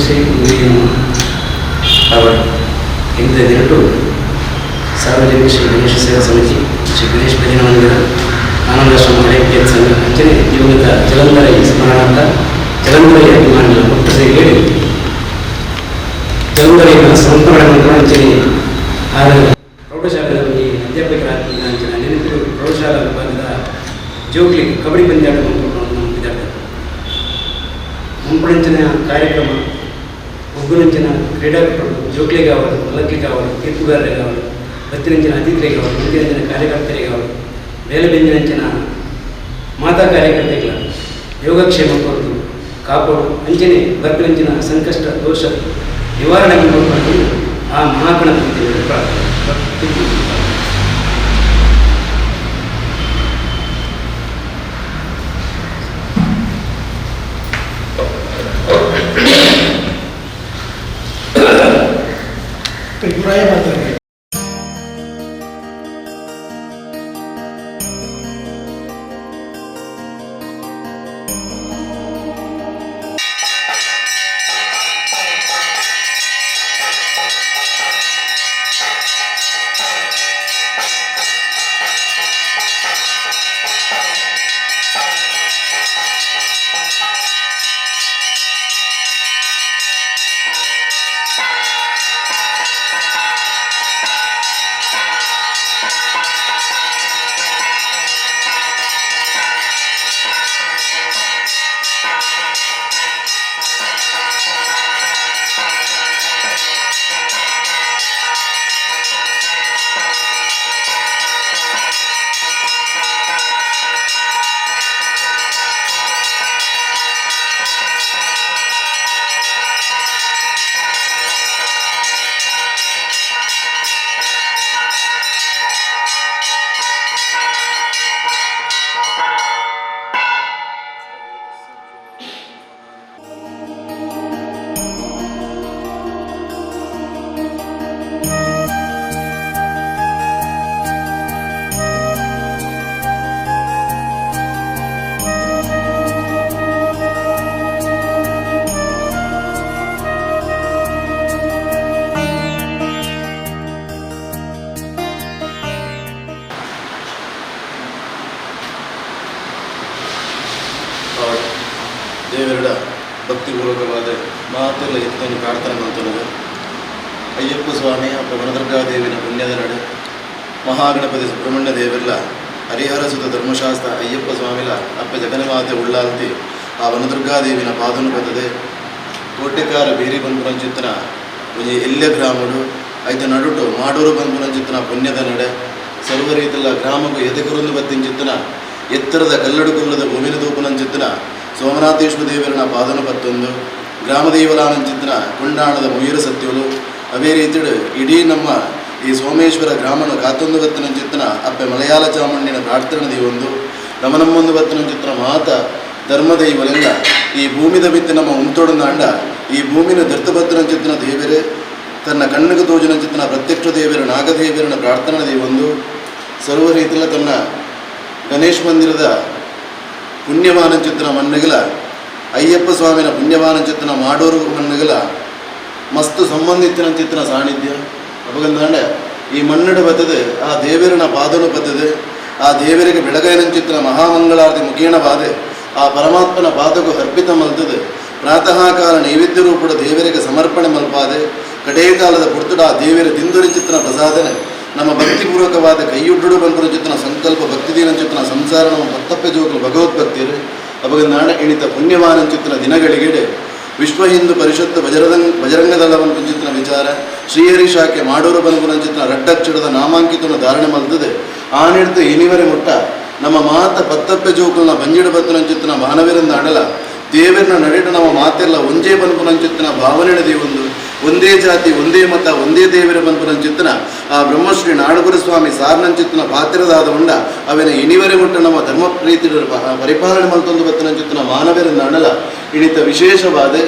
ಶ್ರೀ ಅವರ ಇಂದು ದಿನಟು ಸಾರ್ವಜನಿಕ ಶ್ರೀ ಗಣೇಶ ಸೇವಾ ಸಮಿತಿ ಶ್ರೀ ಗಣೇಶ ಭಜನ ಮಂದಿರ ಆನಂದಾಶ್ರಮ ಹಳೆಯ ಸಂಘ ಅಂಚನೆ ದಿವಂಗತ ಜಲಂಧರ ಸ್ಮರಣಾರ್ಥ ಜಲಂಧರ ಅಭಿಮಾನಿಗಳ ಪುಟ್ಟ ಹೇಳಿ ಜಲಂಧರಿನ ಸಂಸ್ಮರಣೆ ಅಂಚನೆ ಆದ ಪ್ರೌಢಶಾಲೆಯಲ್ಲಿ ಅಧ್ಯಾಪಕರಾದ ಅಂಚನೆ ನೆನಪು ಪ್ರೌಢಶಾಲಾ ವಿಭಾಗದ ಜೋಗ್ಲಿ ಕಬಡ್ಡಿ ಪಂದ್ಯಾಟ ನಮ್ಮ ವಿದ್ಯಾರ್ಥಿಗಳು ಮುಂಪಣಂಚಿನ ಕಾರ್ಯಕ್ರಮ ಒಗ್ಗುನಂಚಿನ ಕ್ರೀಡಾಪಟುಗಳು ಜೋಗ್ಲಿ ಕಾವರು ಮಲ್ಲಕ್ಕಿ ಕಾವರು ತೀರ್ಪುಗಾರರೇ ಕಾವರು ಬತ್ತಿನಂಚಿನ ಅತಿಥಿರೇ ಕಾವರು ಮುಂದಿನಂಚಿನ ಕಾರ್ಯಕರ್ತರೇ ಕಾವರು ಬೇಲೆ ಬೆಂಜಿನಂಚಿನ ಮಾತಾ ಕಾರ್ಯಕರ್ತೆಗಳ ಯೋಗಕ್ಷೇಮ ಕೊರತು ಕಾಪಾಡು ಅಂಚನೆ ಬರ್ಪಿನಂಚಿನ ಸಂಕಷ್ಟ ದೋಷ ನಿವಾರಣೆ ಮಾಡಿಕೊಂಡು ಆ ಮಹಾಗಣಪತಿ ಪ್ರಾರ್ಥನೆ. ದೇವರ ಭಕ್ತಿಪೂರ್ವಕವಾದ ಮಾತೆಲ್ಲ ಎತ್ತನ್ನು ಪ್ರಾರ್ಥನೆ ಮಾಡ್ತೊಳಗೆ ಅಯ್ಯಪ್ಪ ಸ್ವಾಮಿ ಅಪ್ಪ ವನದುರ್ಗಾದೇವಿನ ಪುಣ್ಯದ ನಡೆ ಮಹಾಗಣಪತಿ ಸುಬ್ರಹ್ಮಣ್ಯ ದೇವೆಲ್ಲ ಹರಿಹರ ಸುತ ಧರ್ಮಶಾಸ್ತ್ರ ಅಯ್ಯಪ್ಪ ಸ್ವಾಮಿಲ ಅಪ್ಪ ಜಗನ್ಮಾತೆ ಉಳ್ಳಾಲ್ತಿ ಆ ವನದುರ್ಗಾದೇವಿನ ಪಾದನು ಬರ್ತದೆ ಕೋಟೆಕಾರ ಬೇರಿ ಬಂಧುರಂಚಿತ್ತನ ಒಂಜಿ ಎಲ್ಯ ಗ್ರಾಮಡು ಐತ ನಡುಟು ಮಾಡೂರು ಬಂಧುರಂಚಿತ್ತನ ಪುಣ್ಯದ ನಡೆ ಸರ್ವ ರೀತಿಯ ಗ್ರಾಮಕ್ಕೂ ಎದೆಕುರುಂದು ಬತ್ತಿಂಚಿತ್ತನ ಎತ್ತರದ ಕಲ್ಲಡುಗುಲ್ಲದ ಭೂಮಿನ ದೂಪುನಂಚಿತ್ತನ ಸೋಮನಾಥೇಶ್ವರ ದೇವರನ ಪಾದನ ಪತ್ತೊಂದು ಗ್ರಾಮದೇವರಾನಂಚಿತ್ತನ ಕೊಂಡಾಣದ ಮುಯಿರ ಸತ್ಯಗಳು ಅವೇ ರೀತಿಡು ಇಡೀ ನಮ್ಮ ಈ ಸೋಮೇಶ್ವರ ಗ್ರಾಮನ ಕಾತೊಂದು ಬತ್ತನಂಚಿತ್ತನ ಅಪ್ಪೆ ಮಲಯಾಳ ಚಾಮುಂಡಿನ ಪ್ರಾರ್ಥನೆ ದೀವೊಂದು ನಮ್ಮನಮ್ಮೊಂದು ಬತ್ತನಂಚಿತ್ತನ ಮಾತ ಧರ್ಮದೈವಲೆಲ್ಲ ಈ ಭೂಮಿದ ಬಿತ್ತು ನಮ್ಮ ಉಂತೊಡಂದಾಂಡ ಈ ಭೂಮಿನ ಧರ್ತಬತ್ತನಂಚಿತ್ತನ ದೇವರೇ ತನ್ನ ಕಣ್ಣಿಗೆ ತೋಜನಂಚಿತ್ತನ ಪ್ರತ್ಯಕ್ಷ ದೇವರ ನಾಗದೇವರನ ಪ್ರಾರ್ಥನೆ ದೀವೊಂದು ಸರ್ವ ರೀತಿಯ ತನ್ನ ಗಣೇಶ ಮಂದಿರದ ಪುಣ್ಯವಾನ ಚಿತ್ರನ ಮಣ್ಣಗಲ ಅಯ್ಯಪ್ಪ ಸ್ವಾಮಿನ ಪುಣ್ಯವಾನ ಚಿತ್ರನ ಮಾಡೂರು ಮಣ್ಣಗಲ ಮಸ್ತು ಸಂಬಂಧಿತಿನ ಚಿತ್ರನ ಸಾನ್ನಿಧ್ಯ ಅಪಗಂದಾಂಡ ಈ ಮಣ್ಣಡ ಬತ್ತದೆ ಆ ದೇವರನ ಪಾದನು ಬತ್ತದೆ ಆ ದೇವರಿಗೆ ಬೆಳಗೈನ ಚಿತ್ರನ ಮಹಾಮಂಗಳಾರತಿ ಮುಖೇಣವಾದೆ ಆ ಪರಮಾತ್ಮನ ಪಾದಕ್ಕೂ ಅರ್ಪಿತ ಮಲ್ತದೆ ಪ್ರಾತಃ ಕಾಲ ನೈವೇದ್ಯ ರೂಪದ ದೇವರಿಗೆ ಸಮರ್ಪಣೆ ಮಲ್ಪಾದೆ ಕಡೇ ಕಾಲದ ಪುರ್ತುಡ ಆ ದೇವರ ದಿಂದುರಿ ಚಿತ್ರನ ಪ್ರಸಾದನೆ ನಮ್ಮ ಭಕ್ತಿಪೂರ್ವಕವಾದ ಕೈಯುಡ್ಡು ಬಂಪುರ ಚಿತ್ರನ ಸಂಕಲ್ಪ ಭಕ್ತಿದೀನ ಚಿತ್ರನ ಸಂಸಾರ ನಮ್ಮ ಭಕ್ತಪ್ಪೆ ಜೋಗಲು ಭಗವದ್ಭಕ್ತಿರು ಅವಾಗ ನಾಡ ಎಣಿತ ಪುಣ್ಯವಾನ ಚಿತ್ರನ ದಿನಗಳಿಗೆಡೆ ವಿಶ್ವ ಹಿಂದೂ ಪರಿಷತ್ತು ಬಜರಂಗ ದಳವನ್ನು ಚಿತ್ರನ ವಿಚಾರ ಶ್ರೀಹರಿ ಶಾಖೆ ಮಾಡೂರು ಬಂಪುರ ಚಿತ್ರನ ರಡ್ಡಕ್ಷರದ ನಾಮಾಂಕಿತನ ಧಾರಣೆ ಮಲ್ತದೆ ಆ ನಿಡ್ತು ಇನಿವರೆ ಮುಟ್ಟ ನಮ್ಮ ಮಾತ ಪತ್ತಪ್ಪೆ ಜೋಕಲ್ನ ಬಂಜಿಡು ಬತ್ತನ ಚಿತ್ರನ ಮಾನವರಿಂದ ಅಡಲ ದೇವರನ್ನ ನಡೀಟ ನಮ್ಮ ಮಾತೆಲ್ಲ ಒಂದೇ ಬಂಪುನ ಚಿತ್ರನ ಭಾವನೆ ದೇವೊಂದು ಒಂದೇ ಜಾತಿ ಒಂದೇ ಮತ ಒಂದೇ ದೇವರ ಬಂಪುನಂಚಿತ್ತನ ಆ ಬ್ರಹ್ಮಶ್ರೀ ನಾಡಗುರು ಸ್ವಾಮಿ ಸಾರ್ನಂಚಿತ್ತನ ಪಾತ್ರದಾದ ಉಂಡ ಅವೇನ ಇನಿವರೆ ಮುಟ್ಟ ನಮ್ಮ ಧರ್ಮ ಪ್ರೀತಿ ಪರಿಪಾಲನೆ ಮಲ್ತೊಂದು ಬತ್ತನಂಚಿತ್ತನ ಮಾನವರಿಂದ ಅಡಲ ಇಣಿತ ವಿಶೇಷವಾದೆ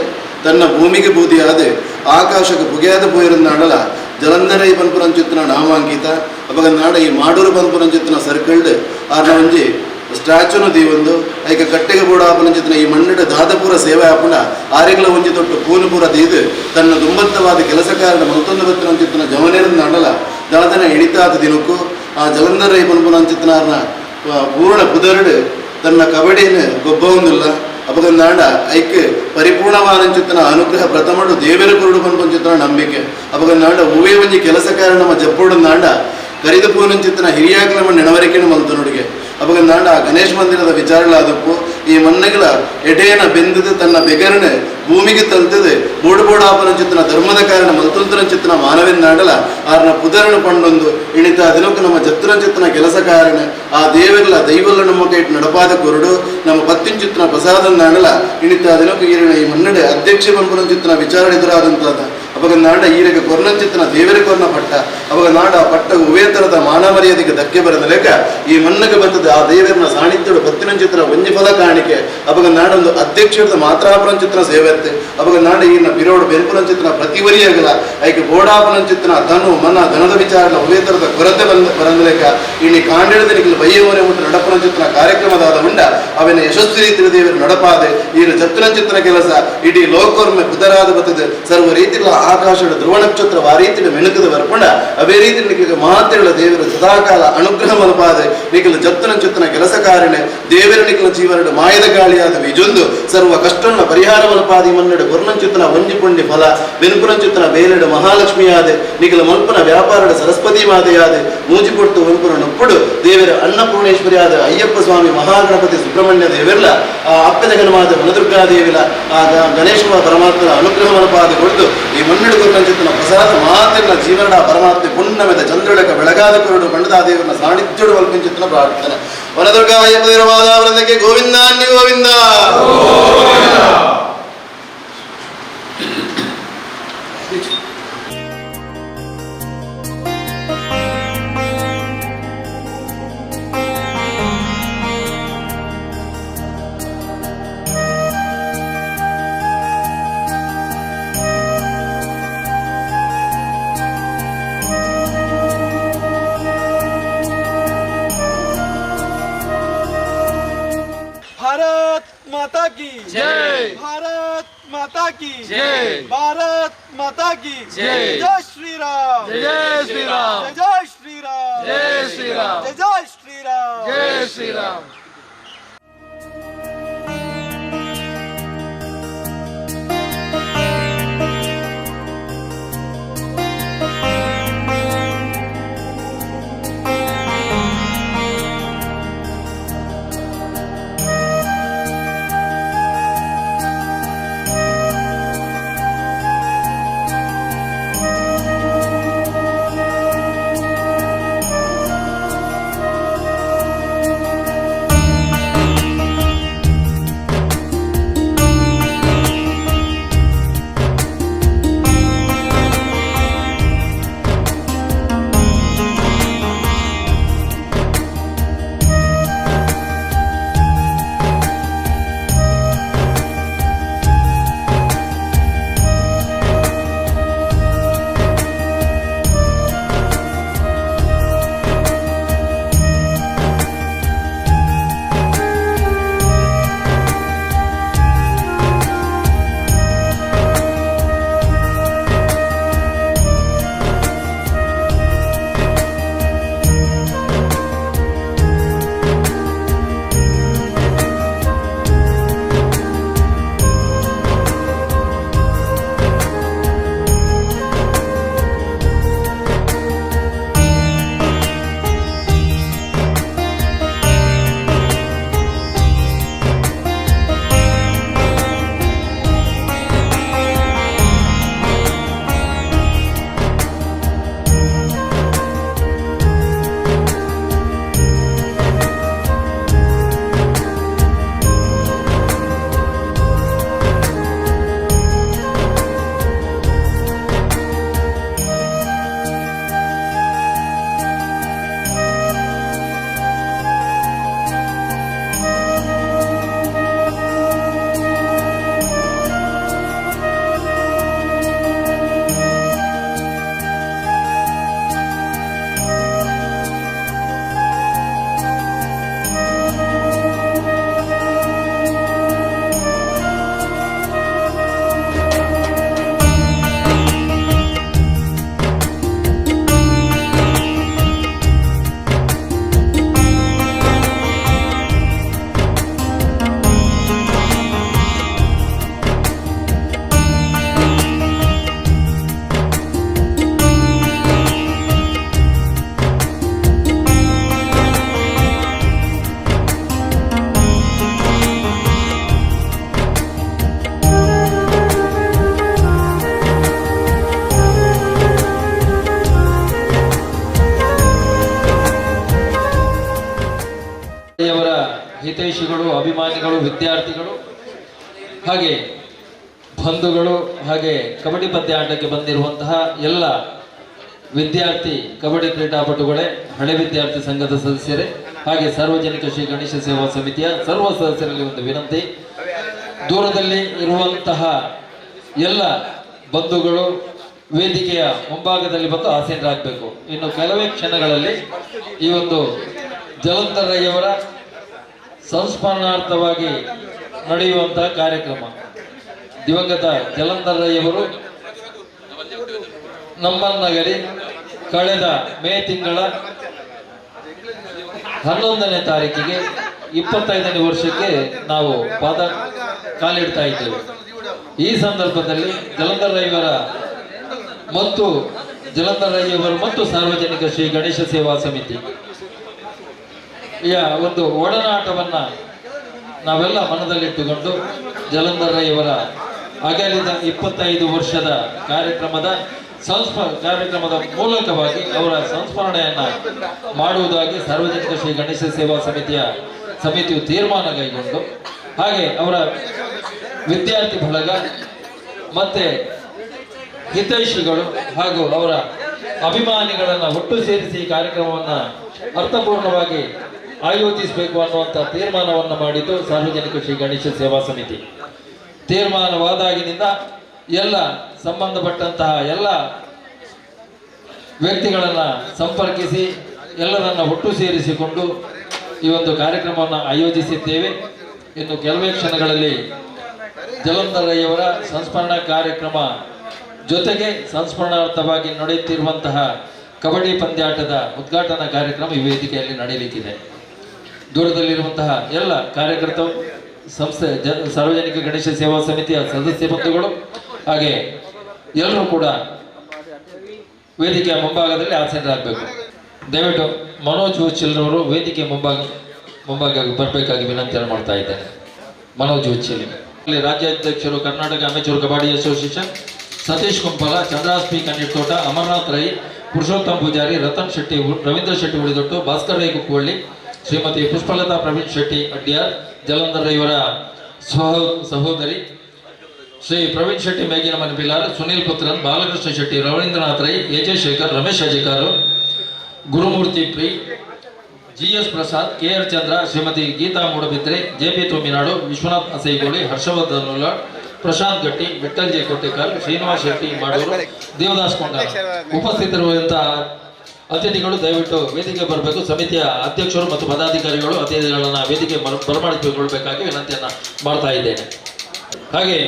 ತನ್ನ ಭೂಮಿಗೆ ಬೂದಿಯಾದೆ ಆಕಾಶಕ್ಕೆ ಪುಗೆಯಾದ ಪೋಯರಿಂದ ಅಡಲ ಜಲಂಧರೈ ಬಂಪುನಂಚಿತ್ತನ ನಾಮಾಂಕಿತ ಅವಾಗ ನಾಡ ಈ ಮಾಡೂರು ಬಂಪುನಂಚಿತ್ತನ ಸರ್ಕಲ್ಡ್ ಆರ್ನ ಒಂಜಿ ಸ್ಟ್ಯಾಚ್ಯೂನು ದೀವೊಂದು ಐಕ ಕಟ್ಟೆಗೆ ಬೋಡ ಆಪನಂಚಿತ್ತಿನ ಈ ಮಣ್ಣಿಡ ದಾದಪುರ ಸೇವೆ ಆಪುಂಡ ಆರೆಗಳ ಒಂಜಿ ತೊಟ್ಟು ಪೂನುಪುರ ದೀದು ತನ್ನ ದುಂಬತ್ತವಾದ ಕೆಲಸಕಾರನ ಮತ್ತೊಂದು ಬತ್ತಿನ ಅಂಚಿತ್ತಿನ ಜವನೇರದ ನಡಲ ದಾದನ ಇಳಿತಾದ ದಿನಕ್ಕೂ ಆ ಜಲಂಧರ ಪನ್ಪುನ ಅಂಚಿತ್ತಿನಾರ್ನ ಪೂರ್ಣ ಪುದರ್ಡು ತನ್ನ ಕಬಡಿಯನ್ನು ಗೊಬ್ಬವೊಂದಿಲ್ಲ ಅಪಗಂದಾಂಡ ಐಕ್ ಪರಿಪೂರ್ಣವಾದಂಚಿತ್ತಿನ ಅನುಗ್ರಹ ಪ್ರಥಮಡು ದೇವರ ಕುರುಡು ಪನ್ಪಂಚಿತ್ತಿನ ನಂಬಿಕೆ ಅಪಗಂದಾಂಡ ಹೂವೇ ಒಂಜಿ ಕೆಲಸಕಾರ ನಮ್ಮ ಜಪ್ಪುಡುಂದಾಂಡ ಕರಿದ ಪೂನಂಚಿತ್ತಿನ ಹಿರಿಯಾಕಲಮ ನೆನವರಿಕೆಯನ್ನು ಮಲ್ತನುಡಿಗೆ ಅಪಗಂದಾಂಡ ಆ ಗಣೇಶ ಮಂದಿರದ ವಿಚಾರಗಳಾದಪ್ಪು ಈ ಮಣ್ಣಗಳ ಎಡೆಯನ ಬೆಂದದು ತನ್ನ ಬೆಗರನ ಭೂಮಿಗೆ ತಲ್ತದೆ ಬೋಡು ಬೋಡಾಪನಂಚಿತ್ತಿನ ಧರ್ಮದ ಕಾರಣ ಮಲ್ತುಂತರಂಚಿತ್ತಿನ ಮಾನವೆಂದಾಂಡಲ ಆರ್ನ ಪುದರನ ಪಂಡೊಂದು ಇಣಿತ ದಿನಕ್ಕೂ ನಮ್ಮ ಜತ್ತರಂಚಿತ್ತಿನ ಕೆಲಸ ಕಾರಣ ಆ ದೇವರ ದೈವಲ್ಲ ನಮ್ಮ ಕೈ ನಡಪಾದ ಕೊರಡು ನಮ್ಮ ಪತ್ತಿಂಚಿತ್ತಿನ ಪ್ರಸಾದಂದಾಂಡಲ ಇಣಿತ ದಿನಕ್ಕೂ ಈರಿನ ಈ ಮನ್ನಡೆ ಅಧ್ಯಕ್ಷ ಪಂಪನಂಚಿತ್ತಿನ ವಿಚಾರ ಎದುರಾದಂತಾದ ಅಪಗಂದಾಂಡ ಈರೆಗ ಕೊರ್ನಂಚಿತ್ತಿನ ದೇವರ ಕೊರ್ನ ಪಟ್ಟ ಅಪಗಂದಾಂಡ ಆ ಪಟ್ಟ ಉವೇತರದ ಮಾನ ಮರ್ಯಾದೆಗೆ ಧಕ್ಕೆ ಬರದ ಲೆಕ್ಕ ಈ ಮಣ್ಣಗೆ ಬರ್ತದೆ ಆ ದೇವರನ ಸಾಣಿಧ್ಯಡು ಪತ್ತಿನಂಚಿತ್ತಿನ ಒಂಜಿ ಫಲ ಕಾಣಿಕೆ ಅಪಗಂದಾಂಡ ಒಂದು ಅಧ್ಯಕ್ಷರದ ಮಾತ್ರಾಪನಂಚಿತ್ತಿನ ಸೇವೆತ್ತೆ ಅಪಗಂದಾಂಡ ಈನ ಪಿರೋಡು ಬೆಂಪುನಂಚಿತ್ತಿನ ಪ್ರತಿವರಿಯಾಗಲ ಐಕೆ ಬೋಡಾಪನಂಚಿತ್ತಿನ ತನು ಮನ ಧನದ ವಿಚಾರ ಉವೇತರದ ಕೊರತೆ ಬರಂದ ಲೆಕ್ಕ ಇನ್ನು ಕಾಂಡಿಡದ ನಿಖಿಲ್ ಬಯ್ಯವರೆ ಉಂಟು ನಡಪನಂಚಿತ್ತಿನ ಕಾರ್ಯಕ್ರಮದಾದ ಉಂಡ ಅವನ ಯಶಸ್ವಿ ರೀತಿಯ ದೇವರು ನಡಪಾದೆ ಈರು ಜತ್ತನಂಚಿತ್ತಿನ ಕೆಲಸ ಇಡೀ ಲೋಕರ್ಮೆ ಬುಧರಾದ ಬರ್ತದೆ ಸರ್ವ ರೀತಿಯ ಆಕಾಶದ ಧ್ರುವ ನಕ್ಷತ್ರ ಆ ರೀತಿಯ ಮೆಣುಕದ ಬರ್ಕೊಂಡ ಅವೇ ರೀತಿ ನಿಖಿಲ್ ಮಾತೆಗಳ ದೇವರ ಸದಾಕಾಲ ಅನುಗ್ರಹ ಮಲಪಾದೆ ನಿಖಿಲ್ ಜತ್ತನಂಚಿತ್ತಿನ ಕೆಲಸ ಕಾರಣ ದೇವರ ನಿಖಿಲ ಜೀವನದ ಮಾಯದ ಗಾಳಿಯಾದ ವಿಜೊಂದು ಸರ್ವ ಕಷ್ಟನ ಪರಿಹಾರ ಮಲ್ಪಾದಿ ಮನ್ನಡ ಗುರ್ನಂಚಿತ್ತಿನ ಒಂಜಿ ಪುಂಡಿ ಫಲ ಬೆನುಪುನಂಚಿತ್ತಿನ ಬೇಲೆಡ ಮಹಾಲಕ್ಷ್ಮಿಯಾದೆ ನಿಖಿಲ ಮಲ್ಪನ ವ್ಯಾಪಾರದ ಸರಸ್ವತಿ ಮಾತೆಯಾದೆ ಮೂಜಿ ಕೊಟ್ಟು ವೆಂಪುನ ನೊಪ್ಪುಡು ದೇವರ ಅನ್ನಪೂರ್ಣೇಶ್ವರಿಯಾದ ಅಯ್ಯಪ್ಪ ಸ್ವಾಮಿ ಮಹಾಗಣಪತಿ ಸುಬ್ರಹ್ಮಣ್ಯ ದೇವರ್ಲ ಆ ಅಪ್ಪದ ಗಣಮಾದ ವನದುರ್ಗಾದೇವಿಲ ಆ ಗಣೇಶ ಪರಮಾತ್ಮನ ಅನುಗ್ರಹ ಮನಪಾದ ಕೊಟ್ಟು ಈ ಮನ್ನಡ ಗುರ್ನಂಚಿತ್ತಿನ ಪ್ರಸಾದ ಮಾತೆಲ್ಲ ಜೀವನ ಪರಮಾತ್ಮೆ ಪುಣ್ಯಮೆದ ಚಂದ್ರಳಕ ಬೆಳಗಾದ ಕೊರಡು ಮಂಡದ ದೇವರನ್ನ ಸಾನ್ನಿಧ್ಯಡು ಮಲ್ಪಿಂಚಿತ್ತಿನ ಪ್ರಾರ್ಥನೆ ವನದುರ್ಗ ಅಯ್ಯಪ್ಪ ದೇವರ ವೃಂದಕ್ಕೆ ಗೋವಿಂದ ಅನ್ನಿ ಗೋವಿಂದ. भारत माता की जय। भारत माता की जय। भारत माता की जय। जय श्री राम जय श्री राम जय श्री राम जय श्री राम जय श्री राम जय श्री राम. ಅಭಿಮಾನಿಗಳು, ವಿದ್ಯಾರ್ಥಿಗಳು, ಹಾಗೆ ಬಂಧುಗಳು, ಹಾಗೆ ಕಬಡ್ಡಿ ಪಂದ್ಯ ಆಟಕ್ಕೆ ಬಂದಿರುವಂತಹ ಎಲ್ಲ ವಿದ್ಯಾರ್ಥಿ ಕಬಡ್ಡಿ ಕ್ರೀಡಾಪಟುಗಳೇ, ಹಳೆ ವಿದ್ಯಾರ್ಥಿ ಸಂಘದ ಸದಸ್ಯರೇ, ಹಾಗೆ ಸಾರ್ವಜನಿಕ ಶ್ರೀ ಗಣೇಶ ಸೇವಾ ಸಮಿತಿಯ ಸರ್ವ ಸದಸ್ಯರಲ್ಲಿ ಒಂದು ವಿನಂತಿ. ದೂರದಲ್ಲಿ ಇರುವಂತಹ ಎಲ್ಲ ಬಂಧುಗಳು ವೇದಿಕೆಯ ಮುಂಭಾಗದಲ್ಲಿ ಬಂದು ಆಸೀನರಾಗಬೇಕು. ಇನ್ನು ಕೆಲವೇ ಕ್ಷಣಗಳಲ್ಲಿ ಈ ಒಂದು ಜಲಂಧರಯ್ಯವರ ಸಂಸ್ಮರಣಾರ್ಥವಾಗಿ ನಡೆಯುವಂತಹ ಕಾರ್ಯಕ್ರಮ. ದಿವಂಗತ ಜಲಂಧರಯ್ಯವರು ನಮ್ಮನ್ನಗರಿ ಕಳೆದ ಮೇ ತಿಂಗಳ 11ನೇ ತಾರೀಕಿಗೆ 25ನೇ ವರ್ಷಕ್ಕೆ ನಾವು ಕಾಲಿಡ್ತಾ ಇದ್ದೇವೆ. ಈ ಸಂದರ್ಭದಲ್ಲಿ ಜಲಂಧರಯ್ಯವರು ಮತ್ತು ಸಾರ್ವಜನಿಕ ಶ್ರೀ ಗಣೇಶ ಸೇವಾ ಸಮಿತಿ ಒಂದು ಒಡನಾಟವನ್ನ ನಾವೆಲ್ಲ ಮನದಲ್ಲಿಟ್ಟುಕೊಂಡು ಜಲಂಧರಯ್ಯವರ ಅಗಲಿದ 25 ವರ್ಷದ ಕಾರ್ಯಕ್ರಮದ ಮೂಲಕವಾಗಿ ಅವರ ಸಂಸ್ಮರಣೆಯನ್ನ ಮಾಡುವುದಾಗಿ ಸಾರ್ವಜನಿಕ ಶ್ರೀ ಗಣೇಶ ಸೇವಾ ಸಮಿತಿಯು ತೀರ್ಮಾನ ಕೈಗೊಂಡು, ಹಾಗೆ ಅವರ ವಿದ್ಯಾರ್ಥಿ ಬಳಗ ಮತ್ತೆ ಹಿತೈಷಿಗಳು ಹಾಗೂ ಅವರ ಅಭಿಮಾನಿಗಳನ್ನ ಒಟ್ಟು ಸೇರಿಸಿ ಕಾರ್ಯಕ್ರಮವನ್ನ ಅರ್ಥಪೂರ್ಣವಾಗಿ ಆಯೋಜಿಸಬೇಕು ಅನ್ನುವಂಥ ತೀರ್ಮಾನವನ್ನು ಮಾಡಿದ್ದು ಸಾರ್ವಜನಿಕ ಶ್ರೀ ಗಣೇಶ ಸೇವಾ ಸಮಿತಿ. ತೀರ್ಮಾನವಾದಾಗಿನಿಂದ ಎಲ್ಲ ಸಂಬಂಧಪಟ್ಟಂತಹ ಎಲ್ಲ ವ್ಯಕ್ತಿಗಳನ್ನ ಸಂಪರ್ಕಿಸಿ ಎಲ್ಲರನ್ನ ಒಟ್ಟು ಸೇರಿಸಿಕೊಂಡು ಈ ಒಂದು ಕಾರ್ಯಕ್ರಮವನ್ನು ಆಯೋಜಿಸಿದ್ದೇವೆ. ಇನ್ನು ಕೆಲವೇ ಕ್ಷಣಗಳಲ್ಲಿ ಜಲಂಧರಯ್ಯವರ ಸಂಸ್ಮರಣಾ ಕಾರ್ಯಕ್ರಮ ಜೊತೆಗೆ ಸಂಸ್ಮರಣಾರ್ಥವಾಗಿ ನಡೆಯುತ್ತಿರುವಂತಹ ಕಬಡ್ಡಿ ಪಂದ್ಯಾಟದ ಉದ್ಘಾಟನಾ ಕಾರ್ಯಕ್ರಮ ಈ ವೇದಿಕೆಯಲ್ಲಿ ನಡೆಯಲಿಕ್ಕಿದೆ. ದೂರದಲ್ಲಿರುವಂತಹ ಎಲ್ಲ ಕಾರ್ಯಕರ್ತರು, ಸಾರ್ವಜನಿಕ ಗಣೇಶ ಸೇವಾ ಸಮಿತಿಯ ಸದಸ್ಯ ಬಂಧುಗಳು, ಹಾಗೆ ಎಲ್ಲರೂ ಕೂಡ ವೇದಿಕೆಯ ಮುಂಭಾಗದಲ್ಲಿ ಆಸೀನರಾಗಬೇಕು. ದಯವಿಟ್ಟು ಮನೋಜ್ ಹುಚ್ಚಿಲ್ರವರು ವೇದಿಕೆ ಮುಂಭಾಗ ಬರಬೇಕಾಗಿ ವಿನಂತಿಯನ್ನು ಮಾಡ್ತಾ ಇದ್ದೇನೆ. ಮನೋಜ್ ಹುಚ್ಚಿಲ್ ಇಲ್ಲಿ ರಾಜ್ಯಾಧ್ಯಕ್ಷರು, Karnataka amateur kabaddi association, Satish Kumpala, Chandras P Kanneerthota, Amarnath Rai, Purushottam Poojary, Ratan Shetty, Ravindra Shetty Ulidottu, Bhaskar Rai Kukkuvalli, Shrimati Pushpalatha Praveen Shetty Adyar, ಜಲಂಧರಯ್ಯವರ ಸಹೋದರಿ ಶ್ರೀ ಪ್ರವೀಣ್ ಶೆಟ್ಟಿ ಮೇಗಿನ ಮನೆ ಬಿಲಾರ್, ಸುನೀಲ್ ಪುತ್ರನ್, ಬಾಲಕೃಷ್ಣ ಶೆಟ್ಟಿ, ರವೀಂದ್ರನಾಥ್ ರೈ, ಎಜೆ ಶೇಖರ್, ರಮೇಶ್ ಅಜಿಕಾರು, ಗುರುಮೂರ್ತಿ ಪ್ರಿ, GS Prasad, KR Chandra, Shrimati Geetha Moodbidri, JP Thumminadu, Vishwanath Asaigoli, Harshavardhan Ullad, Prashanth Gatti, Vittal J Kottekal, Srinivas Shetty ಮಾಡೂರು, ದೇವದಾಸ್ ಕೊಂಡ ಉಪಸ್ಥಿತರಿರುವಂತಹ ಅತಿಥಿಗಳು ದಯವಿಟ್ಟು ವೇದಿಕೆ ಬರಬೇಕು. ಸಮಿತಿಯ ಅಧ್ಯಕ್ಷರು ಮತ್ತು ಪದಾಧಿಕಾರಿಗಳು ಅತಿಥಿಗಳನ್ನ ವೇದಿಕೆ ಬರಮಾಡಿಸಿಕೊಳ್ಳಬೇಕಾಗಿ ವಿನಂತಿಯನ್ನ ಮಾಡ್ತಾ ಇದ್ದೇನೆ. ಹಾಗೆ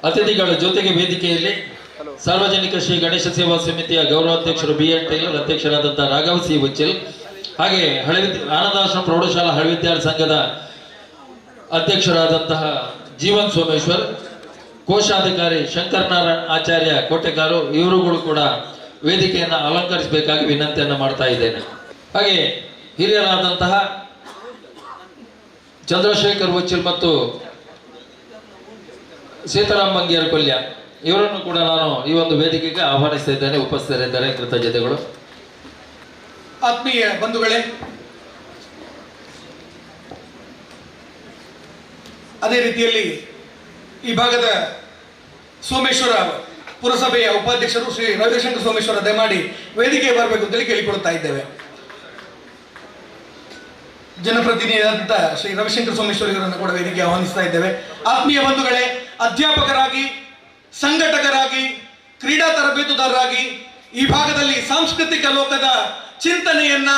ಅತಿಥಿಗಳ ಜೊತೆಗೆ ವೇದಿಕೆಯಲ್ಲಿ ಸಾರ್ವಜನಿಕ ಶ್ರೀ ಗಣೇಶ ಸೇವಾ ಸಮಿತಿಯ ಗೌರವಾಧ್ಯಕ್ಷರು BN ಟೈಲರ್, ಅಧ್ಯಕ್ಷರಾದಂತಹ ರಾಘವ್ C. ಹುಚ್ಚಿಲ್, ಹಾಗೆ ಆನಂದಾಶ್ರಮ ಪ್ರೌಢಶಾಲಾ ಹಳೆ ವಿದ್ಯಾರ್ಥಿ ಸಂಘದ ಅಧ್ಯಕ್ಷರಾದಂತಹ ಜೀವನ್ ಸೋಮೇಶ್ವರ್, ಕೋಶಾಧಿಕಾರಿ ಶಂಕರನಾರಾಯಣ ಆಚಾರ್ಯ ಕೋಟೆಕಾರು, ಇವರುಗಳು ಕೂಡ ವೇದಿಕೆಯನ್ನು ಅಲಂಕರಿಸಬೇಕಾಗಿ ವಿನಂತಿಯನ್ನು ಮಾಡ್ತಾ ಇದ್ದೇನೆ. ಹಾಗೆ ಹಿರಿಯರಾದಂತಹ ಚಂದ್ರಶೇಖರ್ ಹುಚ್ಚಿಲ್ ಮತ್ತು ಸೀತಾರಾಮ್ ಮಂಗಿಯರ್ ಕೊಲ್ಯ ಇವರನ್ನು ಕೂಡ ನಾನು ಈ ಒಂದು ವೇದಿಕೆಗೆ ಆಹ್ವಾನಿಸ್ತಾ ಇದ್ದೇನೆ. ಉಪಸ್ಥಿತರಿದ್ದಾರೆ, ಕೃತಜ್ಞತೆಗಳು. ಆತ್ಮೀಯ ಬಂಧುಗಳೇ, ಅದೇ ರೀತಿಯಲ್ಲಿ ಈ ಭಾಗದ ಸೋಮೇಶ್ವರ ಪುರಸಭೆಯ ಉಪಾಧ್ಯಕ್ಷರು ಶ್ರೀ ರವಿಶಂಕರ್ ಸೋಮೇಶ್ವರ ದಯಮಾಡಿ ವೇದಿಕೆ ಬರಬೇಕು ಅಂತೇಳಿ ಕೇಳಿಕೊಳ್ತಾ ಇದ್ದೇವೆ. ಜನಪ್ರತಿನಿಧಿಯಾದಂಥ ಶ್ರೀ ರವಿಶಂಕರ್ ಸೋಮೇಶ್ವರ ಇವರನ್ನು ಕೂಡ ವೇದಿಕೆ ಆಹ್ವಾನಿಸ್ತಾ ಇದ್ದೇವೆ. ಆತ್ಮೀಯ ಬಂಧುಗಳೇ, ಅಧ್ಯಾಪಕರಾಗಿ, ಸಂಘಟಕರಾಗಿ, ಕ್ರೀಡಾ ತರಬೇತುದಾರರಾಗಿ ಈ ಭಾಗದಲ್ಲಿ ಸಾಂಸ್ಕೃತಿಕ ಲೋಕದ ಚಿಂತನೆಯನ್ನ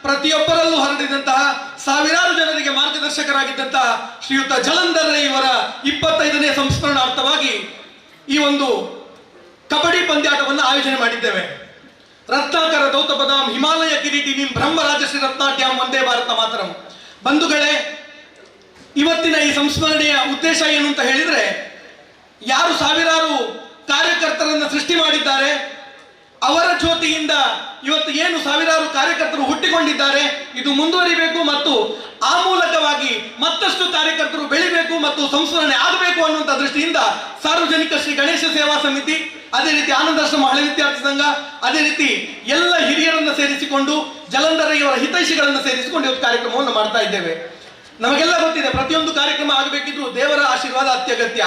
ಪ್ರತಿಯೊಬ್ಬರಲ್ಲೂ ಹರಡಿದಂತಹ, ಸಾವಿರಾರು ಜನರಿಗೆ ಮಾರ್ಗದರ್ಶಕರಾಗಿದ್ದಂತಹ ಶ್ರೀಯುತ ಜಲಂಧರ್ ಇವರ 25ನೇ ಸಂಸ್ಮರಣಾರ್ಥವಾಗಿ ಈ ಒಂದು ಕಬಡ್ಡಿ ಪಂದ್ಯಾಟವನ್ನು ಆಯೋಜನೆ ಮಾಡಿದ್ದೇವೆ. ರತ್ನಾಕರ ದೌತ ಪದಾಂ ಹಿಮಾಲಯ ಕಿರೀಟಿ ನಿಮ್ ಬ್ರಹ್ಮ ರಾಜಶ್ರೀ ರತ್ನಾಟ್ಯಂ ವಂದೇ ಭಾರತ ಮಾತರಂ. ಬಂಧುಗಳೇ, ಇವತ್ತಿನ ಈ ಸಂಸ್ಮರಣೆಯ ಉದ್ದೇಶ ಏನು ಅಂತ ಹೇಳಿದ್ರೆ, ಯಾರು ಸಾವಿರಾರು ಕಾರ್ಯಕರ್ತರನ್ನು ಸೃಷ್ಟಿ ಮಾಡಿದ್ದಾರೆ, ಅವರ ಜ್ಯೋತಿಯಿಂದ ಇವತ್ತು ಏನು ಸಾವಿರಾರು ಕಾರ್ಯಕರ್ತರು ಹುಟ್ಟಿಕೊಂಡಿದ್ದಾರೆ, ಇದು ಮುಂದುವರಿಬೇಕು ಮತ್ತು ಆ ಮೂಲಕವಾಗಿ ಮತ್ತಷ್ಟು ಕಾರ್ಯಕರ್ತರು ಬೆಳಿಬೇಕು ಮತ್ತು ಸಂಸ್ಮರಣೆ ಆಗಬೇಕು ಅನ್ನುವಂಥ ದೃಷ್ಟಿಯಿಂದ ಸಾರ್ವಜನಿಕ ಶ್ರೀ ಗಣೇಶ ಸೇವಾ ಸಮಿತಿ, ಅದೇ ರೀತಿ ಆನಂದಾಶ್ರಮ ಹಳೆ ವಿದ್ಯಾರ್ಥಿ ಸಂಘ, ಅದೇ ರೀತಿ ಎಲ್ಲ ಹಿರಿಯರನ್ನು ಸೇರಿಸಿಕೊಂಡು ಜಲಂಧರಯ್ಯವರ ಹಿತೈಷಿಗಳನ್ನು ಸೇರಿಸಿಕೊಂಡು ಇವತ್ತು ಕಾರ್ಯಕ್ರಮವನ್ನು ಮಾಡ್ತಾ ಇದ್ದೇವೆ. ನಮಗೆಲ್ಲ ಗೊತ್ತಿದೆ, ಪ್ರತಿಯೊಂದು ಕಾರ್ಯಕ್ರಮ ಆಗಬೇಕಿದ್ರು ದೇವರ ಆಶೀರ್ವಾದ ಅತ್ಯಗತ್ಯ.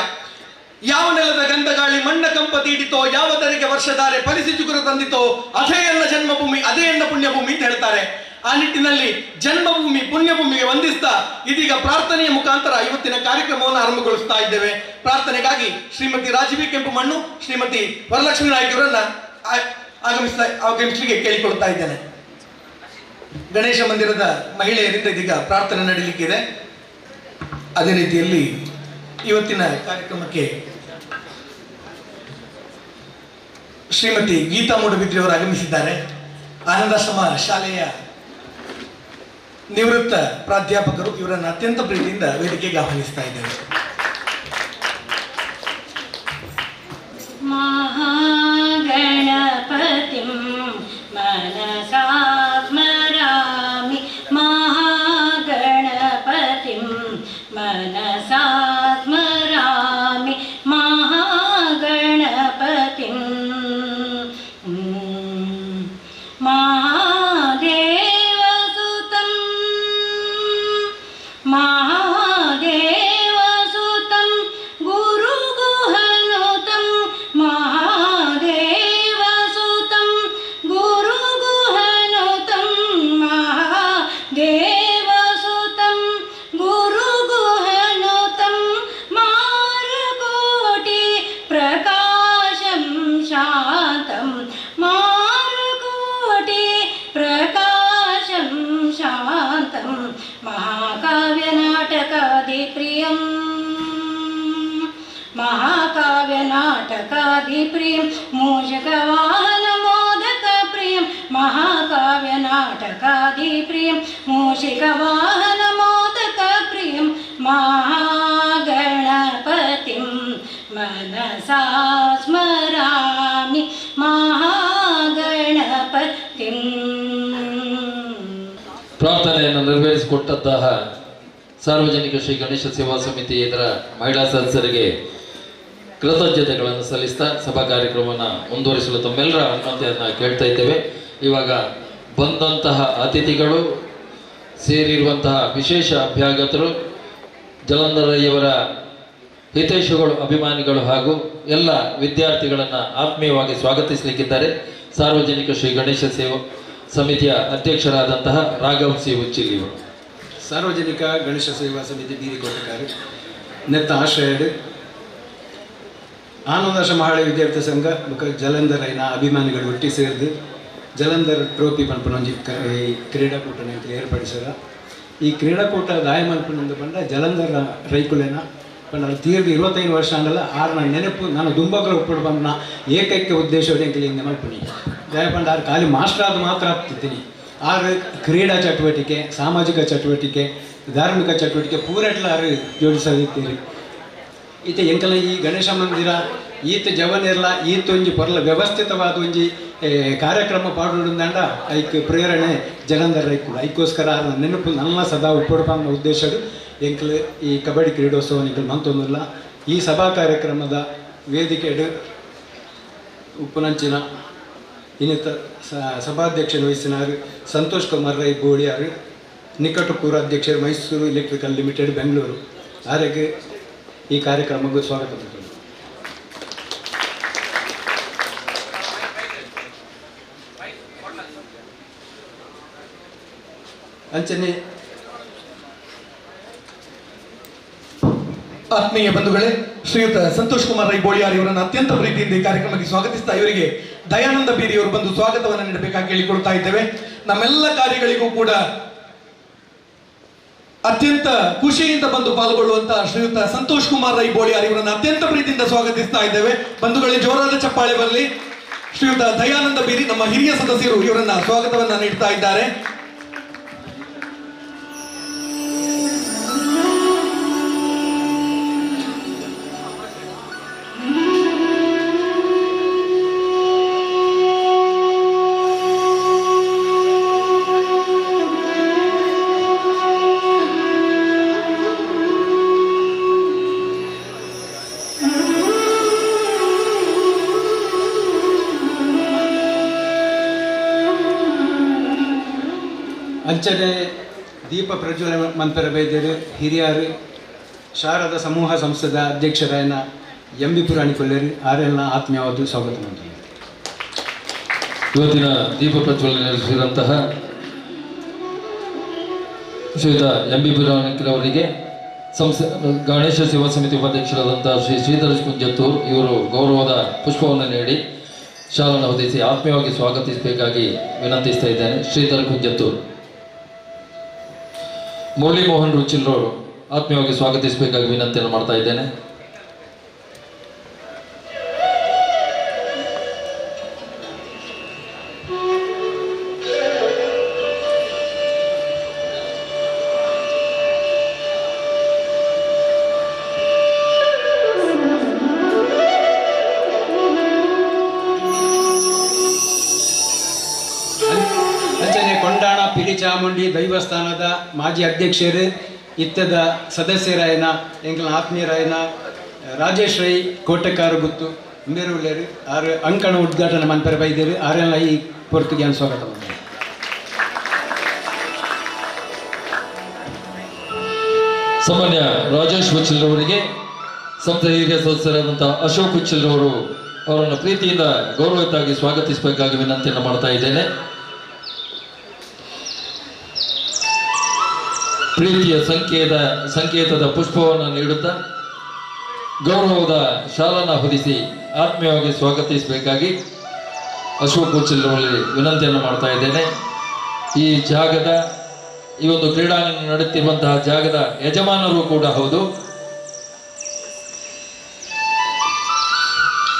ಯಾವ ನೆಲದ ಗಂಧಗಾಳಿ ಮಣ್ಣ ಕಂಪ ತೀಡಿತೋ, ಯಾವ ದರೆಗೆ ವರ್ಷಧಾರೆ ಫಲಿಸಿ ಚುಗುರ ತಂದಿತೋ, ಅದೇ ಎನ್ನ ಜನ್ಮಭೂಮಿ ಅದೇ ಎನ್ನ ಪುಣ್ಯಭೂಮಿ ಅಂತ ಹೇಳ್ತಾರೆ. ಆ ನಿಟ್ಟಿನಲ್ಲಿ ಜನ್ಮಭೂಮಿ ಪುಣ್ಯಭೂಮಿಗೆ ವಂದಿಸ್ತಾ ಇದೀಗ ಪ್ರಾರ್ಥನೆಯ ಮುಖಾಂತರ ಇವತ್ತಿನ ಕಾರ್ಯಕ್ರಮವನ್ನು ಆರಂಭಗೊಳಿಸ್ತಾ ಇದ್ದೇವೆ. ಪ್ರಾರ್ಥನೆಗಾಗಿ ಶ್ರೀಮತಿ ರಾಜೀವಿ ಕೆಂಪುಮಣ್ಣು, ಶ್ರೀಮತಿ ವರಲಕ್ಷ್ಮಿ ನಾಯ್ಕರನ್ನ ಆಗಮಿಸಲಿಕ್ಕೆ ಕೇಳಿಕೊಳ್ತಾ ಇದ್ದೇನೆ. ಗಣೇಶ ಮಂದಿರದ ಮಹಿಳೆಯರಿಂದ ಇದೀಗ ಪ್ರಾರ್ಥನೆ ನಡೀಲಿಕ್ಕಿದೆ. ಅದೇ ರೀತಿಯಲ್ಲಿ ಇವತ್ತಿನ ಕಾರ್ಯಕ್ರಮಕ್ಕೆ ಶ್ರೀಮತಿ ಗೀತಾ ಮೂಡಬಿದ್ರಿ ಅವರು ಆಗಮಿಸಿದ್ದಾರೆ. ಆನಂದಾಶ್ರಮ ಶಾಲೆಯ ನಿವೃತ್ತ ಪ್ರಾಧ್ಯಾಪಕರು, ಇವರನ್ನು ಅತ್ಯಂತ ಪ್ರೀತಿಯಿಂದ ವೇದಿಕೆಗೆ ಆಹ್ವಾನಿಸ್ತಾ ಇದ್ದೇವೆ. ಮಹಾಗಣಪತಿಂ ಮನಸಾ ಸ್ಮರಾಮಿ, ಮಹಾಗಣಪತಿಂ ಮನಸಾ ಸ್ಮರಾಮಿ, ಮಹಾಗಣಪತಿಂ ಮಹಾದೇವಸುತಂ ಮಹಾದೇವಸುತಂ ಗುರುಗುಹನುತಂ, ಮಹಾದೇವಸುತಂ ಗುರುಗುಹನುತಂ, ಮಹಾದೇವಸುತಂ ಗುರುಗುಹನುತಂ, ಮಾರುಕೋಟಿ ಪ್ರಕಾಶಂ ಶಾಂತಂ, ಮಾರುಕೋಟಿ ಪ್ರಕಾಶಂ ಶಾಂತಂ, ಮಹಾಕಾವ್ಯ ನಾಟಕಾದಿ ಪ್ರಿಯಂ, ಮಹಾಕಾವ್ಯ ನಾಟಕಾದಿ ಪ್ರಿಯಂ, ಮೂಷಕ ವಾಹನ ಮೋದಕ ಪ್ರಿಯಂ, ಮಹಾಕಾವ್ಯ ನಾಟಕಾದಿ ಪ್ರಿಯಂ, ಮೂಷಿಕ ವಾಹನ ಮೋದಕ ಪ್ರಿಯಂ, ಮಹಾಗಣಪತಿಂ ಮನಸಾ ಸ್ಮರಾಮಿ, ಮಹಾಗಣಪತಿಂ. ಪ್ರಾರ್ಥನೆಯನ್ನು ನೆರವೇರಿಸಿಕೊಟ್ಟಂತಹ ಸಾರ್ವಜನಿಕ ಶ್ರೀ ಗಣೇಶ ಸೇವಾ ಸಮಿತಿ ಇದರ ಮಹಿಳಾ ಸದಸ್ಯರಿಗೆ ಕೃತಜ್ಞತೆಗಳನ್ನು ಸಲ್ಲಿಸ್ತಾ ಸಭಾ ಕಾರ್ಯಕ್ರಮವನ್ನು ಮುಂದುವರಿಸಲು ತಮ್ಮೆಲ್ಲರ ಅನುಮತಿಯನ್ನು ಕೇಳ್ತಾ ಇದ್ದೇವೆ. ಇವಾಗ ಬಂದಂತಹ ಅತಿಥಿಗಳು, ಸೇರಿರುವಂತಹ ವಿಶೇಷ ಅಭ್ಯಾಗತರು, ಜಲಂಧರಯ್ಯವರ ಹಿತೈಷಿಗಳು, ಅಭಿಮಾನಿಗಳು ಹಾಗೂ ಎಲ್ಲ ವಿದ್ಯಾರ್ಥಿಗಳನ್ನು ಆತ್ಮೀಯವಾಗಿ ಸ್ವಾಗತಿಸಲಿಕ್ಕಿದ್ದಾರೆ. ಸಾರ್ವಜನಿಕ ಶ್ರೀ ಗಣೇಶ ಸೇವಾ ಸಮಿತಿಯ ಅಧ್ಯಕ್ಷರಾದಂತಹ ರಾಘವ್ ಸಿ ಉಚ್ಚಿಲಿಯವರು. ಸಾರ್ವಜನಿಕ ಗಣೇಶ ಸೇವಾ ಸಮಿತಿ ಬೀರಿಕೋಟೆಕಾರು ನೆತ್ತ ಆಶ್ರಯಡು ಆನಂದಾಶ್ರಮ ಮಹಾಳೆ ವಿದ್ಯಾರ್ಥಿ ಸಂಘ ಬೊಕ ಜಲಂಧರೈನ ಅಭಿಮಾನಿಗಳು ಒಟ್ಟಿ ಸೇರಿದು ಜಲಂಧರ್ ಟ್ರೋಫಿ ಪನ್ಪನೊಂಜಿ ಕ್ರೀಡಾಕೂಟನ ಏರ್ಪಡಿಸಿದ. ಈ ಕ್ರೀಡಾಕೂಟ ದಾಯ ಮಲ್ಪನಿಂದ ಬಂದ ಜಲಂಧರ ರೈಕುಲೆನ ಪಂಡ ತೀರ್ದು 25 ವರ್ಷ ಆಗಲ್ಲ ಆರು ನಾನು ನೆನಪು ನಾನು ದುಂಬಗಳು ಉಪ್ಪಡು ಬಂದ ಏಕೈಕ ಉದ್ದೇಶ ಹಿಂಗೆ ಮಲ್ಪನಿ ದಯ ಪಂಡ ಆರು ಖಾಲಿ ಮಾಸ್ಟರ್ ಆದ ಮಾತ್ರ ಆಗ್ತಿದ್ದೀನಿ. ಆರು ಕ್ರೀಡಾ ಚಟುವಟಿಕೆ, ಸಾಮಾಜಿಕ ಚಟುವಟಿಕೆ, ಧಾರ್ಮಿಕ ಚಟುವಟಿಕೆ ಪೂರಟ್ಲ ಆರು ಜೋಡಿಸಲಿದ್ದೀರಿ. ಈತ ಎಂಕಲ ಈ ಗಣೇಶ ಮಂದಿರ ಈತ ಜವನಿರ್ಲ ಈತೊಂಜಿ ಪೊರ್ಲ ವ್ಯವಸ್ಥಿತವಾದ ಒಂಜಿ ಕಾರ್ಯಕ್ರಮ ಪಾಡುಂದಂಡ ಐಕ್ ಪ್ರೇರಣೆ ಜಲಂಧರ ಐಕುಲು ಐಕೋಸ್ಕರ ನೆನಪು ನನ್ನ ಸದಾ ಉಪ್ಪಡ್ಪಂಬ ಉದ್ದೇಶಡು ಎಂಕಲು ಈ ಕಬಡ್ಡಿ ಕ್ರೀಡೋತ್ಸವ ನಿಕಲು ಮಂತೊಂದಿಲ್ಲ. ಈ ಸಭಾ ಕಾರ್ಯಕ್ರಮದ ವೇದಿಕೆಡು ಉಪ್ಪುನಂಚಿನ ಇನ್ನಿತ ಸಭಾಧ್ಯಕ್ಷರು ವಹಿಸಿನಾರು ಸಂತೋಷ್ ಕುಮಾರ್ ರೈ ಬೋಳಿಯಾರು, ನಿಕಟ ಪೂರ್ವಾಧ್ಯಕ್ಷರು ಮೈಸೂರು ಎಲೆಕ್ಟ್ರಿಕಲ್ ಲಿಮಿಟೆಡ್ ಬೆಂಗಳೂರು ಆರೆಗೆ ಈ ಕಾರ್ಯಕ್ರಮಕ್ಕೂ ಸ್ವಾಗತ. ಅಂಚನೆ ಆತ್ಮೀಯ ಬಂಧುಗಳೇ, ಶ್ರೀಯುತ ಸಂತೋಷ್ ಕುಮಾರ್ ರೈ ಬೋಳಿಯಾರ್ ಇವರನ್ನು ಅತ್ಯಂತ ಪ್ರೀತಿಯಿಂದ ಈ ಕಾರ್ಯಕ್ರಮಕ್ಕೆ ಸ್ವಾಗತಿಸ್ತಾ ಇವರಿಗೆ ದಯಾನಂದ ಬೀರಿಯವರು ಬಂದು ಸ್ವಾಗತವನ್ನು ನೀಡಬೇಕಾಗಿ ಕೇಳಿಕೊಳ್ತಾ ಇದ್ದೇವೆ. ನಮ್ಮೆಲ್ಲ ಕಾರ್ಯಗಳಿಗೂ ಕೂಡ ಅತ್ಯಂತ ಖುಷಿಯಿಂದ ಬಂದು ಪಾಲ್ಗೊಳ್ಳುವಂತಹ ಶ್ರೀಯುತ ಸಂತೋಷ್ ಕುಮಾರ್ ರೈ ಬೋಳಿಯಾರ್ ಇವರನ್ನು ಅತ್ಯಂತ ಪ್ರೀತಿಯಿಂದ ಸ್ವಾಗತಿಸ್ತಾ ಇದ್ದೇವೆ. ಬಂಧುಗಳಿಗೆ ಜೋರಾದ ಚಪ್ಪಾಳೆ ಬರಲಿ. ಶ್ರೀಯುತ ದಯಾನಂದ ಬೀರಿ ನಮ್ಮ ಹಿರಿಯ ಸದಸ್ಯರು ಇವರನ್ನ ಸ್ವಾಗತವನ್ನ ನೀಡ್ತಾ ಇದ್ದಾರೆ. ಅಂಚನೆ ದೀಪ ಪ್ರಜ್ವಲನೆ ಮಂತರ ಬೈದ್ಯರು ಹಿರಿಯರು ಶಾರದಾ ಸಮೂಹ ಸಂಸ್ಥೆದ ಅಧ್ಯಕ್ಷರಾಯನ ಎಂ ಬಿ ಪುರಾಣಿ ಕೊಲ್ಲೇರಿ ಆರೆಲ್ಲ ಆತ್ಮೀಯವಾದ ಸ್ವಾಗತ ಮಾಡ್ತಾರೆ. ಇವತ್ತಿನ ದೀಪ ಪ್ರಜ್ವಲನೆ ನಡೆಸಿದಂತಹ ಶ್ರೀಯುತ ಎಂ ಬಿ ಪುರಾಣಿಕರವರಿಗೆ ಗಣೇಶ ಸೇವಾ ಸಮಿತಿ ಉಪಾಧ್ಯಕ್ಷರಾದಂತಹ ಶ್ರೀ ಶ್ರೀಧರ ಕುಂಜತ್ತೂರು ಇವರು ಗೌರವದ ಪುಷ್ಪವನ್ನು ನೀಡಿ ಶಾಲನ್ನು ಹೊದಿಸಿ ಆತ್ಮೀಯವಾಗಿ ಸ್ವಾಗತಿಸಬೇಕಾಗಿ ವಿನಂತಿಸ್ತಾ ಇದ್ದೇನೆ. ಶ್ರೀಧರ ಕುಂಜತ್ತೂರು. ಮುರಳಿ ಮೋಹನ್ ರುಚಿಲ್ರವರು ಆತ್ಮೀಯವಾಗಿ ಸ್ವಾಗತಿಸಬೇಕಾಗಿ ವಿನಂತಿಯನ್ನು ಮಾಡ್ತಾ ಇದ್ದೇನೆ. ಕೊಂಡಾಣ ಪಿಲಿ ಚಾಮುಂಡಿ ದೈವಸ್ಥಾನದ ಮಾಜಿ ಅಧ್ಯಕ್ಷರು ಇತ್ತದ ಸದಸ್ಯರಾಯನ ಎಂಕಲ ಆತ್ಮೀಯರಾಯನ ರಾಜೇಶ್ ರೈ ಕೋಟೆಕಾರ ಗುತ್ತು ಮೇರುಳ್ಳೇರು ಆರು ಅಂಕಣ ಉದ್ಘಾಟನೆ ಮನ್ಪರ ಬೈದೇರು ಆರೆಲ್ಲ ಈ ಪೊರ್ತುಗೆ ಸ್ವಾಗತ ಮಾಡ್ತಾರೆ. ಸಾಮಾನ್ಯ ರಾಜೇಶ್ ಹುಚ್ಚಿಲ್ರವರಿಗೆ ಸಂಸ್ಥೆ ಹಿರಿಯ ಸದಸ್ಯರಾದಂತಹ ಅಶೋಕ್ ಹುಚ್ಚಿಲ್ರವರು ಅವರನ್ನು ಪ್ರೀತಿಯಿಂದ ಗೌರವಯುತವಾಗಿ ಸ್ವಾಗತಿಸಬೇಕಾಗಿ ವಿನಂತಿಯನ್ನು ಮಾಡ್ತಾ ಇದ್ದೇನೆ. ಪ್ರೀತಿಯ ಸಂಕೇತದ ಪುಷ್ಪವನ್ನು ನೀಡುತ್ತಾ ಗೌರವದ ಶಾಲನ್ನು ಹೊದಿಸಿ ಆತ್ಮೀಯವಾಗಿ ಸ್ವಾಗತಿಸಬೇಕಾಗಿ ಅಶೋಕ್ ಹುಚ್ಚಿಲ್ರವರಲ್ಲಿ ವಿನಂತಿಯನ್ನು ಮಾಡ್ತಾ ಇದ್ದೇನೆ. ಈ ಜಾಗದ ಈ ಒಂದು ಕ್ರೀಡಾಂಗಣ ನಡೆಯುತ್ತಿರುವಂತಹ ಜಾಗದ ಯಜಮಾನರು ಕೂಡ ಹೌದು.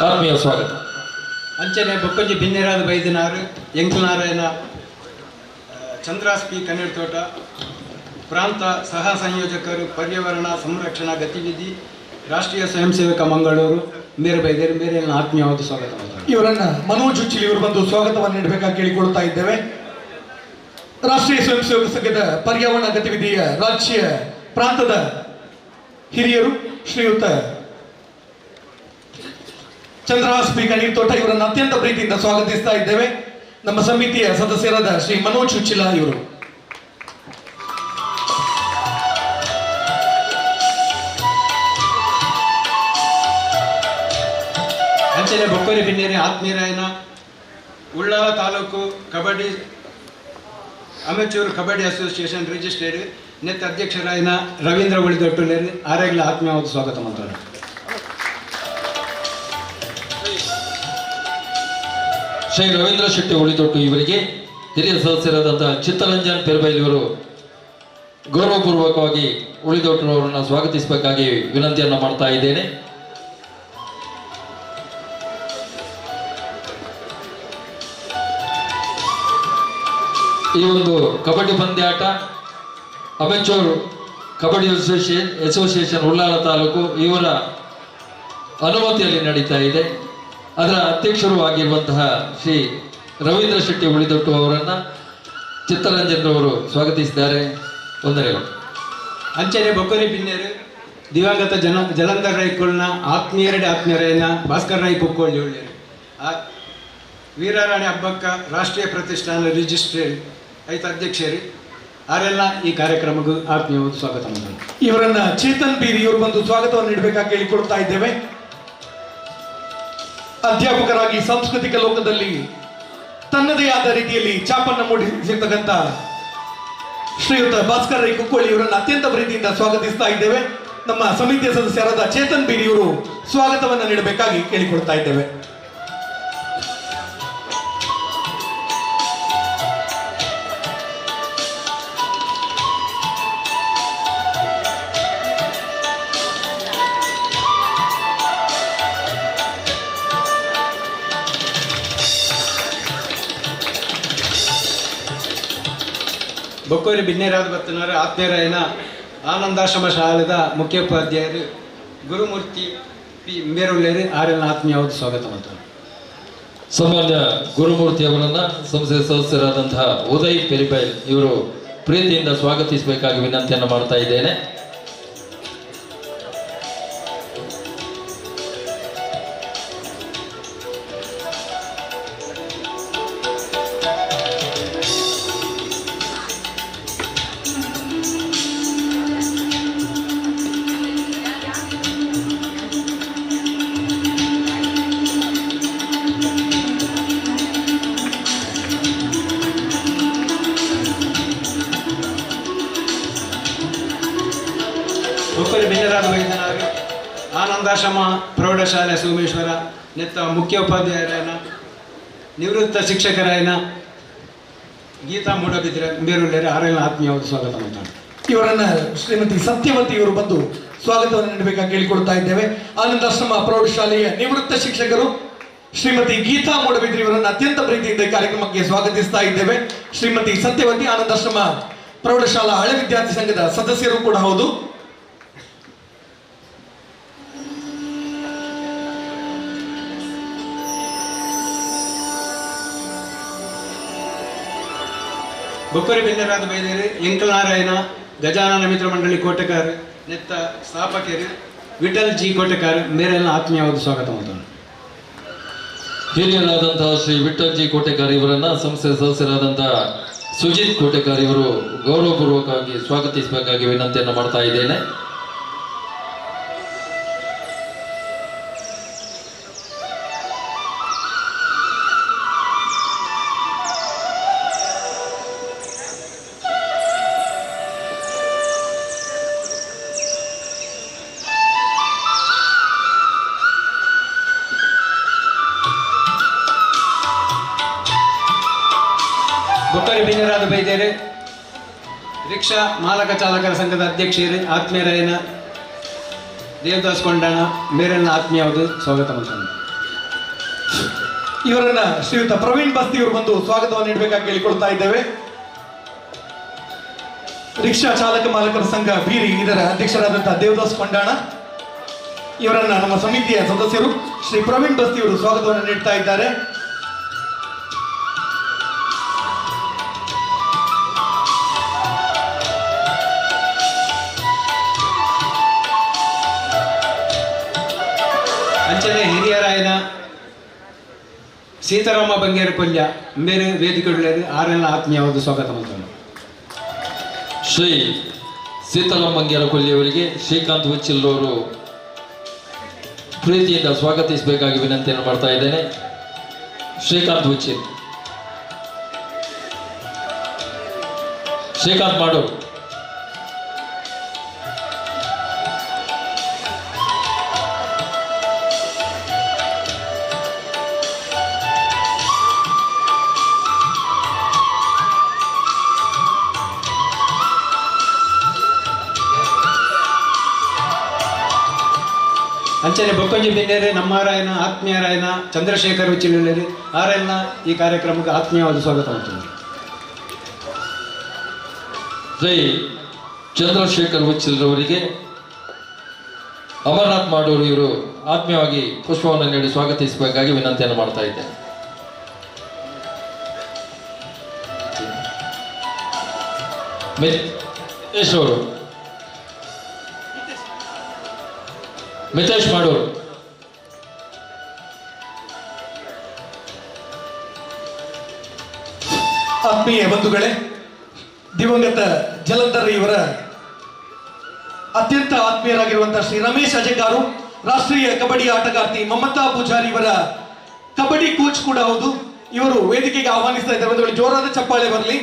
ಆತ್ಮೀಯ ಸ್ವಾಗತ. ಅಂಚನೆ ಬೊಕ್ಕಂಜಿ ಭಿನ್ನರಾದ ಬೈದಿನಾರು ಎಂಕನಾರಾಯಣ ಚಂದ್ರಾಸ್ಪಿ ಕಣ್ಣೀರ್ ತೋಟ ಪ್ರಾಂತ ಸಹ ಸಂಯೋಜಕರು ಪರ್ಯಾವರಣ ಸಂರಕ್ಷಣಾ ಗತಿವಿಧಿ ರಾಷ್ಟ್ರೀಯ ಸ್ವಯಂ ಸೇವಕ ಮಂಗಳೂರು ಮೇರೆ ಬೈದೇರು ಮೇರೆ ಆತ್ಮೀಯವಾದ ಸ್ವಾಗತ ಮಾಡ್ತಾರೆ. ಇವರನ್ನ ಮನೋಜ್ ಹುಚ್ಚಿಲ್ ಇವರು ಬಂದು ಸ್ವಾಗತವನ್ನು ನೀಡಬೇಕಾಗಿ ಕೇಳಿಕೊಳ್ತಾ ಇದ್ದೇವೆ. ರಾಷ್ಟ್ರೀಯ ಸ್ವಯಂ ಸೇವಕ ಸಂಘದ ಪರ್ಯಾವರಣ ಗತಿವಿಧಿಯ ರಾಜ್ಯ ಪ್ರಾಂತದ ಹಿರಿಯರು ಶ್ರೀಯುತ ಚಂದ್ರಹಾಸ್ಪಿ ಕಣ್ಣೀರ್ ತೋಟ ಇವರನ್ನು ಅತ್ಯಂತ ಪ್ರೀತಿಯಿಂದ ಸ್ವಾಗತಿಸ್ತಾ ಇದ್ದೇವೆ. ನಮ್ಮ ಸಮಿತಿಯ ಸದಸ್ಯರಾದ ಶ್ರೀ ಮನೋಜ್ ಹುಚ್ಚಿಲ ಇವರು. ಅಂಚನೆ ಬೊಕ್ಕರಿ ಬಿನ್ನೇರಿ ಆತ್ಮೀಯರಾಯನ ಉಳ್ಳಾಲ ತಾಲೂಕು ಕಬಡ್ಡಿ ಅಮೆಚೂರ್ ಕಬಡ್ಡಿ ಅಸೋಸಿಯೇಷನ್ ರಿಜಿಸ್ಟ್ರೇಡ್ ನೆತ್ತ ಅಧ್ಯಕ್ಷರಾಯನ ರವೀಂದ್ರ ಉಳಿದೊಟ್ಟುಲೇರಿ ಆರೆಗ್ಲ ಆತ್ಮೀಯವಾದ ಸ್ವಾಗತ ಮಾಡ್ತಾರೆ. ಶ್ರೀ ರವೀಂದ್ರ ಶೆಟ್ಟಿ ಉಳಿದೊಟ್ಟು ಇವರಿಗೆ ಹಿರಿಯ ಸದಸ್ಯರಾದಂತಹ ಚಿತ್ತರಂಜನ್ ಪೆರ್ಬೈಲ್ ಇವರು ಗೌರವಪೂರ್ವಕವಾಗಿ ಉಳಿದೊಟ್ಟರವರನ್ನು ಸ್ವಾಗತಿಸಬೇಕಾಗಿ ವಿನಂತಿಯನ್ನು ಮಾಡ್ತಾ ಇದ್ದೇನೆ. ಈ ಒಂದು ಕಬಡ್ಡಿ ಪಂದ್ಯಾಟ ಅಮೆಚೂರ್ ಕಬಡ್ಡಿ ಅಸೋಸಿಯೇಷನ್ ಉಳ್ಳಾಲ ತಾಲೂಕು ಇವರ ಅನುಮತಿಯಲ್ಲಿ ನಡೀತಾ ಇದೆ. ಅದರ ಅಧ್ಯಕ್ಷರು ಆಗಿರುವಂತಹ ಶ್ರೀ ರವೀಂದ್ರ ಶೆಟ್ಟಿ ಉಳಿದೊಟ್ಟು ಅವರನ್ನು ಚಿತ್ತರಂಜನ್ ರವರು ಸ್ವಾಗತಿಸಿದ್ದಾರೆ. ವಂದನೆಗಳು. ಅಂಚನೆ ಬೊಕ್ಕರಿ ಬಿನ್ನೇರು ದಿವಂಗತ ಜಲಂಧರ್ ರೈಕುಲ್ನ ಆತ್ಮೀಯರಾಯನ ಭಾಸ್ಕರ್ ರೈ ಕುಕ್ಕೋಳಿ ಉಳ್ಳೇರು ವೀರಾರಾಣಿ ಹಬ್ಬಕ್ಕ ರಾಷ್ಟ್ರೀಯ ಪ್ರತಿಷ್ಠಾನ ರಿಜಿಸ್ಟ್ರೇಡ್ ಐತ ಅಧ್ಯಕ್ಷರು ಅವರೆಲ್ಲ ಈ ಕಾರ್ಯಕ್ರಮಕ್ಕೂ ಆತ್ಮೀಯವಾದ ಸ್ವಾಗತ ಮಾಡ್ತಾರೆ. ಇವರನ್ನ ಚೇತನ್ ಬೀರಿ ಇವರು ಬಂದು ಸ್ವಾಗತವನ್ನು ನೀಡಬೇಕಾಗಿ ಕೇಳಿಕೊಡ್ತಾ ಇದ್ದೇವೆ. ಅಧ್ಯಾಪಕರಾಗಿ ಸಾಂಸ್ಕೃತಿಕ ಲೋಕದಲ್ಲಿ ತನ್ನದೇ ಆದ ರೀತಿಯಲ್ಲಿ ಛಾಪನ್ನು ಮೂಡಿಸಿರ್ತಕ್ಕಂಥ ಶ್ರೀಯುತ ಭಾಸ್ಕರ್ ರೈ ಕುಕ್ಕೋಳಿ ಇವರನ್ನು ಅತ್ಯಂತ ಪ್ರೀತಿಯಿಂದ ಸ್ವಾಗತಿಸ್ತಾ ಇದ್ದೇವೆ. ನಮ್ಮ ಸಮಿತಿಯ ಸದಸ್ಯರಾದ ಚೇತನ್ ಬೀರಿ ಇವರು ಸ್ವಾಗತವನ್ನು ನೀಡಬೇಕಾಗಿ ಕೇಳಿಕೊಡ್ತಾ ಇದ್ದೇವೆ. ಬೊಕ್ಕೂರಿ ಬಿನ್ನೇರಾದ ಬತ್ತನವರ ಆತ್ಮೀಯರಾಯನ ಆನಂದಾಶ್ರಮ ಶಾಲೆದ ಮುಖ್ಯೋಪಾಧ್ಯಾಯರು ಗುರುಮೂರ್ತಿ ಪಿ ಮೇರುಳ್ಳೇರಿ ಆರೆಲ್ಲ ಆತ್ಮೀಯವಾದ ಸ್ವಾಗತ ಮಾಡ್ತಾರೆ. ಸಾಮಾನ್ಯ ಗುರುಮೂರ್ತಿ ಅವರನ್ನು ಸಂಸ್ಥೆಯ ಸದಸ್ಯರಾದಂತಹ ಉದಯ್ ಪೆರಿಬೈಲ್ ಇವರು ಪ್ರೀತಿಯಿಂದ ಸ್ವಾಗತಿಸಬೇಕಾಗಿ ವಿನಂತಿಯನ್ನು ಮಾಡ್ತಾ ಇದ್ದೇನೆ. ಬಿನ್ನರಾದ ವೈದ್ಯನಾರು ಆನಂದಾಶ್ರಮ ಪ್ರೌಢಶಾಲೆ ಸೋಮೇಶ್ವರ ನೆತ್ತ ಮುಖ್ಯೋಪಾಧ್ಯಾಯರಾಯನ ನಿವೃತ್ತ ಶಿಕ್ಷಕರಾಯನ ಗೀತಾ ಮೂಡಬಿದ್ರೆ ಬೇರುಳ್ಳರೆ ಆರೆಲ್ಲ ಆತ್ಮೀಯವಾದ ಸ್ವಾಗತ ಮಾಡ್ತಾರೆ. ಇವರನ್ನ ಶ್ರೀಮತಿ ಸತ್ಯವತಿ ಇವರು ಬಂದು ಸ್ವಾಗತವನ್ನು ನೀಡಬೇಕಾಗಿ ಕೇಳಿಕೊಡ್ತಾ ಇದ್ದೇವೆ. ಆನಂದಾಶ್ರಮ ಪ್ರೌಢಶಾಲೆಯ ನಿವೃತ್ತ ಶಿಕ್ಷಕರು ಶ್ರೀಮತಿ ಗೀತಾ ಮೂಡಬಿದ್ರಿ ಇವರನ್ನು ಅತ್ಯಂತ ಪ್ರೀತಿಯಿಂದ ಈ ಕಾರ್ಯಕ್ರಮಕ್ಕೆ ಸ್ವಾಗತಿಸ್ತಾ ಇದ್ದೇವೆ. ಶ್ರೀಮತಿ ಸತ್ಯವತಿ ಆನಂದಾಶ್ರಮ ಪ್ರೌಢಶಾಲಾ ಹಳೆ ವಿದ್ಯಾರ್ಥಿ ಸಂಘದ ಸದಸ್ಯರು ಕೂಡ ಹೌದು. ಬೊಕ್ಕರಿ ಬಿನ್ನರಾದ ಬೈದೇರಿ ಎಂಕಲನಾರಾಯಣ ಗಜಾನನ ಮಿತ್ರ ಮಂಡಳಿ ಕೋಟೆಕಾರ ನೆತ್ತ ಸ್ಥಾಪಕರು ವಿಠಲ್ ಜಿ ಕೋಟೆಕಾರ ಮೇರೆಲ್ಲ ಆತ್ಮೀಯವಾದ ಸ್ವಾಗತ ಮಾಡ್ತಾರೆ. ಹಿರಿಯರಾದಂತಹ ಶ್ರೀ ವಿಠಲ್ ಜಿ ಕೋಟೆಕಾರ್ ಇವರನ್ನ ಸಂಸ್ಥೆಯ ಸದಸ್ಯರಾದಂತಹ ಸುಜಿತ್ ಕೋಟೆಕಾರ್ ಇವರು ಗೌರವಪೂರ್ವಕವಾಗಿ ಸ್ವಾಗತಿಸಬೇಕಾಗಿ ವಿನಂತಿಯನ್ನು ಮಾಡ್ತಾ ಇದ್ದೇನೆ. ಬೊಕ್ಕರಿ ಬಿನ್ನರಾದ ಬೈದೇರಿ ರಿಕ್ಷಾ ಮಾಲಕ ಚಾಲಕರ ಸಂಘದ ಅಧ್ಯಕ್ಷರು ಆತ್ಮೀಯರಾಯನ ದೇವದಾಸ್ ಕೊಂಡಾಣ ಮೇರೆಲ್ಲ ಆತ್ಮೀಯವಾದ ಸ್ವಾಗತ ಮಾಡ್ತಾರೆ. ಇವರನ್ನ ಶ್ರೀಯುತ ಪ್ರವೀಣ್ ಬಸ್ತಿ ಇವರು ಬಂದು ಸ್ವಾಗತವನ್ನು ನೀಡಬೇಕಾಗಿ ಕೇಳಿಕೊಳ್ತಾ ಇದ್ದೇವೆ. ರಿಕ್ಷಾ ಚಾಲಕ ಮಾಲಕರ ಸಂಘ ಬೀರಿ ಇದರ ಅಧ್ಯಕ್ಷರಾದಂತಹ ದೇವದಾಸ್ ಕೊಂಡಾಣ ಇವರನ್ನ ನಮ್ಮ ಸಮಿತಿಯ ಸದಸ್ಯರು ಶ್ರೀ ಪ್ರವೀಣ್ ಬಸ್ತಿ ಇವರು ಸ್ವಾಗತವನ್ನು ನೀಡ್ತಾ ಇದ್ದಾರೆ. ಅಂಚನೆ ಹಿರಿಯರಾಯನ ಸೀತಾರಾಮ ಬಂಗೇರ ಪಲ್ಯ ಮೇರೆ ವೇದಿಕೆಗಳಲ್ಲಿ ಆರೆಲ್ಲ ಆತ್ಮೀಯವಾದ ಸ್ವಾಗತ ಮಾಡ್ತಾರೆ. ಶ್ರೀ ಸೀತಾರಾಮ ಮಂಗ್ಯಾರ ಕೊಲ್ಲಿಯವರಿಗೆ ಶ್ರೀಕಾಂತ್ ಹುಚ್ಚಿಲ್ ಅವರು ಪ್ರೀತಿಯಿಂದ ಸ್ವಾಗತಿಸಬೇಕಾಗಿ ವಿನಂತಿಯನ್ನು ಮಾಡ್ತಾ ಇದ್ದೇನೆ. ಶ್ರೀಕಾಂತ್ ಹುಚ್ಚಿಲ್, ಶ್ರೀಕಾಂತ್ ಮಾಡು. ಅಂಚನೆ ಬೊಕ್ಕಂಜಿ ಬಿನ್ನೇರಿ ನಮ್ಮರಾಯನ ಆತ್ಮೀಯರಾಯನ ಚಂದ್ರಶೇಖರ್ ಉಚ್ಚಿಲಲ್ಲಿ ಆರೆಲ್ಲ ಈ ಕಾರ್ಯಕ್ರಮಕ್ಕೆ ಆತ್ಮೀಯವಾದ ಸ್ವಾಗತ ಮಾಡ್ತೀನಿ. ಶ್ರೀ ಚಂದ್ರಶೇಖರ್ ಹುಚ್ಚಿಲ್ರವರಿಗೆ ಅಮರನಾಥ್ ಮಾಡೋರು ಇವರು ಆತ್ಮೀಯವಾಗಿ ಪುಷ್ಪವನ್ನು ನೀಡಿ ಸ್ವಾಗತಿಸಬೇಕಾಗಿ ವಿನಂತಿಯನ್ನು ಮಾಡ್ತಾ ಇದ್ದೇನೆ. ಮಿತೇಶ್ ಅವರು, ಮಿತೇಶ್ ಮಾಡೋರು. ಆತ್ಮೀಯ ಬಂಧುಗಳೇ, ದಿವಂಗತ ಜಲಂಧರ್ ಇವರ ಅತ್ಯಂತ ಆತ್ಮೀಯರಾಗಿರುವಂತಹ ಶ್ರೀ ರಮೇಶ್ ಅಜಗಾರು, ರಾಷ್ಟ್ರೀಯ ಕಬಡ್ಡಿ ಆಟಗಾರ್ತಿ ಮಮತಾ ಪೂಜಾರಿ ಇವರ ಕಬಡ್ಡಿ ಕೋಚ್ ಕೂಡ ಹೌದು. ಇವರು ವೇದಿಕೆಗೆ ಆಹ್ವಾನಿಸ್ತಾ ಇದ್ದಾರೆ. ಬಂಧುಗಳು, ಜೋರಾದ ಚಪ್ಪಾಳೆ ಬರಲಿ.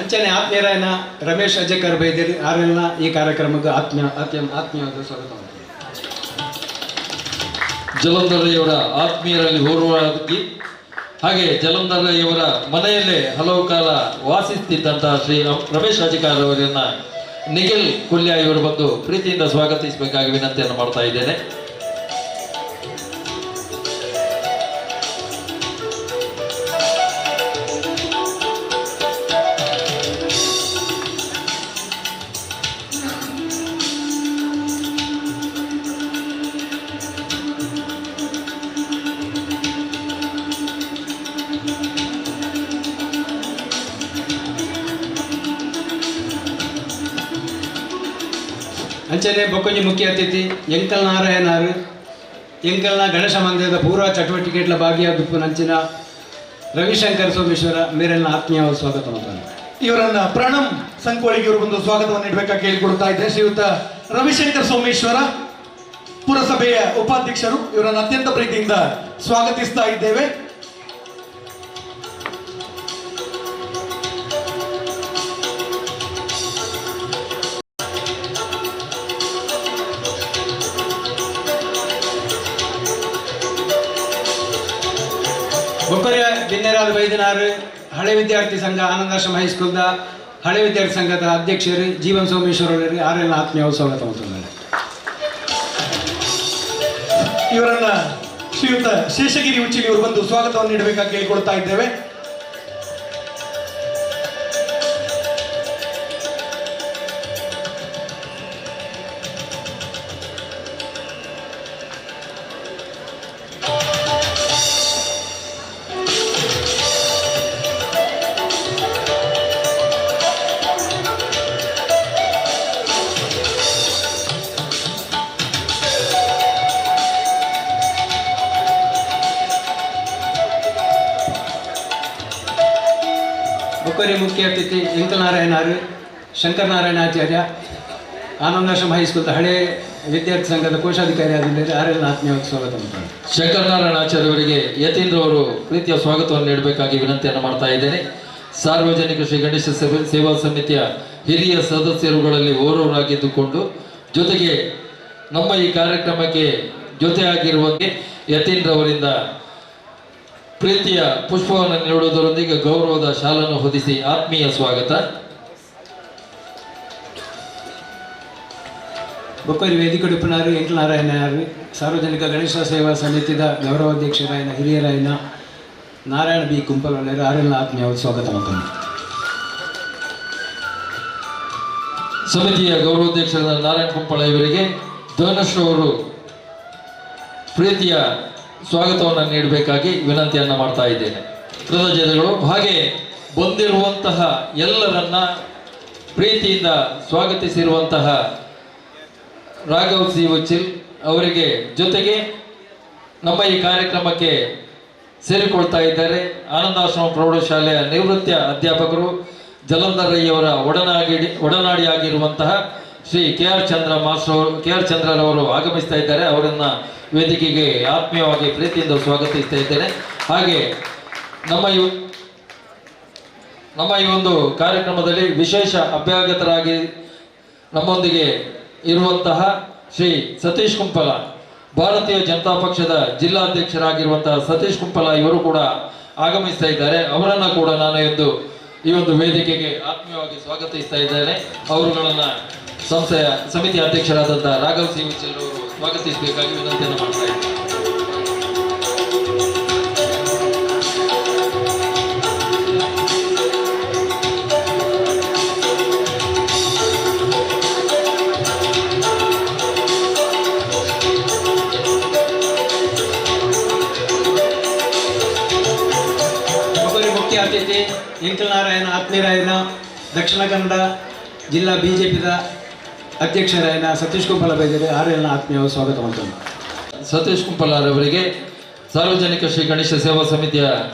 ಅಂಚನೆ ಆತ್ಮೀಯರಾಯನ ರಮೇಶ್ ಅಜಕರ್ ಬೈದೇರಿ ಆರೆಲ್ಲ ಈ ಕಾರ್ಯಕ್ರಮಕ್ಕೆ ಆತ್ಮೀಯವಾದ ಸ್ವಾಗತ ಮಾಡ್ತೀನಿ. ಜಲಂಧರಯ್ಯವರ ಆತ್ಮೀಯರಲ್ಲಿ ಓರ್ವರಾಗಿ ಹಾಗೆ ಜಲಂಧರಯ್ಯವರ ಮನೆಯಲ್ಲೇ ಹಲವು ಕಾಲ ವಾಸಿಸುತ್ತಿದ್ದಂತಹ ಶ್ರೀ ರಮೇಶ್ ಅಜಕಾರ್ ಅವರನ್ನ ನಿಖಿಲ್ ಕೊಲ್ಯ ಇವರು ಬಂದು ಪ್ರೀತಿಯಿಂದ ಸ್ವಾಗತಿಸಬೇಕಾಗಿ ವಿನಂತಿಯನ್ನು ಮಾಡ್ತಾ ಇದ್ದೇನೆ. ಅಂಚನೆ ಬೊಕ್ಕಂಜಿ ಮುಖ್ಯ ಅತಿಥಿ ಎಂಕಲ್ ನಾರಾಯಣರು ಎಂಕಲ್ನ ಗಣೇಶ ಮಂದಿರದ ಪೂರ್ವ ಚಟುವಟಿಕೆಗಳ ಭಾಗಿಯಾಗುಪ್ಪು ನಂಚಿನ ರವಿಶಂಕರ್ ಸೋಮೇಶ್ವರ ಮೇರೆಲ್ಲ ಆತ್ಮೀಯವಾದ ಸ್ವಾಗತ ಮಾಡ್ತಾರೆ. ಇವರನ್ನ ಪ್ರಣಮ್ ಸಂಕೋಳಿಗೆ ಇವರು ಬಂದು ಸ್ವಾಗತವನ್ನು ನೀಡಬೇಕಾಗಿ ಕೇಳಿಕೊಡ್ತಾ ಇದ್ದೆ. ಶ್ರೀಯುತ ರವಿಶಂಕರ್ ಸೋಮೇಶ್ವರ ಪುರಸಭೆಯ ಉಪಾಧ್ಯಕ್ಷರು, ಇವರನ್ನು ಅತ್ಯಂತ ಪ್ರೀತಿಯಿಂದ ಸ್ವಾಗತಿಸ್ತಾ ಇದ್ದೇವೆ. ಬೊಕ್ಕರಿಯ ಬಿನ್ನೆರಾದ ವೈದ್ಯನಾರು ಹಳೆ ವಿದ್ಯಾರ್ಥಿ ಸಂಘ ಆನಂದಾಶ್ರಮ ಹೈಸ್ಕೂಲ್ದ ಹಳೆ ವಿದ್ಯಾರ್ಥಿ ಸಂಘದ ಅಧ್ಯಕ್ಷರು ಜೀವನ್ ಸೋಮೇಶ್ವರ್ ಅವರಿಗೆ ಆರೆಲ್ಲ ಆತ್ಮೀಯ ಸ್ವಾಗತ ಮಾಡ್ತಾರೆ. ಇವರನ್ನ ಶ್ರೀಯುತ ಶೇಷಗಿರಿ ಉಚ್ಚಿಲಿ ಅವರು ಬಂದು ಸ್ವಾಗತವನ್ನು ನೀಡಬೇಕಾಗಿ ಕೇಳಿಕೊಳ್ತಾ ಇದ್ದೇವೆ. ಬೊಕ್ಕರಿ ಮುಖ್ಯ ಅತಿಥಿ ಎಂಕನಾರಾಯಣಾರು, ಶಂಕರನಾರಾಯಣಾಚಾರ್ಯ, ಆನಂದಾಶ್ರಮ ಹೈಸ್ಕೂಲ್ದ ಹಳೆ ವಿದ್ಯಾರ್ಥಿ ಸಂಘದ ಕೋಶಾಧಿಕಾರಿ ಆಗಿದ್ದಾರೆ. ಆರೆಲ್ಲ ಆತ್ಮೀಯ ಸ್ವಾಗತ ಮಾಡ್ತಾರೆ. ಶಂಕರನಾರಾಯಣಾಚಾರ್ಯ ಅವರಿಗೆ ಯತೀಂದ್ರ ಅವರು ಪ್ರೀತಿಯ ಸ್ವಾಗತವನ್ನು ನೀಡಬೇಕಾಗಿ ವಿನಂತಿಯನ್ನು ಮಾಡ್ತಾ ಇದ್ದೇನೆ. ಸಾರ್ವಜನಿಕ ಶ್ರೀ ಗಣೇಶ ಸೇವಾ ಸಮಿತಿಯ ಹಿರಿಯ ಸದಸ್ಯರುಗಳಲ್ಲಿ ಓರ್ವರಾಗಿದ್ದುಕೊಂಡು ಜೊತೆಗೆ ನಮ್ಮ ಈ ಕಾರ್ಯಕ್ರಮಕ್ಕೆ ಜೊತೆಯಾಗಿರುವಂತೆ ಯತೀಂದ್ರ ಅವರಿಂದ ಪ್ರೀತಿಯ ಪುಷ್ಪವನ್ನು ನೀಡುವುದರೊಂದಿಗೆ ಗೌರವದ ಶಾಲನ್ನು ಹೊದಿಸಿ ಆತ್ಮೀಯ ಸ್ವಾಗತ. ಬೊಕ್ಕರಿ ವೇದಿಕೆ ಉಡುಪಿನಾರು ಎಂಕನಾರಾಯಣರು, ಸಾರ್ವಜನಿಕ ಗಣೇಶ ಸೇವಾ ಸಮಿತಿದ ಗೌರವಾಧ್ಯಕ್ಷರಾಯನ ಹಿರಿಯರಾಯನ ನಾರಾಯಣ ಬಿ ಕುಂಪಗಳರು ಆರೆಲ್ಲ ಆತ್ಮೀಯ ಸ್ವಾಗತ ಮಾಡ್ತಾರೆ. ಸಮಿತಿಯ ಗೌರವಾಧ್ಯಕ್ಷರಾದ ನಾರಾಯಣ ಕುಂಪಳ ಇವರಿಗೆ ಧನುಷ್ ಅವರು ಪ್ರೀತಿಯ ಸ್ವಾಗತವನ್ನು ನೀಡಬೇಕಾಗಿ ವಿನಂತಿಯನ್ನು ಮಾಡ್ತಾ ಇದ್ದೇನೆ. ಕೃತಜ್ಞತೆಗಳು. ಹಾಗೆ ಬಂದಿರುವಂತಹ ಎಲ್ಲರನ್ನ ಪ್ರೀತಿಯಿಂದ ಸ್ವಾಗತಿಸಿರುವಂತಹ ರಾಘವ್ ಸಿ ಉಚ್ಚಿಲ್ ಅವರಿಗೆ ಜೊತೆಗೆ ನಮ್ಮ ಈ ಕಾರ್ಯಕ್ರಮಕ್ಕೆ ಸೇರಿಕೊಳ್ತಾ ಇದ್ದಾರೆ ಆನಂದಾಶ್ರಮ ಪ್ರೌಢಶಾಲೆಯ ನಿವೃತ್ತ ಅಧ್ಯಾಪಕರು ಜಲಂಧರ್ ರೈಯವರ ಒಡನಾಡಿಯಾಗಿರುವಂತಹ ಶ್ರೀ ಕೆ.ಆರ್. ಚಂದ್ರರವರು ಆಗಮಿಸ್ತಾ ಇದ್ದಾರೆ. ಅವರನ್ನ ವೇದಿಕೆಗೆ ಆತ್ಮೀಯವಾಗಿ ಪ್ರೀತಿಯಿಂದ ಸ್ವಾಗತಿಸ್ತಾ ಇದ್ದೇನೆ. ಹಾಗೆ ನಮ್ಮ ಈ ಒಂದು ಕಾರ್ಯಕ್ರಮದಲ್ಲಿ ವಿಶೇಷ ಅಭ್ಯಾಗತರಾಗಿ ನಮ್ಮೊಂದಿಗೆ ಇರುವಂತಹ ಶ್ರೀ ಸತೀಶ್ ಕುಂಪಲ, ಭಾರತೀಯ ಜನತಾ ಪಕ್ಷದ ಜಿಲ್ಲಾಧ್ಯಕ್ಷರಾಗಿರುವಂತಹ ಸತೀಶ್ ಕುಂಪಲ ಇವರು ಕೂಡ ಆಗಮಿಸ್ತಾ ಇದ್ದಾರೆ. ಅವರನ್ನ ಕೂಡ ನಾನು ಈ ಒಂದು ವೇದಿಕೆಗೆ ಆತ್ಮೀಯವಾಗಿ ಸ್ವಾಗತಿಸ್ತಾ ಇದ್ದೇನೆ. ಅವರುಗಳನ್ನ ಸಂಸ್ಥೆಯ ಸಮಿತಿ ಅಧ್ಯಕ್ಷರಾದಂತಹ ರಾಘವ್ ಸಿ ಉಚ್ಚಿಲ್ ಅವರು ಸ್ವಾಗತಿಸಬೇಕಾಗಿ ವಿನಂತಿಯನ್ನು ಮಾಡ್ತಾ ಇದ್ದಾರೆ. ಮುಖ್ಯ ಅತಿಥಿ ಎಂಕನಾರಾಯಣ ಆತ್ಮೀಯರಾಯನ ದಕ್ಷಿಣ ಕನ್ನಡ ಜಿಲ್ಲಾ ಬಿಜೆಪಿದ ಅಧ್ಯಕ್ಷರಾಯನ ಸತೀಶ್ ಕುಂಪಲ ಬೈದರೆ ಆರೆಲ್ಲ ಆತ್ಮೀಯ ಸ್ವಾಗತ ಮಾಡ್ತಾರೆ. ಸತೀಶ್ ಕುಂಪಲಾರವರಿಗೆ ಸಾರ್ವಜನಿಕ ಶ್ರೀ ಗಣೇಶ ಸೇವಾ ಸಮಿತಿಯ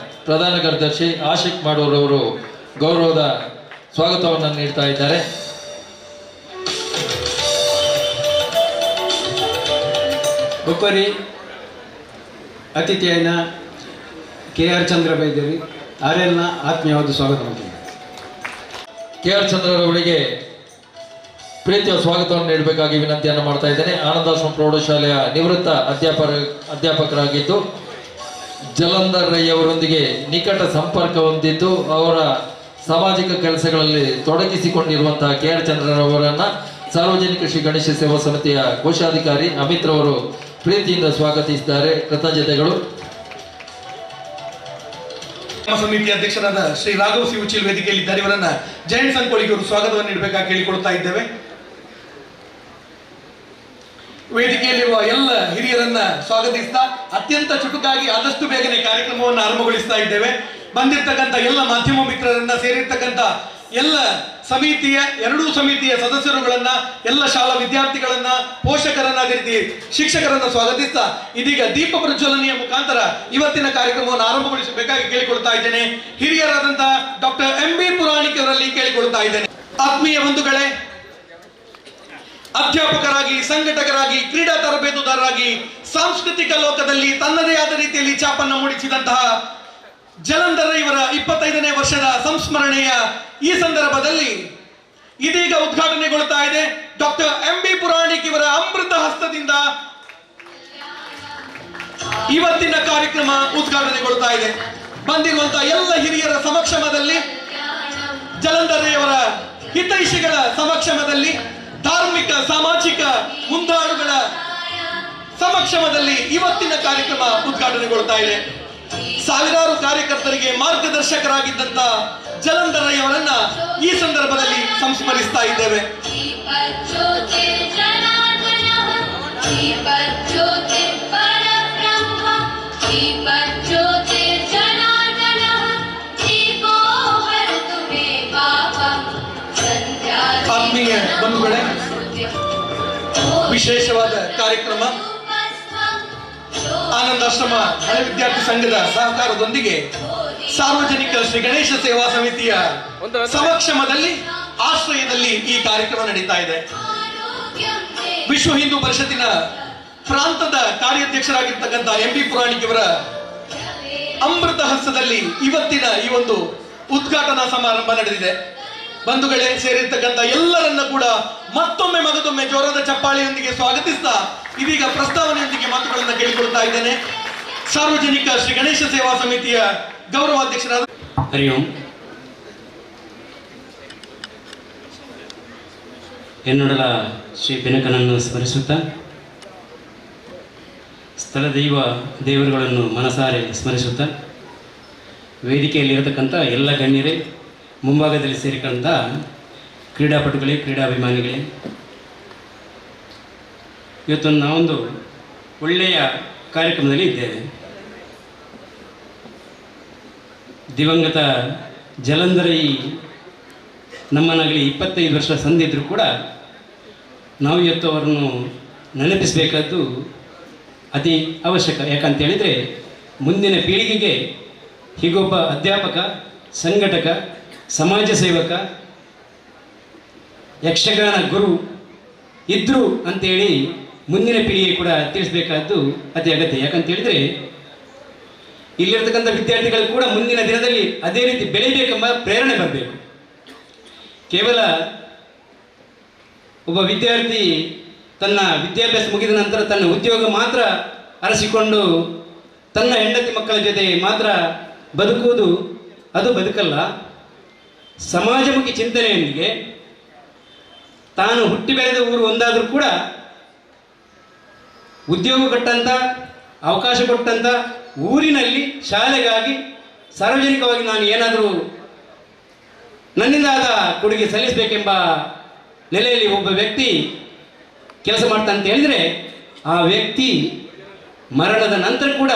ಪ್ರಧಾನ ಕಾರ್ಯದರ್ಶಿ ಆಶಿಕ್ ಮಾಡೋರವರು ಗೌರವದ ಸ್ವಾಗತವನ್ನು ನೀಡ್ತಾ ಇದ್ದಾರೆ. ಬೊಕ್ಕರಿ ಅತಿಥಿಯಾಯನ ಕೆ.ಆರ್. ಚಂದ್ರ ಬೈದೇರಿ ಆರೆಲ್ಲ ಆತ್ಮೀಯವಾದ ಸ್ವಾಗತ ಮಾಡ್ತಾರೆ. ಕೆ.ಆರ್. ಚಂದ್ರರವರಿಗೆ ಪ್ರೀತಿಯ ಸ್ವಾಗತವನ್ನು ನೀಡಬೇಕಾಗಿ ವಿನಂತಿಯನ್ನು ಮಾಡ್ತಾ ಇದ್ದೇನೆ. ಆನಂದಾಶ್ರಮ ಪ್ರೌಢಶಾಲೆಯ ನಿವೃತ್ತ ಅಧ್ಯಾಪಕರಾಗಿದ್ದು ಜಲಂಧರ್ ರೈ ಅವರೊಂದಿಗೆ ನಿಕಟ ಸಂಪರ್ಕ ಹೊಂದಿದ್ದು ಅವರ ಸಾಮಾಜಿಕ ಕೆಲಸಗಳಲ್ಲಿ ತೊಡಗಿಸಿಕೊಂಡಿರುವಂತಹ ಕೆ.ಆರ್. ಚಂದ್ರರವರನ್ನ ಸಾರ್ವಜನಿಕ ಶ್ರೀ ಗಣೇಶ ಸೇವಾ ಸಮಿತಿಯ ಕೋಶಾಧಿಕಾರಿ ಅಮಿತ್ ರವರು ಪ್ರೀತಿಯಿಂದ ಸ್ವಾಗತಿಸಿದ್ದಾರೆ. ಕೃತಜ್ಞತೆಗಳು. ಸಮಿತಿ ಅಧ್ಯಕ್ಷರಾದ ಶ್ರೀ ರಾಘವ್ ಸಿ ಉಚ್ಚಿಲ್ ವೇದಿಕೆಯಲ್ಲಿದ್ದಾರೆ. ಇವರನ್ನ ಜಯಂತ್ ಸಂಕೋಳಿಗೆ ಅವರು ಸ್ವಾಗತವನ್ನು ನೀಡಬೇಕಾಗಿ ಕೇಳಿಕೊಳ್ತಾ ಇದ್ದೇವೆ. ವೇದಿಕೆಯಲ್ಲಿರುವ ಎಲ್ಲ ಹಿರಿಯರನ್ನ ಸ್ವಾಗತಿಸ್ತಾ ಅತ್ಯಂತ ಚುಟುಕಾಗಿ ಆದಷ್ಟು ಬೇಗನೆ ಕಾರ್ಯಕ್ರಮವನ್ನು ಆರಂಭಗೊಳಿಸ್ತಾ ಇದ್ದೇವೆ. ಬಂದಿರತಕ್ಕಂಥ ಎಲ್ಲ ಮಾಧ್ಯಮ ಮಿತ್ರರನ್ನ, ಸೇರಿರ್ತಕ್ಕಂಥ ಎಲ್ಲ ಎರಡೂ ಸಮಿತಿಯ ಸದಸ್ಯರುಗಳನ್ನ, ಎಲ್ಲ ಶಾಲಾ ವಿದ್ಯಾರ್ಥಿಗಳನ್ನ, ಪೋಷಕರನ್ನ, ಅದೇ ರೀತಿ ಶಿಕ್ಷಕರನ್ನ ಸ್ವಾಗತಿಸ್ತಾ ಇದೀಗ ದೀಪ ಪ್ರಜ್ವಲನೆಯ ಮುಖಾಂತರ ಇವತ್ತಿನ ಕಾರ್ಯಕ್ರಮವನ್ನು ಆರಂಭಗೊಳಿಸಬೇಕಾಗಿ ಕೇಳಿಕೊಳ್ತಾ ಇದ್ದೇನೆ. ಹಿರಿಯರಾದಂತಹ ಡಾಕ್ಟರ್ ಎಂ.ಬಿ. ಪುರಾಣಿಕ್ ಅವರಲ್ಲಿ ಕೇಳಿಕೊಳ್ತಾ ಇದ್ದೇನೆ. ಆತ್ಮೀಯ ಬಂಧುಗಳೇ, ಅಧ್ಯಾಪಕರಾಗಿ, ಸಂಘಟಕರಾಗಿ, ಕ್ರೀಡಾ ತರಬೇತುದಾರರಾಗಿ ಸಾಂಸ್ಕೃತಿಕ ಲೋಕದಲ್ಲಿ ತನ್ನದೇ ಆದ ರೀತಿಯಲ್ಲಿ ಛಾಪನ್ನ ಮೂಡಿಸಿದಂತಹ ಜಲಂಧರ್ ಇವರ 25ನೇ ವರ್ಷದ ಸಂಸ್ಮರಣೆಯ ಈ ಸಂದರ್ಭದಲ್ಲಿ ಇದೀಗ ಉದ್ಘಾಟನೆಗೊಳ್ಳುತ್ತಾ ಇದೆ. Doctor MB. ಪುರಾಣಿಕ್ ಇವರ ಅಮೃತ ಹಸ್ತದಿಂದ ಇವತ್ತಿನ ಕಾರ್ಯಕ್ರಮ ಉದ್ಘಾಟನೆಗೊಳ್ಳುತ್ತಾ ಇದೆ. ಬಂದಿರುವಂತಹ ಎಲ್ಲ ಹಿರಿಯರ ಸಮಕ್ಷಮದಲ್ಲಿ, ಜಲಂಧರೆಯವರ ಹಿತೈಷಿಗಳ ಸಮಕ್ಷಮದಲ್ಲಿ, ಧಾರ್ಮಿಕ ಸಾಮಾಜಿಕ ಮುಂದಾಳುಗಳ ಸಮಕ್ಷಮದಲ್ಲಿ ಇವತ್ತಿನ ಕಾರ್ಯಕ್ರಮ ಉದ್ಘಾಟನೆಗೊಳ್ಳುತ್ತಾ ಇದೆ. ಸಾವಿರಾರು ಕಾರ್ಯಕರ್ತರಿಗೆ ಮಾರ್ಗದರ್ಶಕರಾಗಿದ್ದಂತ ಜಲಂಧರೆಯವರನ್ನ ಈ ಸಂದರ್ಭದಲ್ಲಿ ಸಂಸ್ಮರಿಸ್ತಾ ಇದ್ದೇವೆ. ಆತ್ಮೀಯ ಬಂಧುಗಳೇ, ವಿಶೇಷವಾದ ಕಾರ್ಯಕ್ರಮ ಆನಂದಾಶ್ರಮ ಹಳೆ ವಿದ್ಯಾರ್ಥಿ ಸಂಘದ ಸಹಕಾರದೊಂದಿಗೆ ಸಾರ್ವಜನಿಕ ಶ್ರೀ ಗಣೇಶ ಸೇವಾ ಸಮಿತಿಯ ಸಮಕ್ಷಮದಲ್ಲಿ, ಆಶ್ರಯದಲ್ಲಿ ಈ ಕಾರ್ಯಕ್ರಮ ನಡೀತಾ ಇದೆ. ವಿಶ್ವ ಹಿಂದೂ ಪರಿಷತ್ತಿನ ಪ್ರಾಂತದ ಕಾರ್ಯಾಧ್ಯಕ್ಷರಾಗಿರ್ತಕ್ಕಂಥ ಎಂ.ಬಿ. ಪುರಾಣಿಕ್ ಇವರ ಅಮೃತ ಹಸ್ತದಲ್ಲಿ ಇವತ್ತಿನ ಈ ಒಂದು ಉದ್ಘಾಟನಾ ಸಮಾರಂಭ ನಡೆದಿದೆ. ಬಂಧುಗಳೇ, ಸೇರಿರ್ತಕ್ಕಂಥ ಎಲ್ಲರನ್ನ ಕೂಡ ಮತ್ತೊಮ್ಮೆ ಮಗದೊಮ್ಮೆ ಜೋರಾದ ಚಪ್ಪಾಳೆಯೊಂದಿಗೆ ಸ್ವಾಗತಿಸ್ತಾ ಇದೀಗ ಪ್ರಸ್ತಾವನೆಯೊಂದಿಗೆ ಮಾತುಗಳನ್ನು ಕೇಳಿಕೊಳ್ತಾ ಇದ್ದೇನೆ. ಸಾರ್ವಜನಿಕ ಶ್ರೀ ಗಣೇಶ ಸೇವಾ ಸಮಿತಿಯ ಗೌರವಾಧ್ಯಕ್ಷರಾದ ಹರಿ ಓಂ. ಎನ್ನೊಡಲ ಶ್ರೀ ಬೆನಕನನ್ನು ಸ್ಮರಿಸುತ್ತಾ, ಸ್ಥಳ ದೇವರುಗಳನ್ನು ಮನಸಾರೆ ಸ್ಮರಿಸುತ್ತಾ, ವೇದಿಕೆಯಲ್ಲಿರತಕ್ಕಂಥ ಎಲ್ಲ ಗಣ್ಯರೇ, ಮುಂಭಾಗದಲ್ಲಿ ಸೇರಿಕೊಂಡ ಕ್ರೀಡಾಪಟುಗಳೇ, ಕ್ರೀಡಾಭಿಮಾನಿಗಳೇ, ಇವತ್ತು ನಾವೊಂದು ಒಳ್ಳೆಯ ಕಾರ್ಯಕ್ರಮದಲ್ಲಿ ಇದ್ದೇವೆ. ದಿವಂಗತ ಜಲಂಧರಿ ನಮ್ಮನ್ನಾಗಲಿ 25 ವರ್ಷ ಸಂದಿದ್ದರೂ ಕೂಡ ನಾವು ಇವತ್ತು ಅವರನ್ನು ನೆನಪಿಸಬೇಕಾದ್ದು ಅತಿ ಅವಶ್ಯಕ. ಯಾಕಂತೇಳಿದರೆ ಮುಂದಿನ ಪೀಳಿಗೆಗೆ ಹೀಗೊಬ್ಬ ಅಧ್ಯಾಪಕ, ಸಂಘಟಕ, ಸಮಾಜ ಸೇವಕ, ಯಕ್ಷಗಾನ ಗುರು ಇದ್ರು ಅಂತೇಳಿ ಮುಂದಿನ ಪೀಳಿಗೆ ಕೂಡ ತಿಳಿಸಬೇಕಾದ್ದು ಅತಿ ಅಗತ್ಯ. ಯಾಕಂತೇಳಿದರೆ ಇಲ್ಲಿರ್ತಕ್ಕಂಥ ವಿದ್ಯಾರ್ಥಿಗಳು ಕೂಡ ಮುಂದಿನ ದಿನದಲ್ಲಿ ಅದೇ ರೀತಿ ಬೆಳೀಬೇಕೆಂಬ ಪ್ರೇರಣೆ ಬರಬೇಕು. ಕೇವಲ ಒಬ್ಬ ವಿದ್ಯಾರ್ಥಿ ತನ್ನ ವಿದ್ಯಾಭ್ಯಾಸ ಮುಗಿದ ನಂತರ ತನ್ನ ಉದ್ಯೋಗ ಮಾತ್ರ ಅರಸಿಕೊಂಡು ತನ್ನ ಹೆಂಡತಿ ಮಕ್ಕಳ ಜೊತೆ ಮಾತ್ರ ಬದುಕುವುದು ಅದು ಬದುಕಲ್ಲ. ಸಮಾಜಮುಖಿ ಚಿಂತನೆಯೊಂದಿಗೆ ತಾನು ಹುಟ್ಟಿ ಬೆಳೆದ ಊರು ಒಂದಾದರೂ ಕೂಡ ಉದ್ಯೋಗ ಕೊಟ್ಟಂಥ, ಅವಕಾಶ ಕೊಟ್ಟಂಥ ಊರಿನಲ್ಲಿ ಶಾಲೆಗಾಗಿ ಸಾರ್ವಜನಿಕವಾಗಿ ನಾನು ಏನಾದರೂ ನನ್ನಿಂದಾದ ಕೊಡುಗೆ ಸಲ್ಲಿಸಬೇಕೆಂಬ ನೆಲೆಯಲ್ಲಿ ಒಬ್ಬ ವ್ಯಕ್ತಿ ಕೆಲಸ ಮಾಡ್ತಾನೆ ಅಂತ ಹೇಳಿದರೆ ಆ ವ್ಯಕ್ತಿ ಮರಣದ ನಂತರ ಕೂಡ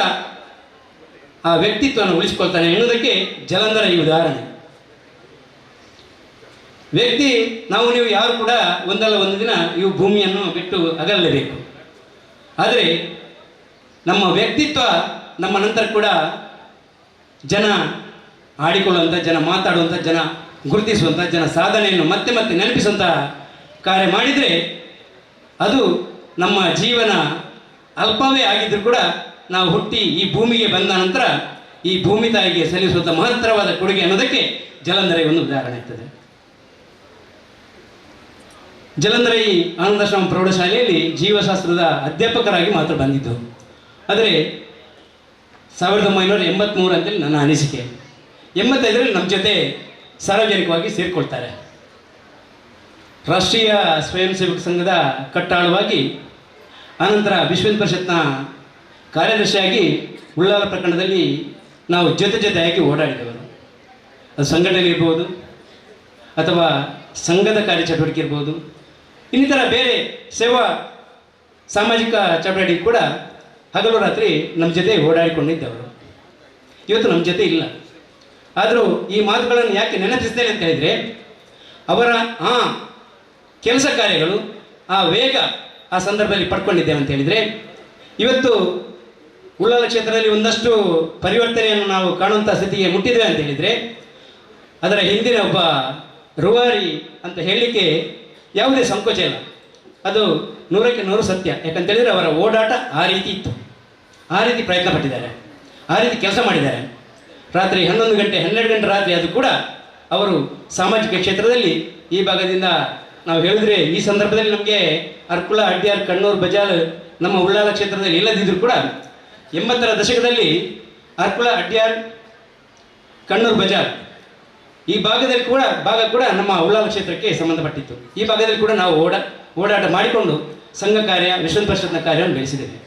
ಆ ವ್ಯಕ್ತಿತ್ವವನ್ನು ಉಳಿಸ್ಕೊಳ್ತಾನೆ ಎನ್ನುವುದಕ್ಕೆ ಜಲಂಧರ ಈ ಉದಾಹರಣೆ. ವ್ಯಕ್ತಿ ನೀವು ಯಾರು ಕೂಡ ಒಂದಲ್ಲ ಒಂದು ದಿನ ಈ ಭೂಮಿಯನ್ನು ಬಿಟ್ಟು ಅಗಲಲೇಬೇಕು. ಆದರೆ ನಮ್ಮ ವ್ಯಕ್ತಿತ್ವ ನಮ್ಮ ನಂತರ ಕೂಡ ಜನ ಆಡಿಕೊಳ್ಳುವಂಥ, ಜನ ಮಾತಾಡುವಂಥ, ಜನ ಗುರುತಿಸುವಂಥ, ಜನ ಸಾಧನೆಯನ್ನು ಮತ್ತೆ ಮತ್ತೆ ನೆನಪಿಸುವಂಥ ಕಾರ್ಯ ಮಾಡಿದರೆ ಅದು ನಮ್ಮ ಜೀವನ ಅಲ್ಪವೇ ಆಗಿದ್ದರೂ ಕೂಡ ನಾವು ಹುಟ್ಟಿ ಈ ಭೂಮಿಗೆ ಬಂದ ನಂತರ ಈ ಭೂಮಿ ತಾಯಿಗೆ ಸಲ್ಲಿಸುವಂಥ ಮಹತ್ತರವಾದ ಕೊಡುಗೆ ಅನ್ನೋದಕ್ಕೆ ಜಲಂಧರಿ ಒಂದು ಉದಾಹರಣೆ ಆಗ್ತದೆ. ಜಲಂಧರಿ ಆನಂದಾಶ್ರಮ ಪ್ರೌಢಶಾಲೆಯಲ್ಲಿ ಜೀವಶಾಸ್ತ್ರದ ಅಧ್ಯಾಪಕರಾಗಿ ಮಾತ್ರ ಬಂದಿದ್ದು. ಆದರೆ 1983 ಅಂತೇಳಿ ನನ್ನ ಅನಿಸಿಕೆ. 85ರಲ್ಲಿ ನಮ್ಮ ಜೊತೆ ಸಾರ್ವಜನಿಕವಾಗಿ ಸೇರಿಕೊಳ್ತಾರೆ. ರಾಷ್ಟ್ರೀಯ ಸ್ವಯಂ ಸೇವಕ ಸಂಘದ ಕಟ್ಟಾಳವಾಗಿ, ಆನಂತರ ವಿಶ್ವ ಪರಿಷತ್ನ ಕಾರ್ಯದರ್ಶಿಯಾಗಿ ಉಳ್ಳಾಲ ಪ್ರಕರಣದಲ್ಲಿ ನಾವು ಜೊತೆಯಾಗಿ ಓಡಾಡಿದವರು. ಅದು ಸಂಘಟನೆ ಇರ್ಬೋದು ಅಥವಾ ಸಂಘದ ಕಾರ್ಯಚಟುವಟಿಕೆ ಇರ್ಬೋದು, ಇನ್ನಿತರ ಬೇರೆ ಸೇವಾ ಸಾಮಾಜಿಕ ಚಟುವಟಿಕೆ ಕೂಡ ಹಗಲು ರಾತ್ರಿ ನಮ್ಮ ಜೊತೆ ಓಡಾಡಿಕೊಂಡಿದ್ದವರು. ಇವತ್ತು ನಮ್ಮ ಜೊತೆ ಇಲ್ಲ. ಆದರೂ ಈ ಮಾತುಗಳನ್ನು ಯಾಕೆ ನೆನಪಿಸ್ತೇನೆ ಅಂತ ಹೇಳಿದರೆ, ಅವರ ಆ ಕೆಲಸ ಕಾರ್ಯಗಳು, ಆ ವೇಗ ಆ ಸಂದರ್ಭದಲ್ಲಿ ಪಡ್ಕೊಂಡಿದ್ದೇವೆ ಅಂತ ಹೇಳಿದರೆ, ಇವತ್ತು ಉಳ್ಳಾಲ ಕ್ಷೇತ್ರದಲ್ಲಿ ಒಂದಷ್ಟು ಪರಿವರ್ತನೆಯನ್ನು ನಾವು ಕಾಣುವಂಥ ಸ್ಥಿತಿಗೆ ಮುಟ್ಟಿದ್ದೇವೆ ಅಂತ ಹೇಳಿದರೆ, ಅದರ ಹಿಂದಿನ ಒಬ್ಬ ರೂವಾರಿ ಅಂತ ಹೇಳಲಿಕ್ಕೆ ಯಾವುದೇ ಸಂಕೋಚ ಇಲ್ಲ. ಅದು 100% ಸತ್ಯ. ಯಾಕಂತೇಳಿದರೆ ಅವರ ಓಡಾಟ ಆ ರೀತಿ ಇತ್ತು, ಆ ರೀತಿ ಪ್ರಯತ್ನ ಪಟ್ಟಿದ್ದಾರೆ, ಆ ರೀತಿ ಕೆಲಸ ಮಾಡಿದ್ದಾರೆ. ರಾತ್ರಿ 11 ಗಂಟೆ 12 ಗಂಟೆ ರಾತ್ರಿ ಅದು ಕೂಡ ಅವರು ಸಾಮಾಜಿಕ ಕ್ಷೇತ್ರದಲ್ಲಿ ಈ ಭಾಗದಿಂದ ನಾವು ಹೇಳಿದ್ರೆ ಈ ಸಂದರ್ಭದಲ್ಲಿ ನಮಗೆ ಅರ್ಕುಳ, ಅಡ್ಯಾರ್, ಕಣ್ಣೂರು, ಬಜಾಲ್ ನಮ್ಮ ಉಳ್ಳಾಲ ಕ್ಷೇತ್ರದಲ್ಲಿ ಇಲ್ಲದಿದ್ದರೂ ಕೂಡ 80ರ ದಶಕದಲ್ಲಿ ಅರ್ಕುಳ, ಅಡ್ಯಾರ್, ಕಣ್ಣೂರು, ಬಜಾರ್ ಈ ಭಾಗದಲ್ಲಿ ಭಾಗ ಕೂಡ ನಮ್ಮ ಉಳ್ಳಾಲ ಕ್ಷೇತ್ರಕ್ಕೆ ಸಂಬಂಧಪಟ್ಟಿತ್ತು. ಈ ಭಾಗದಲ್ಲಿ ಕೂಡ ನಾವು ಓಡಾಟ ಮಾಡಿಕೊಂಡು ಸಂಘ ಕಾರ್ಯ, ವಿಶ್ವ ಪರಿಷತ್ನ ಕಾರ್ಯವನ್ನು ಬೆಳೆಸಿದ್ದೇವೆ.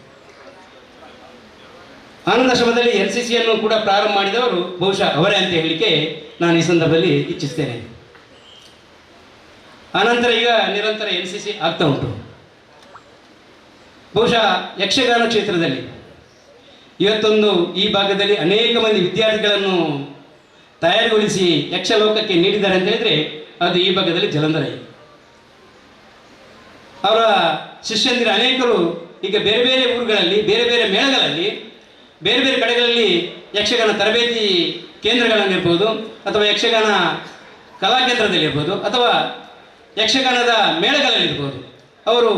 ಆನಂದಾಶ್ರಮದಲ್ಲಿ NCCಯನ್ನು ಕೂಡ ಪ್ರಾರಂಭ ಮಾಡಿದವರು ಬಹುಶಃ ಅವರೇ ಅಂತ ಹೇಳಲಿಕ್ಕೆ ನಾನು ಈ ಸಂದರ್ಭದಲ್ಲಿ ಇಚ್ಛಿಸ್ತೇನೆ. ಆನಂತರ ಈಗ ನಿರಂತರ NCC ಆಗ್ತಾ ಉಂಟು. ಬಹುಶಃ ಯಕ್ಷಗಾನ ಕ್ಷೇತ್ರದಲ್ಲಿ ಇವತ್ತೊಂದು ಈ ಭಾಗದಲ್ಲಿ ಅನೇಕ ಮಂದಿ ವಿದ್ಯಾರ್ಥಿಗಳನ್ನು ತಯಾರುಗೊಳಿಸಿ ಯಕ್ಷಲೋಕಕ್ಕೆ ನೀಡಿದ್ದಾರೆ ಅಂತ ಹೇಳಿದರೆ ಅದು ಈ ಭಾಗದಲ್ಲಿ ಜಲಂಧರ. ಅವರ ಶಿಷ್ಯಂದಿರ ಅನೇಕರು ಈಗ ಬೇರೆ ಬೇರೆ ಊರುಗಳಲ್ಲಿ, ಬೇರೆ ಬೇರೆ ಮೇಳಗಳಲ್ಲಿ, ಬೇರೆ ಬೇರೆ ಕಡೆಗಳಲ್ಲಿ ಯಕ್ಷಗಾನ ತರಬೇತಿ ಕೇಂದ್ರಗಳಲ್ಲಿರ್ಬೋದು, ಅಥವಾ ಯಕ್ಷಗಾನ ಕಲಾಕೇಂದ್ರದಲ್ಲಿರ್ಬೋದು, ಅಥವಾ ಯಕ್ಷಗಾನದ ಮೇಳಗಳಲ್ಲಿರ್ಬೋದು ಅವರು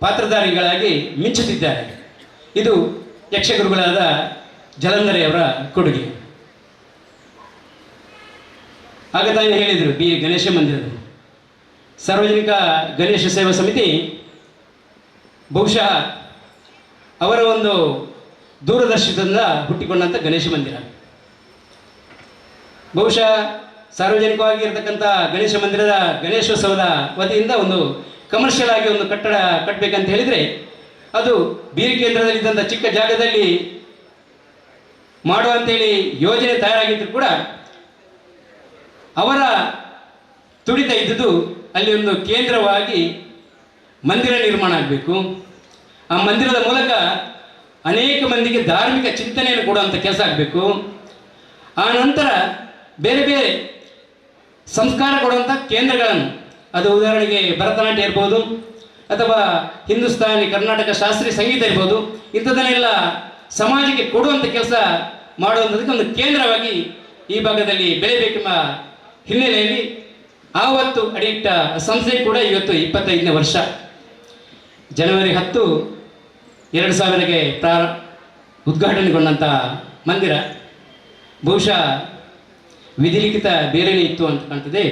ಪಾತ್ರಧಾರಿಗಳಾಗಿ ಮಿಂಚುತ್ತಿದ್ದಾರೆ. ಇದು ಯಕ್ಷಗುರುಗಳಾದ ಜಲಂಧರೆಯವರ ಕೊಡುಗೆ. ಆಗ ತಾನೇ ಹೇಳಿದರು ಬಿ ಗಣೇಶ ಮಂದಿರದ ಸಾರ್ವಜನಿಕ ಗಣೇಶ ಸೇವಾ ಸಮಿತಿ ಬಹುಶಃ ಅವರ ಒಂದು ದೂರದರ್ಶನದಿಂದ ಹುಟ್ಟಿಕೊಂಡಂಥ ಗಣೇಶ ಮಂದಿರ. ಬಹುಶಃ ಸಾರ್ವಜನಿಕವಾಗಿ ಇರತಕ್ಕಂಥ ಗಣೇಶ ಮಂದಿರದ ಗಣೇಶೋತ್ಸವದ ವತಿಯಿಂದ ಒಂದು ಕಮರ್ಷಿಯಲ್ ಆಗಿ ಒಂದು ಕಟ್ಟಡ ಕಟ್ಟಬೇಕಂತ ಹೇಳಿದರೆ ಅದು ಬೀರಿ ಕೇಂದ್ರದಲ್ಲಿದ್ದಂಥ ಚಿಕ್ಕ ಜಾಗದಲ್ಲಿ ಮಾಡುವಂತೇಳಿ ಯೋಜನೆ ತಯಾರಾಗಿದ್ದರೂ ಕೂಡ ಅವರ ತುಡಿತ ಇದ್ದುದು ಅಲ್ಲಿ ಒಂದು ಕೇಂದ್ರವಾಗಿ ಮಂದಿರ ನಿರ್ಮಾಣ ಆಗಬೇಕು. ಆ ಮಂದಿರದ ಮೂಲಕ ಅನೇಕ ಮಂದಿಗೆ ಧಾರ್ಮಿಕ ಚಿಂತನೆಯನ್ನು ಕೊಡುವಂಥ ಕೆಲಸ ಆಗಬೇಕು. ಆ ನಂತರ ಬೇರೆ ಬೇರೆ ಸಂಸ್ಕಾರ ಕೊಡುವಂಥ ಕೇಂದ್ರಗಳನ್ನು, ಅದು ಉದಾಹರಣೆಗೆ ಭರತನಾಟ್ಯ ಇರ್ಬೋದು, ಅಥವಾ ಹಿಂದೂಸ್ತಾನಿ ಕರ್ನಾಟಕ ಶಾಸ್ತ್ರೀಯ ಸಂಗೀತ ಇರ್ಬೋದು, ಇಂಥದನ್ನೆಲ್ಲ ಸಮಾಜಕ್ಕೆ ಕೊಡುವಂಥ ಕೆಲಸ ಮಾಡುವಂಥದಕ್ಕೆ ಒಂದು ಕೇಂದ್ರವಾಗಿ ಈ ಭಾಗದಲ್ಲಿ ಬೆಳೆಯಬೇಕೆಂಬ ಹಿನ್ನೆಲೆಯಲ್ಲಿ ಆವತ್ತು ಅಡಿಯಿಟ್ಟ ಸಂಸ್ಥೆ ಕೂಡ ಇವತ್ತು 25ನೇ ವರ್ಷ. ಜನವರಿ 10, 2000ಗೆ ಉದ್ಘಾಟನೆಗೊಂಡಂಥ ಮಂದಿರ ಬಹುಶಃ ವಿಧಿಲಿಖಿತ ಬೇರೆಯೇ ಇತ್ತು ಅಂತ ಕಾಣ್ತದೆ.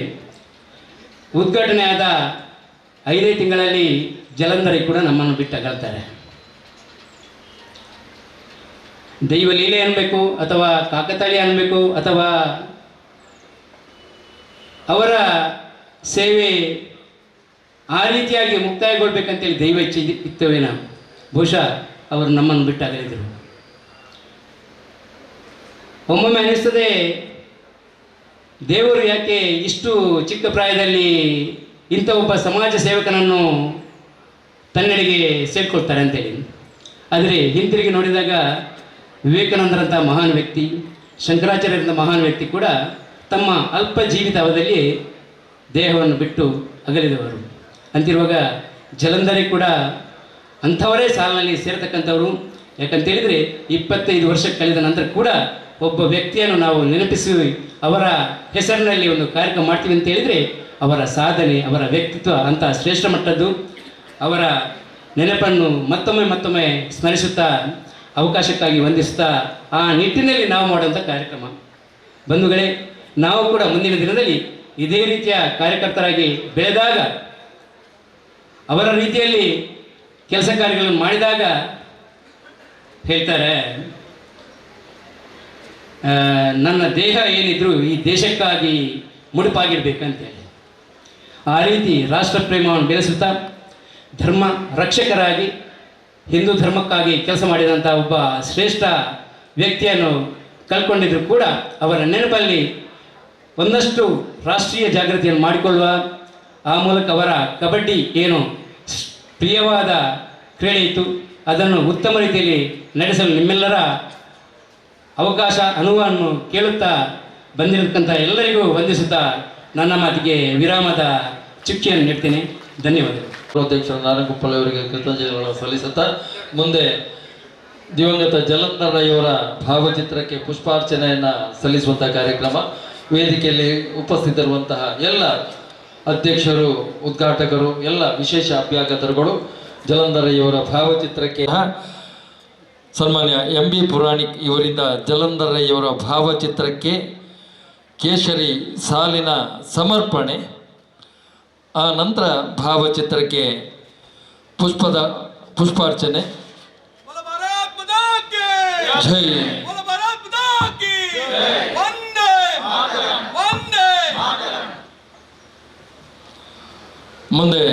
ಉದ್ಘಾಟನೆ ಆದ 5 ತಿಂಗಳಲ್ಲಿ ಜಲಂಧರಿ ಕೂಡ ನಮ್ಮನ್ನು ಬಿಟ್ಟಗಲ್ತಾರೆ. ದೈವ ಲೀಲೆ ಅನ್ಬೇಕು, ಅಥವಾ ಕಾಕತಾಳೀಯ ಅನ್ಬೇಕು, ಅಥವಾ ಅವರ ಸೇವೆ ಆ ರೀತಿಯಾಗಿ ಮುಕ್ತಾಯಗೊಳ್ಬೇಕಂತೇಳಿ ದೈವ ಇಚ್ಛೆ ಇತ್ತವೇನೋ ಬಹುಶಃ ಅವರು ನಮ್ಮನ್ನು ಬಿಟ್ಟಾಗಲಿದ್ದರು. ಒಮ್ಮೊಮ್ಮೆ ಅನ್ನಿಸ್ತದೆ ದೇವರು ಯಾಕೆ ಇಷ್ಟು ಚಿಕ್ಕ ಪ್ರಾಯದಲ್ಲಿ ಇಂಥ ಒಬ್ಬ ಸಮಾಜ ಸೇವಕನನ್ನು ತನ್ನೆಡೆಗೆ ಸೇರಿಕೊಳ್ತಾರೆ ಅಂತೇಳಿ. ಆದರೆ ಹಿಂತಿರುಗಿ ನೋಡಿದಾಗ ವಿವೇಕಾನಂದರಂಥ ಮಹಾನ್ ವ್ಯಕ್ತಿ, ಶಂಕರಾಚಾರ್ಯರಂಥ ಮಹಾನ್ ವ್ಯಕ್ತಿ ಕೂಡ ತಮ್ಮ ಅಲ್ಪ ಜೀವಿತಾವಧಿಯಲ್ಲಿ ದೇಹವನ್ನು ಬಿಟ್ಟು ಅಗಲಿದವರು. ಅಂತಿರುವಾಗ ಜಲಂಧರಿ ಕೂಡ ಅಂಥವರೇ ಸಾಲಿನಲ್ಲಿ ಸೇರತಕ್ಕಂಥವರು. ಯಾಕಂತೇಳಿದರೆ 25 ವರ್ಷ ಕಳೆದ ನಂತರ ಕೂಡ ಒಬ್ಬ ವ್ಯಕ್ತಿಯನ್ನು ನಾವು ನೆನಪಿಸಿ ಅವರ ಹೆಸರಿನಲ್ಲಿ ಒಂದು ಕಾರ್ಯಕ್ರಮ ಮಾಡ್ತೀವಿ ಅಂತ ಹೇಳಿದರೆ ಅವರ ಸಾಧನೆ, ಅವರ ವ್ಯಕ್ತಿತ್ವ ಅಂಥ ಶ್ರೇಷ್ಠ ಮಟ್ಟದ್ದು. ಅವರ ನೆನಪನ್ನು ಮತ್ತೊಮ್ಮೆ ಸ್ಮರಿಸುತ್ತಾ, ಅವಕಾಶಕ್ಕಾಗಿ ವಂದಿಸುತ್ತಾ ಆ ನಿಟ್ಟಿನಲ್ಲಿ ನಾವು ಮಾಡುವಂಥ ಕಾರ್ಯಕ್ರಮ. ಬಂಧುಗಳೇ, ನಾವು ಕೂಡ ಮುಂದಿನ ದಿನದಲ್ಲಿ ಇದೇ ರೀತಿಯ ಕಾರ್ಯಕರ್ತರಾಗಿ ಬೆಳೆದಾಗ, ಅವರ ರೀತಿಯಲ್ಲಿ ಕೆಲಸ ಕಾರ್ಯಗಳನ್ನು ಮಾಡಿದಾಗ ಹೇಳ್ತಾರೆ, ನನ್ನ ದೇಹ ಏನಿದ್ರು ಈ ದೇಶಕ್ಕಾಗಿ ಮುಡುಪಾಗಿರ್ಬೇಕಂತೇಳಿ. ಆ ರೀತಿ ರಾಷ್ಟ್ರ ಪ್ರೇಮವನ್ನು ಬೆಳೆಸುತ್ತಾ ಧರ್ಮ ರಕ್ಷಕರಾಗಿ ಹಿಂದೂ ಧರ್ಮಕ್ಕಾಗಿ ಕೆಲಸ ಮಾಡಿದಂಥ ಒಬ್ಬ ಶ್ರೇಷ್ಠ ವ್ಯಕ್ತಿಯನ್ನು ಕಳ್ಕೊಂಡಿದ್ರು ಕೂಡ ಅವರ ನೆನಪಲ್ಲಿ ಒಂದಷ್ಟು ರಾಷ್ಟ್ರೀಯ ಜಾಗೃತಿಯನ್ನು ಮಾಡಿಕೊಳ್ಳುವ, ಆ ಮೂಲಕ ಅವರ ಕಬಡ್ಡಿ ಏನು ಪ್ರಿಯವಾದ ಕ್ರೀಡೆ ಇತ್ತು ಅದನ್ನು ಉತ್ತಮ ರೀತಿಯಲ್ಲಿ ನಡೆಸಲು ನಿಮ್ಮೆಲ್ಲರ ಅವಕಾಶ ಅನುವನ್ನು ಕೇಳುತ್ತಾ ಬಂದಿರತಕ್ಕಂಥ ಎಲ್ಲರಿಗೂ ವಂದಿಸುತ್ತಾ ನನ್ನ ಮಾತಿಗೆ ವಿರಾಮದ ಚುಕ್ಕಿಯನ್ನು ನೀಡ್ತೇನೆ. ಧನ್ಯವಾದಗಳು. ಅಧ್ಯಕ್ಷರು ನಾರಾಯಣಗೋಪಾಲ್ ಅವರಿಗೆ ಕೃತಜ್ಞತೆಗಳನ್ನು ಸಲ್ಲಿಸುತ್ತಾ ಮುಂದೆ ದಿವಂಗತ ಜಲಂಧರಯ್ಯವರ ಭಾವಚಿತ್ರಕ್ಕೆ ಪುಷ್ಪಾರ್ಚನೆಯನ್ನು ಸಲ್ಲಿಸುವಂತಹ ಕಾರ್ಯಕ್ರಮ. ವೇದಿಕೆಯಲ್ಲಿ ಉಪಸ್ಥಿತರಿರುವಂತಹ ಎಲ್ಲ ಅಧ್ಯಕ್ಷರು, ಉದ್ಘಾಟಕರು, ಎಲ್ಲ ವಿಶೇಷ ಅಭ್ಯಾಗತರುಗಳು ಜಲಂಧರಯ್ಯವರ ಭಾವಚಿತ್ರಕ್ಕೆ ಸನ್ಮಾನ್ಯ MB ಪುರಾಣಿಕ್ ಇವರಿಂದ ಜಲಂಧರಯ್ಯವರ ಭಾವಚಿತ್ರಕ್ಕೆ ಕೇಸರಿ ಸಾಲಿನ ಸಮರ್ಪಣೆ, ಆ ನಂತರ ಭಾವಚಿತ್ರಕ್ಕೆ ಪುಷ್ಪಾರ್ಚನೆ. ಜೈ ಮುಂದೆ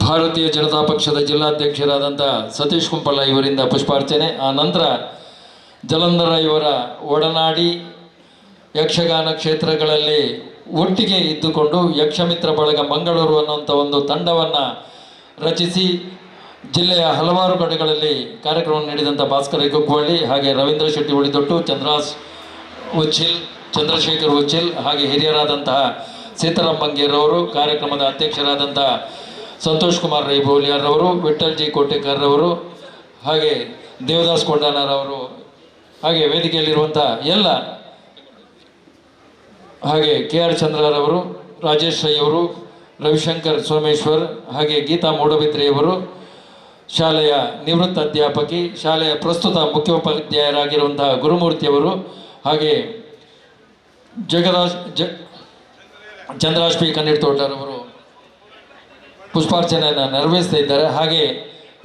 ಭಾರತೀಯ ಜನತಾ ಪಕ್ಷದ ಜಿಲ್ಲಾಧ್ಯಕ್ಷರಾದಂಥ ಸತೀಶ್ ಕುಂಪಳ್ಳ ಇವರಿಂದ ಪುಷ್ಪಾರ್ಚನೆ, ಆ ನಂತರ ಜಲಂಧರಯ್ಯವರ ಒಡನಾಡಿ ಯಕ್ಷಗಾನ ಕ್ಷೇತ್ರಗಳಲ್ಲಿ ಒಟ್ಟಿಗೆ ಇದ್ದುಕೊಂಡು ಯಕ್ಷಮಿತ್ರ ಬಳಗ ಮಂಗಳೂರು ಅನ್ನುವಂಥ ಒಂದು ತಂಡವನ್ನು ರಚಿಸಿ ಜಿಲ್ಲೆಯ ಹಲವಾರು ಕಡೆಗಳಲ್ಲಿ ಕಾರ್ಯಕ್ರಮ ನೀಡಿದಂಥ ಭಾಸ್ಕರ ಕುಕ್ಕವಳ್ಳಿ, ಹಾಗೆ ರವೀಂದ್ರ ಶೆಟ್ಟಿ ಉಳಿದೊಟ್ಟು, ಚಂದ್ರಶೇಖರ್ ಉಚ್ಚಿಲ್, ಹಾಗೆ ಹಿರಿಯರಾದಂತಹ ಸೀತಾರಾಮ್ ಬಂಗೇರವರು, ಕಾರ್ಯಕ್ರಮದ ಅಧ್ಯಕ್ಷರಾದಂಥ ಸಂತೋಷ್ ಕುಮಾರ್ ರೈಬೋಲಿಯಾರವರು, ವಿಠಲ್ ಜಿ ಕೋಟೆಕರ್ರವರು, ಹಾಗೆ ದೇವದಾಸ್ ಕೊಂಡಾನರವರು, ಹಾಗೆ ವೇದಿಕೆಯಲ್ಲಿರುವಂಥ ಎಲ್ಲ, ಹಾಗೆ KR ಚಂದ್ರರವರು, ರಾಜೇಶ್ ರೈ ಅವರು, ರವಿಶಂಕರ್ ಸೋಮೇಶ್ವರ್, ಹಾಗೆ ಗೀತಾ ಮೂಡಬಿದ್ರೆಯವರು, ಶಾಲೆಯ ನಿವೃತ್ತ ಅಧ್ಯಾಪಕಿ, ಶಾಲೆಯ ಪ್ರಸ್ತುತ ಮುಖ್ಯೋಪಾಧ್ಯಾಯರಾಗಿರುವಂತಹ ಗುರುಮೂರ್ತಿಯವರು, ಹಾಗೆ ಚಂದ್ರಾಶ್ ಪಿ ಕಣ್ಣೀರ್ ತೋಟರವರು ಪುಷ್ಪಾರ್ಚನೆಯನ್ನು ನೆರವೇರಿಸ್ತಾ ಇದ್ದಾರೆ. ಹಾಗೆ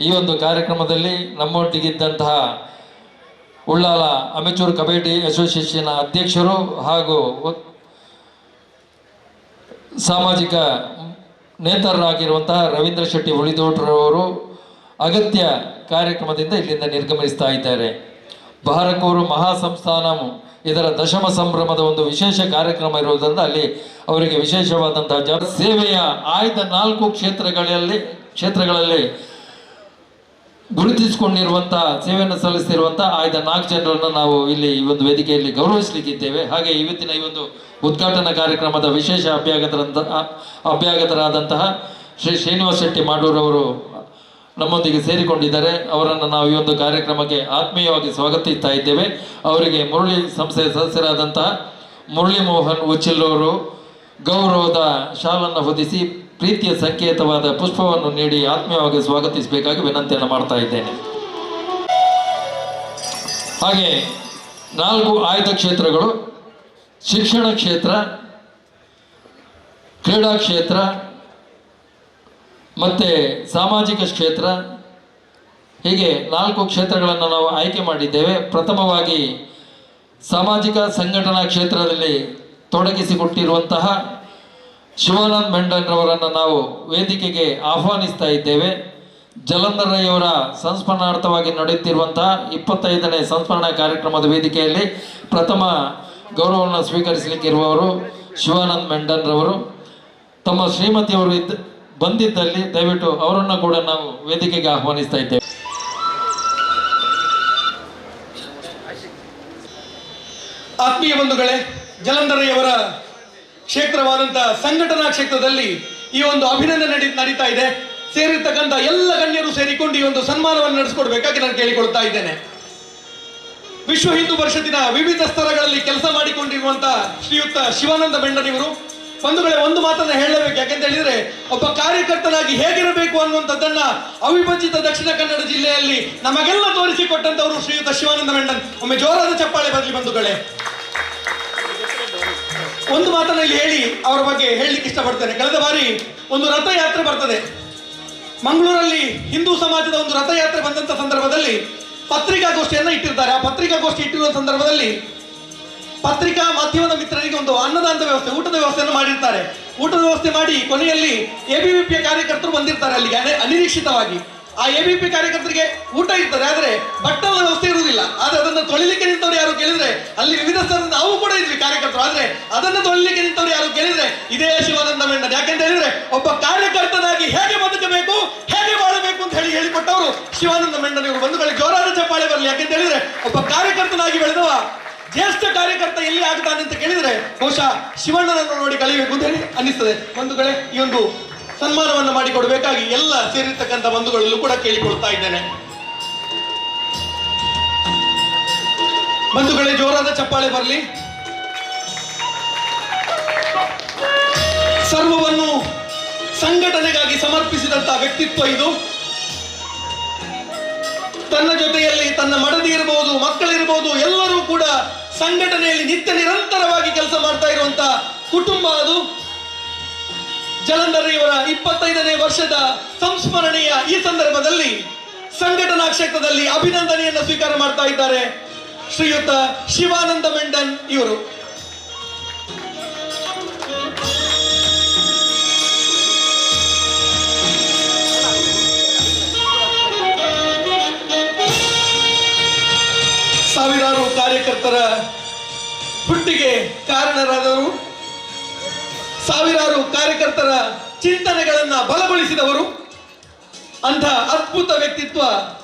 ಈ ಒಂದು ಕಾರ್ಯಕ್ರಮದಲ್ಲಿ ನಮ್ಮೊಟ್ಟಿಗಿದ್ದಂತಹ ಉಳ್ಳಾಲ ಅಮೆಚೂರ್ ಕಬಡ್ಡಿ ಅಸೋಸಿಯೇಷನ್ ಅಧ್ಯಕ್ಷರು ಹಾಗೂ ಸಾಮಾಜಿಕ ನೇತರರಾಗಿರುವಂತಹ ರವೀಂದ್ರ ಶೆಟ್ಟಿ ಉಳಿದೋಟ್ರವರು ಅಗತ್ಯ ಕಾರ್ಯಕ್ರಮದಿಂದ ಇಲ್ಲಿಂದ ನಿರ್ಗಮಿಸ್ತಾ ಇದ್ದಾರೆ. ಬಹರಕೂರು ಮಹಾಸಂಸ್ಥಾನ ಇದರ ದಶಮ ಸಂಭ್ರಮದ ಒಂದು ವಿಶೇಷ ಕಾರ್ಯಕ್ರಮ ಇರುವುದರಿಂದ ಅಲ್ಲಿ ಅವರಿಗೆ ವಿಶೇಷವಾದಂತಹ ಸೇವೆಯ ಆಯ್ದ 4 ಕ್ಷೇತ್ರಗಳಲ್ಲಿ ಗುರುತಿಸಿಕೊಂಡಿರುವಂತಹ ಸೇವೆಯನ್ನು ಸಲ್ಲಿಸ್ತಿರುವಂತಹ ಆಯ್ದ 4 ಜನರನ್ನು ನಾವು ಇಲ್ಲಿ ಈ ಒಂದು ವೇದಿಕೆಯಲ್ಲಿ ಗೌರವಿಸಲಿಕ್ಕಿದ್ದೇವೆ. ಹಾಗೆ ಇವತ್ತಿನ ಈ ಒಂದು ಉದ್ಘಾಟನಾ ಕಾರ್ಯಕ್ರಮದ ವಿಶೇಷ ಅಭ್ಯಾಗತರಾದಂತಹ ಶ್ರೀ ಶ್ರೀನಿವಾಸ್ ಶೆಟ್ಟಿ ಮಾಡೂರವರು ನಮ್ಮೊಂದಿಗೆ ಸೇರಿಕೊಂಡಿದ್ದಾರೆ. ಅವರನ್ನು ನಾವು ಈ ಒಂದು ಕಾರ್ಯಕ್ರಮಕ್ಕೆ ಆತ್ಮೀಯವಾಗಿ ಸ್ವಾಗತಿಸ್ತಾ ಇದ್ದೇವೆ. ಅವರಿಗೆ ಮುರಳಿ ಸಂಸ್ಥೆಯ ಸದಸ್ಯರಾದಂತಹ ಮುರಳಿ ಮೋಹನ್ ಉಚ್ಚಿಲ್ಲವರು ಗೌರವದ ಶಾಲನ್ನು ಹೊದಿಸಿ ಪ್ರೀತಿಯ ಸಂಕೇತವಾದ ಪುಷ್ಪವನ್ನು ನೀಡಿ ಆತ್ಮೀಯವಾಗಿ ಸ್ವಾಗತಿಸಬೇಕಾಗಿ ವಿನಂತಿಯನ್ನು ಮಾಡ್ತಾ ಇದ್ದೇನೆ. ಹಾಗೆ 4 ಆಯ್ದ ಕ್ಷೇತ್ರಗಳು: ಶಿಕ್ಷಣ ಕ್ಷೇತ್ರ, ಕ್ರೀಡಾ ಕ್ಷೇತ್ರ ಮತ್ತು ಸಾಮಾಜಿಕ ಕ್ಷೇತ್ರ, ಹೀಗೆ 4 ಕ್ಷೇತ್ರಗಳನ್ನು ನಾವು ಆಯ್ಕೆ ಮಾಡಿದ್ದೇವೆ. ಪ್ರಥಮವಾಗಿ ಸಾಮಾಜಿಕ ಸಂಘಟನಾ ಕ್ಷೇತ್ರದಲ್ಲಿ ತೊಡಗಿಸಿಕೊಟ್ಟಿರುವಂತಹ ಶಿವಾನಂದ್ ಮೆಂಡನ್ರವರನ್ನು ನಾವು ವೇದಿಕೆಗೆ ಆಹ್ವಾನಿಸ್ತಾ ಇದ್ದೇವೆ. ಜಲಂಧರಯ್ಯವರ ಸಂಸ್ಮರಣಾರ್ಥವಾಗಿ ನಡೆಯುತ್ತಿರುವಂತಹ 25ನೇ ಸಂಸ್ಮರಣಾ ಕಾರ್ಯಕ್ರಮದ ವೇದಿಕೆಯಲ್ಲಿ ಪ್ರಥಮ ಗೌರವವನ್ನು ಸ್ವೀಕರಿಸಲಿಕ್ಕಿರುವವರು ಶಿವಾನಂದ್ ಮೆಂಡನ್ರವರು. ತಮ್ಮ ಶ್ರೀಮತಿಯವರು ಬಂದಿದ್ದಲ್ಲಿ ದಯವಿಟ್ಟು ಅವರನ್ನು ಕೂಡ ನಾವು ವೇದಿಕೆಗೆ ಆಹ್ವಾನಿಸ್ತಾ ಇದ್ದೇವೆ. ಆತ್ಮೀಯ ಬಂಧುಗಳೇ, ಜಲಂಧರಯ್ಯವರ ಕ್ಷೇತ್ರವಾದಂತಹ ಸಂಘಟನಾ ಕ್ಷೇತ್ರದಲ್ಲಿ ಈ ಒಂದು ಅಭಿನಂದನೆ ನಡೀತಾ ಇದೆ. ಸೇರಿರ್ತಕ್ಕಂಥ ಎಲ್ಲ ಗಣ್ಯರು ಸೇರಿಕೊಂಡು ಈ ಒಂದು ಸನ್ಮಾನವನ್ನು ನಡೆಸಿಕೊಡ್ಬೇಕಾಗಿ ನಾನು ಕೇಳಿಕೊಳ್ತಾ ಇದ್ದೇನೆ. ವಿಶ್ವ ಹಿಂದೂ ಪರಿಷತ್ತಿನ ವಿವಿಧ ಸ್ತರಗಳಲ್ಲಿ ಕೆಲಸ ಮಾಡಿಕೊಂಡಿರುವಂತಹ ಶ್ರೀಯುತ ಶಿವಾನಂದ ಮೆಂಡನಿವರು ಬಂಧುಗಳೇ, ಒಂದು ಮಾತನ್ನ ಹೇಳಬೇಕು. ಯಾಕೆಂತ ಹೇಳಿದ್ರೆ, ಒಬ್ಬ ಕಾರ್ಯಕರ್ತನಾಗಿ ಹೇಗಿರಬೇಕು ಅನ್ನುವಂಥದ್ದನ್ನ ಅವಿಭಜಿತ ದಕ್ಷಿಣ ಕನ್ನಡ ಜಿಲ್ಲೆಯಲ್ಲಿ ನಮಗೆಲ್ಲ ತೋರಿಸಿಕೊಟ್ಟಂತವರು ಶ್ರೀಯುತ ಶಿವಾನಂದ ಮೆಂಡನ್. ಒಮ್ಮೆ ಜೋರಾದ ಚಪ್ಪಾಳೆ ಬರಲಿ ಬಂಧುಗಳೇ. ಒಂದು ಮಾತನ್ನ ಇಲ್ಲಿ ಹೇಳಿ ಅವರ ಬಗ್ಗೆ ಹೇಳಲಿಕ್ಕೆ ಇಷ್ಟಪಡ್ತೇನೆ. ಕಳೆದ ಬಾರಿ ಒಂದು ರಥಯಾತ್ರೆ ಬರ್ತದೆ ಮಂಗಳೂರಲ್ಲಿ. ಹಿಂದೂ ಸಮಾಜದ ಒಂದು ರಥಯಾತ್ರೆ ಬಂದಂತ ಸಂದರ್ಭದಲ್ಲಿ ಪತ್ರಿಕಾಗೋಷ್ಠಿಯನ್ನ ಇಟ್ಟಿರ್ತಾರೆ. ಆ ಪತ್ರಿಕಾಗೋಷ್ಠಿ ಇಟ್ಟಿರುವ ಸಂದರ್ಭದಲ್ಲಿ ಪತ್ರಿಕಾ ಮಾಧ್ಯಮದ ಮಿತ್ರರಿಗೆ ಒಂದು ಅನ್ನದಾನದ ವ್ಯವಸ್ಥೆ, ಊಟದ ವ್ಯವಸ್ಥೆಯನ್ನು ಮಾಡಿರ್ತಾರೆ. ಊಟದ ವ್ಯವಸ್ಥೆ ಮಾಡಿ ಕೊನೆಯಲ್ಲಿ ಎಬಿವಿಪಿಯ ಕಾರ್ಯಕರ್ತರು ಬಂದಿರ್ತಾರೆ ಅಲ್ಲಿಗೆ ಅನಿರೀಕ್ಷಿತವಾಗಿ. ಆ ಎಬಿಪಿ ಕಾರ್ಯಕರ್ತರಿಗೆ ಊಟ ಇರ್ತದೆ, ಆದ್ರೆ ಬಟ್ಟಲ ವ್ಯವಸ್ಥೆ ಇರುವುದಿಲ್ಲ. ಆದ್ರೆ ಅದನ್ನು ತೊಳಿಲಿಕ್ಕೆ ನಿಂತವ್ರು ಯಾರು ಕೇಳಿದ್ರೆ, ಅಲ್ಲಿ ವಿವಿಧ ಸ್ತರದ ನಾವು ಕೂಡ ಇದ್ವಿ ಕಾರ್ಯಕರ್ತರು, ಆದ್ರೆ ಅದನ್ನು ತೊಳಿಲಿಕ್ಕೆ ನಿಂತವ್ರು ಯಾರು ಕೇಳಿದ್ರೆ ಇದೇ ಶಿವಾನಂದ ಮೆಂಡನ್. ಯಾಕೆಂತ ಹೇಳಿದ್ರೆ, ಒಬ್ಬ ಕಾರ್ಯಕರ್ತನಾಗಿ ಹೇಗೆ ಬದುಕಬೇಕು, ಹೇಗೆ ಬಾಳಬೇಕು ಅಂತ ಹೇಳಿಕೊಟ್ಟವರು ಶಿವಾನಂದ ಮೆಂಡನ್ ಇವರು. ಬಂಧುಗಳಿಗೆ ಜೋರಾದ ಚಪ್ಪಾಳೆ ಬರಲಿ. ಯಾಕೆಂತ ಹೇಳಿದ್ರೆ, ಒಬ್ಬ ಕಾರ್ಯಕರ್ತನಾಗಿ ಬೆಳೆದವ ಜ್ಯೇಷ್ಠ ಕಾರ್ಯಕರ್ತ ಎಲ್ಲಿ ಆಗ್ತಾನೆ ಅಂತ ಕೇಳಿದ್ರೆ ಬಹುಶಃ ಶಿವಣ್ಣನನ್ನು ನೋಡಿ ಕಲಿಬೇಕು ಅಂತ ಹೇಳಿ ಅನ್ನಿಸ್ತದೆ. ಬಂಧುಗಳೇ, ಈ ಒಂದು ಸನ್ಮಾನವನ್ನು ಮಾಡಿಕೊಡಬೇಕಾಗಿ ಎಲ್ಲ ಸೇರಿರ್ತಕ್ಕಂಥ ಬಂಧುಗಳಲ್ಲೂ ಕೂಡ ಕೇಳಿಕೊಳ್ತಾ ಇದ್ದೇನೆ. ಬಂಧುಗಳೇ, ಜೋರಾದ ಚಪ್ಪಾಳೆ ಬರಲಿ. ಸರ್ವವನ್ನು ಸಂಘಟನೆಗಾಗಿ ಸಮರ್ಪಿಸಿದಂತ ವ್ಯಕ್ತಿತ್ವ ಇದು. ತನ್ನ ಜೊತೆಯಲ್ಲಿ ತನ್ನ ಮಡದಿ ಇರಬಹುದು, ಮಕ್ಕಳಿರಬಹುದು, ಎಲ್ಲರೂ ಕೂಡ ಸಂಘಟನೆಯಲ್ಲಿ ನಿತ್ಯ ನಿರಂತರವಾಗಿ ಕೆಲಸ ಮಾಡ್ತಾ ಇರುವಂತ ಕುಟುಂಬ ಅದು. ಜಲಂಧರ್ ಇವರ 25ನೇ ವರ್ಷದ ಸಂಸ್ಮರಣೆಯ ಈ ಸಂದರ್ಭದಲ್ಲಿ ಸಂಘಟನಾ ಕ್ಷೇತ್ರದಲ್ಲಿ ಅಭಿನಂದನೆಯನ್ನು ಸ್ವೀಕಾರ ಮಾಡ್ತಾ ಇದ್ದಾರೆ ಶ್ರೀಯುತ ಶಿವಾನಂದ ಮೆಂಡನ್ ಇವರು. ಸಾವಿರಾರು ಕಾರ್ಯಕರ್ತರ ಹುಟ್ಟಿಗೆ ಕಾರಣರಾದವರು, ಸಾವಿರಾರು ಕಾರ್ಯಕರ್ತರ ಚಿಂತನೆಗಳನ್ನ ಬಲಗೊಳಿಸಿದವರು, ಅಂಥ ಅದ್ಭುತ ವ್ಯಕ್ತಿತ್ವ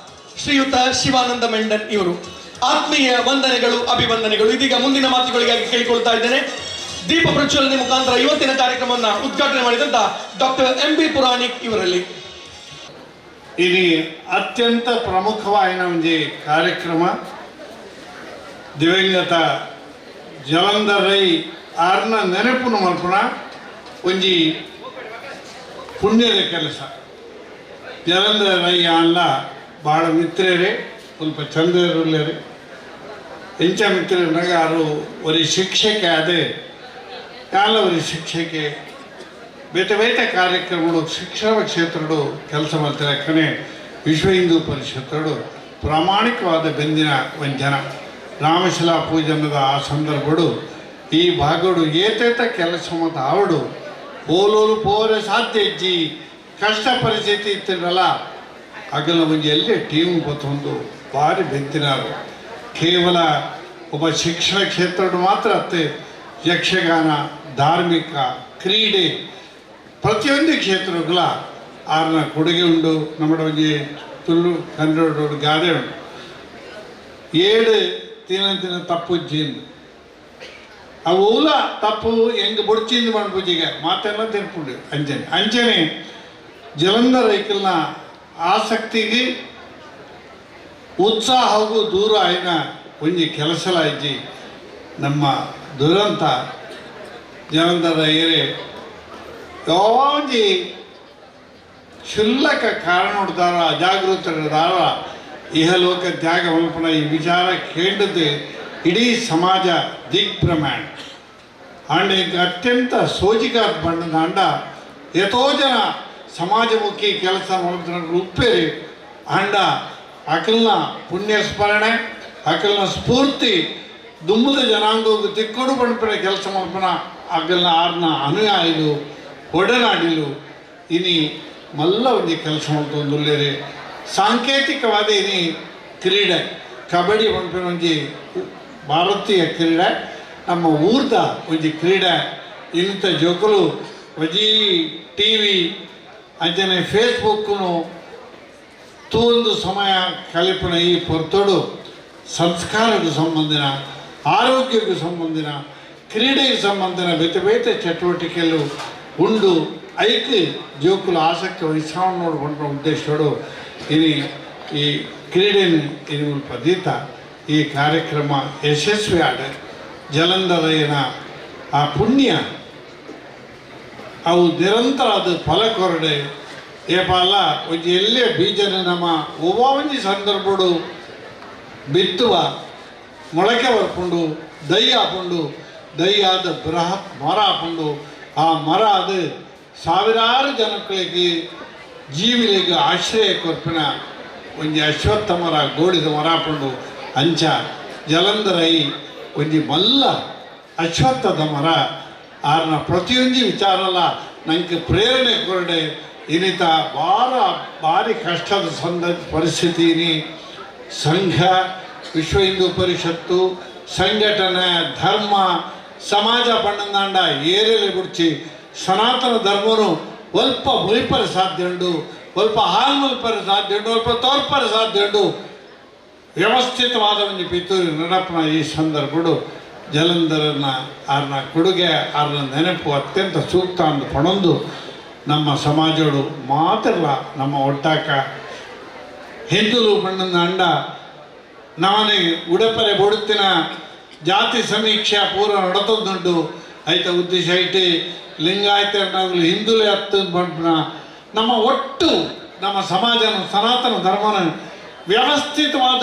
ಶ್ರೀಯುತ ಶಿವಾನಂದ ಮೆಂಡನ್ ಇವರು. ಆತ್ಮೀಯ ವಂದನೆಗಳು, ಅಭಿವಂದನೆಗಳು. ಇದೀಗ ಮುಂದಿನ ಮಾತುಗಳಿಗಾಗಿ ಕೇಳಿಕೊಳ್ತಾ ಇದ್ದೇನೆ. ದೀಪ ಪ್ರಜ್ವಲನೆ ಮುಖಾಂತರ ಇವತ್ತಿನ ಕಾರ್ಯಕ್ರಮವನ್ನು ಉದ್ಘಾಟನೆ ಮಾಡಿದಂತ ಡಾಕ್ಟರ್ MB ಪುರಾಣಿಕ್ ಇವರಲ್ಲಿ. ఇది అత్యంత ప్రముఖమైన కార్యక్రమ దివంగత ಜಲಂಧರ್ ರೈ ಆರ್ನ ನೆನಪನ್ನು ಮಲ್ಪಣ ಒಂಜಿ ಪುಣ್ಯದ ಕೆಲಸ. ಜಲಂಧರ್ ರೈ ಅಲ್ಲ ಭಾಳ ಮಿತ್ರರೇ, ಸ್ವಲ್ಪ ಚಂದ್ರರುಳ್ಳರೆ ಎಂಚ ಮಿತ್ರನಾಗ ಅವರು ಒಂದು ಶಿಕ್ಷಕೆ ಅದೇ ಎಲ್ಲ ಒಂದು ಶಿಕ್ಷಕೆ ಬೇತೆ ಬೇತೆ ಕಾರ್ಯಕ್ರಮಗಳು ಶಿಕ್ಷಣ ಕ್ಷೇತ್ರಗಳು ಕೆಲಸ ಮಾಡ್ತಾರೆ. ಕನೆ ವಿಶ್ವ ಹಿಂದೂ ಪರಿಷತ್ತರು ಪ್ರಾಮಾಣಿಕವಾದ ಬೆಂದಿನ ಒಂದು ಜನ. ರಾಮಶಿಲಾ ಪೂಜನದ ಆ ಸಂದರ್ಭಗಳು ಈ ಭಾಗಗಳು ಏತೇತ ಕೆಲಸ ಮತ್ತು ಆವಡು ಹೋಲೋಲು ಪೋರೆ ಸಾಧ್ಯ ಇಜ್ಜಿ ಕಷ್ಟ ಪರಿಸ್ಥಿತಿ ಇತ್ತಿರಲ್ಲ ಆಗಲ್ಲ ಮುಂಜೆ ಎಲ್ಲೇ ಟೀಮ್ ಬತ್ತೊಂದು ಭಾರಿ ಬೆಂತಿನಾರು. ಕೇವಲ ಒಬ್ಬ ಶಿಕ್ಷಣ ಕ್ಷೇತ್ರ ಮಾತ್ರ ಅತ್ತೆ ಯಕ್ಷಗಾನ, ಧಾರ್ಮಿಕ, ಕ್ರೀಡೆ ಪ್ರತಿಯೊಂದು ಕ್ಷೇತ್ರಗಳ ಆರ್ನ ಕೊಡುಗೆ ಉಂಡು. ನಮ್ಮ ಒಂಜಿ ತುಳು ಕನ್ನಡ ಗಾದೆ ಉಂಟು, 7 ತಿನ್ನ ತಪ್ಪು ಜೀನ್ ಅವುಲ ತಪ್ಪು ಹೆಂಗೆ ಬುಡ್ಚಿಂದ ಮಾಡ್ಬುಜಿಗೆ ಮಾತೆಲ್ಲ ತಿನ್ಕೊಂಡು ಅಂಜನೆ ಜಲಂಧರ್ ರೈಕಲ್ನ ಆಸಕ್ತಿಗೆ ಉತ್ಸಾಹ ಹಾಗೂ ದೂರ ಆಯ್ನ ಒಂಜಿ ಕೆಲಸಲ ಇಜ್ಜಿ ನಮ್ಮ ದುರಂತ ಜಲಂಧರ ಏರೆ ಯಾವಂಜಿ ಕ್ಷುಲ್ಲಕ ಕಾರಣ ಹೊಡ್ದಾರ ಅಜಾಗೃತರಾರ ಇಹಲೋಕ ತ್ಯಾಗ ಮಲ್ಪನ ಈ ವಿಚಾರ ಕೇಳಿದ್ದು ಇಡೀ ಸಮಾಜ ದಿಗ್ಭ್ರಮಣ ಅಂಡ ಅತ್ಯಂತ ಸೋಜಿಗಾತ್ ಬಣ್ಣದ ಅಂಡ ಎಷ್ಟೋ ಜನ ಸಮಾಜಮುಖಿ ಕೆಲಸ ಮಾಡ್ತಾರೆ ಉಪ್ಪೇರಿ ಅಂಡ ಅಕಲ್ನ ಪುಣ್ಯ ಸ್ಮರಣೆ, ಅಕಲ್ನ ಸ್ಫೂರ್ತಿ ದುಮ್ಮದ ಜನಾಂಗಕ್ಕೆ ತಿಕ್ಕೊಡು ಪಣಪನೆ ಕೆಲಸ ಮಾಡ್ಪನ ಅಕಲ್ನ ಆರ್ನ ಅನುಯಾಯಿಲು ಒಡನಾಡಿಲು ಇನಿ ಮಲ್ಲ ಒಂದು ಕೆಲಸ ಮಾಡ್ಕೊಂಡುಳ್ಳೇರಿ. ಸಾಂಕೇತಿಕವಾದ ಇನಿ ಕ್ರೀಡೆ ಕಬಡ್ಡಿ ಪಣಪನ ಒಂಜಿ ಭಾರತೀಯ ಕ್ರೀಡೆ, ನಮ್ಮ ಊರ್ದ ಒಂಜಿ ಕ್ರೀಡೆ. ಇಂಥ ಜೋಕುಲು ವಜಿ TV ಅಂಚನೆ ಫೇಸ್ಬುಕ್ನು ತೂಂದು ಸಮಯ ಕಲಿಪಣ ಈ ಪೊರ್ತೋಡು ಸಂಸ್ಕಾರಕ್ಕೆ ಸಂಬಂಧಿನ, ಆರೋಗ್ಯಕ್ಕೆ ಸಂಬಂಧಿನ, ಕ್ರೀಡೆಗೆ ಸಂಬಂಧಿನ ಬೇತೆ ಬೇತೆ ಚಟುವಟಿಕೆಗಳು ಉಂಡು ಐಕ್ ಜೋಕುಲು ಆಸಕ್ತಿ ವಹಿಸ್ಕೊಂಡು ನೋಡ್ಕೊಂಡ ಉದ್ದೇಶೋಡು ಇನಿ ಈ ಕ್ರೀಡೆನ ಇನಿ ಪದೀತ ಈ ಕಾರ್ಯಕ್ರಮ ಯಶಸ್ವಿ ಆಡ ಜಲಂಧರಯ್ಯನ ಆ ಪುಣ್ಯ ಅವು ನಿರಂತರ ಅದು ಫಲ ಕೊರಡೆ ಏಪಾಲ ಒಂಜಿ ಎಲ್ಲೇ ಬೀಜನ ನಮ್ಮ ಒಂಜಿ ಸಂದರ್ಭಡು ಬಿತ್ತುವ ಮೊಳಕೆ ಬರ್ಕೊಂಡು ದೈ ಹಾಕೊಂಡು ದೈ ಆದ ಬೃಹತ್ ಮರ ಹಾಕೊಂಡು ಆ ಮರ ಅದು ಸಾವಿರಾರು ಜನಗಳಿಗೆ ಜೀವಿಗಳಿಗೆ ಆಶ್ರಯ ಕೊರ್ಪಿನ ಒಂಜಿ ಅಶ್ವತ್ಥ ಮರ ಗೋಡಿದ ಮರ ಹಾಕೊಂಡು ಅಂಚ ಜಲಂಧರೈ ಒಂಜಿ ಮಲ್ಲ ಅಶ್ವತ್ಥದ ಮರ ಆರ್ನ ಪ್ರತಿಯೊಂದು ವಿಚಾರಲ್ಲ ನಂಗೆ ಪ್ರೇರಣೆ ಕೊರಡೆ ಇನ್ನಿತ ಭಾರಿ ಕಷ್ಟದ ಪರಿಸ್ಥಿತಿ ಸಂಘ, ವಿಶ್ವ ಹಿಂದೂ ಪರಿಷತ್ತು, ಸಂಘಟನೆ, ಧರ್ಮ, ಸಮಾಜ ಪಣ್ಣಂದಾಂಡ ಏರಿಯಲೆ ಬಿಡ್ಚಿ ಸನಾತನ ಧರ್ಮನು ಸ್ವಲ್ಪ ಮುಳಿಪರ ಸಾಧ್ಯ ಉಂಡು, ಸ್ವಲ್ಪ ಹಾಲು ಮಲ್ಪರ ಸಾಧ್ಯ ಉಂಡು, ಸ್ವಲ್ಪ ತೋರ್ಪರ ಸಾಧ್ಯ ಉಂಡು. ವ್ಯವಸ್ಥಿತವಾದ ಒಂದು ಪಿತೂರಿ ನಡಪನ ಈ ಸಂದರ್ಭಗಳು ಜಲಂಧರನ ಆರ್ನ ಕೊಡುಗೆ ಆರ್ನ ನೆನಪು ಅತ್ಯಂತ ಸೂಕ್ತ ಅಂದು ಪಣೊಂದು ನಮ್ಮ ಸಮಾಜಗಳು ಮಾತ್ರಲ್ಲ ನಮ್ಮ ಒಟ್ಟಾಕ ಹಿಂದುಲು ಬಣ್ಣದ ಅಂಡ ನಾನೇ ಉಡುಪರೆ ಬೊಡುತ್ತಿನ ಜಾತಿ ಸಮೀಕ್ಷೆ ಪೂರ ನಡತೊಂದುಂಟು ಐತ ಉದ್ದೇಶ ಐತೆ ಲಿಂಗಾಯತನಾಗಲಿ ಹಿಂದುಲೆ ಹತ್ತು ಬಂದ ನಮ್ಮ ಒಟ್ಟು ನಮ್ಮ ಸಮಾಜನ ಸನಾತನ ಧರ್ಮನ ವ್ಯವಸ್ಥಿತವಾದ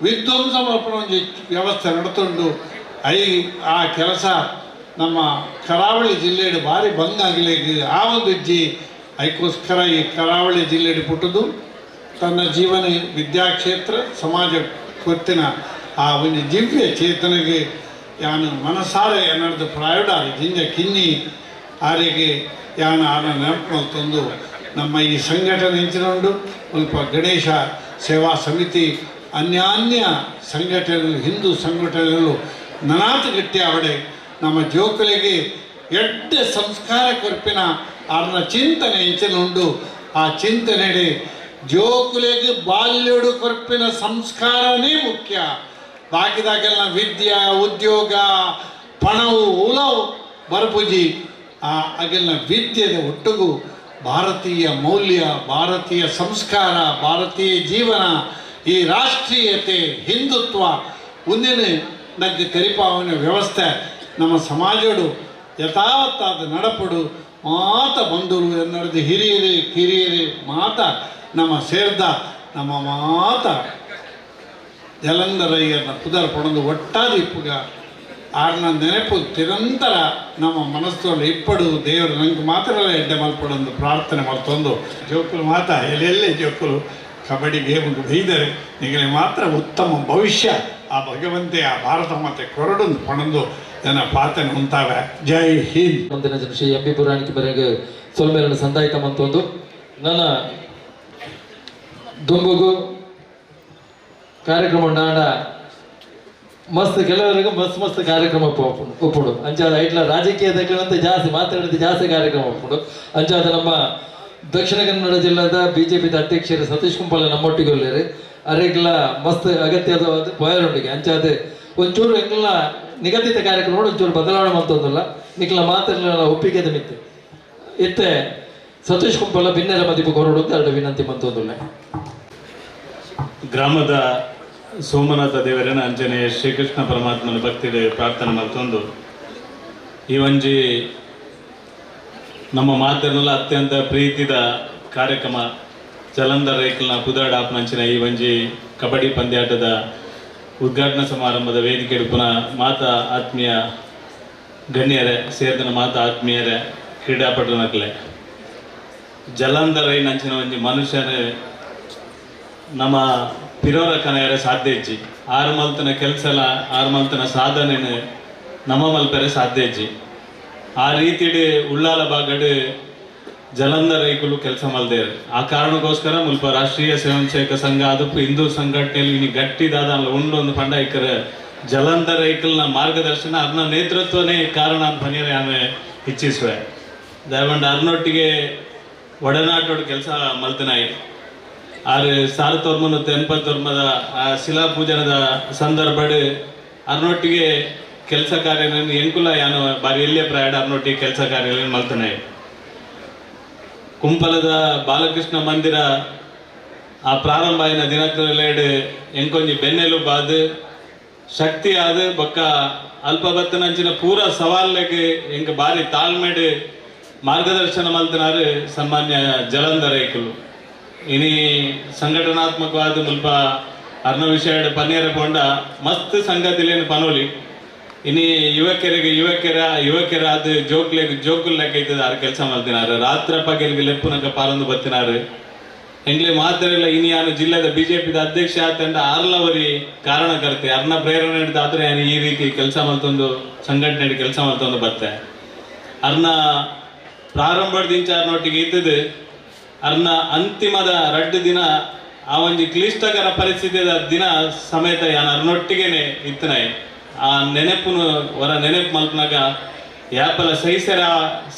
ವಿಧ್ವಂಸ ಒಂದು ವ್ಯವಸ್ಥೆ ನಡೆದುಕೊಂಡು ಆ ಕೆಲಸ ನಮ್ಮ ಕರಾವಳಿ ಜಿಲ್ಲೆಯ ಭಾರಿ ಭಂಗ ಆಗಲಿಕ್ಕೆ ಆ ಒಂದು ಹೆಜ್ಜೆ ಅದಕ್ಕೋಸ್ಕರ ಈ ಕರಾವಳಿ ಜಿಲ್ಲೆಯ ಪುಟ್ಟದು ತನ್ನ ಜೀವನ ವಿದ್ಯಾಕ್ಷೇತ್ರ ಸಮಾಜ ಕೊತ್ತಿನ ಆ ಒಂದು ದಿವ್ಯ ಚೇತನೆಗೆ ಯಾನು ಮನಸಾರೆ ನಡೆದು ಪ್ರಾಯೋಡ ಜಿಂಜ ಕಿನ್ನಿ ಆರಿಗೆ ಯಾನು ಆನ ನೆನಪು ಮಲ್ತೊಂದು ನಮ್ಮ ಈ ಸಂಘಟನೆ ಹೆಂಚಿನೊಂಡು ಸ್ವಲ್ಪ ಗಣೇಶ ಸೇವಾ ಸಮಿತಿ ಅನ್ಯಾನ್ಯ ಸಂಘಟನೆಗಳು ಹಿಂದೂ ಸಂಘಟನೆಗಳು ನನಾತು ಗಟ್ಟಿ ಅವಡೆ ನಮ್ಮ ಜೋಕುಲಿಗೆ ಎಡ್ಡ ಸಂಸ್ಕಾರ ಕೊರ್ಪಿನ ಅವ್ರನ್ನ ಚಿಂತನೆ ಹೆಂಚಿನುಂಡು ಆ ಚಿಂತನೆಡೆ ಜೋಕುಲಿಗೆ ಬಾಲ್ಯಡು ಕೊರ್ಪಿನ ಸಂಸ್ಕಾರನೇ ಮುಖ್ಯ. ಬಾಕಿದಾಗೆಲ್ಲ ವಿದ್ಯೆ ಉದ್ಯೋಗ ಪಣವು ಉಲವು ಬರ್ಪುಜಿ ಆಗೆಲ್ಲ ವಿದ್ಯೆದ ಒಟ್ಟಿಗೂ ಭಾರತೀಯ ಮೌಲ್ಯ ಭಾರತೀಯ ಸಂಸ್ಕಾರ ಭಾರತೀಯ ಜೀವನ ಈ ರಾಷ್ಟ್ರೀಯತೆ ಹಿಂದುತ್ವ ಮುಂದಿನ ನಗ್ಗೆ ಕರಿಪಾವನ ವ್ಯವಸ್ಥೆ ನಮ್ಮ ಸಮಾಜಡು ಯಥಾವತ್ತಾದ ನಡಪಡು ಮಾತ ಬಂಧುರು ಎನ್ನಡದು ಹಿರಿಯರು ಕಿರಿಯರು ಮಾತ ನಮ್ಮ ಸೇರ್ದ ನಮ್ಮ ಮಾತ ಜಲಂಧರಯ್ಯನ ಪುದರ್ ಪಡೊಂದು ಒಟ್ಟಾದ ಇಪ್ಪುಗ ಆರ್ನ ನೆನಪು ನಿರಂತರ ನಮ್ಮ ಮನಸ್ಸಲ್ಲಿ ಇಪ್ಪಡು ದೇವರು ನಂಗೆ ಮಾತ್ರ ಎಡ್ಡೆ ಮಲ್ಪಡೊಂದು ಪ್ರಾರ್ಥನೆ ಮಾಡ್ತೊಂದು ಜೋಕುಲು ಮಾತ ಎಲ್ಲೆಲ್ಲೇ ಜೋಕುಲು ಕಬಡ್ಡಿ ಗೇಮ್ಗೆ ಬೈದರೆ ನಿಮಗೆ ಮಾತ್ರ ಉತ್ತಮ ಭವಿಷ್ಯ ಆ ಭಗವಂತೆ ಆ ಭಾರತ ಮಾತೆ ಕೊರಡೊಂದು ಪಣಂದು ಜನ ಪ್ರಾರ್ಥನೆ ಉಂಟಾವೆ. ಜೈ ಹಿಂದ್. ಮುಂದಿನ ಶ್ರೀ ಎಂ ಪಿ ಪುರಾಣಿಕೆ ಬರೆಗೆ ಸೊಲ್ಮೇರನ ಸಂದಾಯಿತ ಮಂತೊಂದು ನನ್ನ ದುಂಬುಗು ಕಾರ್ಯಕ್ರಮ ಉಂಡಾಂಡ ಮಸ್ತ್ ಕೆಲವರಿಗೆ ಮಸ್ತ್ ಕಾರ್ಯಕ್ರಮ ಒಪ್ಪುಡು ಅಂಚಾದ ಐಟ್ಲ ರಾಜಕೀಯದಂತ ಜಾಸ್ತಿ ಮಾತಾಡಿದ ಜಾಸ್ತಿ ಕಾರ್ಯಕ್ರಮ ಒಪ್ಪುಡು ಅಂಚಾದ ನಮ್ಮ ದಕ್ಷಿಣ ಕನ್ನಡ ಜಿಲ್ಲಾದ ಬಿಜೆಪಿ ಅಧ್ಯಕ್ಷರು ಸತೀಶ್ ಕುಂಪಲ ನಮ್ಮೊಟ್ಟಿಗೆ ಒಳ್ಳೆರು ಅರೆಗ್ಲ ಮಸ್ತ್ ಅಗತ್ಯದ ಬಯರೊಂದಿಗೆ ಅಂಚಾದ ಒಂಚೂರು ಎಂಗ್ಲ ನಿಗದಿತ ಕಾರ್ಯಕ್ರಮ ಒಂಚೂರು ಬದಲಾವಣೆ ಮಂತೊಂದಿಲ್ಲ ನಿಕ್ಲ ಮಾತ್ರ ಒಪ್ಪಿಗೆದ ಮಿತ್ತೆ ಇತ್ತೆ ಸತೀಶ್ ಕುಂಪಲ ಭಿನ್ನರ ಮದಿಪು ಕೊರಡು ಎರಡು ವಿನಂತಿ ಮಂತೊಂದಿಲ್ಲ. ಗ್ರಾಮದ ಸೋಮನಾಥ ದೇವರನ ಅಂಜನೆಯ ಶ್ರೀಕೃಷ್ಣ ಪರಮಾತ್ಮನ ಭಕ್ತಿಗೆ ಪ್ರಾರ್ಥನೆ ಮಾಡ್ತೊಂದು ಈ ಒಂಜಿ ನಮ್ಮ ಮಾತಿರಲ್ಲ ಅತ್ಯಂತ ಪ್ರೀತಿದ ಕಾರ್ಯಕ್ರಮ ಜಲಂಧರ್ ರೈಕಲ್ನ ಪುದಾಡ ಆಪ್ನಂಚಿನ ಈ ಒಂಜಿ ಕಬಡ್ಡಿ ಪಂದ್ಯಾಟದ ಉದ್ಘಾಟನಾ ಸಮಾರಂಭದ ವೇದಿಕೆ ಪುನಃ ಮಾತಾ ಆತ್ಮೀಯ ಗಣ್ಯರೇ ಸೇರಿದ ಮಾತಾ ಆತ್ಮೀಯರೇ ಕ್ರೀಡಾಪಟುನಕ್ಲೆ ಜಲಂಧರ್ ರೈ ನಂಚಿನ ಒಂಜಿ ಮನುಷ್ಯನೇ ನಮ್ಮ ಪಿರೋರ ಕನೆಯರೆ ಸಾಧ್ಯ ಇಜ್ಜಿ ಆರು ಮಲ್ತನ ಕೆಲಸ ಎಲ್ಲ ಆರು ಮಲ್ತನ ಸಾಧನೆ ನಮ್ಮ ಮಲ್ಪರೆ ಸಾಧ್ಯ ಇಜ್ಜಿ ಆ ರೀತಿ ಉಳ್ಳಾಲ ಬಾಗಡು ಜಲಂಧರ್ ರೈಕುಲು ಕೆಲಸ ಮಲ್ದೇರು ಆ ಕಾರಣಕ್ಕೋಸ್ಕರ ಮುಲ್ಪ ರಾಷ್ಟ್ರೀಯ ಸ್ವಯಂ ಸೇವಕ ಸಂಘ ಅದಪ್ಪು ಹಿಂದೂ ಸಂಘಟನೆಯಲ್ಲಿ ಇನ್ನು ಗಟ್ಟಿದಾದ ಉಂಡೊಂದು ಪಂಡ ಇಕ್ಕರ ಜಲಂಧರ್ ರೈಕಲ್ನ ಮಾರ್ಗದರ್ಶನ ಅದನ್ನ ನೇತೃತ್ವನೇ ಕಾರಣ ಅಂತ ಬನ್ನಿರೆ ಆమె ಇಚ್ಛಿಸುವೆ ದಯವಂಡ ಅರ್ನೊಟ್ಟಿಗೆ ಒಡನಾಟೋಡು ಕೆಲಸ ಮಲ್ತನಾಯಿ ಆರು ಸಾರತೋರ್ಮನತ್ತು ಎನ್ಪತ್ತೋರ್ಮದ ಆ ಶಿಲಾ ಪೂಜನದ ಸಂದರ್ಭಡ್ ಅರ್ನೊಟ್ಟಿಗೆ ಕೆಲಸ ಕಾರ್ಯ ಎಂಕುಲ ಯಾನು ಬಾರಿ ಎಲ್ಲೇ ಪ್ರಯಾಣ ಅರ್ನೊಟ್ಟಿಗೆ ಕೆಲಸ ಕಾರ್ಯ ಮಲ್ತನಾಯಿ ಕುಂಪಲದ ಬಾಲಕೃಷ್ಣ ಮಂದಿರ ಆ ಪ್ರಾರಂಭ ಆಯ್ನ ದಿನಕ್ಕಲೇಡ್ ಎಂಕೊಂಜಿ ಬೆನ್ನೆಲು ಬಾದ್ ಶಕ್ತಿ ಆದ ಬೊಕ್ಕ ಅಲ್ಪ ಬತ್ತನಂಚಿನ ಪೂರ ಸವಾಲ್ಗೆ ಎಂಕ ಬಾರಿ ತಾಳ್ಮೆಡ್ ಮಾರ್ಗದರ್ಶನ ಮಲ್ತನಾರು ಸನ್ಮಾನ್ಯ ಜಲಂಧರ್ ರೈಕುಲು ಇನಿ ಸಂಘಟನಾತ್ಮಕವಾದ ಮುಲ್ಪ ಅರ್ನ ವಿಷಯ ಪನ್ನೇರ ಪೋಂಡ ಮಸ್ತ್ ಸಂಗತಿಲೇನು ಪನೋಲಿ ಇನಿ ಯುವಕರ ಅದು ಜೋಕುಲ್ ಲೆಕ್ಕ ಇದ್ದದ ಆರು ಕೆಲಸ ಮಾಡ್ತಿನಾರು ರಾತ್ರ ಪಗೆಲ್ಗೆ ಲೆಪ್ಪುನಕ ಪಾಲೊಂದು ಬತ್ತಿನಾರು ಎಂಗ್ಲೆ ಮಾತ್ರ ಇಲ್ಲ ಇನಿ ಯಾನು ಜಿಲ್ಲೆದ ಬಿಜೆಪಿದ ಅಧ್ಯಕ್ಷ ಆತಂಡ ಆರ್ಲವರಿ ಕಾರಣಕರ್ತೆ ಅರ್ನ ಪ್ರೇರಣೆ ಹಿಡಿದಾದ್ರೆ ಯಾನು ಈ ರೀತಿ ಕೆಲಸ ಮಲ್ತೊಂದು ಸಂಘಟನೆ ಕೆಲಸ ಮಲ್ತೊಂದು ಬತ್ತೆ ಅರ್ನ ಪ್ರಾರಂಭದಿಂದ ಅರ್ನೊಟ್ಟಿಗೆ ಇದ್ದದು ಅರ್ನ ಅಂತಿಮದ ರಡ್ಡು ದಿನ ಆ ಒಂದು ಕ್ಲಿಷ್ಟಕರ ಪರಿಸ್ಥಿತಿಯ ದಿನ ಸಮೇತ ಯಾನು ಅರ್ನೊಟ್ಟಿಗೆನೆ ಇತ್ತನಾಯಿ ಆ ನೆನಪುನು ಹೊರ ನೆನಪು ಮಲ್ಪನಾಗ ಯಾಪಲ ಸೈಸರ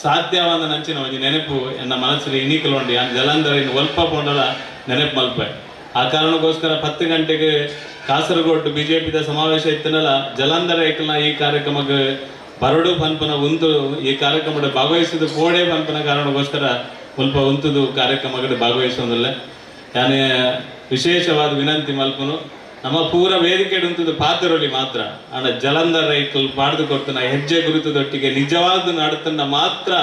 ಸಾಧ್ಯವಾದ ನಂಚಿನ ಒಂದು ನೆನಪು ಎನ್ನ ಮನಸ್ಸಲ್ಲಿ ಇನಿಕಲೊಂಡು ಯಾನು ಜಲಂಧರಿನ ಒಲ್ಪ ಪೊಂಡಲ ನೆನಪು ಮಲ್ಪೆ ಆ ಕಾರಣಕ್ಕೋಸ್ಕರ 10 ಗಂಟೆಗೆ ಕಾಸರಗೋಡು ಬಿಜೆಪಿದ ಸಮಾವೇಶ ಇತ್ತನಲ್ಲ ಜಲಂಧರ್ ರೈಕಲ್ನ ಈ ಕಾರ್ಯಕ್ರಮಕ್ಕೆ ಬರಡು ಪನ್ಪನ ಒಂದು ಈ ಕಾರ್ಯಕ್ರಮದ ಭಾಗವಹಿಸಿದ ಕೋಡೆ ಪನ್ಪನ ಕಾರಣಕ್ಕೋಸ್ಕರ ಸ್ವಲ್ಪ ಒಂತದು ಕಾರ್ಯಕ್ರಮಗಳು ಭಾಗವಹಿಸೋದಿಲ್ಲ ಯಾನೇ ವಿಶೇಷವಾದ ವಿನಂತಿ ಮಲ್ಪನು ನಮ್ಮ ಪೂರ ವೇದಿಕೆ ಉಂಟು ಪಾತ್ರರಲ್ಲಿ ಮಾತ್ರ ಆಂಡ ಜಲಂಧರ್ ರೈಕಲ್ ಪಾಡ್ದು ಕೊಡ್ತಾನ ಹೆಜ್ಜೆ ಗುರುತದೊಟ್ಟಿಗೆ ನಿಜವಾದ ನಡತನ್ನ ಮಾತ್ರ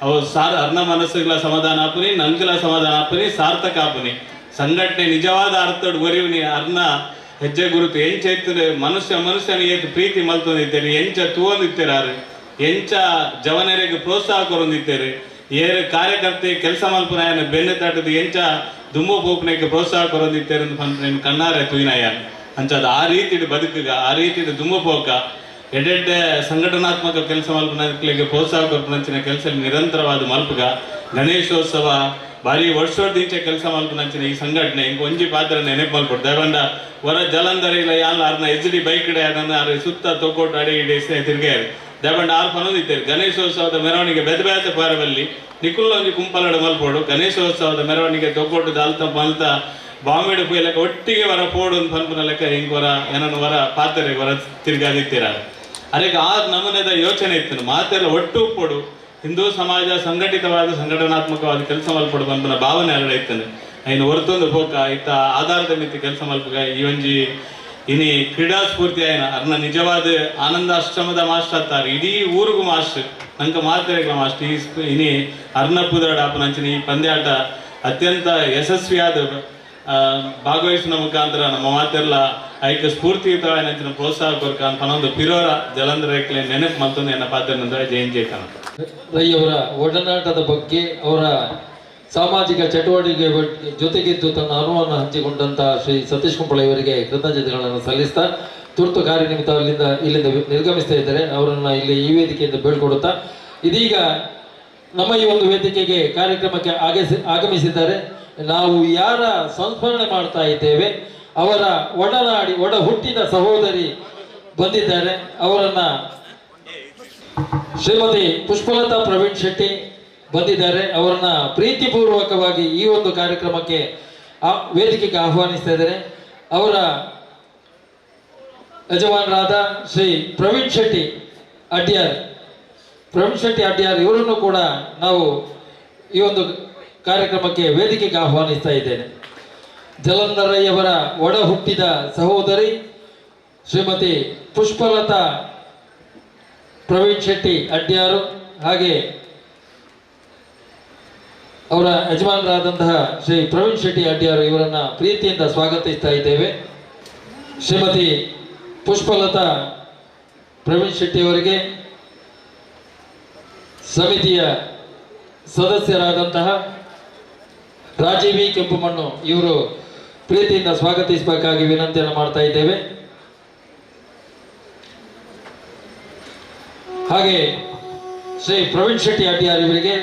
ಅವು ಅರ್ನ ಮನಸ್ಸುಗಳ ಸಮಾಧಾನ ಆಪುನಿ ನಂಗಲ ಸಮಾಧಾನ ಆಪುನಿ ಸಾರ್ಥಕ ಆಪುನಿ ಸಂಘಟನೆ ನಿಜವಾದ ಅರ್ಥಡ್ ಒರಿವಿನಿ ಅರ್ನ ಹೆಜ್ಜೆ ಗುರುತು ಎಂಚ ಎತ್ತಿನ ಮನುಷ್ಯನ ಏತು ಪ್ರೀತಿ ಮಲ್ತೊಂದಿದ್ದೇನೆ ಎಂಚ ತೂವೊಂದಿತ್ತೇರಾರು ಎಂಚ ಜವನರಿಗೆ ಪ್ರೋತ್ಸಾಹ ಕೊರೊಂದಿದ್ದೇನೆ ಏರು ಕಾರ್ಯಕರ್ತೆ ಕೆಲಸ ಮಲ್ಪನಾಯನ ಬೆನ್ನು ತಟ್ಟದು ಎಂಚ ದುಮ್ಮು ಪೋಪನೆಗೆ ಪ್ರೋತ್ಸಾಹ ಕೊರೊಂದಿತ್ತೇರು ಅಂತ ಕಣ್ಣಾರೆ ತುಯಿನಾಯ ಅಂಚದ ಆ ರೀತಿ ಬದುಕುಗ ಆ ರೀತಿ ದುಮ್ಮು ಪೋಕ ಎಡೆಡ್ಡೆ ಸಂಘಟನಾತ್ಮಕ ಕೆಲಸ ಮಲ್ಪನಕ್ಕೆ ಪ್ರೋತ್ಸಾಹ ಕೊರಪನಂಚಿನ ಕೆಲಸ ನಿರಂತರವಾದ ಮಲ್ಪುಗ ಗಣೇಶೋತ್ಸವ ಭಾರಿ ವರ್ಷದಿಂಚೆ ಕೆಲಸ ಮಲ್ಪನಂಚಿನ ಈ ಸಂಘಟನೆ ಹಿಂಗೆ ಒಂಜಿ ಪಾತ್ರ ನೆನಪು ಮಲ್ಪಡು ದಯವಂಡ ಹೊರ ಜಲಂಧರ ಇಲ್ಲ ಯಾಲ ಅರ್ನ HD ಬೈಕ್ ಅರೆ ಸುತ್ತ ತೊಕ್ಕೊಟ್ಟು ಅಡಿ ಇಡಿ ತಿರ್ಗಾರು ದಯವಂಡ ಆರು ಪನೋದಿದ್ದೇವೆ ಗಣೇಶೋತ್ಸವದ ಮೆರವಣಿಗೆ ಬೆದ ಬೇತ ಪಾರವಲ್ಲಿ ನಿಕುಲ್ಲೊಂಜಿ ಕುಂಪಲಡು ಮಲ್ಪೋಡು ಗಣೇಶೋತ್ಸವದ ಮೆರವಣಿಗೆ ತೊಕ್ಕೊಟ್ಟು ದಾಲ್ತ ಮಲ್ತ ಬಾಂಬೆಡು ಪೋಯ್ ಲೆಕ್ಕ ಒಟ್ಟಿಗೆ ವರ ಪೋಡು ಅಂತ ಪನ್ಪುನ ಲೆಕ್ಕ ಹಿಂಗೆ ವರ ಏನನ್ನು ವರ ಪಾತ್ರೆ ವರ ತಿರ್ಗಾದಿತ್ತೀರ ಅದಕ್ಕೆ ಆ ನಮೂನೆದ ಯೋಚನೆ ಇತ್ತು ಮಾತೆಲ್ಲ ಒಟ್ಟು ಪೋಡು ಹಿಂದೂ ಸಮಾಜ ಸಂಘಟಿತವಾದ ಸಂಘಟನಾತ್ಮಕವಾದ ಕೆಲಸ ಮಲ್ಪಡು ಪನ್ಪುನ ಭಾವನೆ ಅರಡ ಇತ್ತನೆ ಇನ್ನು ಹೊರತೊಂದು ಪೋಕ ಇತ್ತ ಆಧಾರದ ಮಿತಿ ಕೆಲಸ ಮಲ್ಪಗ ಈ ಒಂಜಿ ಇನಿ ಕ್ರೀಡಾ ಸ್ಫೂರ್ತಿ ಆಯ್ನ ಅರ್ನ ನಿಜವಾದ ಆನಂದಾಶ್ರಮದ ಮಾಸ್ಟರ್ ಅತ್ತಾರೆ ಇಡೀ ಊರಿಗೂ ಮಾಸ್ಟರ್ ನಂಗೆ ಮಾತ್ರೆಗಳ ಮಾಸ್ಟರ್ ಇನಿ ಅರ್ನಪ್ಪುದಾಡ ಅಪ್ಪನಂಚಿನ ಈ ಪಂದ್ಯಾಟ ಅತ್ಯಂತ ಯಶಸ್ವಿಯಾದ ಭಾಗವಹಿಸಿನ ಮುಖಾಂತರ ನಮ್ಮ ಮಾತೆಲ್ಲ ಐಕ ಸ್ಫೂರ್ತಿಯುತವಾದ ಪ್ರೋತ್ಸಾಹ ಕೊರಕ ಅಂತ ಅನ್ನೊಂದು ಪಿರೋರ ಜಲಂಧರ ನೆನಪು ಮತ್ತೊಂದು ಎನ್ನ ಪಾತ್ರ ಜಯಂತಿ ರೈಯವರ ಒಡನಾಟದ ಬಗ್ಗೆ ಅವರ ಸಾಮಾಜಿಕ ಚಟುವಟಿಕೆ ಜೊತೆಗಿದ್ದು ತನ್ನ ಅನುಭವವನ್ನು ಹಂಚಿಕೊಂಡಂತಹ ಶ್ರೀ ಸತೀಶ್ ಕುಂಪಳ ಇವರಿಗೆ ಕೃತಜ್ಞತೆಗಳನ್ನು ಸಲ್ಲಿಸ್ತಾ ತುರ್ತು ಕಾರ್ಯನಿಮಿತ್ತ ಇಲ್ಲಿಂದ ನಿರ್ಗಮಿಸ್ತಾ ಇದ್ದಾರೆ. ಅವರನ್ನು ಇಲ್ಲಿ ಈ ವೇದಿಕೆಯಿಂದ ಬೀಳ್ಕೊಡುತ್ತಾ ಇದೀಗ ನಮ್ಮ ಈ ಒಂದು ವೇದಿಕೆಗೆ ಕಾರ್ಯಕ್ರಮಕ್ಕೆ ಆಗಮಿಸಿದ್ದಾರೆ. ನಾವು ಯಾರ ಸಂಸ್ಮರಣೆ ಮಾಡ್ತಾ ಇದ್ದೇವೆ ಅವರ ಒಡ ಹುಟ್ಟಿದ ಸಹೋದರಿ ಬಂದಿದ್ದಾರೆ. ಅವರನ್ನ ಶ್ರೀಮತಿ ಪುಷ್ಪಲತಾ ಪ್ರವೀಣ್ ಶೆಟ್ಟಿ ಬಂದಿದ್ದಾರೆ. ಅವರನ್ನ ಪ್ರೀತಿಪೂರ್ವಕವಾಗಿ ಈ ಒಂದು ಕಾರ್ಯಕ್ರಮಕ್ಕೆ ವೇದಿಕೆಗೆ ಆಹ್ವಾನಿಸ್ತಾ ಇದ್ದಾರೆ. ಅವರ ಯಜಮಾನರಾದ ಶ್ರೀ ಪ್ರವೀಣ್ ಶೆಟ್ಟಿ ಅಡ್ಯಾರ್ ಇವರನ್ನು ಕೂಡ ನಾವು ಈ ಒಂದು ಕಾರ್ಯಕ್ರಮಕ್ಕೆ ವೇದಿಕೆಗೆ ಆಹ್ವಾನಿಸ್ತಾ ಇದ್ದೇನೆ. ಜಲಂಧರಯ್ಯವರ ಒಡ ಹುಟ್ಟಿದ ಸಹೋದರಿ ಶ್ರೀಮತಿ ಪುಷ್ಪಲತಾ ಪ್ರವೀಣ್ ಶೆಟ್ಟಿ ಅಡ್ಯಾರು ಹಾಗೆ ಅವರ ಯಜಮಾನರಾದಂತಹ ಶ್ರೀ ಪ್ರವೀಣ್ ಶೆಟ್ಟಿ ಅಡ್ಯಾರು ಇವರನ್ನ ಪ್ರೀತಿಯಿಂದ ಸ್ವಾಗತಿಸ್ತಾ ಇದ್ದೇವೆ. ಶ್ರೀಮತಿ ಪುಷ್ಪಲತಾ ಪ್ರವೀಣ್ ಶೆಟ್ಟಿ ಅವರಿಗೆ ಸಮಿತಿಯ ಸದಸ್ಯರಾದಂತಹ ರಾಜೀವಿ ಕೆಂಪುಮಣ್ಣು ಇವರು ಪ್ರೀತಿಯಿಂದ ಸ್ವಾಗತಿಸಬೇಕಾಗಿ ವಿನಂತಿಯನ್ನು ಮಾಡ್ತಾ ಇದ್ದೇವೆ. ಹಾಗೆ ಶ್ರೀ ಪ್ರವೀಣ್ ಶೆಟ್ಟಿ ಅಡ್ಯಾರ್ ಇವರಿಗೆ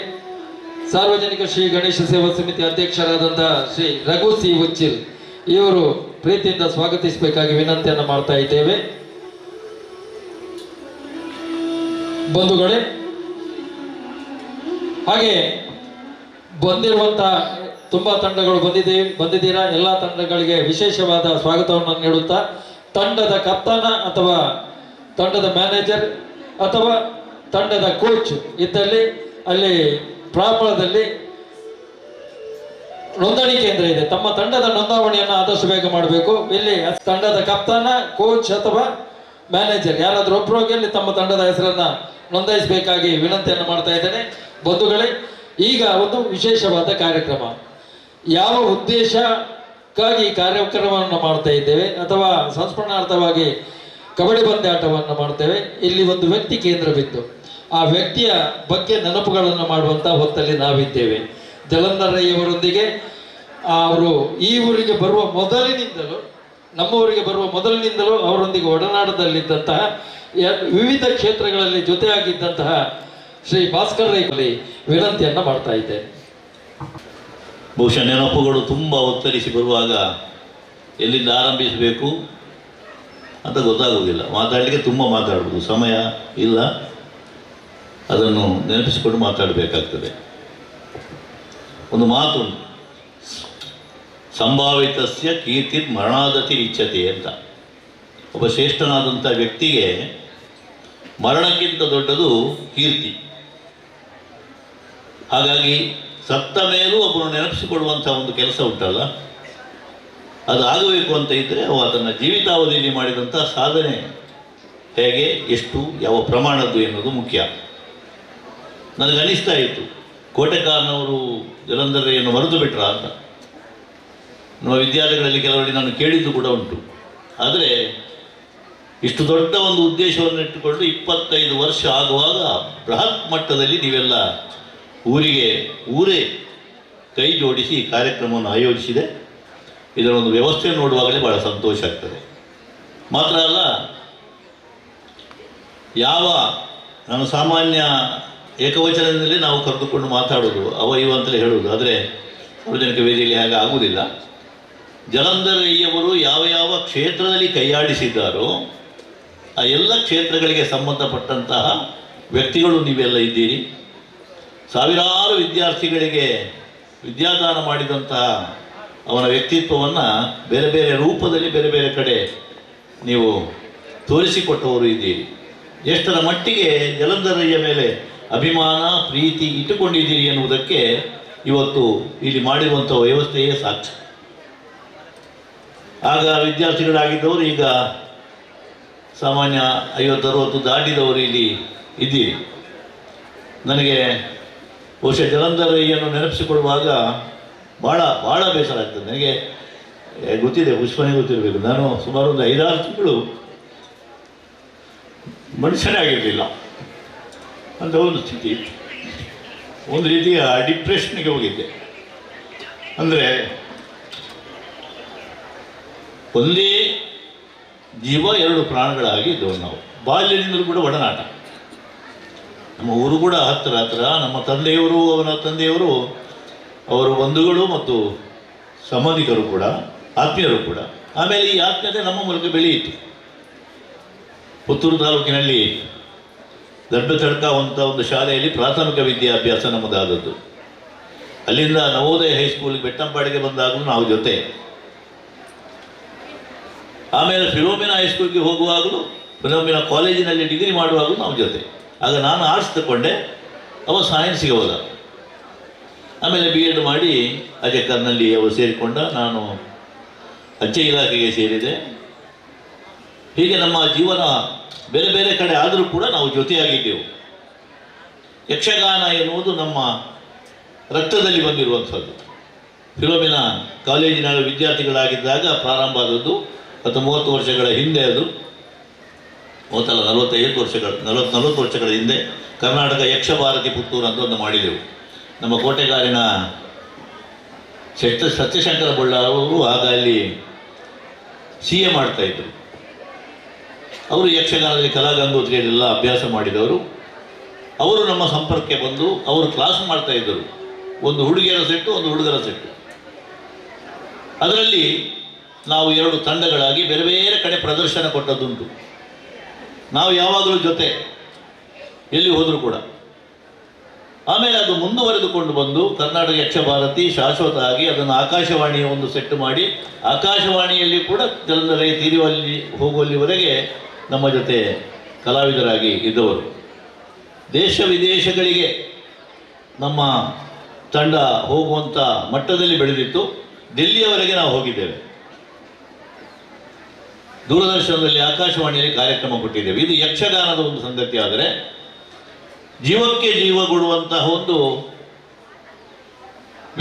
ಸಾರ್ವಜನಿಕ ಶ್ರೀ ಗಣೇಶ ಸೇವಾ ಸಮಿತಿ ಅಧ್ಯಕ್ಷರಾದಂತಹ ಶ್ರೀ ರಘು ಸಿ ಉಚ್ಚಿಲ್ ಇವರು ಪ್ರೀತಿಯಿಂದ ಸ್ವಾಗತಿಸಬೇಕಾಗಿ ವಿನಂತಿಯನ್ನು ಮಾಡ್ತಾ ಇದ್ದೇವೆ. ಬಂಧುಗಳೇ, ಹಾಗೆ ಬಂದಿರುವಂತಹ ತುಂಬಾ ತಂಡಗಳು ಬಂದಿದ್ದೀರಾ. ಎಲ್ಲ ತಂಡಗಳಿಗೆ ವಿಶೇಷವಾದ ಸ್ವಾಗತವನ್ನು ನೀಡುತ್ತಾ ತಂಡದ ಕಪ್ತಾನ ಅಥವಾ ತಂಡದ ಮ್ಯಾನೇಜರ್ ಅಥವಾ ತಂಡದ ಕೋಚ್ ಇದ್ದಲ್ಲಿ ಅಲ್ಲಿ ಪ್ರಾಂಗಣದಲ್ಲಿ ನೋಂದಣಿ ಕೇಂದ್ರ ಇದೆ. ತಮ್ಮ ತಂಡದ ನೋಂದಾವಣಿಯನ್ನು ಆದಷ್ಟು ಬೇಗ ಮಾಡಬೇಕು. ಇಲ್ಲಿ ತಂಡದ ಕಪ್ತಾನ, ಕೋಚ್ ಅಥವಾ ಮ್ಯಾನೇಜರ್ ಯಾರಾದ್ರೂ ಒಬ್ಬರು ಹೋಗಿ ಅಲ್ಲಿ ತಮ್ಮ ತಂಡದ ಹೆಸರನ್ನ ನೋಂದಾಯಿಸಬೇಕಾಗಿ ವಿನಂತಿಯನ್ನು ಮಾಡ್ತಾ ಇದ್ದೇನೆ. ಬಂಧುಗಳೇ, ಈಗ ಒಂದು ವಿಶೇಷವಾದ ಕಾರ್ಯಕ್ರಮ. ಯಾವ ಉದ್ದೇಶಕ್ಕಾಗಿ ಈ ಕಾರ್ಯಕ್ರಮವನ್ನು ಮಾಡ್ತಾ ಇದ್ದೇವೆ ಅಥವಾ ಸಂಸ್ಮರಣಾರ್ಥವಾಗಿ ಕಬಡ್ಡಿ ಪಂದ್ಯಾಟವನ್ನು ಮಾಡ್ತೇವೆ. ಇಲ್ಲಿ ಒಂದು ವ್ಯಕ್ತಿ ಕೇಂದ್ರ ಬಿದ್ದು ಆ ವ್ಯಕ್ತಿಯ ಬಗ್ಗೆ ನೆನಪುಗಳನ್ನು ಮಾಡುವಂತ ಹೊತ್ತಲ್ಲಿ ನಾವಿದ್ದೇವೆ. ಜಲಂಧರಯ್ಯವರೊಂದಿಗೆ ಅವರು ಈ ಊರಿಗೆ ಬರುವ ಮೊದಲಿನಿಂದಲೂ ನಮ್ಮ ಊರಿಗೆ ಬರುವ ಮೊದಲಿನಿಂದಲೂ ಅವರೊಂದಿಗೆ ಒಡನಾಟದಲ್ಲಿದ್ದಂತಹ ವಿವಿಧ ಕ್ಷೇತ್ರಗಳಲ್ಲಿ ಜೊತೆಯಾಗಿದ್ದಂತಹ ಶ್ರೀ ಭಾಸ್ಕರ್ ರೈಲಿ ವಿನಂತಿಯನ್ನು ಮಾಡ್ತಾ ಇದ್ದೇನೆ. ಬಹುಶಃ ನೆನಪುಗಳು ತುಂಬ ಒತ್ತರಿಸಿ ಬರುವಾಗ ಎಲ್ಲಿಂದ ಆರಂಭಿಸಬೇಕು ಅಂತ ಗೊತ್ತಾಗುವುದಿಲ್ಲ. ಮಾತಾಡಲಿಕ್ಕೆ ತುಂಬ ಮಾತಾಡ್ಬೋದು, ಸಮಯ ಇಲ್ಲ, ಅದನ್ನು ನೆನಪಿಸಿಕೊಂಡು ಮಾತಾಡಬೇಕಾಗ್ತದೆ. ಒಂದು ಮಾತು, ಸಂಭಾವಿತಸ್ಯ ಕೀರ್ತಿ ಮರಣಾದತಿ ಇಚ್ಛತೆ ಅಂತ. ಒಬ್ಬ ಶ್ರೇಷ್ಠನಾದಂಥ ವ್ಯಕ್ತಿಗೆ ಮರಣಕ್ಕಿಂತ ದೊಡ್ಡದು ಕೀರ್ತಿ. ಹಾಗಾಗಿ ಸತ್ತ ಮೇಲೂ ಒಬ್ಬನು ನೆನಪಿಸಿಕೊಳ್ಳುವಂಥ ಒಂದು ಕೆಲಸ ಉಂಟಲ್ಲ, ಅದು ಆಗಬೇಕು ಅಂತ ಇದ್ದರೆ ಅವು ಅದನ್ನು ಜೀವಿತಾವಧಿಯಲ್ಲಿ ಮಾಡಿದಂಥ ಸಾಧನೆ ಹೇಗೆ, ಎಷ್ಟು, ಯಾವ ಪ್ರಮಾಣದ್ದು ಎನ್ನುವುದು ಮುಖ್ಯ. ನನಗನ್ನಿಸ್ತಾ ಇತ್ತು ಕೋಟೆಕಾರನವರು ಜಲಂಧರೆಯನ್ನು ಮರೆತು ಬಿಟ್ರ ಅಂತ. ನಮ್ಮ ವಿದ್ಯಾರ್ಥಿಗಳಲ್ಲಿ ಕೆಲವರಿಗೆ ನಾನು ಕೇಳಿದ್ದು ಕೂಡ ಉಂಟು. ಆದರೆ ಇಷ್ಟು ದೊಡ್ಡ ಒಂದು ಉದ್ದೇಶವನ್ನು ಇಟ್ಟುಕೊಂಡು 25 ವರ್ಷ ಆಗುವಾಗ ಬೃಹತ್ ಮಟ್ಟದಲ್ಲಿ ನೀವೆಲ್ಲ ಊರೇ ಕೈ ಜೋಡಿಸಿ ಈ ಕಾರ್ಯಕ್ರಮವನ್ನು ಆಯೋಜಿಸಿದೆ. ಇದರ ಒಂದು ವ್ಯವಸ್ಥೆ ನೋಡುವಾಗಲೇ ಭಾಳ ಸಂತೋಷ ಆಗ್ತದೆ. ಮಾತ್ರ ಅಲ್ಲ, ನಾನು ಸಾಮಾನ್ಯ ಏಕವಚನದಲ್ಲಿ ನಾವು ಕರೆದುಕೊಂಡು ಮಾತಾಡೋದು, ಅವ ಇವ ಅಂತಲೇ ಹೇಳೋದು. ಆದರೆ ಸಾರ್ವಜನಿಕ ವೇದಿಕೆಯಲ್ಲಿ ಹಾಗೆ ಆಗುವುದಿಲ್ಲ. ಜಲಂಧರಯ್ಯವರು ಯಾವ ಯಾವ ಕ್ಷೇತ್ರದಲ್ಲಿ ಕೈಯಾಡಿಸಿದ್ದಾರೋ ಆ ಎಲ್ಲ ಕ್ಷೇತ್ರಗಳಿಗೆ ಸಂಬಂಧಪಟ್ಟಂತಹ ವ್ಯಕ್ತಿಗಳು ನೀವೆಲ್ಲ ಇದ್ದೀರಿ. ಸಾವಿರಾರು ವಿದ್ಯಾರ್ಥಿಗಳಿಗೆ ವಿದ್ಯಾದಾನ ಮಾಡಿದಂತಹ ಅವನ ವ್ಯಕ್ತಿತ್ವವನ್ನು ಬೇರೆ ಬೇರೆ ರೂಪದಲ್ಲಿ ಬೇರೆ ಬೇರೆ ಕಡೆ ನೀವು ತೋರಿಸಿಕೊಟ್ಟವರು ಇದ್ದೀರಿ. ಎಷ್ಟರ ಮಟ್ಟಿಗೆ ಜಲಂಧರಯ್ಯ ಮೇಲೆ ಅಭಿಮಾನ ಪ್ರೀತಿ ಇಟ್ಟುಕೊಂಡಿದ್ದೀರಿ ಎನ್ನುವುದಕ್ಕೆ ಇವತ್ತು ಇಲ್ಲಿ ಮಾಡಿರುವಂಥ ವ್ಯವಸ್ಥೆಯೇ ಸಾಕ್ಷಿ. ಆಗ ವಿದ್ಯಾರ್ಥಿಗಳಾಗಿದ್ದವರು ಈಗ ಸಾಮಾನ್ಯ 50-60 ದಾಟಿದವರು ಇಲ್ಲಿ ಇದ್ದೀರಿ. ನನಗೆ ಬಹುಶಃ ಜಲಂಧರಯ್ಯನು ನೆನಪಿಸಿಕೊಳ್ಳುವಾಗ ಭಾಳ ಭಾಳ ಬೇಸರ ಆಗ್ತದೆ. ನನಗೆ ಗೊತ್ತಿದೆ, ಪುಷ್ಪನೇ ಗೊತ್ತಿರಬೇಕು, ನಾನು ಸುಮಾರು ಒಂದು 5-6 ತಿಂಗಳು ಮನುಷ್ಯನೇ ಆಗಿರಲಿಲ್ಲ ಅಂತ ಒಂದು ಸ್ಥಿತಿ ಇತ್ತು. ಒಂದು ರೀತಿಯ ಡಿಪ್ರೆಷನ್ಗೆ ಹೋಗಿದ್ದೆ. ಅಂದರೆ ಒಂದೇ ಜೀವ 2 ಪ್ರಾಣಗಳಾಗಿ ಇದ್ದವು. ನಾವು ಬಾಲ್ಯದಿಂದಲೂ ಕೂಡ ಒಡನಾಟ. ನಮ್ಮ ಊರು ಕೂಡ ಹತ್ತಿರ. ನಮ್ಮ ತಂದೆಯವರು, ಅವನ ತಂದೆಯವರು, ಅವರ ಬಂಧುಗಳು ಮತ್ತು ಸಂಬಂಧಿಕರು ಕೂಡ, ಆತ್ಮೀಯರು ಕೂಡ. ಆಮೇಲೆ ಈ ಆತ್ಮೀಯತೆ ನಮ್ಮ ಮೂಲಕ ಬೆಳೆಯಿತು. ಪುತ್ತೂರು ತಾಲೂಕಿನಲ್ಲಿ ದರ್ಬೆತಡ್ಕ ಅಂತ ಒಂದು ಶಾಲೆಯಲ್ಲಿ ಪ್ರಾಥಮಿಕ ವಿದ್ಯಾಭ್ಯಾಸ ನಮ್ಮದಾದದ್ದು. ಅಲ್ಲಿಂದ ನವೋದಯ ಹೈಸ್ಕೂಲ್ಗೆ ಬೆಟ್ಟಂಪಾಡಿಗೆ ಬಂದಾಗಲೂ ನಾವು ಜೊತೆ. ಆಮೇಲೆ ಫಿಲೋಮಿನಾ ಹೈಸ್ಕೂಲ್ಗೆ ಹೋಗುವಾಗಲೂ, ಫಿಲೋಮಿನಾ ಕಾಲೇಜಿನಲ್ಲಿ ಡಿಗ್ರಿ ಮಾಡುವಾಗಲೂ ನಾವು ಜೊತೆ. ಆಗ ನಾನು ಆರ್ಟ್ಸ್ ತಗೊಂಡೆ, ಅವ ಸೈನ್ಸಿಗೆ ಹೋದ. ಆಮೇಲೆ B.Ed ಮಾಡಿ ಅಜಕರ್ನಲ್ಲಿ ಅವರು ಸೇರಿಕೊಂಡ. ನಾನು ಅಂಚೆ ಇಲಾಖೆಗೆ ಸೇರಿದೆ. ಹೀಗೆ ನಮ್ಮ ಜೀವನ ಬೇರೆ ಬೇರೆ ಕಡೆ ಆದರೂ ಕೂಡ ನಾವು ಜೊತೆಯಾಗಿದ್ದೆವು. ಯಕ್ಷಗಾನ ಎನ್ನುವುದು ನಮ್ಮ ರಕ್ತದಲ್ಲಿ ಬಂದಿರುವಂಥದ್ದು. ಫಿಲೋಮಿನಾ ಕಾಲೇಜಿನ ವಿದ್ಯಾರ್ಥಿಗಳಾಗಿದ್ದಾಗ ಪ್ರಾರಂಭ ಆದದ್ದು. 30 ವರ್ಷಗಳ ಹಿಂದೆ, ಅದು 45 ವರ್ಷಗಳ 40 ವರ್ಷಗಳ ಹಿಂದೆ ಕರ್ನಾಟಕ ಯಕ್ಷಭಾರತಿ ಪುತ್ತೂರು ಅಂತ ಒಂದು ಮಾಡಿದೆವು. ನಮ್ಮ ಕೋಟೆಗಾರಿನ ಸತ್ಯಶಂಕರ ಬಳ್ಳಾರವರು ಆಗ ಅಲ್ಲಿ CA ಮಾಡ್ತಾಯಿದ್ರು. ಅವರು ಯಕ್ಷಗಾನದಲ್ಲಿ ಕಲಾಗಂಗೋತ್ರಿಯಲ್ಲೆಲ್ಲ ಅಭ್ಯಾಸ ಮಾಡಿದವರು. ಅವರು ನಮ್ಮ ಸಂಪರ್ಕಕ್ಕೆ ಬಂದು ಅವರು ಕ್ಲಾಸ್ ಮಾಡ್ತಾಯಿದ್ದರು. ಒಂದು ಹುಡುಗಿಯರ ಸೆಟ್ಟು, ಒಂದು ಹುಡುಗರ ಸೆಟ್ಟು. ಅದರಲ್ಲಿ ನಾವು 2 ತಂಡಗಳಾಗಿ ಬೇರೆ ಬೇರೆ ಕಡೆ ಪ್ರದರ್ಶನ ಕೊಟ್ಟದ್ದುಂಟು. ನಾವು ಯಾವಾಗಲೂ ಜೊತೆ, ಎಲ್ಲಿ ಹೋದರೂ ಕೂಡ. ಆಮೇಲೆ ಅದು ಮುಂದುವರೆದುಕೊಂಡು ಬಂದು ಕರ್ನಾಟಕ ಯಕ್ಷಭಾರತಿ ಶಾಶ್ವತ ಆಗಿ ಅದನ್ನು ಆಕಾಶವಾಣಿಯ ಒಂದು ಸೆಟ್ ಮಾಡಿ, ಆಕಾಶವಾಣಿಯಲ್ಲಿ ಕೂಡ ಜಲಂಧರಯ್ಯ ತೀರುವಲ್ಲಿ ಹೋಗುವಲ್ಲಿವರೆಗೆ ನಮ್ಮ ಜೊತೆ ಕಲಾವಿದರಾಗಿ ಇದ್ದವರು. ದೇಶ ವಿದೇಶಗಳಿಗೆ ನಮ್ಮ ತಂಡ ಹೋಗುವಂಥ ಮಟ್ಟದಲ್ಲಿ ಬೆಳೆದಿತ್ತು. ದಿಲ್ಲಿಯವರೆಗೆ ನಾವು ಹೋಗಿದ್ದೇವೆ. ದೂರದರ್ಶನದಲ್ಲಿ, ಆಕಾಶವಾಣಿಯಲ್ಲಿ ಕಾರ್ಯಕ್ರಮ ಕೊಟ್ಟಿದ್ದೇವೆ. ಇದು ಯಕ್ಷಗಾನದ ಒಂದು ಸಂಗತಿ. ಆದರೆ ಜೀವಕ್ಕೆ ಜೀವ ಕೊಡುವಂತಹ ಒಂದು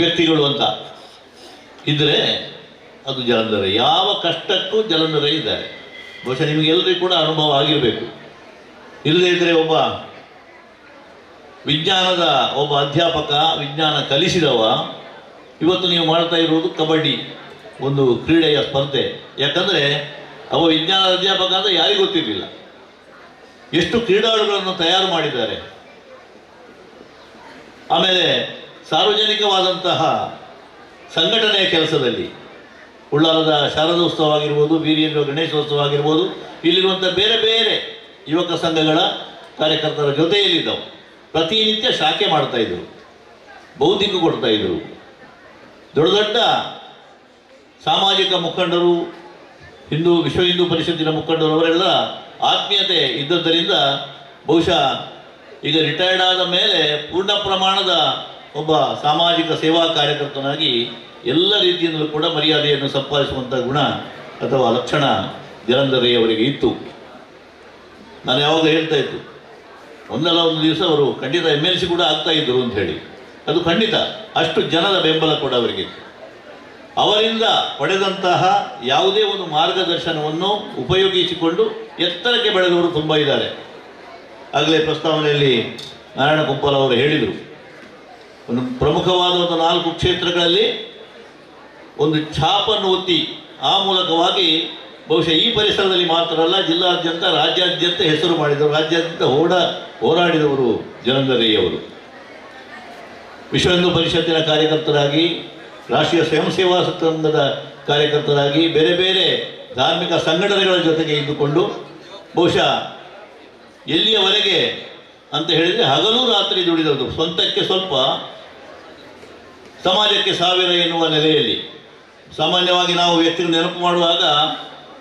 ವ್ಯಕ್ತಿಗಳು ಅಂತ ಇದ್ದರೆ ಅದು ಜಲಂಧರಯ್ಯ. ಯಾವ ಕಷ್ಟಕ್ಕೂ ಜಲಂಧರಯ್ಯ ಇದ್ದಾರೆ. ಬಹುಶಃ ನಿಮಗೆಲ್ಲರಿಗೂ ಕೂಡ ಅನುಭವ ಆಗಿರಬೇಕು. ಇಲ್ಲದೇ ಇದ್ದರೆ ಒಬ್ಬ ವಿಜ್ಞಾನದ ಒಬ್ಬ ಅಧ್ಯಾಪಕ, ವಿಜ್ಞಾನ ಕಲಿಸಿದವ, ಇವತ್ತು ನೀವು ಮಾಡ್ತಾ ಇರುವುದು ಕಬಡ್ಡಿ ಒಂದು ಕ್ರೀಡೆಯ ಸ್ಪರ್ಧೆ. ಯಾಕಂದರೆ ಅವ ವಿಜ್ಞಾನದ ಅಧ್ಯಾಪಕ ಅಂತ ಯಾರಿಗೂ ಗೊತ್ತಿರಲಿಲ್ಲ. ಎಷ್ಟು ಕ್ರೀಡಾಳುಗಳನ್ನು ತಯಾರು ಮಾಡಿದ್ದಾರೆ. ಆಮೇಲೆ ಸಾರ್ವಜನಿಕವಾದಂತಹ ಸಂಘಟನೆಯ ಕೆಲಸದಲ್ಲಿ ಉಳ್ಳಾಲದ ಶಾರದೋತ್ಸವ ಆಗಿರ್ಬೋದು, ವೀರೇಂದ್ರ ಗಣೇಶೋತ್ಸವ ಆಗಿರ್ಬೋದು, ಇಲ್ಲಿರುವಂಥ ಬೇರೆ ಬೇರೆ ಯುವಕ ಸಂಘಗಳ ಕಾರ್ಯಕರ್ತರ ಜೊತೆಯಲ್ಲಿದ್ದವು. ಪ್ರತಿನಿತ್ಯ ಶಾಖೆ ಮಾಡ್ತಾಯಿದ್ರು, ಬೌದ್ಧಿಕ ಕೊಡ್ತಾಯಿದ್ರು. ದೊಡ್ಡ ದೊಡ್ಡ ಸಾಮಾಜಿಕ ಮುಖಂಡರು, ವಿಶ್ವ ಹಿಂದೂ ಪರಿಷತ್ತಿನ ಮುಖಂಡರು, ಅವರೆಲ್ಲ ಆತ್ಮೀಯತೆ ಇದ್ದದ್ದರಿಂದ ಬಹುಶಃ ಈಗ ರಿಟೈರ್ಡ್ ಆದ ಮೇಲೆ ಪೂರ್ಣ ಪ್ರಮಾಣದ ಒಬ್ಬ ಸಾಮಾಜಿಕ ಸೇವಾ ಕಾರ್ಯಕರ್ತನಾಗಿ ಎಲ್ಲ ರೀತಿಯಿಂದಲೂ ಕೂಡ ಮರ್ಯಾದೆಯನ್ನು ಸಂಪಾದಿಸುವಂಥ ಗುಣ ಅಥವಾ ಲಕ್ಷಣ ಜಲಂಧರಯ್ಯವರಿಗೆ ಇತ್ತು. ನಾನು ಯಾವಾಗ ಹೇಳ್ತಾ ಇತ್ತು, ಒಂದಲ್ಲ ಒಂದು ದಿವಸ ಅವರು ಖಂಡಿತ MLC ಕೂಡ ಆಗ್ತಾ ಇದ್ದರು ಅಂತ ಹೇಳಿ. ಅದು ಖಂಡಿತ, ಅಷ್ಟು ಜನದ ಬೆಂಬಲ ಕೂಡ ಅವರಿಗಿತ್ತು. ಅವರಿಂದ ಪಡೆದಂತಹ ಯಾವುದೇ ಒಂದು ಮಾರ್ಗದರ್ಶನವನ್ನು ಉಪಯೋಗಿಸಿಕೊಂಡು ಎತ್ತರಕ್ಕೆ ಬೆಳೆದವರು ತುಂಬ ಇದ್ದಾರೆ. ಆಗಲೇ ಪ್ರಸ್ತಾವನೆಯಲ್ಲಿ ನಾರಾಯಣ ಕುಂಪಲ್ ಅವರು ಹೇಳಿದರು, ಒಂದು ಪ್ರಮುಖವಾದ ಒಂದು 4 ಕ್ಷೇತ್ರಗಳಲ್ಲಿ ಒಂದು ಛಾಪನ್ನು ಒತ್ತಿ ಆ ಮೂಲಕವಾಗಿ ಬಹುಶಃ ಈ ಪರಿಸರದಲ್ಲಿ ಮಾತ್ರ ಅಲ್ಲ, ಜಿಲ್ಲಾದ್ಯಂತ ರಾಜ್ಯಾದ್ಯಂತ ಹೆಸರು ಮಾಡಿದವರು, ರಾಜ್ಯಾದ್ಯಂತ ಹೋರಾಡಿದವರು ಜಲಂಧರಯ್ಯವರು. ವಿಶ್ವ ಹಿಂದೂ ಪರಿಷತ್ತಿನ ಕಾರ್ಯಕರ್ತರಾಗಿ, ರಾಷ್ಟ್ರೀಯ ಸ್ವಯಂ ಸೇವಾ ಸಂಘದ ಕಾರ್ಯಕರ್ತರಾಗಿ, ಬೇರೆ ಬೇರೆ ಧಾರ್ಮಿಕ ಸಂಘಟನೆಗಳ ಜೊತೆಗೆ ಇದ್ದುಕೊಂಡು ಬಹುಶಃ ಎಲ್ಲಿಯವರೆಗೆ ಅಂತ ಹೇಳಿದರೆ ಹಗಲು ರಾತ್ರಿ ದುಡಿದವರು, ಸ್ವಂತಕ್ಕೆ ಸ್ವಲ್ಪ ಸಮಾಜಕ್ಕೆ 1000 ಎನ್ನುವ ನೆಲೆಯಲ್ಲಿ. ಸಾಮಾನ್ಯವಾಗಿ ನಾವು ವ್ಯಕ್ತಿಗಳು ನೆನಪು ಮಾಡುವಾಗ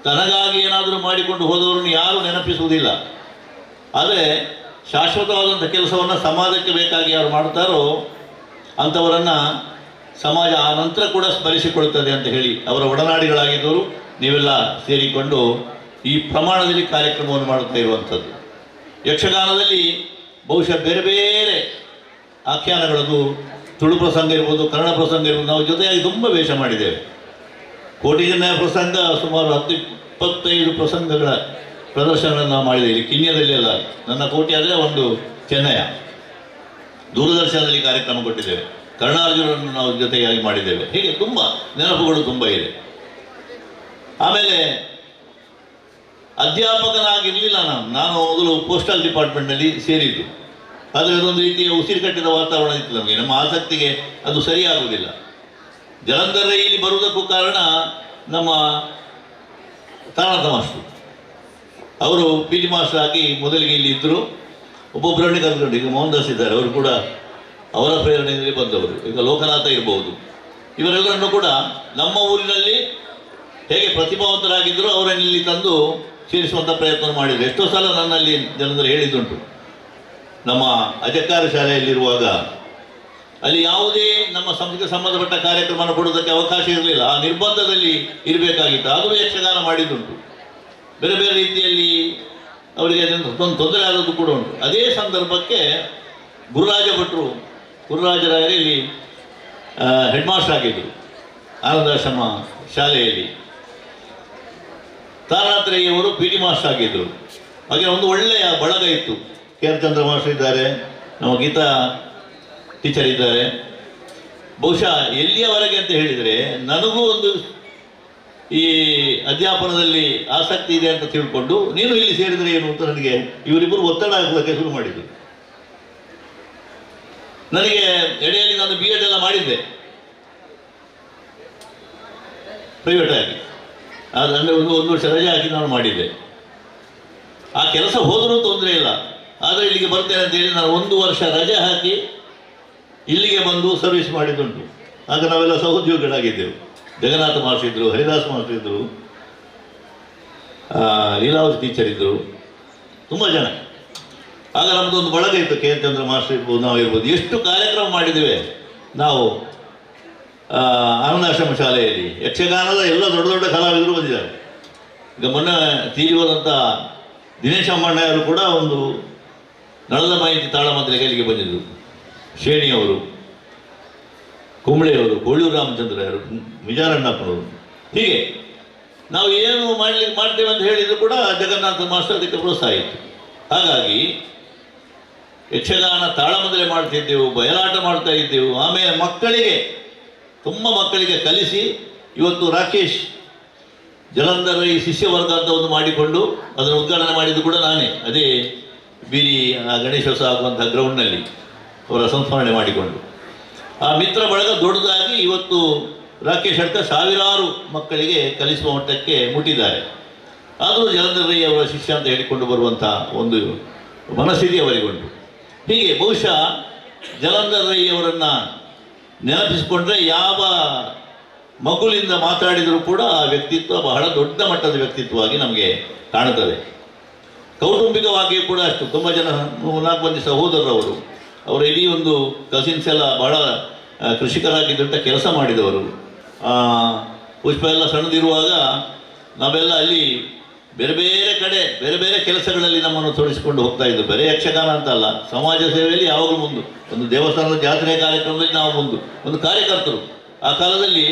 ತನಗಾಗಿ ಏನಾದರೂ ಮಾಡಿಕೊಂಡು ಹೋದವರನ್ನು ಯಾರೂ ನೆನಪಿಸುವುದಿಲ್ಲ. ಆದರೆ ಶಾಶ್ವತವಾದಂಥ ಕೆಲಸವನ್ನು ಸಮಾಜಕ್ಕೆ ಬೇಕಾಗಿ ಯಾರು ಮಾಡ್ತಾರೋ ಅಂಥವರನ್ನು ಸಮಾಜ ಆ ನಂತರ ಕೂಡ ಸ್ಮರಿಸಿಕೊಳ್ಳುತ್ತದೆ ಅಂತ ಹೇಳಿ ಅವರ ಒಡನಾಡಿಗಳಾಗಿದ್ದವರು ನೀವೆಲ್ಲ ಸೇರಿಕೊಂಡು ಈ ಪ್ರಮಾಣದಲ್ಲಿ ಕಾರ್ಯಕ್ರಮವನ್ನು ಮಾಡುತ್ತಾ ಇರುವಂಥದ್ದು. ಯಕ್ಷಗಾನದಲ್ಲಿ ಬಹುಶಃ ಬೇರೆ ಬೇರೆ ಆಖ್ಯಾನಗಳದು, ತುಳು ಪ್ರಸಂಗ ಇರ್ಬೋದು, ಕನ್ನಡ ಪ್ರಸಂಗ ಇರ್ಬೋದು, ನಾವು ಜೊತೆಯಾಗಿ ತುಂಬ ವೇಷ ಮಾಡಿದ್ದೇವೆ. ಕೋಟಿ ಜನ ಪ್ರಸಂಗ ಸುಮಾರು 10-25 ಪ್ರಸಂಗಗಳ ಪ್ರದರ್ಶನಗಳನ್ನು ನಾವು ಮಾಡಿದ್ದೇವೆ. ಇಲ್ಲಿ ಕಿನ್ಯದಲ್ಲಿ ಅಲ್ಲ, ನನ್ನ ಕೋಟಿ ಆದರೆ ಒಂದು ಚೆನ್ನಯ, ದೂರದರ್ಶನದಲ್ಲಿ ಕಾರ್ಯಕ್ರಮ ಕೊಟ್ಟಿದ್ದೇವೆ. ಕರ್ಣಾರ್ಜುನರನ್ನು ನಾವು ಜೊತೆಯಾಗಿ ಮಾಡಿದ್ದೇವೆ. ಹೀಗೆ ತುಂಬ ನೆನಪುಗಳು ತುಂಬ ಇದೆ. ಆಮೇಲೆ ಅಧ್ಯಾಪಕನಾಗಿರಲಿಲ್ಲ ನಾನು ಮೊದಲು ಪೋಸ್ಟಲ್ ಡಿಪಾರ್ಟ್ಮೆಂಟ್ನಲ್ಲಿ ಸೇರಿದ್ದು. ಆದರೆ ಅದೊಂದು ರೀತಿಯ ಉಸಿರುಕಟ್ಟಿದ ವಾತಾವರಣ ಇತ್ತು ನಮಗೆ, ನಮ್ಮ ಆಸಕ್ತಿಗೆ ಅದು ಸರಿಯಾಗುವುದಿಲ್ಲ. ಜಲಂಧರಯ್ಯಲ್ಲಿ ಬರುವುದಕ್ಕೂ ಕಾರಣ ನಮ್ಮ ತಾಣದ ಮಾಸ್ಟರು. ಅವರು PG ಮಾಸ್ಟರ್ ಆಗಿ ಮೊದಲಿಗೆ ಇಲ್ಲಿ ಇದ್ದರು. ಒಬ್ಬೊಬ್ಬರನ್ನೇ ಕಲ್ತ್ಕೊಂಡು, ಈಗ ಮೋಹನ್ ದಾಸ್ ಇದ್ದಾರೆ, ಅವರು ಕೂಡ ಅವರ ಪ್ರೇರಣೆಯಲ್ಲಿ ಬಂದವರು. ಈಗ ಲೋಕನಾಥ ಇರಬಹುದು, ಇವರೆಲ್ಲರನ್ನು ಕೂಡ ನಮ್ಮ ಊರಿನಲ್ಲಿ ಹೇಗೆ ಪ್ರತಿಭಾವಂತರಾಗಿದ್ದರೂ ಅವರನ್ನು ಇಲ್ಲಿ ತಂದು ಸೇರಿಸುವಂಥ ಪ್ರಯತ್ನ ಮಾಡಿದರು. ಎಷ್ಟೋ ಸಲ ನನ್ನಲ್ಲಿ ಜನರು ಹೇಳಿದ್ದುಂಟು. ನಮ್ಮ ಅಜಕಾರ ಶಾಲೆಯಲ್ಲಿರುವಾಗ ಅಲ್ಲಿ ಯಾವುದೇ ನಮ್ಮ ಸಂಸ್ಕೃತಿಗೆ ಸಂಬಂಧಪಟ್ಟ ಕಾರ್ಯಕ್ರಮ ಕೊಡೋದಕ್ಕೆ ಅವಕಾಶ ಇರಲಿಲ್ಲ. ಆ ನಿರ್ಬಂಧದಲ್ಲಿ ಇರಬೇಕಾಗಿತ್ತು. ಆದರೂ ಯಕ್ಷಗಾನ ಮಾಡಿದ್ದುಂಟು. ಬೇರೆ ಬೇರೆ ರೀತಿಯಲ್ಲಿ ಅವರಿಗೆ ಅದನ್ನು ತೊಂದರೆ ಆದದ್ದು ಕೂಡ ಉಂಟು. ಅದೇ ಸಂದರ್ಭಕ್ಕೆ ಗುರುರಾಜ ಭಟ್ರು, ಗುರುರಾಜರಾಯರು ಇಲ್ಲಿ ಹೆಡ್ ಮಾಸ್ಟರ್ ಆಗಿದ್ದರು ಆನಂದಾಶ್ರಮ ಶಾಲೆಯಲ್ಲಿ. ತಾರಾತ್ರಯ್ಯವರು PG ಮಾಸ್ಟರ್ ಆಗಿದ್ದರು. ಹಾಗೆ ಒಂದು ಒಳ್ಳೆಯ ಬಳಗ ಇತ್ತು. KR ಚಂದ್ರ ಮಾಸ್ಟರ್ ಇದ್ದಾರೆ, ನಮ್ಮ ಗೀತಾ ಟೀಚರ್ ಇದ್ದಾರೆ. ಬಹುಶಃ ಎಲ್ಲಿಯವರೆಗೆ ಅಂತ ಹೇಳಿದರೆ, ನನಗೂ ಒಂದು ಈ ಅಧ್ಯಾಪನದಲ್ಲಿ ಆಸಕ್ತಿ ಇದೆ ಅಂತ ತಿಳ್ಕೊಂಡು ನೀನು ಇಲ್ಲಿ ಸೇರಿದರೆ ಏನು ಅಂತ ನನಗೆ ಇವರಿಬ್ಬರು ಒತ್ತಡ ಹಾಕುವುದಕ್ಕೆ ಶುರು ಮಾಡಿದರು. ನನಗೆ ಎಡೆಯಲ್ಲಿ ನಾನು B.Ed ಎಲ್ಲ ಮಾಡಿದ್ದೆ ಪ್ರೈವೇಟ್ ಆಗಿ. ಅಂದರೆ ಒಂದು ವರ್ಷ ರಜೆ ಹಾಕಿ ನಾನು ಮಾಡಿದ್ದೆ. ಆ ಕೆಲಸ ಹೋದರೂ ತೊಂದರೆ ಇಲ್ಲ, ಆದರೆ ಇಲ್ಲಿಗೆ ಬರ್ತೇನೆ ಅಂತೇಳಿ ನಾನು 1 ವರ್ಷ ರಜೆ ಹಾಕಿ ಇಲ್ಲಿಗೆ ಬಂದು ಸರ್ವಿಸ್ ಮಾಡಿದ್ದುಂಟು. ಆಗ ನಾವೆಲ್ಲ ಸಹೋದ್ಯೋಗಿಗಳಾಗಿದ್ದೆವು. ಜಗನ್ನಾಥ ಮಾಸ್ಟರ್ ಇದ್ದರು, ಹರಿದಾಸ್ ಮಾಸ್ಟರ್ ಇದ್ದರು, ಲೀಲಾವತಿ ಟೀಚರ್ ಇದ್ದರು, ತುಂಬ ಜನ. ಆಗ ನಮ್ಮದೊಂದು ಬಳಗ ಇತ್ತು. KR ಚಂದ್ರ ಮಾಸ್ಟರ್ ಇರ್ಬೋದು, ನಾವು ಇರ್ಬೋದು. ಎಷ್ಟು ಕಾರ್ಯಕ್ರಮ ಮಾಡಿದ್ದೇವೆ ನಾವು ಆನಂದಾಶ್ರಮ ಶಾಲೆಯಲ್ಲಿ. ಯಕ್ಷಗಾನದ ಎಲ್ಲ ದೊಡ್ಡ ದೊಡ್ಡ ಕಲಾವಿದರು ಬಂದಿದ್ದಾರೆ. ಈಗ ಮೊನ್ನೆ ತೀರಿ ಹೋದಂಥ ದಿನೇಶ್ ಅಮ್ಮಣ್ಣವರು ಕೂಡ ಒಂದು ನಳದ ಮಾಹಿತಿ ತಾಳಮದ್ದಲೆಗೆ ಇಲ್ಲಿಗೆ ಬಂದಿದ್ದರು. ಶ್ರೇಣಿಯವರು, ಕುಂಬಳೆಯವರು, ಕೋಳೂರು ರಾಮಚಂದ್ರರು, ವಿಜಾರಣ್ಣಪ್ಪನವರು. ಹೀಗೆ ನಾವು ಏನು ಮಾಡ್ತೇವೆ ಅಂತ ಹೇಳಿದ್ರು ಕೂಡ ಜಗನ್ನಾಥ ಮಾಸ್ಟರ್ ಅದಕ್ಕೆ ಪ್ರೋತ್ಸಾಹ ಇತ್ತು. ಹಾಗಾಗಿ ಯಕ್ಷಗಾನ ತಾಳಮದ್ದಲೆ ಮಾಡ್ತಿದ್ದೆವು, ಬಯಲಾಟ ಮಾಡ್ತಾ ಇದ್ದೆವು. ಆಮೇಲೆ ಮಕ್ಕಳಿಗೆ, ತುಂಬ ಮಕ್ಕಳಿಗೆ ಕಲಿಸಿ ಇವತ್ತು ರಾಕೇಶ್ ಜಲಂಧರ ಈ ಶಿಷ್ಯವರ್ಗ ಅಂತ ಒಂದು ಮಾಡಿಕೊಂಡು ಅದನ್ನು ಉದ್ಘಾಟನೆ ಮಾಡಿದ್ದು ಕೂಡ ನಾನೇ. ಅದೇ ಬೀರಿ ಗಣೇಶೋತ್ಸವ ಆಗುವಂಥ ಗ್ರೌಂಡ್ನಲ್ಲಿ ಅವರ ಸಂಸ್ಮರಣೆ ಮಾಡಿಕೊಂಡು ಆ ಮಿತ್ರ ಬಳಗ ದೊಡ್ಡದಾಗಿ ಇವತ್ತು ರಾಕೇಶ್ ಅಡ್ಕ ಸಾವಿರಾರು ಮಕ್ಕಳಿಗೆ ಕಲಿಸುವ ಮಟ್ಟಕ್ಕೆ ಮುಟ್ಟಿದ್ದಾರೆ. ಆದರೂ ಜಲಂಧರಯ್ಯ ಅವರ ಶಿಷ್ಯ ಅಂತ ಹೇಳಿಕೊಂಡು ಬರುವಂಥ ಒಂದು ಮನಸ್ಥಿತಿ ಅವರಿಗುಂಟು. ಹೀಗೆ ಬಹುಶಃ ಜಲಂಧರಯ್ಯವರನ್ನು ನೆನಪಿಸಿಕೊಂಡ್ರೆ ಯಾವ ಮಗುಲಿಂದ ಮಾತಾಡಿದರೂ ಕೂಡ ಆ ವ್ಯಕ್ತಿತ್ವ ಬಹಳ ದೊಡ್ಡ ಮಟ್ಟದ ವ್ಯಕ್ತಿತ್ವವಾಗಿ ನಮಗೆ ಕಾಣುತ್ತದೆ. ಕೌಟುಂಬಿಕವಾಗಿಯೂ ಕೂಡ ಅಷ್ಟು. ತುಂಬ ಜನ 4 ಮಂದಿ ಸಹೋದರರವರು. ಅವರ ಇಡೀ ಒಂದು ಕಸಿನ್ಸ್ ಎಲ್ಲ ಬಹಳ ಕೃಷಿಕರಾಗಿ ದೊಡ್ಡ ಕೆಲಸ ಮಾಡಿದವರು. ಪುಷ್ಪ ಎಲ್ಲ ಸಣ್ಣದಿರುವಾಗ ನಾವೆಲ್ಲ ಅಲ್ಲಿ ಬೇರೆ ಬೇರೆ ಕಡೆ ಬೇರೆ ಬೇರೆ ಕೆಲಸಗಳಲ್ಲಿ ನಮ್ಮನ್ನು ತೊಡಗಿಸಿಕೊಂಡು ಹೋಗ್ತಾ ಇದ್ದು. ಬರೀ ಯಕ್ಷಗಾನ ಅಂತ ಅಲ್ಲ, ಸಮಾಜ ಸೇವೆಯಲ್ಲಿ ಯಾವಾಗಲೂ ಮುಂದು. ಒಂದು ದೇವಸ್ಥಾನದ ಜಾತ್ರೆ ಕಾರ್ಯಕ್ರಮದಲ್ಲಿ ನಾವು ಮುಂದು, ಒಂದು ಕಾರ್ಯಕರ್ತರು. ಆ ಕಾಲದಲ್ಲಿ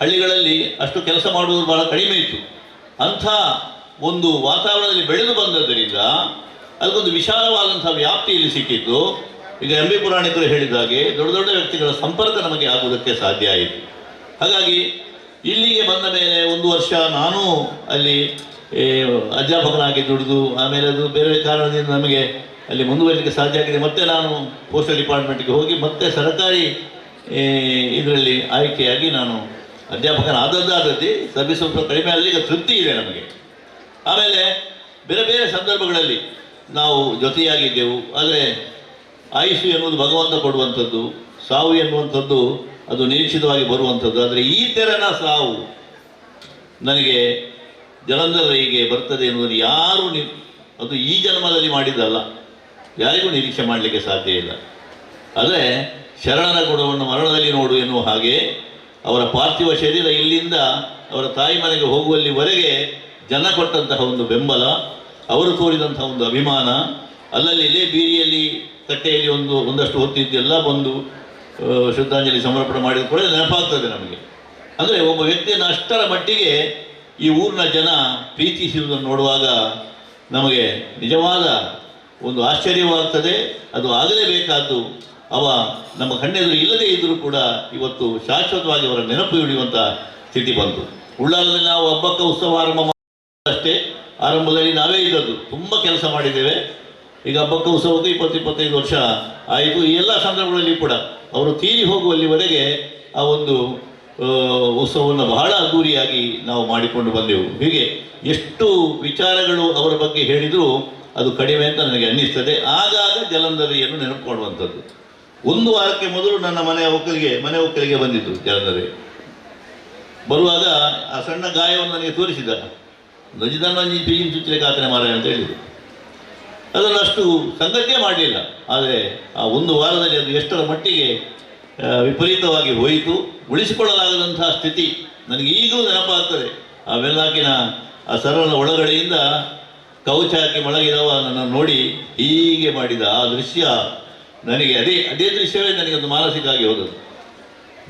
ಹಳ್ಳಿಗಳಲ್ಲಿ ಅಷ್ಟು ಕೆಲಸ ಮಾಡುವುದು ಬಹಳ ಕಡಿಮೆ ಇತ್ತು. ಅಂಥ ಒಂದು ವಾತಾವರಣದಲ್ಲಿ ಬೆಳೆದು ಬಂದದ್ದರಿಂದ ಅದಕ್ಕೊಂದು ವಿಶಾಲವಾದಂಥ ವ್ಯಾಪ್ತಿಯಲ್ಲಿ ಸಿಕ್ಕಿದ್ದು. ಈಗ ಎಂ ಬಿ ಪುರಾಣಿಕರು ಹೇಳಿದ ಹಾಗೆ ದೊಡ್ಡ ದೊಡ್ಡ ವ್ಯಕ್ತಿಗಳ ಸಂಪರ್ಕ ನಮಗೆ ಆಗುವುದಕ್ಕೆ ಸಾಧ್ಯ ಆಯಿತು. ಹಾಗಾಗಿ ಇಲ್ಲಿಗೆ ಬಂದ ಮೇಲೆ 1 ವರ್ಷ ನಾನು ಅಲ್ಲಿ ಅಧ್ಯಾಪಕನಾಗಿ ದುಡಿದು, ಆಮೇಲೆ ಅದು ಬೇರೆ ಕಾರಣದಿಂದ ನಮಗೆ ಅಲ್ಲಿ ಮುಂದುವರಿಲಿಕ್ಕೆ ಸಾಧ್ಯ ಆಗಿದೆ. ಮತ್ತೆ ನಾನು ಪೋಸ್ಟಲ್ ಡಿಪಾರ್ಟ್ಮೆಂಟ್ಗೆ ಹೋಗಿ ಮತ್ತೆ ಸರ್ಕಾರಿ ಇದರಲ್ಲಿ ಆಯ್ಕೆಯಾಗಿ ನಾನು ಅಧ್ಯಾಪಕನಾದದ್ದಾದದ್ದು. ಸರ್ವಿಸ್ ಸ್ವಲ್ಪ ಕಡಿಮೆ ಆದರೆ ಈಗ ತೃಪ್ತಿ ಇದೆ ನಮಗೆ. ಆಮೇಲೆ ಬೇರೆ ಬೇರೆ ಸಂದರ್ಭಗಳಲ್ಲಿ ನಾವು ಜೊತೆಯಾಗಿದ್ದೆವು. ಆದರೆ ಆಯುಷು ಎನ್ನುವುದು ಭಗವಂತ ಕೊಡುವಂಥದ್ದು, ಸಾವು ಎನ್ನುವಂಥದ್ದು ಅದು ನಿರೀಕ್ಷಿತವಾಗಿ ಬರುವಂಥದ್ದು. ಆದರೆ ಈ ತೆರನ ಸಾವು ನನಗೆ ಜಲಂಧರಿಗೆ ಬರ್ತದೆ ಎನ್ನುವುದು ಯಾರೂ ಅದು ಈ ಜನ್ಮದಲ್ಲಿ ಮಾಡಿದ್ದಲ್ಲ, ಯಾರಿಗೂ ನಿರೀಕ್ಷೆ ಮಾಡಲಿಕ್ಕೆ ಸಾಧ್ಯ ಇಲ್ಲ. ಆದರೆ ಶರಣರ ಗುಣವನ್ನು ಮರಣದಲ್ಲಿ ನೋಡು ಎನ್ನುವ ಹಾಗೆ ಅವರ ಪಾರ್ಥಿವ ಶರೀರ ಇಲ್ಲಿಂದ ಅವರ ತಾಯಿ ಮನೆಗೆ ಹೋಗುವಲ್ಲಿವರೆಗೆ ಜನ ಕೊಟ್ಟಂತಹ ಒಂದು ಬೆಂಬಲ, ಅವರು ತೋರಿದಂತಹ ಒಂದು ಅಭಿಮಾನ, ಅಲ್ಲಲ್ಲಿ ಇಲ್ಲೇ ಬೀರಿಯಲ್ಲಿ ಕಟ್ಟೆಯಲ್ಲಿ ಒಂದಷ್ಟು ಹೊತ್ತಿದ್ದೆಲ್ಲ ಬಂದು ಶ್ರದ್ಧಾಂಜಲಿ ಸಮರ್ಪಣೆ ಮಾಡಿದ ಕೂಡ ನೆನಪಾಗ್ತದೆ ನಮಗೆ. ಅಂದರೆ ಒಬ್ಬ ವ್ಯಕ್ತಿಯನ್ನು ಅಷ್ಟರ ಮಟ್ಟಿಗೆ ಈ ಊರಿನ ಜನ ಪ್ರೀತಿಸುವುದನ್ನು ನೋಡುವಾಗ ನಮಗೆ ನಿಜವಾದ ಒಂದು ಆಶ್ಚರ್ಯವಾಗ್ತದೆ. ಅದು ಆಗಲೇಬೇಕಾದ್ದು. ಅವ ನಮ್ಮ ಕಣ್ಣೆದುರು ಇಲ್ಲದೇ ಇದ್ದರೂ ಕೂಡ ಇವತ್ತು ಶಾಶ್ವತವಾಗಿ ಅವರ ನೆನಪು ಹಿಡಿಯುವಂಥ ಸ್ಥಿತಿ ಬಂತು. ಉಳ್ಳಾಲದಲ್ಲಿ ನಾವು ಹಬ್ಬಕ್ಕ ಉತ್ಸವ ಆರಂಭ ಅಷ್ಟೇ, ಆರಂಭದಲ್ಲಿ ನಾವೇ ಇದ್ದದ್ದು, ತುಂಬ ಕೆಲಸ ಮಾಡಿದ್ದೇವೆ. ಈಗ ಹಬ್ಬಕ್ಕ ಉತ್ಸವಕ್ಕೆ 20-25 ವರ್ಷ ಆಯಿತು. ಈ ಎಲ್ಲ ಸಂದರ್ಭಗಳಲ್ಲಿ ಕೂಡ ಅವರು ತೀರಿ ಹೋಗುವಲ್ಲಿವರೆಗೆ ಆ ಒಂದು ಉತ್ಸವವನ್ನು ಬಹಳ ಅದ್ದೂರಿಯಾಗಿ ನಾವು ಮಾಡಿಕೊಂಡು ಬಂದೆವು. ಹೀಗೆ ಎಷ್ಟು ವಿಚಾರಗಳು ಅವರ ಬಗ್ಗೆ ಹೇಳಿದರೂ ಅದು ಕಡಿಮೆ ಅಂತ ನನಗೆ ಅನ್ನಿಸ್ತದೆ. ಆಗಾಗ ಜಲಂಧರಿಯನ್ನು ನೆನಪು ಮಾಡುವಂಥದ್ದು. 1 ವಾರಕ್ಕೆ ಮೊದಲು ನನ್ನ ಮನೆ ಒಕ್ಕಲಿಗೆ ಬಂದಿದ್ದು ಜಲಂಧರಿ. ಬರುವಾಗ ಆ ಸಣ್ಣ ಗಾಯವನ್ನು ನನಗೆ ತೋರಿಸಿದ. ನಜಿದನ್ನು ಪೀಜಿನ ಚುಚ್ಚಲೆ ಖಾತ್ರೆ ಮಾರಾಯ ಅಂತ ಹೇಳಿದರು. ಅದನ್ನು ಅಷ್ಟು ಸಂಗತಿಯೇ ಮಾಡಲಿಲ್ಲ. ಆದರೆ ಆ 1 ವಾರದಲ್ಲಿ ಅದು ಎಷ್ಟರ ಮಟ್ಟಿಗೆ ವಿಪರೀತವಾಗಿ ಹೋಯಿತು. ಉಳಿಸಿಕೊಳ್ಳಲಾಗದಂತಹ ಸ್ಥಿತಿ ನನಗೆ ಈಗಲೂ ನೆನಪಾಗ್ತದೆ. ಆ ವೆಲ್ಲಾಕಿನ ಆ ಸರಳ ಒಳಗಡೆಯಿಂದ ಕವಚ ಹಾಕಿ ಮಲಗಿದವ ನನ್ನ ನೋಡಿ ಹೀಗೆ ಮಾಡಿದ ಆ ದೃಶ್ಯ ನನಗೆ ಅದೇ ದೃಶ್ಯವೇ ನನಗೆ ಒಂದು ಮಾನಸಿಕ ಆಗಿ ಹೋದದ್ದು.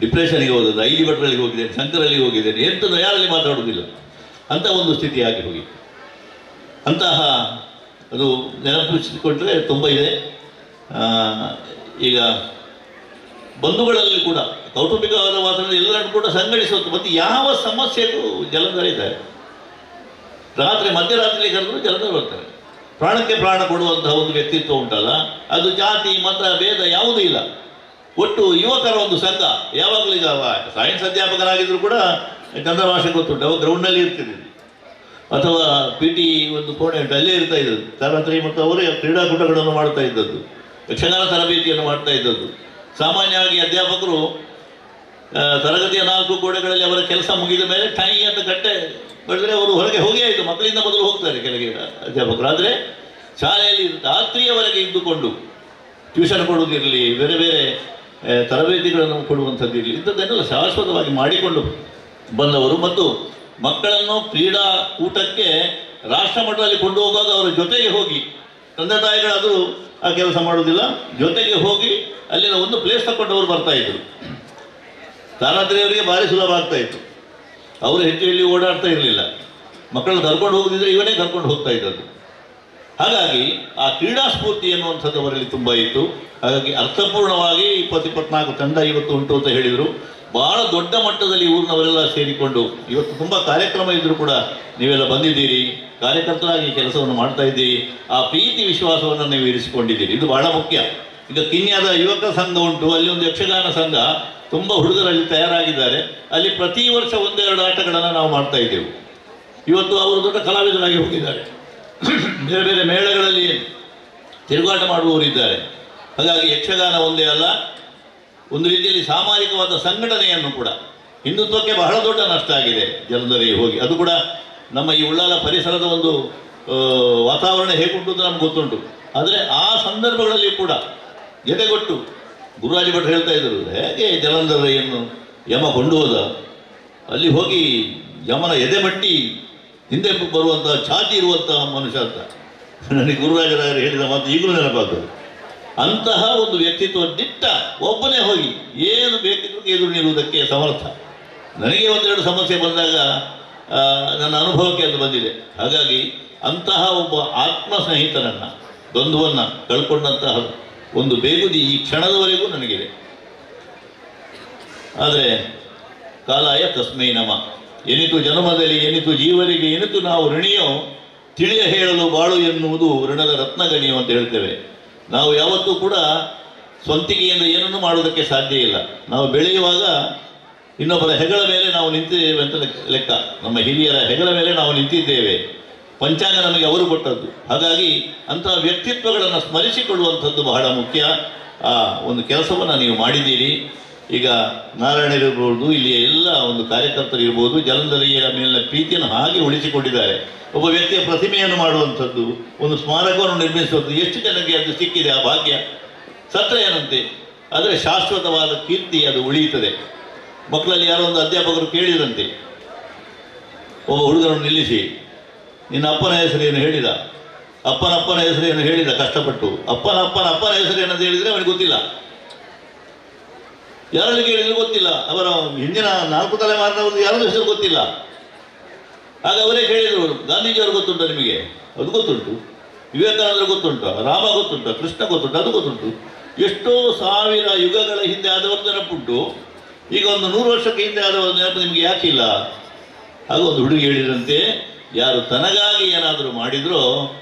ಡಿಪ್ರೆಷನ್ಗೆ ಹೋದದ್ದು. 5 ಭಟ್ರಲ್ಲಿ ಹೋಗಿದ್ದೇನೆ, ಶಂಕರಲ್ಲಿ ಹೋಗಿದ್ದೇನೆ, ಎಂಥದ್ದು ಯಾರಲ್ಲಿ ಮಾತಾಡುವುದಿಲ್ಲ ಅಂತ ಒಂದು ಸ್ಥಿತಿ ಆಗಿ ಹೋಗಿ. ಅಂತಹ ಅದು ನೆನಪಿಸಿಕೊಂಡ್ರೆ ತುಂಬ ಇದೆ. ಈಗ ಬಂಧುಗಳಲ್ಲಿ ಕೂಡ ಕೌಟುಂಬಿಕವಾದ ವಾತಾವರಣ ಎಲ್ಲರನ್ನು ಕೂಡ ಸಂಘಟಿಸುವಂಥ ಮತ್ತು ಯಾವ ಸಮಸ್ಯೆಗೂ ಜಲಂಧರ ಇದ್ದಾರೆ. ಮಧ್ಯರಾತ್ರಿ ಕರೆದರೂ ಜಲಂಧರ ಬರ್ತಾರೆ. ಪ್ರಾಣಕ್ಕೆ ಪ್ರಾಣ ಕೊಡುವಂತಹ ಒಂದು ವ್ಯಕ್ತಿತ್ವ ಉಂಟಲ್ಲ, ಅದು ಜಾತಿ ಮತ ಭೇದ ಯಾವುದೂ ಇಲ್ಲ. ಒಟ್ಟು ಯುವಕರ ಒಂದು ಸಂಘ. ಯಾವಾಗಲೂ ಈಗ ಸೈನ್ಸ್ ಅಧ್ಯಾಪಕರಾಗಿದ್ದರೂ ಕೂಡ ಕನ್ನಡ ಭಾಷೆ ಗೊತ್ತುಂಟು, ಅವಾಗ ಗ್ರೌಂಡ್ನಲ್ಲಿ ಇರ್ತಿದ್ದರು ಅಥವಾ PT ಒಂದು ಕೋಣೆ ಉಂಟು, ಅಲ್ಲೇ ಇರ್ತಾ ಇದ್ದದ್ದು ತರಗತಿ. ಮತ್ತು ಅವರೇ ಕ್ರೀಡಾಕೂಟಗಳನ್ನು ಮಾಡ್ತಾ ಇದ್ದದ್ದು, ಯಕ್ಷಗಾನ ತರಬೇತಿಯನ್ನು ಮಾಡ್ತಾ ಇದ್ದದ್ದು. ಸಾಮಾನ್ಯವಾಗಿ ಅಧ್ಯಾಪಕರು ತರಗತಿಯ 4 ಗೋಡೆಗಳಲ್ಲಿ ಅವರ ಕೆಲಸ ಮುಗಿದ ಮೇಲೆ ಟೈ ಅಂತ ಕಟ್ಟೆ ಬಡಿದ್ರೆ ಅವರು ಹೊರಗೆ ಹೋಗಿ ಆಯಿತು. ಮಕ್ಕಳಿಂದ ಮೊದಲು ಹೋಗ್ತಾರೆ ಕೆಳಗೆ ಅಧ್ಯಾಪಕರು. ಆದರೆ ಶಾಲೆಯಲ್ಲಿ ರಾತ್ರಿಯವರೆಗೆ ಇದ್ದುಕೊಂಡು ಟ್ಯೂಷನ್ ಕೊಡುವುದಿರಲಿ, ಬೇರೆ ಬೇರೆ ತರಬೇತಿಗಳನ್ನು ಕೊಡುವಂಥದ್ದಿರಲಿ, ಇಂಥದ್ದನ್ನೆಲ್ಲ ಶಾಶ್ವತವಾಗಿ ಮಾಡಿಕೊಂಡು ಬಂದವರು. ಮತ್ತು ಮಕ್ಕಳನ್ನು ಕ್ರೀಡಾಕೂಟಕ್ಕೆ ರಾಷ್ಟ್ರ ಮಟ್ಟದಲ್ಲಿ ಕೊಂಡು ಹೋಗುವಾಗ ಅವರ ಜೊತೆಗೆ ಹೋಗಿ, ತಂದೆ ತಾಯಿಗಳಾದರೂ ಆ ಕೆಲಸ ಮಾಡೋದಿಲ್ಲ, ಜೊತೆಗೆ ಹೋಗಿ ಅಲ್ಲಿನ ಒಂದು ಪ್ಲೇಸ್ ತಗೊಂಡವರು ಬರ್ತಾಯಿದ್ರು. ತಾರಾತ್ರಿಯವರಿಗೆ ಭಾರಿ ಸುಲಭ ಆಗ್ತಾಯಿತ್ತು. ಅವರು ಹೆಚ್ಚು ಇಲ್ಲಿ ಓಡಾಡ್ತಾ ಇರಲಿಲ್ಲ. ಮಕ್ಕಳನ್ನು ಕರ್ಕೊಂಡು ಹೋಗೋದಿದ್ರೆ ಇವನೇ ಕರ್ಕೊಂಡು ಹೋಗ್ತಾ ಇದ್ದದ್ದು. ಹಾಗಾಗಿ ಆ ಕ್ರೀಡಾ ಸ್ಫೂರ್ತಿ ಎನ್ನುವಂಥದ್ದು ಅವರಲ್ಲಿ ತುಂಬ ಇತ್ತು. ಹಾಗಾಗಿ ಅರ್ಥಪೂರ್ಣವಾಗಿ 20-24 ತಂಡ ಇವತ್ತು ಉಂಟು ಅಂತ ಹೇಳಿದರು. ಭಾಳ ದೊಡ್ಡ ಮಟ್ಟದಲ್ಲಿ ಊರಿನವರೆಲ್ಲ ಸೇರಿಕೊಂಡು ಇವತ್ತು ತುಂಬ ಕಾರ್ಯಕ್ರಮ ಇದ್ದರೂ ಕೂಡ ನೀವೆಲ್ಲ ಬಂದಿದ್ದೀರಿ, ಕಾರ್ಯಕರ್ತರಾಗಿ ಕೆಲಸವನ್ನು ಮಾಡ್ತಾ ಇದ್ದೀರಿ. ಆ ಪ್ರೀತಿ ವಿಶ್ವಾಸವನ್ನು ನೀವು ಇರಿಸಿಕೊಂಡಿದ್ದೀರಿ, ಇದು ಬಹಳ ಮುಖ್ಯ. ಈಗ ಕಿನ್ಯಾದ ಯುವಕ ಸಂಘ ಉಂಟು, ಅಲ್ಲಿ ಒಂದು ಯಕ್ಷಗಾನ ಸಂಘ, ತುಂಬ ಹುಡುಗರಲ್ಲಿ ತಯಾರಾಗಿದ್ದಾರೆ. ಅಲ್ಲಿ ಪ್ರತಿ ವರ್ಷ 1-2 ಆಟಗಳನ್ನು ನಾವು ಮಾಡ್ತಾ ಇದ್ದೆವು. ಇವತ್ತು ಅವರು ದೊಡ್ಡ ಕಲಾವಿದರಾಗಿ ಹೋಗಿದ್ದಾರೆ. ಬೇರೆ ಬೇರೆ ಮೇಳಗಳಲ್ಲಿ ತಿರುಗಾಟ ಮಾಡುವವರಿದ್ದಾರೆ. ಹಾಗಾಗಿ ಯಕ್ಷಗಾನ ಒಂದೇ ಅಲ್ಲ, ಒಂದು ರೀತಿಯಲ್ಲಿ ಸಾಮಾಜಿಕವಾದ ಸಂಘಟನೆಯನ್ನು ಕೂಡ, ಹಿಂದುತ್ವಕ್ಕೆ ಬಹಳ ದೊಡ್ಡ ನಷ್ಟ ಆಗಿದೆ ಜಲಂಧರಿಗೆ ಹೋಗಿ. ಅದು ಕೂಡ ನಮ್ಮ ಈ ಉಳ್ಳಾಲ ಪರಿಸರದ ಒಂದು ವಾತಾವರಣ ಹೇಗುಂಟು ಅಂತ ನಮ್ಗೆ ಗೊತ್ತುಂಟು. ಆದರೆ ಆ ಸಂದರ್ಭಗಳಲ್ಲಿ ಕೂಡ ಜೊತೆಗೊಟ್ಟು ಗುರುರಾಜ ಭಟ್ರು ಹೇಳ್ತಾ ಇದ್ದರು, ಹೇಗೆ ಜಲಂಧರಯ್ಯನ್ನು ಯಮ ಕೊಂಡು ಹೋದ, ಅಲ್ಲಿ ಹೋಗಿ ಯಮನ ಎದೆಮಟ್ಟಿ ಹಿಂದೆ ಬರುವಂತಹ ಛಾತಿ ಇರುವಂತಹ ಮನುಷ್ಯ ಅಂತ ನನಗೆ ಗುರುರಾಜರಾಯರು ಹೇಳಿದ ಮಾತು ಈಗಲೂ ನೆನಪಾಗ್ತದೆ. ಅಂತಹ ಒಂದು ವ್ಯಕ್ತಿತ್ವ ದಿಟ್ಟ ಒಬ್ಬನೇ ಹೋಗಿ ಏನು ಬೇಕಿದ್ರು ಎದುರು ನಿಲ್ಲುವುದಕ್ಕೆ ಸಮರ್ಥ. ನನಗೆ ಒಂದೆರಡು ಸಮಸ್ಯೆ ಬಂದಾಗ ನನ್ನ ಅನುಭವಕ್ಕೆ ಅದು ಬಂದಿದೆ. ಹಾಗಾಗಿ ಅಂತಹ ಒಬ್ಬ ಆತ್ಮ ಸ್ನೇಹಿತನನ್ನು, ಬಂಧುವನ್ನು ಕಳ್ಕೊಂಡಂತಹ ಒಂದು ಬೇಗುದಿ ಈ ಕ್ಷಣದವರೆಗೂ ನನಗಿದೆ. ಆದರೆ ಕಾಲಾಯ ತಸ್ಮೈ ನಮ, ಎನಿತು ಜನ್ಮದಲ್ಲಿ ಎನಿತು ಜೀವರಿಗೆ ಎನಿತು ನಾವು ಋಣಿಯೋ ತಿಳಿಯ ಹೇಳಲು ಬಾಳು ಎನ್ನುವುದು ಋಣದ ರತ್ನಗಣಿಯು ಅಂತ ಹೇಳ್ತೇವೆ. ನಾವು ಯಾವತ್ತೂ ಕೂಡ ಸ್ವಂತಿಕೆಯಿಂದ ಏನನ್ನೂ ಮಾಡುವುದಕ್ಕೆ ಸಾಧ್ಯ ಇಲ್ಲ. ನಾವು ಬೆಳೆಯುವಾಗ ಇನ್ನೊಬ್ಬರ ಹೆಗಲ ಮೇಲೆ ನಾವು ನಿಂತಿದ್ದೇವೆ ಅಂತ ಲೆಕ್ಕ. ನಮ್ಮ ಹಿರಿಯರ ಹೆಗಲ ಮೇಲೆ ನಾವು ನಿಂತಿದ್ದೇವೆ. ಪಂಚಾಂಗ ನಮಗೆ ಅವರು ಕೊಟ್ಟದ್ದು. ಹಾಗಾಗಿ ಅಂತಹ ವ್ಯಕ್ತಿತ್ವಗಳನ್ನು ಸ್ಮರಿಸಿಕೊಳ್ಳುವಂಥದ್ದು ಬಹಳ ಮುಖ್ಯ. ಆ ಒಂದು ಕೆಲಸವನ್ನು ನೀವು ಮಾಡಿದ್ದೀರಿ. ಈಗ ನಾರಾಯಣರಿರ್ಬೋದು, ಇಲ್ಲಿ ಎಲ್ಲ ಒಂದು ಕಾರ್ಯಕರ್ತರು ಇರ್ಬೋದು, ಜಲಂಧರಯ್ಯರ ಮೇಲಿನ ಪ್ರೀತಿಯನ್ನು ಹಾಗೆ ಉಳಿಸಿಕೊಂಡಿದ್ದಾರೆ. ಒಬ್ಬ ವ್ಯಕ್ತಿಯ ಪ್ರತಿಮೆಯನ್ನು ಮಾಡುವಂಥದ್ದು, ಒಂದು ಸ್ಮಾರಕವನ್ನು ನಿರ್ಮಿಸುವಂಥದ್ದು, ಎಷ್ಟು ಜನಕ್ಕೆ ಅದು ಸಿಕ್ಕಿದೆ ಆ ಭಾಗ್ಯ. ಸತ್ರ ಏನಂತೆ, ಆದರೆ ಶಾಶ್ವತವಾದ ಕೀರ್ತಿ ಅದು ಉಳಿಯುತ್ತದೆ. ಮಕ್ಕಳಲ್ಲಿ ಯಾರೋ ಒಂದು ಅಧ್ಯಾಪಕರು ಕೇಳಿದಂತೆ, ಒಬ್ಬ ಹುಡುಗನನ್ನು ನಿಲ್ಲಿಸಿ, ನಿನ್ನ ಅಪ್ಪನ ಹೆಸರೇನು ಹೇಳಿದ, ಅಪ್ಪನ ಹೆಸರೇನು ಹೇಳಿದ ಕಷ್ಟಪಟ್ಟು, ಅಪ್ಪನ ಹೆಸರೇನಂತ ಹೇಳಿದರೆ ಅವನಿಗೆ ಗೊತ್ತಿಲ್ಲ. ಯಾರಲ್ಲಿ ಕೇಳಿದ್ರು ಗೊತ್ತಿಲ್ಲ. ಅವರ ಹಿಂದಿನ 4 ತಲೆಮಾರಿನವ್ರದ್ದು ಯಾರದ್ದು ಹೆಸರು ಗೊತ್ತಿಲ್ಲ. ಆಗ ಅವರೇ ಕೇಳಿದರು, ಗಾಂಧೀಜಿಯವರು ಗೊತ್ತುಂಟ ನಿಮಗೆ? ಅದು ಗೊತ್ತುಂಟು. ವಿವೇಕಾನಂದರು ಗೊತ್ತುಂಟು, ರಾಮ ಗೊತ್ತುಂಟು, ಕೃಷ್ಣ ಗೊತ್ತುಂಟು, ಅದು ಗೊತ್ತುಂಟು. ಎಷ್ಟೋ ಸಾವಿರ ಯುಗಗಳ ಹಿಂದೆ ಆದವರು ನೆನಪುಂಟು. ಈಗ ಒಂದು 100 ವರ್ಷಕ್ಕೆ ಹಿಂದೆ ಆದವರ ನೆನಪು ನಿಮಗೆ ಯಾಕಿಲ್ಲ? ಆಗ ಒಂದು ಹುಡುಗಿ ಹೇಳಿದಂತೆ, ಯಾರು ತನಗಾಗಿ ಏನಾದರೂ ಮಾಡಿದ್ರೋ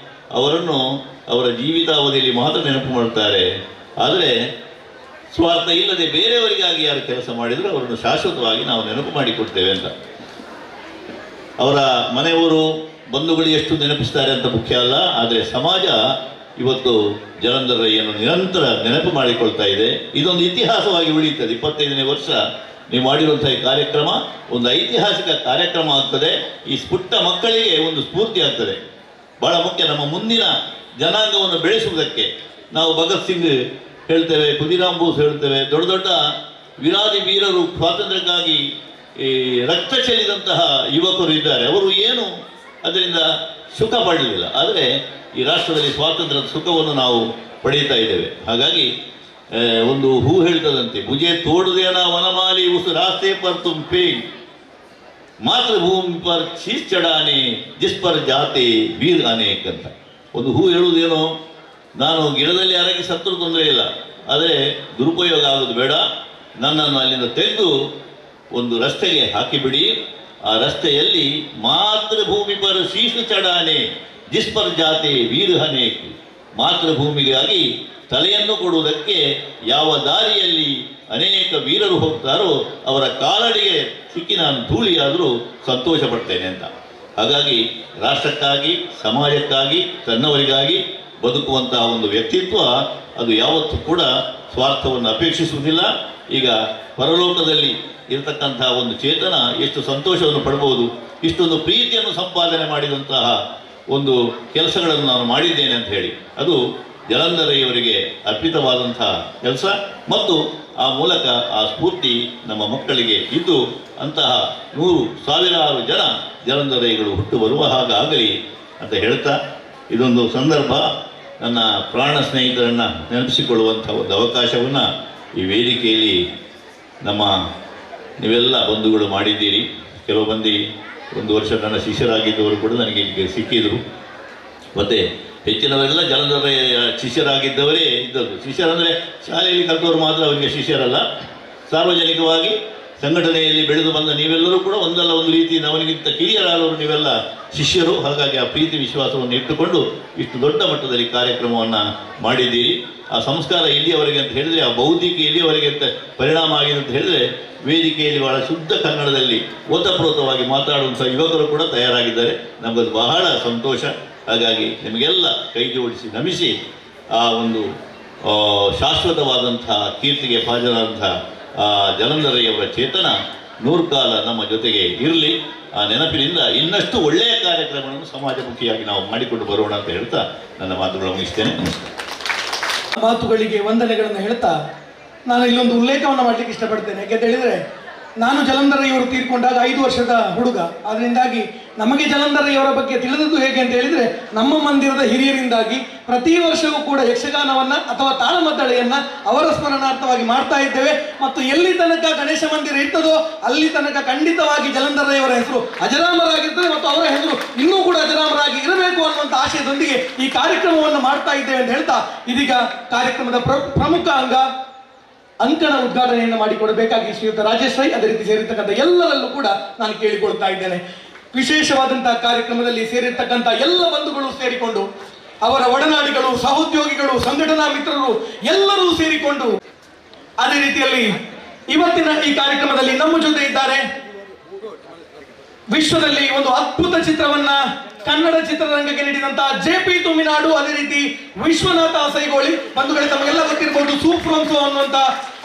ಅವರನ್ನು ಅವರ ಜೀವಿತಾವಧಿಯಲ್ಲಿ ಮಾತ್ರ ನೆನಪು ಮಾಡ್ತಾರೆ. ಆದರೆ ಸ್ವಾರ್ಥ ಇಲ್ಲದೆ ಬೇರೆಯವರಿಗಾಗಿ ಯಾರು ಕೆಲಸ ಮಾಡಿದರೂ ಅವರನ್ನು ಶಾಶ್ವತವಾಗಿ ನಾವು ನೆನಪು ಮಾಡಿಕೊಡ್ತೇವೆ ಅಂತ. ಅವರ ಮನೆಯವರು ಬಂಧುಗಳು ಎಷ್ಟು ನೆನಪಿಸ್ತಾರೆ ಅಂತ ಮುಖ್ಯ ಅಲ್ಲ, ಆದರೆ ಸಮಾಜ ಇವತ್ತು ಜಲಂಧರಯ್ಯನನ್ನು ನಿರಂತರ ನೆನಪು ಮಾಡಿಕೊಳ್ತಾ ಇದೆ. ಇದೊಂದು ಇತಿಹಾಸವಾಗಿ ಉಳಿಯುತ್ತದೆ. 25ನೇ ವರ್ಷ ನೀವು ಮಾಡಿರುವಂಥ ಈ ಕಾರ್ಯಕ್ರಮ ಒಂದು ಐತಿಹಾಸಿಕ ಕಾರ್ಯಕ್ರಮ ಆಗ್ತದೆ. ಈ ಪುಟ್ಟ ಮಕ್ಕಳಿಗೆ ಒಂದು ಸ್ಫೂರ್ತಿ ಆಗ್ತದೆ. ಬಹಳ ಮುಖ್ಯ. ನಮ್ಮ ಮುಂದಿನ ಜನಾಂಗವನ್ನು ಬೆಳೆಸುವುದಕ್ಕೆ ನಾವು ಭಗತ್ ಸಿಂಗ್ ಹೇಳ್ತೇವೆ, ಖುದಿರಾಮ್ ಬೋಸ್ ಹೇಳ್ತೇವೆ, ದೊಡ್ಡ ದೊಡ್ಡ ವಿರಾದಿ ವೀರರು, ಸ್ವಾತಂತ್ರ್ಯಕ್ಕಾಗಿ ರಕ್ತ ಚೆಲ್ಲಿದಂತಹ ಯುವಕರು ಇದ್ದಾರೆ. ಅವರು ಏನು ಅದರಿಂದ ಸುಖ ಪಡಲಿಲ್ಲ. ಆದರೆ ಈ ರಾಷ್ಟ್ರದಲ್ಲಿ ಸ್ವಾತಂತ್ರ್ಯದ ಸುಖವನ್ನು ನಾವು ಪಡೆಯುತ್ತಾ ಇದ್ದೇವೆ. ಹಾಗಾಗಿ ಒಂದು ಹೂ ಹೇಳ್ತದಂತೆ, ಮುಜೆ ತೋಡದೇನ ವನಮಾಲಿ ಉಸ್ ರಾಸ್ತೆ ಪರ್ ತುಮ್ ಪೇಗ್ ಮಾತೃಭೂಮಿ ಪರ್ ಶೀಸ್ ಚಡಾನೆ ಜಿಸ್ ಪರ್ ಜಾತೆ ವೀರ್ ಅನೇಕ್ ಅಂತ. ಒಂದು ಹೂ ಹೇಳುವುದೇನೋ, ನಾನು ಗಿಡದಲ್ಲಿ ಯಾರಾಗಿ ಸತ್ತರೂ ತೊಂದರೆ ಇಲ್ಲ, ಆದರೆ ದುರುಪಯೋಗ ಆಗೋದು ಬೇಡ, ನನ್ನನ್ನು ಅಲ್ಲಿಂದ ತೆಗೆದು ಒಂದು ರಸ್ತೆಗೆ ಹಾಕಿಬಿಡಿ. ಆ ರಸ್ತೆಯಲ್ಲಿ ಮಾತೃಭೂಮಿ ಪರ ಶೀಸು ಚಡಾನೆ ಜಿಸ್ ಪರ್ ಜಾತೆ ವೀರ್ ಅನೇಕ್, ಮಾತೃಭೂಮಿಗಾಗಿ ತಲೆಯನ್ನು ಕೊಡುವುದಕ್ಕೆ ಯಾವ ದಾರಿಯಲ್ಲಿ ಅನೇಕ ವೀರರು ಹೋಗ್ತಾರೋ ಅವರ ಕಾಲಡಿಗೆ ಸಿಕ್ಕಿ ನಾನು ಧೂಳಿಯಾದರೂ ಸಂತೋಷ ಪಡ್ತೇನೆ ಅಂತ. ಹಾಗಾಗಿ ರಾಷ್ಟ್ರಕ್ಕಾಗಿ, ಸಮಾಜಕ್ಕಾಗಿ, ತನ್ನವರಿಗಾಗಿ ಬದುಕುವಂತಹ ಒಂದು ವ್ಯಕ್ತಿತ್ವ ಅದು ಯಾವತ್ತೂ ಕೂಡ ಸ್ವಾರ್ಥವನ್ನು ಅಪೇಕ್ಷಿಸುವುದಿಲ್ಲ. ಈಗ ಪರಲೋಕದಲ್ಲಿ ಇರತಕ್ಕಂತಹ ಒಂದು ಚೇತನ ಎಷ್ಟು ಸಂತೋಷವನ್ನು ಪಡಬಹುದು. ಇಷ್ಟೊಂದು ಪ್ರೀತಿಯನ್ನು ಸಂಪಾದನೆ ಮಾಡಿದಂತಹ ಒಂದು ಕೆಲಸಗಳನ್ನು ನಾನು ಮಾಡಿದ್ದೇನೆ ಅಂತ ಹೇಳಿ ಅದು ಜಲಂಧರಯ್ಯವರಿಗೆ ಅರ್ಪಿತವಾದಂತಹ ಕೆಲಸ. ಮತ್ತು ಆ ಮೂಲಕ ಆ ಸ್ಫೂರ್ತಿ ನಮ್ಮ ಮಕ್ಕಳಿಗೆ ಇದ್ದು ಅಂತಹ 100,000 ಜನ ಜಲಂಧರಯ್ಯಗಳು ಹುಟ್ಟು ಬರುವ ಹಾಗಾಗಲಿ ಅಂತ ಹೇಳ್ತಾ, ಇದೊಂದು ಸಂದರ್ಭ ನನ್ನ ಪ್ರಾಣ ಸ್ನೇಹಿತರನ್ನು ನೆನಪಿಸಿಕೊಳ್ಳುವಂಥ ಒಂದು ಅವಕಾಶವನ್ನು ಈ ವೇದಿಕೆಯಲ್ಲಿ ನಮ್ಮ ನೀವೆಲ್ಲ ಬಂಧುಗಳು ಮಾಡಿದ್ದೀರಿ. ಕೆಲವು ಮಂದಿ 1 ವರ್ಷ ನನ್ನ ಶಿಷ್ಯರಾಗಿದ್ದವರು ಕೂಡ ನನಗೆ ಈಗ ಸಿಕ್ಕಿದರು. ಮತ್ತು ಹೆಚ್ಚಿನವರೆಲ್ಲ ಜಲಂಧರಯ್ಯ ಶಿಷ್ಯರಾಗಿದ್ದವರೇ ಇದ್ದದ್ದು. ಶಿಷ್ಯರಂದರೆ ಶಾಲೆಯಲ್ಲಿ ಕಲಿತವರು ಮಾತ್ರ ಅವರಿಗೆ ಶಿಷ್ಯರಲ್ಲ. ಸಾರ್ವಜನಿಕವಾಗಿ ಸಂಘಟನೆಯಲ್ಲಿ ಬೆಳೆದು ಬಂದ ನೀವೆಲ್ಲರೂ ಕೂಡ ಒಂದಲ್ಲ ಒಂದು ರೀತಿಯಿಂದ ಅವನಿಗಿಂತ ಕಿರಿಯರಾದವರು ನೀವೆಲ್ಲ ಶಿಷ್ಯರು. ಹಾಗಾಗಿ ಆ ಪ್ರೀತಿ ವಿಶ್ವಾಸವನ್ನು ಇಟ್ಟುಕೊಂಡು ಇಷ್ಟು ದೊಡ್ಡ ಮಟ್ಟದಲ್ಲಿ ಕಾರ್ಯಕ್ರಮವನ್ನು ಮಾಡಿದ್ದೀರಿ. ಆ ಸಂಸ್ಕಾರ ಎಲ್ಲಿಯವರೆಗೆ ಅಂತ ಹೇಳಿದರೆ, ಆ ಬೌದ್ಧಿಕ ಎಲ್ಲಿಯವರೆಗೆ ಅಂತ ಪರಿಣಾಮ ಆಗಿದೆ ಅಂತ ಹೇಳಿದರೆ, ವೇದಿಕೆಯಲ್ಲಿ ಬಹಳ ಶುದ್ಧ ಕನ್ನಡದಲ್ಲಿ ಓತಪ್ರೋತವಾಗಿ ಮಾತಾಡುವಂಥ ಯುವಕರು ಕೂಡ ತಯಾರಾಗಿದ್ದಾರೆ. ನಮಗದು ಬಹಳ ಸಂತೋಷ. ಹಾಗಾಗಿ ನಿಮಗೆಲ್ಲ ಕೈ ಜೋಡಿಸಿ ನಮಿಸಿ ಆ ಒಂದು ಶಾಶ್ವತವಾದಂಥ ಕೀರ್ತಿಗೆ ಪಾತ್ರರಾದಂಥ ಜಲಂಧರಯ್ಯವರ ಚೇತನ 100 ಕಾಲ ನಮ್ಮ ಜೊತೆಗೆ ಇರಲಿ. ಆ ನೆನಪಿನಿಂದ ಇನ್ನಷ್ಟು ಒಳ್ಳೆಯ ಕಾರ್ಯಕ್ರಮಗಳನ್ನು ಸಮಾಜಮುಖಿಯಾಗಿ ನಾವು ಮಾಡಿಕೊಂಡು ಬರೋಣ ಅಂತ ಹೇಳ್ತಾ ನನ್ನ ಮಾತುಗಳನ್ನು ಮುಗಿಸ್ತೇನೆ. ಮಾತುಗಳಿಗೆ ವಂದನೆಗಳನ್ನು ಹೇಳ್ತಾ ನಾನು ಇಲ್ಲೊಂದು ಉಲ್ಲೇಖವನ್ನು ಮಾಡಲಿಕ್ಕೆ ಇಷ್ಟಪಡ್ತೇನೆ. ಯಾಕೆಂತ ಹೇಳಿದರೆ ನಾನು ಜಲಂಧರ್ ಇವರು ತೀರ್ಕೊಂಡಾಗ 5 ವರ್ಷದ ಹುಡುಗ. ಅದರಿಂದಾಗಿ ನಮಗೆ ಜಲಂಧರ್ ಇವರ ಬಗ್ಗೆ ತಿಳಿದದ್ದು ಹೇಗೆ ಅಂತ ಹೇಳಿದರೆ ನಮ್ಮ ಮಂದಿರದ ಹಿರಿಯರಿಂದಾಗಿ ಪ್ರತಿ ವರ್ಷವೂ ಕೂಡ ಯಕ್ಷಗಾನವನ್ನು ಅಥವಾ ತಾಳಮದ್ದಳೆಯನ್ನು ಅವರ ಸ್ಮರಣಾರ್ಥವಾಗಿ ಮಾಡ್ತಾ ಇದ್ದೇವೆ. ಮತ್ತು ಎಲ್ಲಿ ತನಕ ಗಣೇಶ ಮಂದಿರ ಇರ್ತದೋ ಅಲ್ಲಿ ತನಕ ಖಂಡಿತವಾಗಿ ಜಲಂಧರ್ ಇವರ ಹೆಸರು ಅಜರಾಮರಾಗಿರ್ತದೆ ಮತ್ತು ಅವರ ಹೆಸರು ಇನ್ನೂ ಕೂಡ ಅಜರಾಮರಾಗಿ ಇರಬೇಕು ಅನ್ನುವಂಥ ಆಶಯದೊಂದಿಗೆ ಈ ಕಾರ್ಯಕ್ರಮವನ್ನು ಮಾಡ್ತಾ ಇದ್ದೇವೆ ಅಂತ ಹೇಳ್ತಾ ಇದೀಗ ಕಾರ್ಯಕ್ರಮದ ಪ್ರಮುಖ ಅಂಗ ಅಂಕಣ ಉದ್ಘಾಟನೆಯನ್ನು ಮಾಡಿಕೊಡಬೇಕಾಗಿ ಶ್ರೀಯುತ ರಾಜೇಶ್ ರೈ ಅದೇ ರೀತಿ ಸೇರಿರ್ತಕ್ಕಂಥ ಎಲ್ಲರಲ್ಲೂ ಕೂಡ ನಾನು ಕೇಳಿಕೊಳ್ತಾ ಇದ್ದೇನೆ. ವಿಶೇಷವಾದಂತಹ ಕಾರ್ಯಕ್ರಮದಲ್ಲಿ ಸೇರಿರ್ತಕ್ಕಂಥ ಎಲ್ಲ ಬಂಧುಗಳು ಸೇರಿಕೊಂಡು ಅವರ ಒಡನಾಡಿಗಳು, ಸಹೋದ್ಯೋಗಿಗಳು, ಸಂಘಟನಾ ಮಿತ್ರರು ಎಲ್ಲರೂ ಸೇರಿಕೊಂಡು ಅದೇ ರೀತಿಯಲ್ಲಿ ಇವತ್ತಿನ ಈ ಕಾರ್ಯಕ್ರಮದಲ್ಲಿ ನಮ್ಮ ಜೊತೆ ಇದ್ದಾರೆ. ವಿಶ್ವದಲ್ಲಿ ಒಂದು ಅದ್ಭುತ ಚಿತ್ರವನ್ನ ಕನ್ನಡ ಚಿತ್ರರಂಗಕ್ಕೆ ನೀಡಿದಂತಹ JP ತುಮಿನಾಡು, ಅದೇ ರೀತಿ ವಿಶ್ವನಾಥ ಅಸೈಗೋಳಿ ಬಂಧುಗಳೇ ತಮಗೆಲ್ಲ ಗೊತ್ತಿರಬಹುದು. ಸೂಫ್ರೋನ್ಸೋ ಅನ್ನುವಂತ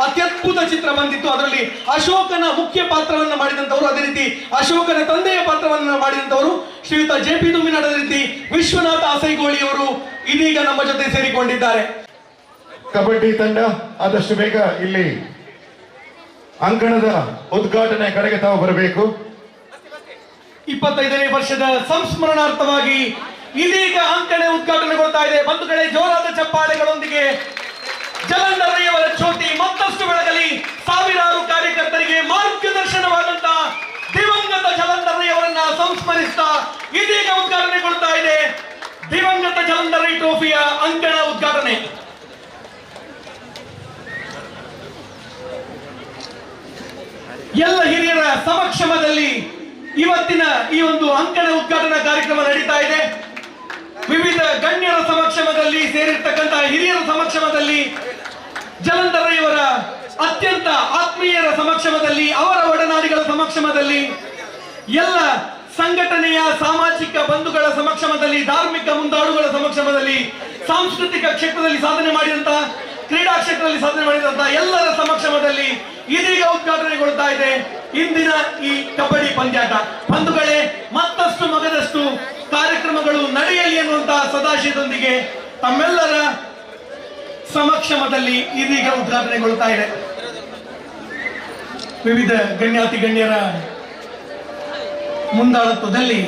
ಅತ್ಯದ್ಭುತ ಚಿತ್ರ ಬಂದಿತ್ತು. ಅದರಲ್ಲಿ ಅಶೋಕನ ಮುಖ್ಯ ಪಾತ್ರವನ್ನು ಮಾಡಿದಂತವರು, ಅದೇ ರೀತಿ ಅಶೋಕನ ತಂದೆಯ ಪಾತ್ರವನ್ನು ಮಾಡಿದಂತವರು ಶ್ರೀಯುತ JP ತುಮಿನಾಡು, ಅದೇ ರೀತಿ ವಿಶ್ವನಾಥ ಅಸೈಗೋಳಿ ಅವರು ಇದೀಗ ನಮ್ಮ ಜೊತೆ ಸೇರಿಕೊಂಡಿದ್ದಾರೆ. ಕಬಡ್ಡಿ ತಂಡ ಆದಷ್ಟು ಬೇಗ ಇಲ್ಲಿ ಅಂಕಣದ ಉದ್ಘಾಟನೆ ಕಡೆಗೆ ತಾವು ಬರಬೇಕು. 25ನೇ ವರ್ಷದ ಸಂಸ್ಮರಣಾರ್ಥವಾಗಿ ಇದೀಗ ಅಂಕಣೆ ಉದ್ಘಾಟನೆಗೊಳ್ತಾ ಇದೆ. ಬಂಧುಗಳೇ, ಜೋರಾದ ಚಪ್ಪಾಳೆಗಳೊಂದಿಗೆ ಜಲಂಧರ್ಯವರ ಜ್ಯೋತಿ ಮತ್ತಷ್ಟು ಬೆಳಗಲಿ. ಸಾವಿರಾರು ಕಾರ್ಯಕರ್ತರಿಗೆ ಮಾರ್ಗದರ್ಶನವಾದಂತಹ ದಿವಂಗತ ಜಲಂಧರ್ಯವರನ್ನ ಸಂಸ್ಮರಿಸ್ತಾ ಇದೀಗ ಉದ್ಘಾಟನೆಗೊಳ್ತಾ ಇದೆ ದಿವಂಗತ ಜಲಂಧರ್ ಟ್ರೋಫಿಯ ಅಂಕಣ ಉದ್ಘಾಟನೆ. ಎಲ್ಲ ಹಿರಿಯರ ಸಮಕ್ಷಮದಲ್ಲಿ ಇವತ್ತಿನ ಈ ಒಂದು ಅಂಕಣ ಉದ್ಘಾಟನಾ ಕಾರ್ಯಕ್ರಮ ನಡೀತಾ ಇದೆ. ವಿವಿಧ ಗಣ್ಯರ ಸಮಕ್ಷಮದಲ್ಲಿ ಸೇರಿರ್ತಕ್ಕಂತಹ ಹಿರಿಯರ ಸಮಕ್ಷಮದಲ್ಲಿ, ಜಲಂಧರ್ ಇವರ ಅತ್ಯಂತ ಆತ್ಮೀಯರ ಸಮಕ್ಷಮದಲ್ಲಿ, ಅವರ ಒಡನಾಡಿಗಳ ಸಮಕ್ಷಮದಲ್ಲಿ, ಎಲ್ಲ ಸಂಘಟನೆಯ ಸಾಮಾಜಿಕ ಬಂಧುಗಳ ಸಮಕ್ಷಮದಲ್ಲಿ, ಧಾರ್ಮಿಕ ಮುಂದಾಳುಗಳ ಸಮಕ್ಷಮದಲ್ಲಿ, ಸಾಂಸ್ಕೃತಿಕ ಕ್ಷೇತ್ರದಲ್ಲಿ ಸಾಧನೆ ಮಾಡಿದಂತಹ, ಕ್ರೀಡಾ ಕ್ಷೇತ್ರದಲ್ಲಿ ಸಾಧನೆ ಮಾಡಿದಂತಹ ಎಲ್ಲರ ಸಮಕ್ಷಮದಲ್ಲಿ ಇದೀಗ ಉದ್ಘಾಟನೆಗೊಳ್ತಾ ಇದೆ ಇಂದಿನ ಈ ಕಬಡ್ಡಿ ಪಂದ್ಯಾಟ. ಬಂಧುಗಳೇ, ಮತ್ತಷ್ಟು ಮಗದಷ್ಟು ಕಾರ್ಯಕ್ರಮಗಳು ನಡೆಯಲಿ ಎನ್ನುವಂತಹ ಸದಾಶಯದೊಂದಿಗೆ ತಮ್ಮೆಲ್ಲರ ಸಮಕ್ಷಮದಲ್ಲಿ ಇದೀಗ ಉದ್ಘಾಟನೆಗೊಳ್ತಾ ಇದೆ. ವಿವಿಧ ಗಣ್ಯಾತಿ ಗಣ್ಯರ ಮುಂದಾಳತ್ವದಲ್ಲಿ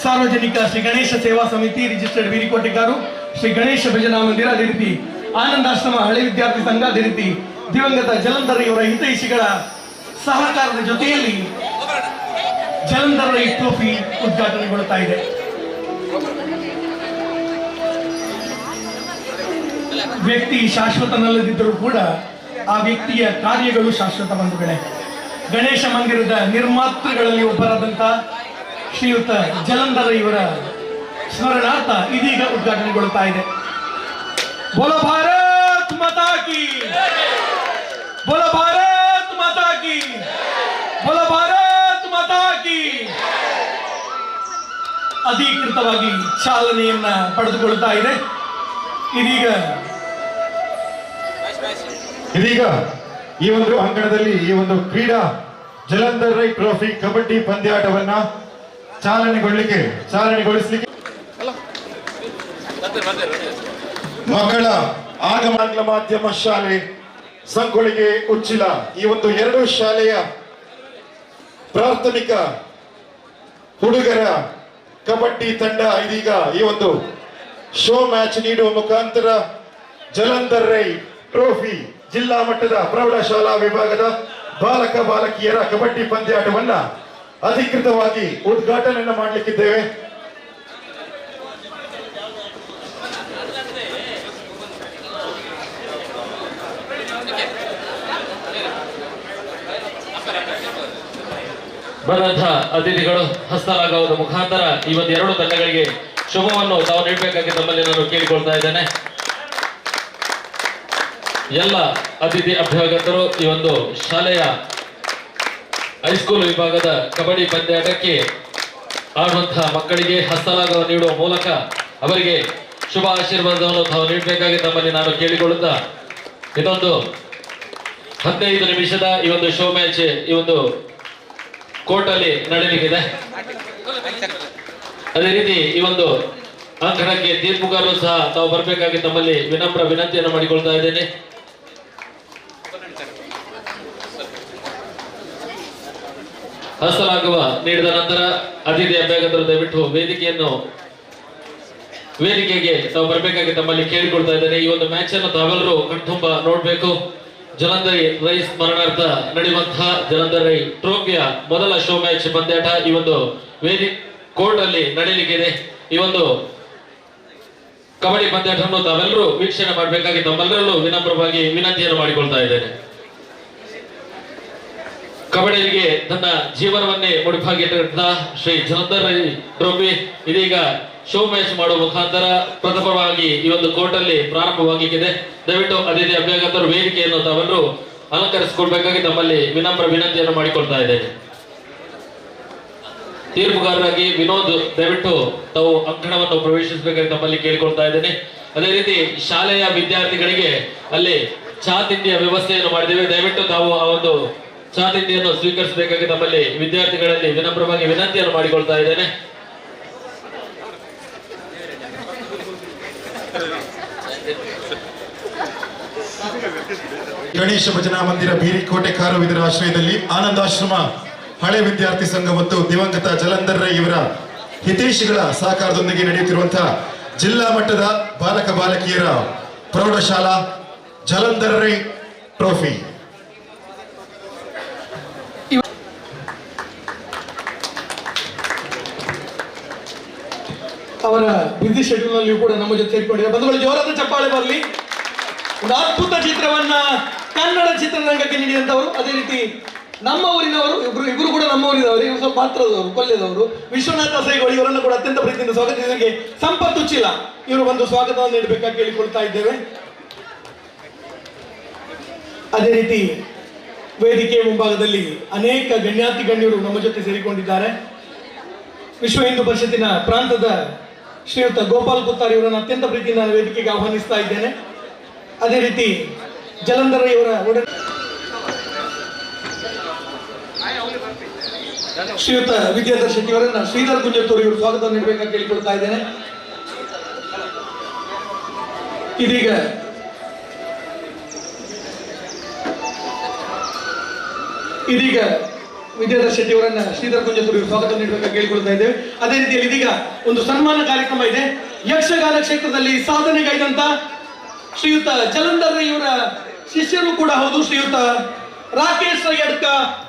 ಸಾರ್ವಜನಿಕ ಶ್ರೀ ಗಣೇಶ ಸೇವಾ ಸಮಿತಿ, ರಿಜಿಸ್ಟರ್ಡ್ ವೀರಿಕೋಟೆಗಾರು, ಶ್ರೀ ಗಣೇಶ ಭಜನಾ ಮಂದಿರ, ಅದೇ ರೀತಿ ಆನಂದಾಶ್ರಮ ಹಳೆ ವಿದ್ಯಾರ್ಥಿ ಸಂಘ, ಅದೇ ರೀತಿ ದಿವಂಗತ ಜಲಂಧರ್ ಇವರ ಹಿತೈಷಿಗಳ ಸಹಕಾರದ ಜೊತೆಯಲ್ಲಿ ಜಲಂಧರ್ ಟ್ರೋಫಿ ಉದ್ಘಾಟನೆಗೊಳ್ತಾ ಇದೆ. ವ್ಯಕ್ತಿ ಶಾಶ್ವತನಲ್ಲದಿದ್ದರೂ ಕೂಡ ಆ ವ್ಯಕ್ತಿಯ ಕಾರ್ಯಗಳು ಶಾಶ್ವತ. ಬಂಧುಗಳೇ, ಗಣೇಶ ಮಂದಿರದ ನಿರ್ಮಾತೃಗಳಲ್ಲಿ ಒಬ್ಬರಾದಂಥ ಶ್ರೀಯುತ ಜಲಂಧರ್ ಇವರ ಸ್ಮರಣಾರ್ಥ ಇದೀಗ ಉದ್ಘಾಟನೆಗೊಳ್ತಾ ಇದೆ. ಬೋಲೋ ಭಾರತ್ ಮಾತಾ ಕಿ, ಬೋಲೋ ಭಾರತ್ ಮಾತಾ ಕಿ, ಬೋಲೋ ಭಾರತ್ ಮಾತಾ ಕಿ. ಅಧಿಕೃತವಾಗಿ ಚಾಲನೆಯನ್ನ ಪಡೆದುಕೊಳ್ತಾ ಇದೆ. ಇದೀಗ ಈ ಒಂದು ಅಂಕಣದಲ್ಲಿ ಈ ಒಂದು ಕ್ರೀಡಾ ಜಲಂಧರ್ ರೈ ಟ್ರೋಫಿ ಕಬಡ್ಡಿ ಪಂದ್ಯಾಟವನ್ನ ಚಾಲನೆಗೊಳಿಸಲಿಕ್ಕೆ ಮಕ್ಕಳ ಆಗಮನ ಮಾಧ್ಯಮ ಶಾಲೆ ಸಂಗೊಳ್ಳಿಗೆ ಉಚ್ಚಿಲ ಈ ಒಂದು 2 ಶಾಲೆಯ ಪ್ರಾಥಮಿಕ ಹುಡುಗರ ಕಬಡ್ಡಿ ತಂಡ ಇದೀಗ ಈ ಒಂದು ಶೋ ಮ್ಯಾಚ್ ನೀಡುವ ಮುಖಾಂತರ ಜಲಂಧರ್ ರೈ ಟ್ರೋಫಿ ಜಿಲ್ಲಾ ಮಟ್ಟದ ಪ್ರೌಢಶಾಲಾ ವಿಭಾಗದ ಬಾಲಕ ಬಾಲಕಿಯರ ಕಬಡ್ಡಿ ಪಂದ್ಯಾಟವನ್ನ ಅಧಿಕೃತವಾಗಿ ಉದ್ಘಾಟನೆಯನ್ನು ಮಾಡಲಿಕ್ಕಿದ್ದೇವೆ. ಬಂದಂತಹ ಅತಿಥಿಗಳು ಹಸ್ತಲಾಘವದ ಮುಖಾಂತರ ಈ ಒಂದು 2 ತಂಡಗಳಿಗೆ ಶುಭವನ್ನು ತಾವು ನೀಡಬೇಕಾಗಿ ತಮ್ಮಲ್ಲಿ ನಾನು ಕೇಳಿಕೊಳ್ತಾ ಇದ್ದೇನೆ. ಎಲ್ಲ ಅತಿಥಿ ಅಭ್ಯಾಗತರು ಈ ಒಂದು ಶಾಲೆಯ ಹೈಸ್ಕೂಲ್ ವಿಭಾಗದ ಕಬಡ್ಡಿ ಪಂದ್ಯಾಟಕ್ಕೆ ಆಡುವಂತಹ ಮಕ್ಕಳಿಗೆ ಹಸ್ತಲಾಘವ ನೀಡುವ ಮೂಲಕ ಅವರಿಗೆ ಶುಭ ಆಶೀರ್ವಾದವನ್ನು ತಾವು ನೀಡಬೇಕಾಗಿ ತಮ್ಮಲ್ಲಿ ನಾನು ಕೇಳಿಕೊಳ್ಳುತ್ತಾ, ಇದೊಂದು 15 ನಿಮಿಷದ ಈ ಒಂದು ಶೋ ಮ್ಯಾಚ್ ಈ ಒಂದು ಕೋರ್ಟ್ ಅಲ್ಲಿ ನಡೆಯಲಿಕ್ಕಿದೆ. ಅದೇ ರೀತಿ ಈ ಒಂದು ಅಂಕಣಕ್ಕೆ ತೀರ್ಪುಗಾರರು ಸಹ ತಾವು ಬರಬೇಕಾಗಿ ತಮ್ಮಲ್ಲಿ ವಿನಮ್ರ ವಿನಂತಿಯನ್ನು ಮಾಡಿಕೊಳ್ತಾ ಇದ್ದೇನೆ. ಹಸ್ತಲಾಘವ ನೀಡಿದ ನಂತರ ಅತಿಥಿ ಅಭ್ಯರ್ಥಿಗಳು ದಯವಿಟ್ಟು ವೇದಿಕೆಗೆ ತಾವು ಬರಬೇಕಾಗಿ ತಮ್ಮಲ್ಲಿ ಕೇಳಿಕೊಳ್ತಾ ಇದ್ದೇನೆ. ಈ ಒಂದು ಮ್ಯಾಚ್ ಅನ್ನು ತಾವೆಲ್ಲರೂ ಕಣ್ತುಂಬ ನೋಡ್ಬೇಕು. ಜಲಂಧರ್ ರೈ ಸ್ಮರಣಾರ್ಥ ನಡೆಯುವಂತಹ ಜಲಂಧರ್ ರೈ ಟ್ರೋಫಿಯ ಮೊದಲ ಶೋ ಮ್ಯಾಚ್ ಪಂದ್ಯಾಟ ಈ ಒಂದು ಕೋರ್ಟ್ ಅಲ್ಲಿ ನಡೆಯಲಿಕ್ಕಿದೆ. ಈ ಒಂದು ಕಬಡ್ಡಿ ಪಂದ್ಯಾಟವನ್ನು ತಾವೆಲ್ಲರೂ ವೀಕ್ಷಣೆ ಮಾಡಬೇಕಾಗಿ ತಮ್ಮೆಲ್ಲರಲ್ಲೂ ವಿನಮ್ರವಾಗಿ ವಿನಂತಿಯನ್ನು ಮಾಡಿಕೊಳ್ತಾ ಇದ್ದೇನೆ. ಕಬಡ್ಡಿಗೆ ತನ್ನ ಜೀವನವನ್ನೇ ಮುಡಿಪಾಗಿಟ್ಟ ಶ್ರೀ ಜಲಂಧರ್ ರೈ ಟ್ರೋಫಿ ಇದೀಗ ಶೋ ಮ್ಯಾಚ್ ಮಾಡುವ ಮುಖಾಂತರ ಪ್ರಥಮವಾಗಿ ಈ ಒಂದು ಕೋರ್ಟ್ ಅಲ್ಲಿ ಪ್ರಾರಂಭವಾಗಲಿಕ್ಕಿದೆ. ದಯವಿಟ್ಟು ಅತಿಥಿ ಅಭ್ಯರ್ಥಿಗಳು ವೇದಿಕೆಯನ್ನು ತಾವೆಲ್ಲರೂ ಅಲಂಕರಿಸಿಕೊಳ್ಬೇಕಾಗಿ ತಮ್ಮಲ್ಲಿ ವಿನಮ್ರ ವಿನಂತಿಯನ್ನು ಮಾಡಿಕೊಳ್ತಾ ಇದ್ದೇನೆ. ತೀರ್ಪುಗಾರರಾಗಿ ವಿನೋದ್ ದಯವಿಟ್ಟು ತಾವು ಅಂಕಣವನ್ನು ಪ್ರವೇಶಿಸಬೇಕಾಗಿ ತಮ್ಮಲ್ಲಿ ಕೇಳಿಕೊಳ್ತಾ ಇದ್ದೇನೆ. ಅದೇ ರೀತಿ ಶಾಲೆಯ ವಿದ್ಯಾರ್ಥಿಗಳಿಗೆ ಅಲ್ಲಿ ಚಹಾ ತಿಂಡಿಯ ವ್ಯವಸ್ಥೆಯನ್ನು ಮಾಡಿದ್ದೇವೆ. ದಯವಿಟ್ಟು ತಾವು ಆ ಒಂದು ಚಹಾ ತಿಂಡಿಯನ್ನು ಸ್ವೀಕರಿಸಬೇಕಾಗಿ ತಮ್ಮಲ್ಲಿ ವಿದ್ಯಾರ್ಥಿಗಳಲ್ಲಿ ವಿನಮ್ರವಾಗಿ ವಿನಂತಿಯನ್ನು ಮಾಡಿಕೊಳ್ತಾ ಇದ್ದೇನೆ. ಗಣೇಶ ಭಜನಾ ಮಂದಿರ ಬೀರಿಕೋಟೆ ಕಾರು ಇದರ ಆಶ್ರಯದಲ್ಲಿ ಆನಂದಾಶ್ರಮ ಹಳೆ ವಿದ್ಯಾರ್ಥಿ ಸಂಘ ಮತ್ತು ದಿವಂಗತ ಜಲಂಧರ್ ರೈ ಇವರ ಹಿತೈಷಿಗಳ ಸಹಕಾರದೊಂದಿಗೆ ನಡೆಯುತ್ತಿರುವಂತಹ ಜಿಲ್ಲಾ ಮಟ್ಟದ ಬಾಲಕ ಬಾಲಕಿಯರ ಪ್ರೌಢಶಾಲಾ ಜಲಂಧರ್ ರೈ ಟ್ರೋಫಿ ಅವರ ಬ್ಯುಸಿ ಶೆಡ್ಯೂಲ್ ನಲ್ಲಿ ಕೂಡ ನಮ್ಮ ಜೊತೆ ಸೇರಿಕೊಂಡಿದ್ದಾರೆ. ಬಂಧುಗಳು ಜೋರಾದ ಚಪ್ಪಾಳೆ ಬರಲಿ. ಒಂದು ಅದ್ಭುತ ಚಿತ್ರವನ್ನ ಕನ್ನಡ ಚಿತ್ರರಂಗಕ್ಕೆ ನೀಡಿದಂತವರು, ಅದೇ ರೀತಿ ನಮ್ಮ ಊರಿನವರು ಇಬ್ರು ಕೂಡ ನಮ್ಮ ಊರಿನವರು, ಇವರು ಸ್ವಲ್ಪ ಹತ್ತಿರದವರು, ಕೊಲ್ಯದವರು. ವಿಶ್ವನಾಥ ಸೈಗೋಳಿ ಇವರನ್ನು ಕೂಡ ಅತ್ಯಂತ ಪ್ರೀತಿಯಿಂದ ಸ್ವಾಗತಿಸಿದಕ್ಕೆ ಸಂಪತ್ತು ಉಚ್ಚಿಲ ಇವರು ಒಂದು ಸ್ವಾಗತವನ್ನು ನೀಡಬೇಕಾಗಿ ಕೇಳಿಕೊಳ್ತಾ ಇದ್ದೇವೆ. ಅದೇ ರೀತಿ ವೇದಿಕೆಯ ಮುಂಭಾಗದಲ್ಲಿ ಅನೇಕ ಗಣ್ಯಾತಿ ಗಣ್ಯರು ನಮ್ಮ ಜೊತೆ ಸೇರಿಕೊಂಡಿದ್ದಾರೆ. ವಿಶ್ವ ಹಿಂದೂ ಪರಿಷತ್ತಿನ ಪ್ರಾಂತದ ಶ್ರೀಯುತ ಗೋಪಾಲ್ ಪುತ್ತಾರ್ ಇವರನ್ನು ಅತ್ಯಂತ ಪ್ರೀತಿಯಿಂದ ವೇದಿಕೆಗೆ ಆಹ್ವಾನಿಸ್ತಾ ಇದ್ದೇನೆ. ಅದೇ ರೀತಿ ಜಲಂಧರ್ ಇವರ ಶ್ರೀಯುತ ವಿದ್ಯಾಧರ್ ಶೆಟ್ಟಿ ಅವರನ್ನ ಶ್ರೀಧರ್ ಗುಂಜತ್ತೂರು ಇವರು ಸ್ವಾಗತ ನೀಡಬೇಕಾಗಿ ಕೇಳಿಕೊಳ್ತಾ ಇದ್ದೇನೆ. ಇದೀಗ ವಿದ್ಯಾಧರ್ ಶೆಟ್ಟಿ ಅವರನ್ನ ಶ್ರೀಧರ್ ಗುಂಜತ್ತೂರು ಸ್ವಾಗತ ನೀಡಬೇಕಾಗಿ ಕೇಳಿಕೊಳ್ತಾ ಇದ್ದೇವೆ. ಅದೇ ರೀತಿಯಲ್ಲಿ ಇದೀಗ ಒಂದು ಸನ್ಮಾನ ಕಾರ್ಯಕ್ರಮ ಇದೆ. ಯಕ್ಷಗಾನ ಕ್ಷೇತ್ರದಲ್ಲಿ ಸಾಧನೆಗೈದಂತ ಶ್ರೀಯುತ ಜಲಂಧರ್ ರೈ ಇವರ ಶಿಷ್ಯರು ಕೂಡ ಹೌದು ಶ್ರೀಯುತ ರಾಕೇಶ್ ರೈ ಅಡ್ಕ,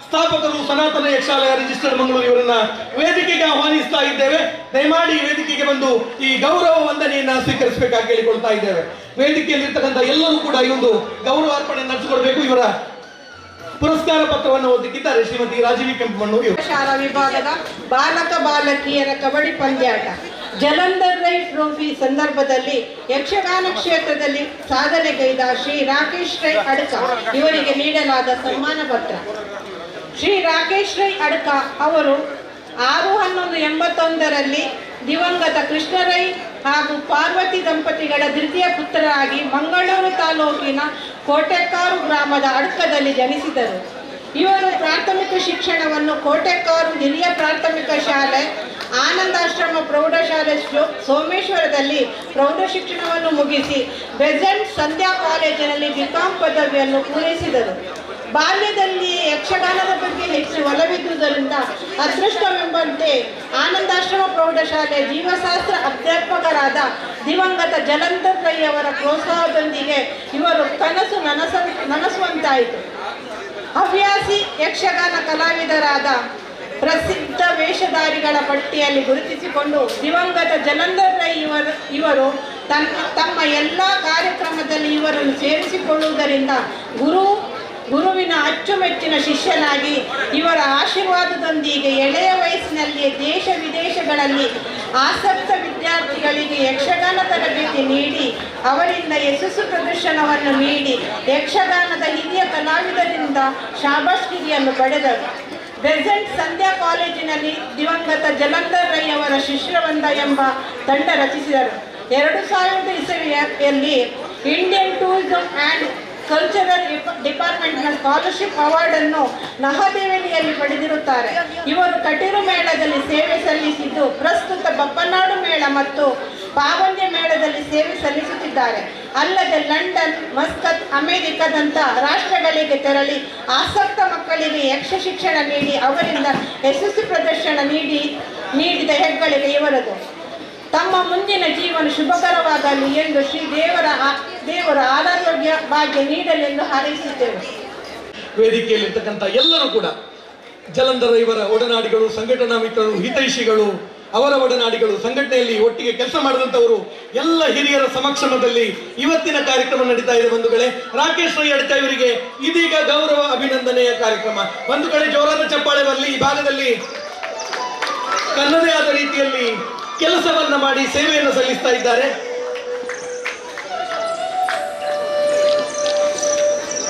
ಸ್ಥಾಪಕರು ಸನಾತನ ಯಕ್ಷಾಲಯ ರಿಜಿಸ್ಟರ್ಡ್ ಮಂಗಳೂರು ಇವರನ್ನ ವೇದಿಕೆಗೆ ಆಹ್ವಾನಿಸ್ತಾ ಇದ್ದೇವೆ. ದಯಮಾಡಿ ವೇದಿಕೆಗೆ ಬಂದು ಈ ಗೌರವ ವಂದನೆಯನ್ನ ಸ್ವೀಕರಿಸಬೇಕಾಗಿ ಕೇಳಿಕೊಳ್ತಾ ಇದ್ದೇವೆ. ವೇದಿಕೆಯಲ್ಲಿರ್ತಕ್ಕಂಥ ಎಲ್ಲರೂ ಕೂಡ ಈ ಒಂದು ಗೌರವಾರ್ಪಣೆ ನಡೆಸಿಕೊಳ್ಬೇಕು. ಇವರ ಪುರಸ್ಕಾರ ಪತ್ರವನ್ನು ಓದಲಿಕ್ಕಿದ್ದಾರೆ ಶ್ರೀಮತಿ ರಾಜೀವಿ ಕೆಂಪಮಣ್ಣು. ಶಾಲಾ ವಿಭಾಗದ ಬಾಲಕ ಬಾಲಕಿಯರ ಕಬಡ್ಡಿ ಪಂದ್ಯಾಟ ಜಲಂಧರ್ ರೈ ಟ್ರೋಫಿ ಸಂದರ್ಭದಲ್ಲಿ ಯಕ್ಷಗಾನ ಕ್ಷೇತ್ರದಲ್ಲಿ ಸಾಧನೆಗೈದ ಶ್ರೀ ರಾಕೇಶ್ ರೈ ಅಡ್ಕ ಇವರಿಗೆ ನೀಡಲಾದ ಸನ್ಮಾನ ಪತ್ರ. ಶ್ರೀ ರಾಕೇಶ್ ರೈ ಅಡ್ಕ ಅವರು 6/11/81 ದಿವಂಗತ ಕೃಷ್ಣ ರೈ ಹಾಗೂ ಪಾರ್ವತಿ ದಂಪತಿಗಳ ದ್ವಿತೀಯ ಪುತ್ರರಾಗಿ ಮಂಗಳೂರು ತಾಲೂಕಿನ ಕೋಟೆಕಾರು ಗ್ರಾಮದ ಅಡ್ಕದಲ್ಲಿ ಜನಿಸಿದರು. ಇವರು ಪ್ರಾಥಮಿಕ ಶಿಕ್ಷಣವನ್ನು ಕೋಟೆಕಾರು ಹಿರಿಯ ಪ್ರಾಥಮಿಕ ಶಾಲೆ, ಆನಂದಾಶ್ರಮ ಪ್ರೌಢಶಾಲೆ ಸೋಮೇಶ್ವರದಲ್ಲಿ ಪ್ರೌಢ ಶಿಕ್ಷಣವನ್ನು ಮುಗಿಸಿ ಬೆಸೆಂಟ್ ಸಂಧ್ಯಾ ಕಾಲೇಜಿನಲ್ಲಿ ಬಿಕಾಂ ಪದವಿಯನ್ನು ಪೂರೈಸಿದರು. ಬಾಲ್ಯದಲ್ಲಿ ಯಕ್ಷಗಾನದ ಬಗ್ಗೆ ಹೆಚ್ಚು ಒಲವಿದ್ದುದರಿಂದ ಅದೃಷ್ಟವೆಂಬಂತೆ ಆನಂದಾಶ್ರಮ ಪ್ರೌಢಶಾಲೆ ಜೀವಶಾಸ್ತ್ರ ಅಧ್ಯಾಪಕರಾದ ದಿವಂಗತ ಜಲಂಧರ್ ರೈ ಅವರ ಪ್ರೋತ್ಸಾಹದೊಂದಿಗೆ ಇವರು ಕನಸು ನನಸುವಂತಾಯಿತು. ಹವ್ಯಾಸಿ ಯಕ್ಷಗಾನ ಕಲಾವಿದರಾದ ಪ್ರಸಿದ್ಧ ವೇಷಧಾರಿಗಳ ಪಟ್ಟಿಯಲ್ಲಿ ಗುರುತಿಸಿಕೊಂಡು ದಿವಂಗತ ಜಲಂಧರ್ ರೈ ಇವರು ತಮ್ಮ ಎಲ್ಲ ಕಾರ್ಯಕ್ರಮದಲ್ಲಿ ಇವರನ್ನು ಸೇರಿಸಿಕೊಳ್ಳುವುದರಿಂದ ಗುರುವಿನ ಅಚ್ಚುಮೆಚ್ಚಿನ ಶಿಷ್ಯನಾಗಿ ಇವರ ಆಶೀರ್ವಾದದೊಂದಿಗೆ ಎಳೆಯ ವಯಸ್ಸಿನಲ್ಲಿ ದೇಶ ವಿದೇಶಗಳಲ್ಲಿ ಆಸಕ್ತ ವಿದ್ಯಾರ್ಥಿಗಳಿಗೆ ಯಕ್ಷಗಾನ ತರಬೇತಿ ನೀಡಿ ಅವರಿಂದ ಯಶಸ್ಸು ಪ್ರದರ್ಶನವನ್ನು ನೀಡಿ ಯಕ್ಷಗಾನದ ಹಿರಿಯ ಕಲಾವಿದರಿಂದ ಶಾಬಾಷ್ಗಿರಿಯನ್ನು ಪಡೆದರು. ಬೆಸೆಂಟ್ ಸಂಧ್ಯಾ ಕಾಲೇಜಿನಲ್ಲಿ ದಿವಂಗತ ಜಲಂಧರ್ ರೈ ಅವರ ಶಿಷ್ಯವೃಂದ ಎಂಬ ತಂಡ ರಚಿಸಿದರು. 2000 ಇಸವಿಯಲ್ಲಿ ಇಂಡಿಯನ್ ಟೂರಿಸಂ ಆ್ಯಂಡ್ ಕಲ್ಚರಲ್ ಡಿಪಾರ್ಟ್ಮೆಂಟ್ನ ಸ್ಕಾಲರ್ಶಿಪ್ ಅವಾರ್ಡನ್ನು ನವದೆಹಲಿಯಲ್ಲಿ ಪಡೆದಿರುತ್ತಾರೆ. ಇವರು ಕಟೀಲು ಮೇಳದಲ್ಲಿ ಸೇವೆ ಸಲ್ಲಿಸಿದ್ದು ಪ್ರಸ್ತುತ ಬಪ್ಪನಾಡು ಮೇಳ ಮತ್ತು ಪಾವಂಡ್ಯ ಮೇಳದಲ್ಲಿ ಸೇವೆ ಸಲ್ಲಿಸುತ್ತಿದ್ದಾರೆ. ಅಲ್ಲದೆ ಲಂಡನ್, ಮಸ್ಕತ್, ಅಮೆರಿಕದಂಥ ರಾಷ್ಟ್ರಗಳಿಗೆ ತೆರಳಿ ಆಸಕ್ತ ಮಕ್ಕಳಿಗೆ ಯಕ್ಷ ಶಿಕ್ಷಣ ನೀಡಿ ಅವರಿಂದ ಯಶಸ್ವಿ ಪ್ರದರ್ಶನ ನೀಡಿದ ಹೆಗ್ಗಳಿಕೆ ಇವರದು. ತಮ್ಮ ಮುಂದಿನ ಜೀವನ ಶುಭಕರವಾಗಲಿ ಎಂದು ಶ್ರೀ ದೇವರ ಆರೋಗ್ಯ ಭಾಗ್ಯ ನೀಡಲೆಂದು ಹಾರೈಸುತ್ತೇವೆ. ವೇದಿಕೆಯಲ್ಲಿರ್ತಕ್ಕಂಥ ಎಲ್ಲರೂ ಕೂಡ ಜಲಂಧರ ಇವರ ಒಡನಾಡಿಗಳು, ಸಂಘಟನಾ ಮಿತ್ರರು, ಹಿತೈಷಿಗಳು, ಅವರ ಒಡನಾಡಿಗಳು, ಸಂಘಟನೆಯಲ್ಲಿ ಒಟ್ಟಿಗೆ ಕೆಲಸ ಮಾಡಿದಂಥವರು ಎಲ್ಲ ಹಿರಿಯರ ಸಮಕ್ಷಮದಲ್ಲಿ ಇವತ್ತಿನ ಕಾರ್ಯಕ್ರಮ ನಡೀತಾ ಇದೆ. ಬಂಧುಗಳೇ, ರಾಕೇಶ್ ರೈ ಅಡ್ಕ ಇವರಿಗೆ ಇದೀಗ ಗೌರವ ಅಭಿನಂದನೆಯ ಕಾರ್ಯಕ್ರಮ. ಬಂಧುಗಳೇ, ಜೋರಾದ ಚಪ್ಪಾಳೆ ಬರಲಿ. ಈ ಭಾಗದಲ್ಲಿ ತನ್ನದೇ ಆದ ರೀತಿಯಲ್ಲಿ ಕೆಲಸವನ್ನ ಮಾಡಿ ಸೇವೆಯನ್ನು ಸಲ್ಲಿಸ್ತಾ ಇದ್ದಾರೆ.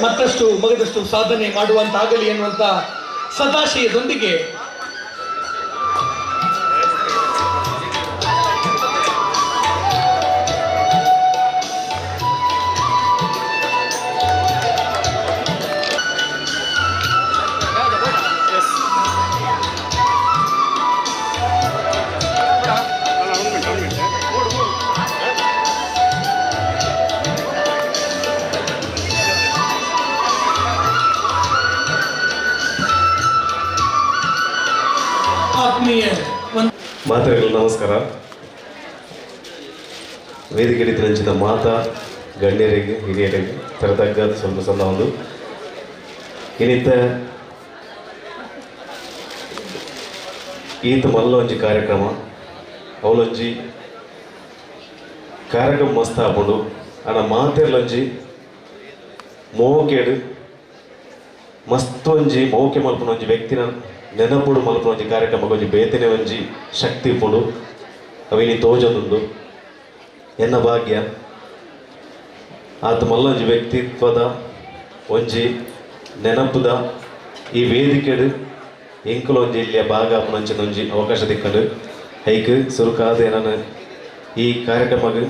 ಮತ್ತಷ್ಟು ಮಗದಷ್ಟು ಸಾಧನೆ ಮಾಡುವಂತಾಗಲಿ ಎನ್ನುವಂತ ಸದಾಶಯದೊಂದಿಗೆ ಮಾತರಿಗಳು ನಮಸ್ಕಾರ. ವೇದಿಕೆ ನಂಚಿನ ಮಾತಾ ಗಣ್ಯರಿಗೆ, ಹಿರಿಯರಿಗೆ ತರತಕ್ಕ ಸ್ವಲ್ಪ ಸಣ್ಣ ಒಂದು ಇನ್ನಿತ್ತ ಈತ ಮಲ್ಲ ಒಂಜಿ ಕಾರ್ಯಕ್ರಮ ಅವಲೊಂಜಿ ಕಾರ್ಯಕ್ರಮ ಮಸ್ತ್ ಹಾಕೊಂಡು ಅನ್ನ ಮಾತೆರ್ಲೊಂಜಿ ಮೋಕೆಡು ಮಸ್ತ್ ಒಂಜಿ ಮೋಕೆ ಮಲ್ಪನ ಒಂಜಿ ವ್ಯಕ್ತಿನ ನೆನಪುಡು ಮಲ್ಪನ ಒಂಜಿ ಕಾರ್ಯಕ್ರಮ ಒಂಜಿ ಬೇತನೆ ಒಂಜಿ ಶಕ್ತಿ ಪುಡು ಅವಿನಿ ತೋಜೊಂದುಂಡು ಎನ್ನ ಭಾಗ್ಯ. ಆತ ಮಲ್ಲ ಒಂಜಿ ವ್ಯಕ್ತಿತ್ವದ ಒಂಜಿ ನೆನಪುದ ಈ ವೇದಿಕೆಡು ಎಂಕುಲ ಒಂಜಿ ಇಲ್ಲಿಯ ಭಾಗ ಆಪುನಂಚಿನ ಒಂಜಿ ಅವಕಾಶ ದಿಕ್ಕಂಡು ಐಕ್ ಸುರುಕಾದ ನಾನು ಈ ಕಾರ್ಯಕ್ರಮಗ್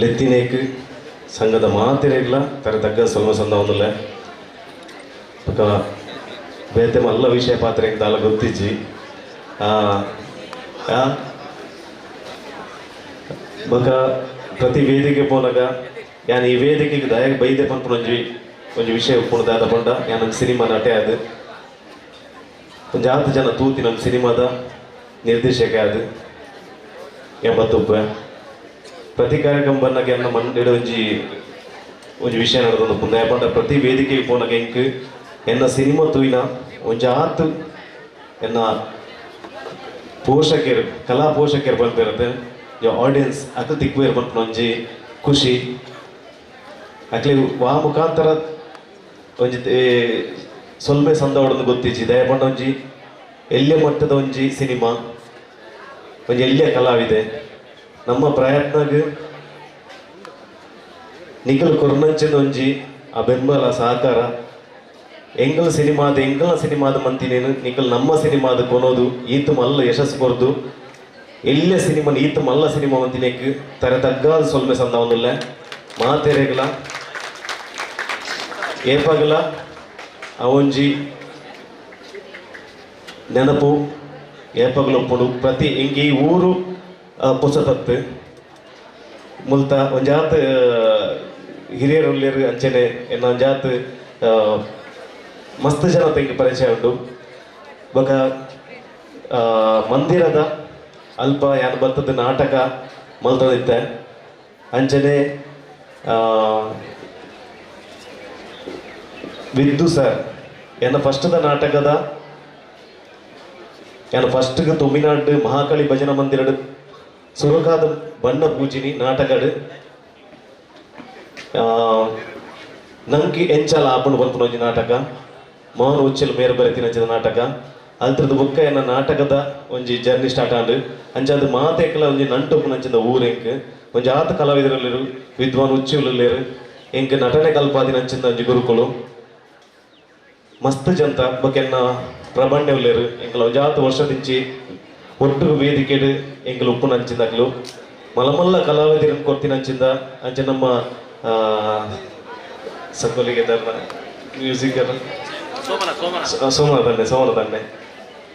ಲೆತ್ತಿನೇಕ್ ಸಂಘದ ಮಾತಿರೆಗ್ಲ ತರ ತಗ್ಗ ಸ್ವಲ್ಪ ಸಂದ ಒಂದಿಲ್ಲ ಬೇತೆ ಮಲ್ಲ ವಿಷಯ ಪಾತ್ರೆ ದಾಲ ಗೊತ್ತಿಜ್ಜಿ ಬಕ ಪ್ರತಿ ವೇದಿಕೆ ಪೋನಾಗ ಯಾನ್ ಈ ವೇದಿಕೆಗೆ ದಯಾಗ ಬೈದೆ ಪಂಪನ ಒಂಜಿ ವಿಷಯ ಉಪ್ಪುಣದಾದ ಪಂಡ ಯಾನ್ ನಮ್ಮ ಸಿನಿಮಾ ನಟೆ ಆದ ಒಂಜಿ 10 ಜನ ತೂತಿ ನಮ್ಮ ಸಿನಿಮಾದ ನಿರ್ದೇಶಕ ಆದ ಎಂಬತ್ತುಪ್ಪ ಪ್ರತಿ ಕಾರ್ಯಕ್ರಮ ಬಂದಾಗ ಎನ್ನ ಮಂಡಿಡ ಒಂಜಿ ವಿಷಯ ನಡೆದೊಂದು ಪುಂದ ಪಂಡ ಪ್ರತಿ ವೇದಿಕೆಗೆ ಪೋನಾಗ ಎಂಕ್ ಎನ್ನ ಸಿನಿಮಾ ತೂಯಿನ ಒಂಜಿ ಆತು ಎನ್ನ ಪೋಷಕರು ಕಲಾ ಪೋಷಕರು ಬಂದಿರುತ್ತೆ ಆಡಿಯನ್ಸ್ ಅಕಲ್ ತಿಕ್ವೇರ್ ಬಂತು ಒಂಜಿ ಖುಷಿ ಅಕ್ಲಿ ವಾ ಮುಖಾಂತರ ಒಂಜಿ ಸೊಲ್ಮೆ ಸಂದ ಹೊಡೆದು ಗೊತ್ತಿಜ್ಜಿ ದಯಪಂಡ ಒಂಜಿ ಎಲ್ಲೆ ಮಟ್ಟದ ಒಂಜಿ ಸಿನಿಮಾ ಒಂಜಿ ಎಲ್ಲೆ ಕಲಾವಿದೆ ನಮ್ಮ ಪ್ರಯತ್ನಗ್ ನಿಖಲ್ ಕೊರ್ನಂಚಿನ ಒಂಜಿ ಆ ಬೆಂಬಲ ಸಹಕಾರ ಎಂಗಲ್ ಸಿನಿಮಾದ ಮಂತಿನೇನು ನಿಖಲ್ ನಮ್ಮ ಸಿನಿಮಾದ ಕೊನೋದು ಈತ ಮಲ್ಲ ಯಶಸ್ಸು ಕೊರ್ದು ಎಲ್ಲೆ ಸಿನಿಮಾ ಈತ ಮಲ್ಲ ಸಿನಿಮಾ ಮಂತಿನೇಕ್ ತರ ತಗ್ಗಾದ ಸೊಲ್ಮೆ ಸಂದ ಒಂದಿಲ್ಲ ಮಾತೆರೆಗಲ ಏಪಗಲ ಅವೊಂಜಿ ನೆನಪು ಏಪಗಲ ಒಪ್ಪುಡು ಪ್ರತಿ ಎಂಗಿ ಊರು ಪುಸತತ್ತು ಮುಲ್ತ ಒಂಜಾತ್ ಹಿರಿಯರು ಉಳ್ಳೇರು ಅಂಚನೆ ಎನ್ನ ಒಂಜಾತ್ ಮಸ್ತ್ ಜನ ತೆಂಗಿ ಪರಿಚಯ ಉಂಟು ಬೊಕ ಮಂದಿರದ ಅಲ್ಪ ಯಾನ್ ಬರ್ತದ ನಾಟಕ ಮಲ್ತದಿತ್ತೆ ಅಂಚನೆ ವಿದ್ದು ಸರ್ ಎನ್ನ ಫಸ್ಟ್ದ ನಾಟಕದ ಯಾನ್ ಫಸ್ಟ್ಗೆ ತುಮಿನಾಡು ಮಹಾಕಾಳಿ ಭಜನಾ ಮಂದಿರಡು ಸುರಕಾದ ಬಣ್ಣ ಪೂಜಿನಿ ನಾಟಕಡು ನಂಗೆ ಎಂಚಲ ಆಪಣು ಬಲ್ಪನ ಒಂಜಿ ನಾಟಕ ಮೌನ ಉಚ್ಚಲು ಮೇರು ಬರೆತಿನ ನಾಟಕ ಅಲ್ತ್ರದ್ದು ಬುಕ್ಕ ಎನ್ನ ನಾಟಕದ ಒಂಜಿ ಜರ್ನಿ ಸ್ಟಾರ್ಟ್ ಆಂಡು ಅಂಚಾದ ಮಾತೆಕ್ಲ ಒಂಜಿ ನಂಟೊಪ್ಪು ನಂಚಿದ ಊರೆಂಕ್ ಒಂಜಿ ಆತ ಕಲಾವಿದರಲ್ಲೇರು ವಿದ್ವಾನ್ ಉಚ್ಚುಲೇರು ಎಂಕ್ ನಟನೆ ಕಲ್ಪಾದಿ ನಂಚಿದ ಒಂಜಿ ಗುರುಕುಲು ಮಸ್ತ್ ಜಂತ ಬೊಕೆನ್ನ ಪ್ರಬಂಡೆ ಉಳ್ಳೇರು ಎಂಕಲ ಒಂಜಾತ ವರ್ಷದಿಂಚಿ ಒಟ್ಟು ವೇದಿಕೆಡು ಎಂಕಲು ಉಪ್ಪು ನಂಚಿದಾಗ್ಲು ಮಲಮಲ್ಲ ಕಲಾವಿದರನ್ನು ಕೊರ್ತಿನಂಚಿಂದ ಅಂಚೆ ನಮ್ಮ ಸಂಕೋಲಿಗೆ ಮ್ಯೂಸಿಕ್ ಸೋಮನ ತಂಡೆ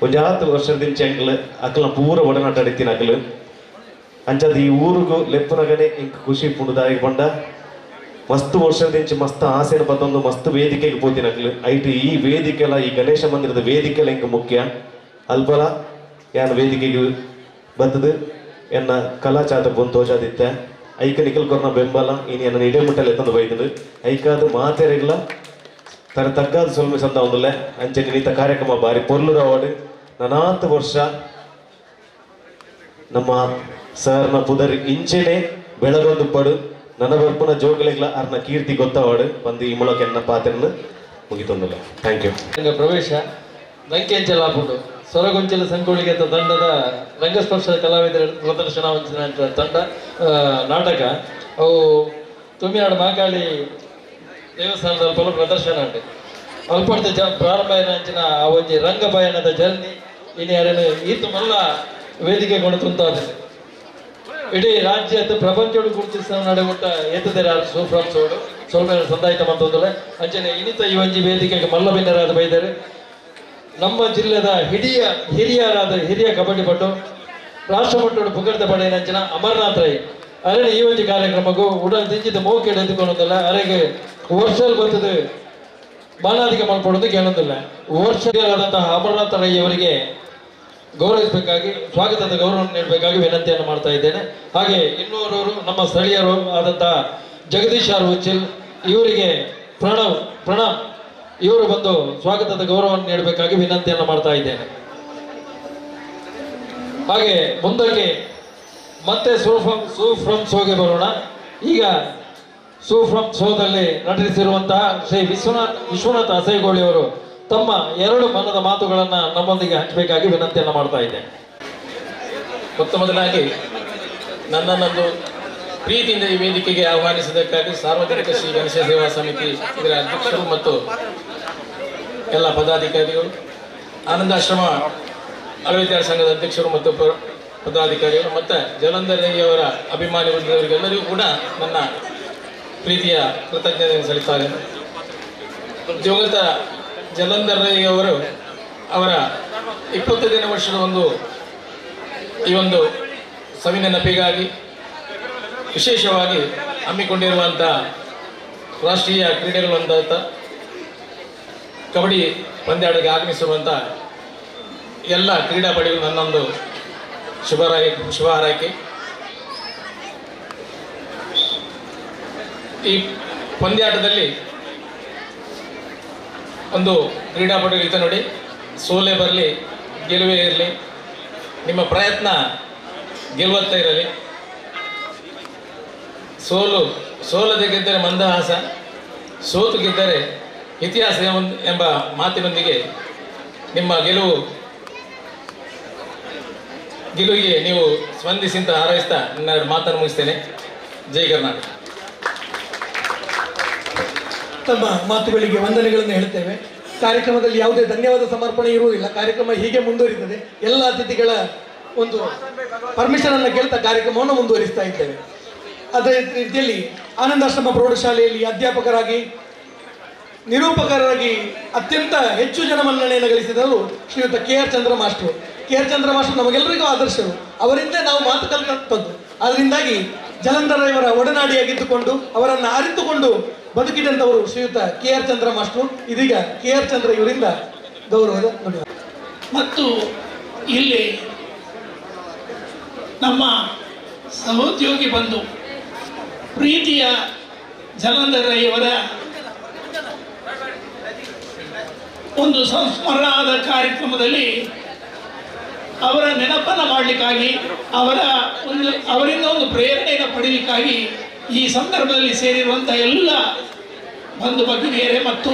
ಒಂದು 10 ವರ್ಷದಿಂದ ಅಂಕಲ್ ಅಕ್ಕಲ ಪೂರ ಒಡನಾಟ ಅಡಿತೀನಿ ಅಕ್ಕಲು ಅಂಚದ ಈ ಊರಿಗೂ ಲೆಪ್ಪನಗನೆ ಇಂಕ ಖುಷಿ ಪುಂಡದಾಗಿ ಬಂಡ ಮಸ್ತ್ ವರ್ಷದಿಂದ ಮಸ್ತ್ ಆಸೆನ ಬತ್ತೊಂದು ಮಸ್ತ್ ವೇದಿಕೆಗೆ ಪೋತೀನಿ ಅಕ್ಕಲು ಐಟು ಈ ವೇದಿಕೆಲ್ಲ ಈ ಗಣೇಶ ಮಂದಿರದ ವೇದಿಕೆಲ್ಲ ಇಂಕ ಮುಖ್ಯ ಅಲ್ಪಲ ಯಾನ್ ವೇದಿಕೆಗೆ ಬತ್ತದು ಎನ್ನ ಕಲಾಚಾತ ಬಂದು ತೋಜಾದಿತ್ತೆ ಐಕ ನಿಖಲ್ ಕೊರ್ನ ಬೆಂಬಲ ಇನ್ನು ಎನ್ನ ಇಡೇ ಮುಟ್ಟಲ್ಲಿ ಎತ್ತಂದು ಬೈದನು ಐಕಾದ ಮಾತೆರೆಗ್ಲ ತರ ತಗ್ಗಾದ ಸೊಲ್ಮೆ ಸಂದ ಒಂದಲ್ಲ ಅಂಚೆ ನಿಂತ ಕಾರ್ಯಕ್ರಮ ಬಾರಿ ಪೊರ್ಲುದ ಅವಾರ್ಡ್ 40 ವರ್ಷ ನಮ್ಮ ಸರ್ನ ಪುದರ್ ಇಂಚೆನೆ ಬೆಳಗೊಂದು ಪಡು ನನ್ನ ಬರ್ಪುನ ಜೋಗಲೆಗ್ಲ ಅರ್ನ ಕೀರ್ತಿ ಗೊತ್ತವಾಡು ಬಂದು ಈ ಮೂಲಕ ಎನ್ನ ಪಾತ್ರನ ಮುಗಿತೊಂದಲ್ಲ. Thank you. ಪ್ರವೇಶ ರಂಕೆಂಚಲ ಹಾಕೊಂಡು ಸೊರಗೊಂಚಲ ಸಂಕೋಳಿಗೆ ತಂಡದ ರಂಗಸ್ಪರ್ಶದ ಕಲಾವಿದರ ಪ್ರದರ್ಶನ ಹೊಂದಿದ ತಂಡ ನಾಟಕ ಅವು ತುಮಿನಾಡು ಮಾಕಾಳಿ ದೇವಸ್ಥಾನದ ಪಲ ಪ್ರದರ್ಶನ ಉಂಟು ಅಲ್ಪಡ್ತ ಪ್ರಾರಂಭ ಅಂಚಿನ ಆ ಒಂಜಿ ರಂಗಭಯಣದ ಜರ್ನಿ ಇನ್ನು ಯಾರೇನು ಈತು ಮಲ್ಲ ವೇದಿಕೆ ಕೊಂಡು ತುಂತಾದ ಇಡೀ ರಾಜ್ಯದ ಪ್ರಪಂಚೋಡು ಗುರುತಿಸ ನಡೆಗುಟ್ಟ ಎತ್ತದರೆ ಸೂಫ್ರಮ್ ಸೋಡು ಸೋಲ್ಮೇಲೆ ಸಂದಾಯಿತ ಮಂತೊಂದಲೆ ಅಂಚನೆ ಇನಿತ ಈ ಒಂಜಿ ವೇದಿಕೆಗೆ ಮಲ್ಲ ಭಿನ್ನರಾದ ಬೈದರೆ ನಮ್ಮ ಜಿಲ್ಲೆದ ಹಿರಿಯ ಕಬಡ್ಡಿ ಪಟು ರಾಷ್ಟ್ರಮಟ್ಟದ ಪುಗಡ್ದ ಪಡೆಯಂಚಿನ ಅಮರನಾಥ್ ರೈ ಅರೆ ಈ ಒಂದು ಕಾರ್ಯಕ್ರಮಕ್ಕೂ ಉಡಲ್ ದಿಂಜಿದ ಮೋಕೆ ಎದುಕೊಂಡಲ್ಲ ಅರೆಗೆ ವರ್ಷಲ್ ಬರ್ತದೆ ಮಾನಾದಿಗೆ ಮಲ್ಪಡೋದು ಕೇಳೋದಿಲ್ಲ ವರ್ಷಗಳಾದಂತಹ ಅಮರನಾಥ್ ರೈ ಅವರಿಗೆ ಗೌರವಿಸಬೇಕಾಗಿ ಸ್ವಾಗತದ ಗೌರವ ನೀಡಬೇಕಾಗಿ ವಿನಂತಿಯನ್ನು ಮಾಡ್ತಾ ಇದ್ದೇನೆ. ಹಾಗೆ ಇನ್ನೂರವರು ನಮ್ಮ ಸ್ಥಳೀಯರು ಆದಂತಹ ಜಗದೀಶ್ ಆರ್ ಉಚ್ಚಿಲ್ ಇವರಿಗೆ ಪ್ರಣಾಮ್ ಇವರು ಬಂದು ಸ್ವಾಗತದ ಗೌರವವನ್ನು ನೀಡಬೇಕಾಗಿ ವಿನಂತಿಯನ್ನು ಮಾಡ್ತಾ ಇದ್ದೇನೆ. ಹಾಗೆ ಮುಂದಕ್ಕೆ ಮತ್ತೆ ಸೂಫ್ರಮ್ ಶೋಗೆ ಬರೋಣ. ಈಗ ಸೂಫ್ರಮ್ ಶೋದಲ್ಲಿ ನಟಿಸಿರುವಂತಹ ಶ್ರೀ ವಿಶ್ವನಾಥ್ ಅಸೇಗೋಳಿ ಅವರು ತಮ್ಮ 2 ಮನದ ಮಾತುಗಳನ್ನು ನಮ್ಮೊಂದಿಗೆ ಹಂಚಬೇಕಾಗಿ ವಿನಂತಿಯನ್ನು ಮಾಡ್ತಾ ಇದ್ದೇನೆ. ಮೊದಲಾಗಿ ನನ್ನನ್ನೊಂದು ಪ್ರೀತಿಯಿಂದ ಈ ವೇದಿಕೆಗೆ ಆಹ್ವಾನಿಸಿದ್ದಕ್ಕಾಗಿ ಸಾರ್ವಜನಿಕ ಶ್ರೀ ಗಣೇಶ ಸೇವಾ ಸಮಿತಿ ಇದರ ಅಧ್ಯಕ್ಷರು ಮತ್ತು ಎಲ್ಲ ಪದಾಧಿಕಾರಿಗಳು, ಆನಂದಾಶ್ರಮ ಅಳವಿದ್ಯಾರ್ಥಿ ಸಂಘದ ಅಧ್ಯಕ್ಷರು ಮತ್ತು ಪದಾಧಿಕಾರಿಗಳು ಮತ್ತು ಜಲಂಧರ್ ರೈಯವರ ಅಭಿಮಾನಿ ವರ್ಗದವರಿಗೆಲ್ಲರಿಗೂ ಕೂಡ ನನ್ನ ಪ್ರೀತಿಯ ಕೃತಜ್ಞತೆಯನ್ನು ಸಲ್ಲಿಸುತ್ತೇನೆ. ದಿವಂಗತ ಜಲಂಧರ್ ರೈ ಅವರು ಅವರ 25ನೇ ವರ್ಷದ ಈ ಒಂದು ಸವಿನೆನಪಿಗಾಗಿ ವಿಶೇಷವಾಗಿ ಹಮ್ಮಿಕೊಂಡಿರುವಂಥ ರಾಷ್ಟ್ರೀಯ ಕ್ರೀಡೆಗಳಂತ ಕಬಡ್ಡಿ ಪಂದ್ಯಾಟಕ್ಕೆ ಆಗಮಿಸಿರುವಂಥ ಎಲ್ಲ ಕ್ರೀಡಾಪಟುಗಳು ನನ್ನೊಂದು ಶುಭ ಹಾರೈಕೆ. ಈ ಪಂದ್ಯಾಟದಲ್ಲಿ ಒಂದು ಕ್ರೀಡಾಪಟು ಇತ ನೋಡಿ, ಸೋಲೆ ಬರಲಿ ಗೆಲುವೇ ಇರಲಿ, ನಿಮ್ಮ ಪ್ರಯತ್ನ ಗೆಲ್ಲುತ್ತಾ ಇರಲಿ. ಸೋಲದೆ ಗೆದ್ದರೆ ಮಂದಹಾಸ, ಸೋತು ಗೆದ್ದರೆ ಇತಿಹಾಸ ಎಂಬ ಮಾತಿನೊಂದಿಗೆ ನಿಮ್ಮ ಗೆಲುವಿಗೆ ನೀವು ಸ್ಪಂದಿಸಿ ಅಂತ ಹಾರೈಸ್ತಾ ನನ್ನ ಮಾತನ್ನು ಮುಗಿಸ್ತೇನೆ. ಜೈ ಕರ್ನಾಟಕ. ತಮ್ಮ ಮಾತುಗಳಿಗೆ ವಂದನೆಗಳನ್ನು ಹೇಳ್ತೇವೆ. ಕಾರ್ಯಕ್ರಮದಲ್ಲಿ ಯಾವುದೇ ಧನ್ಯವಾದ ಸಮರ್ಪಣೆ ಇರುವುದಿಲ್ಲ. ಕಾರ್ಯಕ್ರಮ ಹೀಗೆ ಮುಂದುವರಿತದೆ. ಎಲ್ಲ ಅತಿಥಿಗಳ ಒಂದು ಪರ್ಮಿಷನ್ ಅನ್ನು ಕೇಳ್ತಾ ಕಾರ್ಯಕ್ರಮವನ್ನು ಮುಂದುವರಿಸ್ತಾ ಇದ್ದೇವೆ. ಅದೇ ರೀತಿಯಲ್ಲಿ ಆನಂದಾಶ್ರಮ ಪ್ರೌಢಶಾಲೆಯಲ್ಲಿ ಅಧ್ಯಾಪಕರಾಗಿ ನಿರೂಪಕರಾಗಿ ಅತ್ಯಂತ ಹೆಚ್ಚು ಜನಮನ್ನಣೆಯನ್ನು ಗಳಿಸಿದವರು ಶ್ರೀಯುತ KR ಚಂದ್ರ ಮಾಸ್ಟರ್. KR ಚಂದ್ರ ಮಾಸ್ಟರ್ ನಮಗೆಲ್ಲರಿಗೂ ಆದರ್ಶರು. ಅವರಿಂದ ನಾವು ಮಾತು ಕಲಿತಂಥದ್ದು. ಅದರಿಂದಾಗಿ ಜಲಂಧರ್ ಇವರ ಒಡನಾಡಿಯಾಗಿದ್ದುಕೊಂಡು ಅವರನ್ನು ಅರಿತುಕೊಂಡು ಬದುಕಿದಂಥವರು ಶ್ರೀಯುತ KR ಚಂದ್ರ ಮಾಸ್ಟರು. ಇದೀಗ KR ಚಂದ್ರ ಇವರಿಂದ ಗೌರವದ ನುಡಿ. ಮತ್ತು ಇಲ್ಲಿ ನಮ್ಮ ಸಹೋದ್ಯೋಗಿ ಬಂಧು ಪ್ರೀತಿಯ ಜಲಂಧರ್ ರೈಯವರ ಒಂದು ಸಂಸ್ಮರಣಾದ ಕಾರ್ಯಕ್ರಮದಲ್ಲಿ ಅವರ ನೆನಪನ್ನು ಮಾಡಲಿಕ್ಕಾಗಿ ಅವರಿಂದ ಒಂದು ಪ್ರೇರಣೆಯನ್ನು ಪಡೀಲಿಕ್ಕಾಗಿ ಈ ಸಂದರ್ಭದಲ್ಲಿ ಸೇರಿರುವಂಥ ಎಲ್ಲ ಬಂಧು ಭಗಿನಿಯರೇ ಮತ್ತು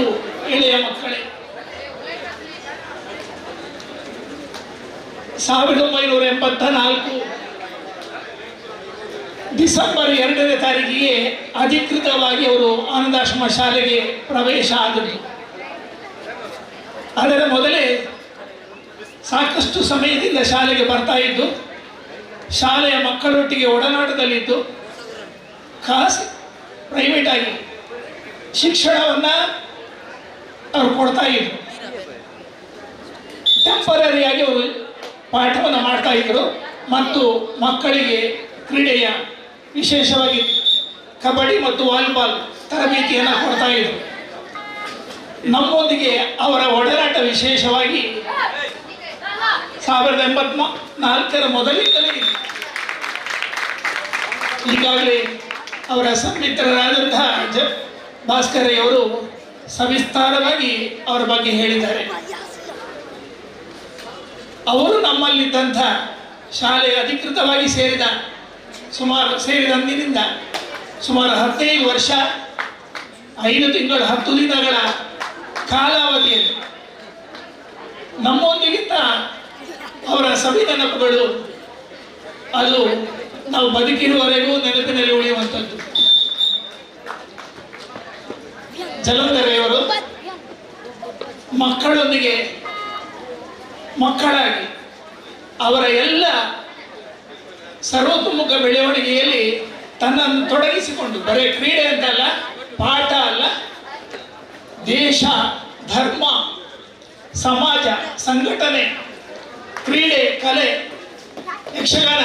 ಎಳೆಯ ಮಕ್ಕಳೇ, 1984 ಡಿಸೆಂಬರ್ 2ನೇ ತಾರೀಕಿಗೆ ಅಧಿಕೃತವಾಗಿ ಅವರು ಆನಂದಾಶ್ರಮ ಶಾಲೆಗೆ ಪ್ರವೇಶ ಆದರು. ಅದರ ಮೊದಲೇ ಸಾಕಷ್ಟು ಸಮಯದಿಂದ ಶಾಲೆಗೆ ಬರ್ತಾ ಇದ್ದು, ಶಾಲೆಯ ಮಕ್ಕಳೊಟ್ಟಿಗೆ ಒಡನಾಟದಲ್ಲಿದ್ದು, ಪ್ರೈವೇಟ್ ಆಗಿ ಶಿಕ್ಷಣವನ್ನು ಅವರು ಕೊಡ್ತಾ ಇದ್ರು. ಟೆಂಪರರಿಯಾಗಿ ಅವರು ಪಾಠವನ್ನು ಮಾಡ್ತಾ ಇದ್ರು ಮತ್ತು ಮಕ್ಕಳಿಗೆ ಕ್ರೀಡೆಯ ವಿಶೇಷವಾಗಿ ಕಬಡ್ಡಿ ಮತ್ತು ವಾಲಿಬಾಲ್ ತರಬೇತಿಯನ್ನು ಕೊಡ್ತಾ ಇದ್ರು. ನಮ್ಮೊಂದಿಗೆ ಅವರ ಒಡನಾಟ ವಿಶೇಷವಾಗಿ 1984 ಮೊದಲಿಂದಲೇ ಇದೆ. ಈಗಾಗಲೇ ಅವರ ಸನ್ಮಿತ್ರರಾದಂತಹ ಭಾಸ್ಕರಯ್ಯವರು ಸವಿಸ್ತಾರವಾಗಿ ಅವರ ಬಗ್ಗೆ ಹೇಳಿದ್ದಾರೆ. ಅವರು ನಮ್ಮಲ್ಲಿದ್ದಂಥ ಶಾಲೆಗೆ ಅಧಿಕೃತವಾಗಿ ಸೇರಿದಂದಿನಿಂದ ಸುಮಾರು 15 ವರ್ಷ 5 ತಿಂಗಳು 10 ದಿನಗಳ ಕಾಲಾವಧಿಯಲ್ಲಿ ನಮ್ಮೊಂದಿಗಿಂತ ಅವರ ಸವಿ ನೆನಪುಗಳು ಅದು ನಾವು ಬದುಕಿರುವವರೆಗೂ ನೆನಪಿನಲ್ಲಿ ಉಳಿಯುವಂಥದ್ದು. ಜಲಂಧರೆಯವರು ಮಕ್ಕಳೊಂದಿಗೆ ಮಕ್ಕಳಾಗಿ ಅವರ ಎಲ್ಲ ಸರ್ವತೋಮುಖ ಬೆಳವಣಿಗೆಯಲ್ಲಿ ತನ್ನನ್ನು ತೊಡಗಿಸಿಕೊಂಡು ಬರೀ ಕ್ರೀಡೆ ಅಂತಲ್ಲ, ಪಾಠ ಅಲ್ಲ, ದೇಶ, ಧರ್ಮ, ಸಮಾಜ, ಸಂಘಟನೆ, ಕ್ರೀಡೆ, ಕಲೆ, ಯಕ್ಷಗಾನ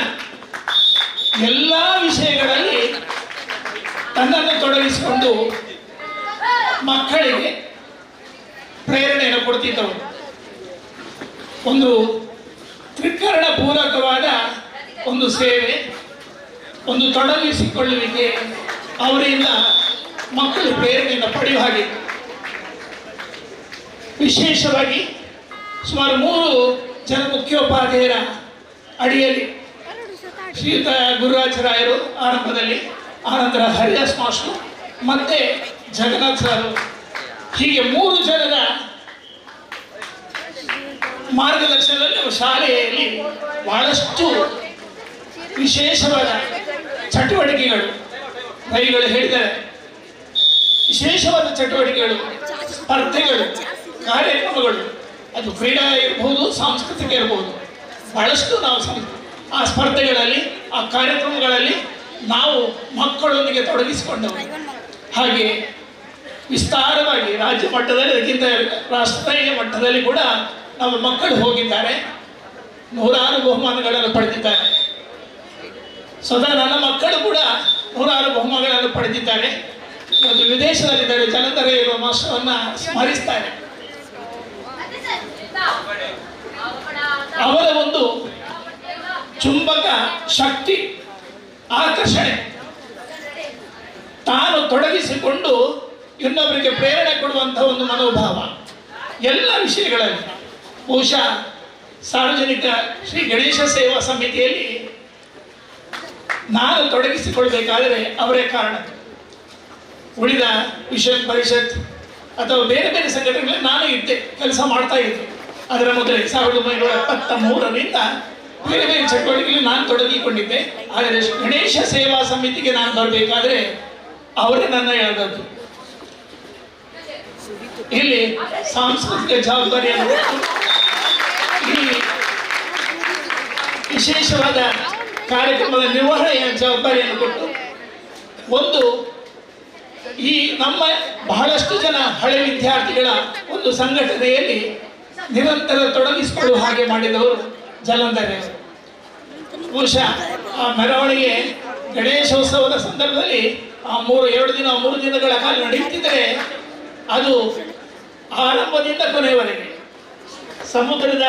ಎಲ್ಲ ವಿಷಯಗಳಲ್ಲಿ ತನ್ನನ್ನು ತೊಡಗಿಸಿಕೊಂಡು ಮಕ್ಕಳಿಗೆ ಪ್ರೇರಣೆಯನ್ನು ಕೊಡ್ತಿದ್ದವರು. ಒಂದು ತ್ರಿಕರಣ ಪೂರಕವಾದ ಒಂದು ಸೇವೆ, ಒಂದು ತೊಡಗಿಸಿಕೊಳ್ಳುವಿಕೆ ಅವರಿಂದ ಮಕ್ಕಳು ಪ್ರೇರಣೆಯನ್ನು ಪಡೆಯುವ ಹಾಗೆ. ವಿಶೇಷವಾಗಿ ಸುಮಾರು 3 ಜನ ಮುಖ್ಯೋಪಾಧ್ಯಾಯರ ಅಡಿಯಲ್ಲಿ ಶ್ರೀಯುತ ಗುರುರಾಜರಾಯರು ಆರಂಭದಲ್ಲಿ, ಆನಂತರ ಹರಿದಾಸ್ ಮಾಸ್ಟರು ಮತ್ತೆ ಜಗನ್ನಾಥ್ ಸರ್, ಹೀಗೆ 3 ಜನರ ಮಾರ್ಗದರ್ಶನದಲ್ಲಿ ಶಾಲೆಯಲ್ಲಿ ಬಹಳಷ್ಟು ವಿಶೇಷವಾದ ಚಟುವಟಿಕೆಗಳು, ಕೈಗಳು ಹೇಳಿದ್ದಾರೆ, ವಿಶೇಷವಾದ ಚಟುವಟಿಕೆಗಳು, ಸ್ಪರ್ಧೆಗಳು, ಕಾರ್ಯಕ್ರಮಗಳು, ಅದು ಕ್ರೀಡಾ ಇರ್ಬೋದು, ಸಾಂಸ್ಕೃತಿಕ ಇರ್ಬೋದು, ಬಹಳಷ್ಟು ನಾವು ಆ ಸ್ಪರ್ಧೆಗಳಲ್ಲಿ, ಆ ಕಾರ್ಯಕ್ರಮಗಳಲ್ಲಿ ನಾವು ಮಕ್ಕಳೊಂದಿಗೆ ತೊಡಗಿಸಿಕೊಂಡವರು. ಹಾಗೆ ವಿಸ್ತಾರವಾಗಿ ರಾಜ್ಯ ಮಟ್ಟದಲ್ಲಿ, ಅದಕ್ಕಿಂತ ರಾಷ್ಟ್ರೀಯ ಮಟ್ಟದಲ್ಲಿ ಕೂಡ ನಮ್ಮ ಮಕ್ಕಳು ಹೋಗಿದ್ದಾರೆ, 100 ಬಹುಮಾನಗಳನ್ನು ಪಡೆದಿದ್ದಾರೆ. ಸ್ವತಃ ನನ್ನ ಮಕ್ಕಳು ಕೂಡ 100 ಬಹುಮಾನಗಳನ್ನು ಪಡೆದಿದ್ದಾರೆ. ಇವತ್ತು ವಿದೇಶದಲ್ಲಿದ್ದಾರೆ, ಜಲಂಧರ ಇರುವ ಮಾಸ್ಟರನ್ನು ಸ್ಮರಿಸ್ತಾರೆ. ಅವರ ಒಂದು ಚುಂಬಕ ಶಕ್ತಿ, ಆಕರ್ಷಣೆ, ತಾನು ತೊಡಗಿಸಿಕೊಂಡು ಇನ್ನೊಬ್ಬರಿಗೆ ಪ್ರೇರಣೆ ಕೊಡುವಂತಹ ಒಂದು ಮನೋಭಾವ ಎಲ್ಲ ವಿಷಯಗಳಲ್ಲಿ. ಬಹುಶಃ ಸಾರ್ವಜನಿಕ ಶ್ರೀ ಗಣೇಶ ಸೇವಾ ಸಮಿತಿಯಲ್ಲಿ ನಾನು ತೊಡಗಿಸಿಕೊಳ್ಬೇಕಾದರೆ ಅವರೇ ಕಾರಣ. ಉಳಿದ ವಿಶ್ವ ಪರಿಷತ್ ಅಥವಾ ಬೇರೆ ಬೇರೆ ಸಂಘಟನೆಗಳಲ್ಲಿ ನಾನು ಇದ್ದೆ, ಕೆಲಸ ಮಾಡ್ತಾ ಇದ್ದೆ. ಅದರ ಮೊದಲೇ 1973ರಿಂದ ಬೇರೆ ಬೇರೆ ಚಟುವಟಿಕೆಯಲ್ಲಿ ನಾನು ತೊಡಗಿಕೊಂಡಿದ್ದೆ. ಆದರೆ ಗಣೇಶ ಸೇವಾ ಸಮಿತಿಗೆ ನಾನು ಬರಬೇಕಾದ್ರೆ ಅವರೇ ನನ್ನ ಹೇಳಿದದ್ದು. ಇಲ್ಲಿ ಸಾಂಸ್ಕೃತಿಕ ಜವಾಬ್ದಾರಿಯನ್ನು ಇಲ್ಲಿ ವಿಶೇಷವಾದ ಕಾರ್ಯಕ್ರಮದ ನಿರ್ವಹಣೆಯ ಜವಾಬ್ದಾರಿಯನ್ನು ಕೊಟ್ಟು, ಒಂದು ಈ ನಮ್ಮ ಬಹಳಷ್ಟು ಜನ ಹಳೆ ವಿದ್ಯಾರ್ಥಿಗಳ ಒಂದು ಸಂಘಟನೆಯಲ್ಲಿ ನಿರಂತರ ತೊಡಗಿಸಿಕೊಳ್ಳುವ ಹಾಗೆ ಮಾಡಿದವರು ಜಲಂಧರೆ. ಬಹುಶಃ ಆ ಮೆರವಣಿಗೆ ಗಣೇಶೋತ್ಸವದ ಸಂದರ್ಭದಲ್ಲಿ ಆ 3 ದಿನಗಳ ಕಾಲ ನಡೆಯುತ್ತಿದ್ದರೆ ಅದು ಆರಂಭದಿಂದ ಕೊನೆಯವರೆಗೆ ಸಮುದ್ರದ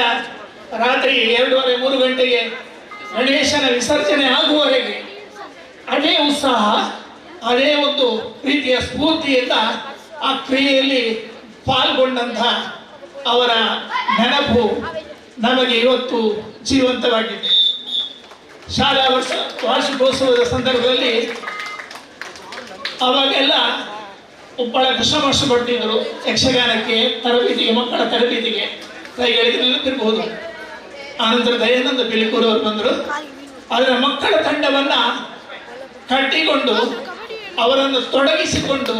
ರಾತ್ರಿ 2:30-3 ಗಂಟೆಗೆ ಗಣೇಶನ ವಿಸರ್ಜನೆ ಆಗುವವರೆಗೆ ಅದೇ ಉತ್ಸಾಹ, ಅದೇ ಒಂದು ರೀತಿಯ ಸ್ಫೂರ್ತಿಯಿಂದ ಆ ಕ್ರಿಯೆಯಲ್ಲಿ ಪಾಲ್ಗೊಂಡಂಥ ಅವರ ನೆನಪು ನಮಗೆ ಇವತ್ತು ಜೀವಂತವಾಗಿದೆ. ಶಾಲಾ ವಾರ್ಷಿಕೋತ್ಸವದ ಸಂದರ್ಭದಲ್ಲಿ ಅವಾಗೆಲ್ಲ ಉಪ್ಪಳ ಕೃಷ್ಣ ಮಾಸ್ಟರ್ ಬರ್ತಿದ್ದರು ಯಕ್ಷಗಾನಕ್ಕೆ ತರಬೇತಿಗೆ, ಮಕ್ಕಳ ತರಬೇತಿಗೆ. ಕೈಗಳಿಗೆ ನೆನಪಿರ್ಬೋದು. ಆನಂತರ ದಯಾನಂದ ಬಿಲಿಕೂರು ಅವರು ಬಂದರು. ಅದರ ಮಕ್ಕಳ ತಂಡವನ್ನು ಕಟ್ಟಿಕೊಂಡು ಅವರನ್ನು ತೊಡಗಿಸಿಕೊಂಡು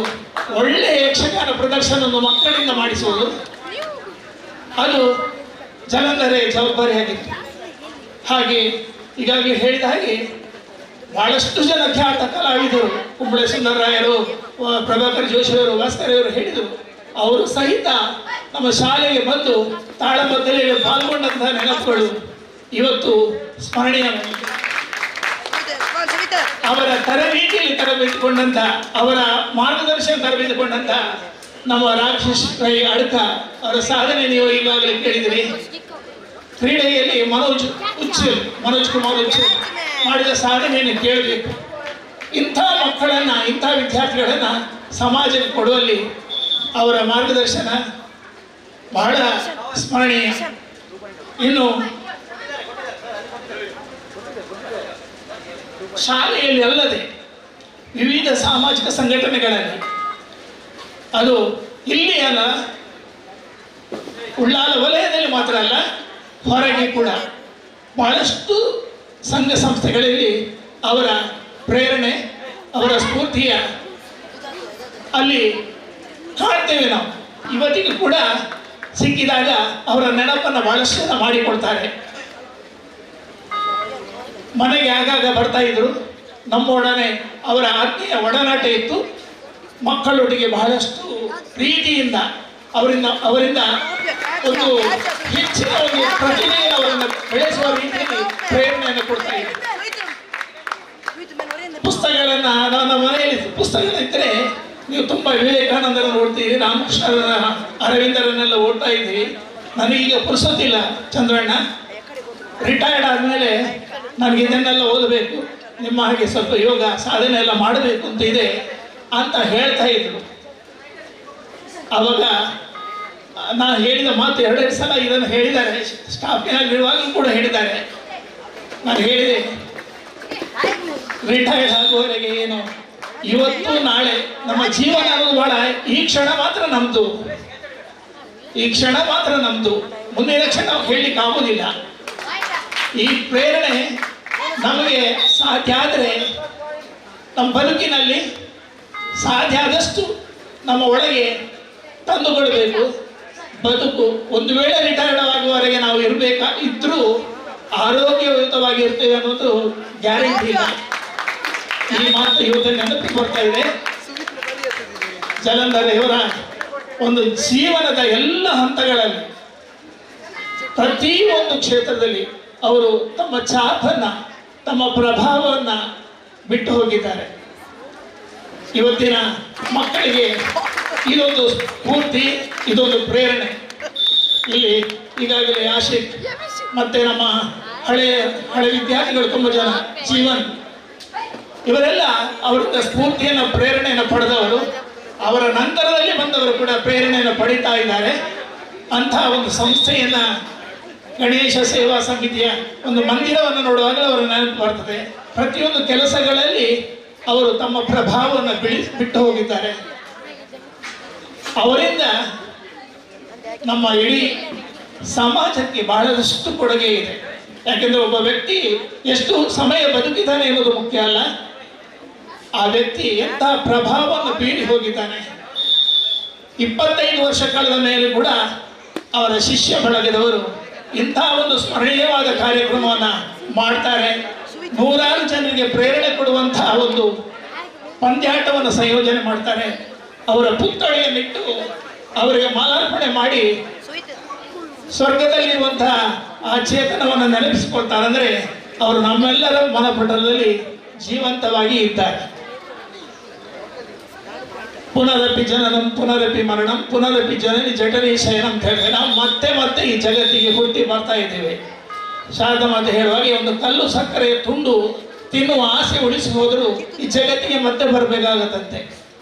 ಒಳ್ಳೆಯ ಯಕ್ಷಗಾನ ಪ್ರದರ್ಶನವನ್ನು ಮಕ್ಕಳಿಂದ ಮಾಡಿಸುವುದು ಅದು ಜಲಂಧರೆ ಜವಾಬ್ದಾರಿಯಾಗಿತ್ತು. ಹಾಗೆ ಈಗಾಗಲೇ ಹೇಳಿದ ಹಾಗೆ ಬಹಳಷ್ಟು ಜನ ಖ್ಯಾತ ಕಲಾವಿದರು, ಕುಂಬಳೆ ಸುಂದರರಾಯರು, ಪ್ರಭಾಕರ್ ಜೋಶಿಯವರು, ಭಾಸ್ಕರವರು ಹೇಳಿದರು. ಅವರು ಸಹಿತ ನಮ್ಮ ಶಾಲೆಗೆ ಬಂದು ತಾಳಮದ್ದಲೆ ಪಾಲ್ಗೊಂಡಂತಹ ನೆನಪುಗಳು ಇವತ್ತು ಸ್ಮರಣೀಯವಾಗಿದೆ. ಅವರ ತರಬೇತಿಯಲ್ಲಿ ತರಬೇತಿಗೊಂಡಂತ, ಅವರ ಮಾರ್ಗದರ್ಶನ ತರಬೇತಿಗೊಂಡಂತ ನಮ್ಮ ರಾಕೇಶ್ ರೈ ಅಡ್ಕ ಅವರ ಸಾಧನೆ ನೀವು ಈಗಾಗಲೇ ಕೇಳಿದ್ರಿ. ಕ್ರೀಡೆಯಲ್ಲಿ ಮನೋಜ್ ಕುಮಾರ್ ಉಚ್ಚಲ್ ಮಾಡಿದ ಸಾಧನೆಯನ್ನು ಕೇಳಬೇಕು. ಇಂಥ ಮಕ್ಕಳನ್ನು, ಇಂಥ ವಿದ್ಯಾರ್ಥಿಗಳನ್ನು ಸಮಾಜಕ್ಕೆ ಕೊಡುವಲ್ಲಿ ಅವರ ಮಾರ್ಗದರ್ಶನ ಬಹಳ ಸ್ಮರಣೀಯ. ಇನ್ನು ಶಾಲೆಯಲ್ಲಿ ಅಲ್ಲದೆ ವಿವಿಧ ಸಾಮಾಜಿಕ ಸಂಘಟನೆಗಳಲ್ಲಿ, ಅದು ಇಲ್ಲಿ ಅಲ್ಲ, ಉಳ್ಳಾಲ ವಲಯದಲ್ಲಿ ಮಾತ್ರ ಅಲ್ಲ, ಹೊರಗೆ ಕೂಡ ಬಹಳಷ್ಟು ಸಂಘ ಸಂಸ್ಥೆಗಳಲ್ಲಿ ಅವರ ಪ್ರೇರಣೆ, ಅವರ ಸ್ಫೂರ್ತಿಯ ಅಲ್ಲಿ ಕಾಣ್ತೇವೆ ನಾವು. ಇವತ್ತಿಗೂ ಕೂಡ ಸಿಕ್ಕಿದಾಗ ಅವರ ನೆನಪನ್ನು ಬಹಳಷ್ಟು ಜನ ಮಾಡಿಕೊಳ್ತಾರೆ. ಮನೆಗೆ ಆಗಾಗ ಬರ್ತಾ ಇದ್ರು, ನಮ್ಮೊಡನೆ ಅವರ ಆತ್ಮೀಯ ಒಡನಾಟ ಇತ್ತು. ಮಕ್ಕಳೊಟ್ಟಿಗೆ ಬಹಳಷ್ಟು ಪ್ರೀತಿಯಿಂದ ಅವರಿಂದ ಒಂದು ಹೆಚ್ಚಿನ ಒಂದು ಪ್ರತಿಭೆಯನ್ನು ಅವರನ್ನು ಬೆಳೆಸುವ ರೀತಿಯಲ್ಲಿ ಪ್ರೇರಣೆಯನ್ನು ಕೊಡ್ತಾ ಇದ್ರು. ಪುಸ್ತಕಗಳನ್ನ ನನ್ನ ಮನೆಯಲ್ಲಿ ಪುಸ್ತಕಗಳಿದ್ದರೆ ನೀವು ತುಂಬಾ ವಿವೇಕಾನಂದರ ನೋಡ್ತೀರಿ, ರಾಮಕೃಷ್ಣರ, ಅರವಿಂದರನ್ನೆಲ್ಲ ಓದ್ತಾ ಇದ್ದೀರಿ. ನನಗೀಗ ಪುರುಸೊತ್ತಿಲ್ಲ ಚಂದ್ರಣ್ಣ, ರಿಟೈರ್ಡ್ ಆದಮೇಲೆ ನನಗೆ ಇದನ್ನೆಲ್ಲ ಓದಬೇಕು, ನಿಮ್ಮ ಹಾಗೆ ಸ್ವಲ್ಪ ಯೋಗ ಸಾಧನೆ ಎಲ್ಲ ಮಾಡಬೇಕು ಅಂತ ಇದೆ ಅಂತ ಹೇಳ್ತಾ ಇದ್ರು. ಅವಾಗ ನಾನು ಹೇಳಿದ ಮಾತು 2 ಸಲ ಇದನ್ನು ಹೇಳಿದ್ದಾರೆ, ಸ್ಟಾಫಿನಲ್ಲಿರುವಾಗಲೂ ಕೂಡ ಹೇಳಿದ್ದಾರೆ. ನಾನು ಹೇಳಿದೆ, ರಿಟೈರ್ಡ್ ಆಗುವವರೆಗೆ ಏನು, ಇವತ್ತು ನಾಳೆ ನಮ್ಮ ಜೀವನ ಅನ್ನೋದು ಬಹಳ ಈ ಕ್ಷಣ ಮಾತ್ರ ನಮ್ದು, ಈ ಕ್ಷಣ ಮಾತ್ರ ನಮ್ದು, ಮುಂದಿನ ಕ್ಷಣ ನಾವು ಹೇಳಲಿಕ್ಕೆ ಆಗೋದಿಲ್ಲ. ಈ ಪ್ರೇರಣೆ ನಮಗೆ ಸಾಧ್ಯ ಆದರೆ, ನಮ್ಮ ಬದುಕಿನಲ್ಲಿ ಸಾಧ್ಯ ಆದಷ್ಟು ನಮ್ಮ ಒಳಗೆ ತಂದುಕೊಳ್ಬೇಕು. ಬದುಕು ಒಂದು ವೇಳೆ ರಿಟೈರ್ಡ್ ಆಗುವವರೆಗೆ ನಾವು ಇದ್ರೂ ಆರೋಗ್ಯಯುತವಾಗಿ ಇರ್ತೇವೆ ಅನ್ನೋದು ಗ್ಯಾರಂಟಿ ಇಲ್ಲ. ಈ ಮಾತು ಇವತ್ತು ನೆನಪು ಬರ್ತಾ ಇದೆ. ಜಲಂಧರ್ ಇವರ ಒಂದು ಜೀವನದ ಎಲ್ಲ ಹಂತಗಳಲ್ಲಿ, ಪ್ರತಿಯೊಂದು ಕ್ಷೇತ್ರದಲ್ಲಿ ಅವರು ತಮ್ಮ ಛಾಪನ್ನ, ತಮ್ಮ ಪ್ರಭಾವವನ್ನು ಬಿಟ್ಟು ಹೋಗಿದ್ದಾರೆ. ಇವತ್ತಿನ ಮಕ್ಕಳಿಗೆ ಇದೊಂದು ಸ್ಫೂರ್ತಿ, ಇದೊಂದು ಪ್ರೇರಣೆ. ಇಲ್ಲಿ ಈಗಾಗಲೇ ಆಶಿಕ್ ಮತ್ತೆ ನಮ್ಮ ಹಳೆ ವಿದ್ಯಾರ್ಥಿಗಳು ತುಂಬ ಜನ, ಜೀವನ್, ಇವರೆಲ್ಲ ಅವರಿಂದ ಸ್ಫೂರ್ತಿಯನ್ನು, ಪ್ರೇರಣೆಯನ್ನು ಪಡೆದವರು. ಅವರ ನಂತರದಲ್ಲಿ ಬಂದವರು ಕೂಡ ಪ್ರೇರಣೆಯನ್ನು ಪಡಿತಾ ಇದ್ದಾರೆ. ಅಂತಹ ಒಂದು ಸಂಸ್ಥೆಯನ್ನ, ಗಣೇಶ ಸೇವಾ ಸಮಿತಿಯ ಒಂದು ಮಂದಿರವನ್ನು ನೋಡುವಾಗ ಅವರ ನೆನಪು ಬರ್ತದೆ. ಪ್ರತಿಯೊಂದು ಕೆಲಸಗಳಲ್ಲಿ ಅವರು ತಮ್ಮ ಪ್ರಭಾವವನ್ನು ಬಿಟ್ಟು ಹೋಗಿದ್ದಾರೆ. ಅವರಿಂದ ನಮ್ಮ ಇಡೀ ಸಮಾಜಕ್ಕೆ ಬಹಳಷ್ಟು ಕೊಡುಗೆ ಇದೆ. ಯಾಕೆಂದ್ರೆ ಒಬ್ಬ ವ್ಯಕ್ತಿ ಎಷ್ಟು ಸಮಯ ಬದುಕಿದ್ದಾನೆ ಎನ್ನುವುದು ಮುಖ್ಯ ಅಲ್ಲ, ಆ ವ್ಯಕ್ತಿ ಎಂತಹ ಪ್ರಭಾವವನ್ನು ಬೀರಿ ಹೋಗಿದ್ದಾನೆ. 25 ವರ್ಷ ಕಳೆದ ಮೇಲೆ ಕೂಡ ಅವರ ಶಿಷ್ಯ ಬಳಗದವರು ಇಂತಹ ಒಂದು ಸ್ಮರಣೀಯವಾದ ಕಾರ್ಯಕ್ರಮವನ್ನು ಮಾಡ್ತಾರೆ. 100 ಜನರಿಗೆ ಪ್ರೇರಣೆ ಕೊಡುವಂತಹ ಒಂದು ಪಂದ್ಯಾಟವನ್ನು ಸಂಯೋಜನೆ ಮಾಡ್ತಾರೆ. ಅವರ ಪುತ್ಥಳಿಯನ್ನಿಟ್ಟು ಅವರಿಗೆ ಮಾಲಾರ್ಪಣೆ ಮಾಡಿ ಸ್ವರ್ಗದಲ್ಲಿರುವಂತಹ ಆ ಚೇತನವನ್ನು ನೆನಪಿಸಿಕೊಳ್ತಾರೆ. ಅಂದರೆ ಅವರು ನಮ್ಮೆಲ್ಲರ ಮನಪಟಲದಲ್ಲಿ ಜೀವಂತವಾಗಿ ಇದ್ದಾರೆ. ಪುನರಪಿ ಜನನಂ ಪುನರಪಿ ಮರಣಂ ಪುನರಪಿ ಜನನಿ ಜಠರಿ ಶಯನಂ ಅಂತ ಹೇಳಿದ್ರೆ ನಾವು ಮತ್ತೆ ಮತ್ತೆ ಈ ಜಗತ್ತಿಗೆ ಹುಟ್ಟಿ ಬರ್ತಾ ಇದ್ದೇವೆ. ಶಾರದಾ ಮಾತೆ ಹೇಳುವಾಗ ಒಂದು ಕಲ್ಲು ಸಕ್ಕರೆ ತುಂಡು ತಿನ್ನುವ ಆಸೆ ಉಳಿಸಿ ಹೋದರೂ ಈ ಜಗತ್ತಿಗೆ ಮತ್ತೆ ಬರಬೇಕಾಗತ್ತಂತೆ.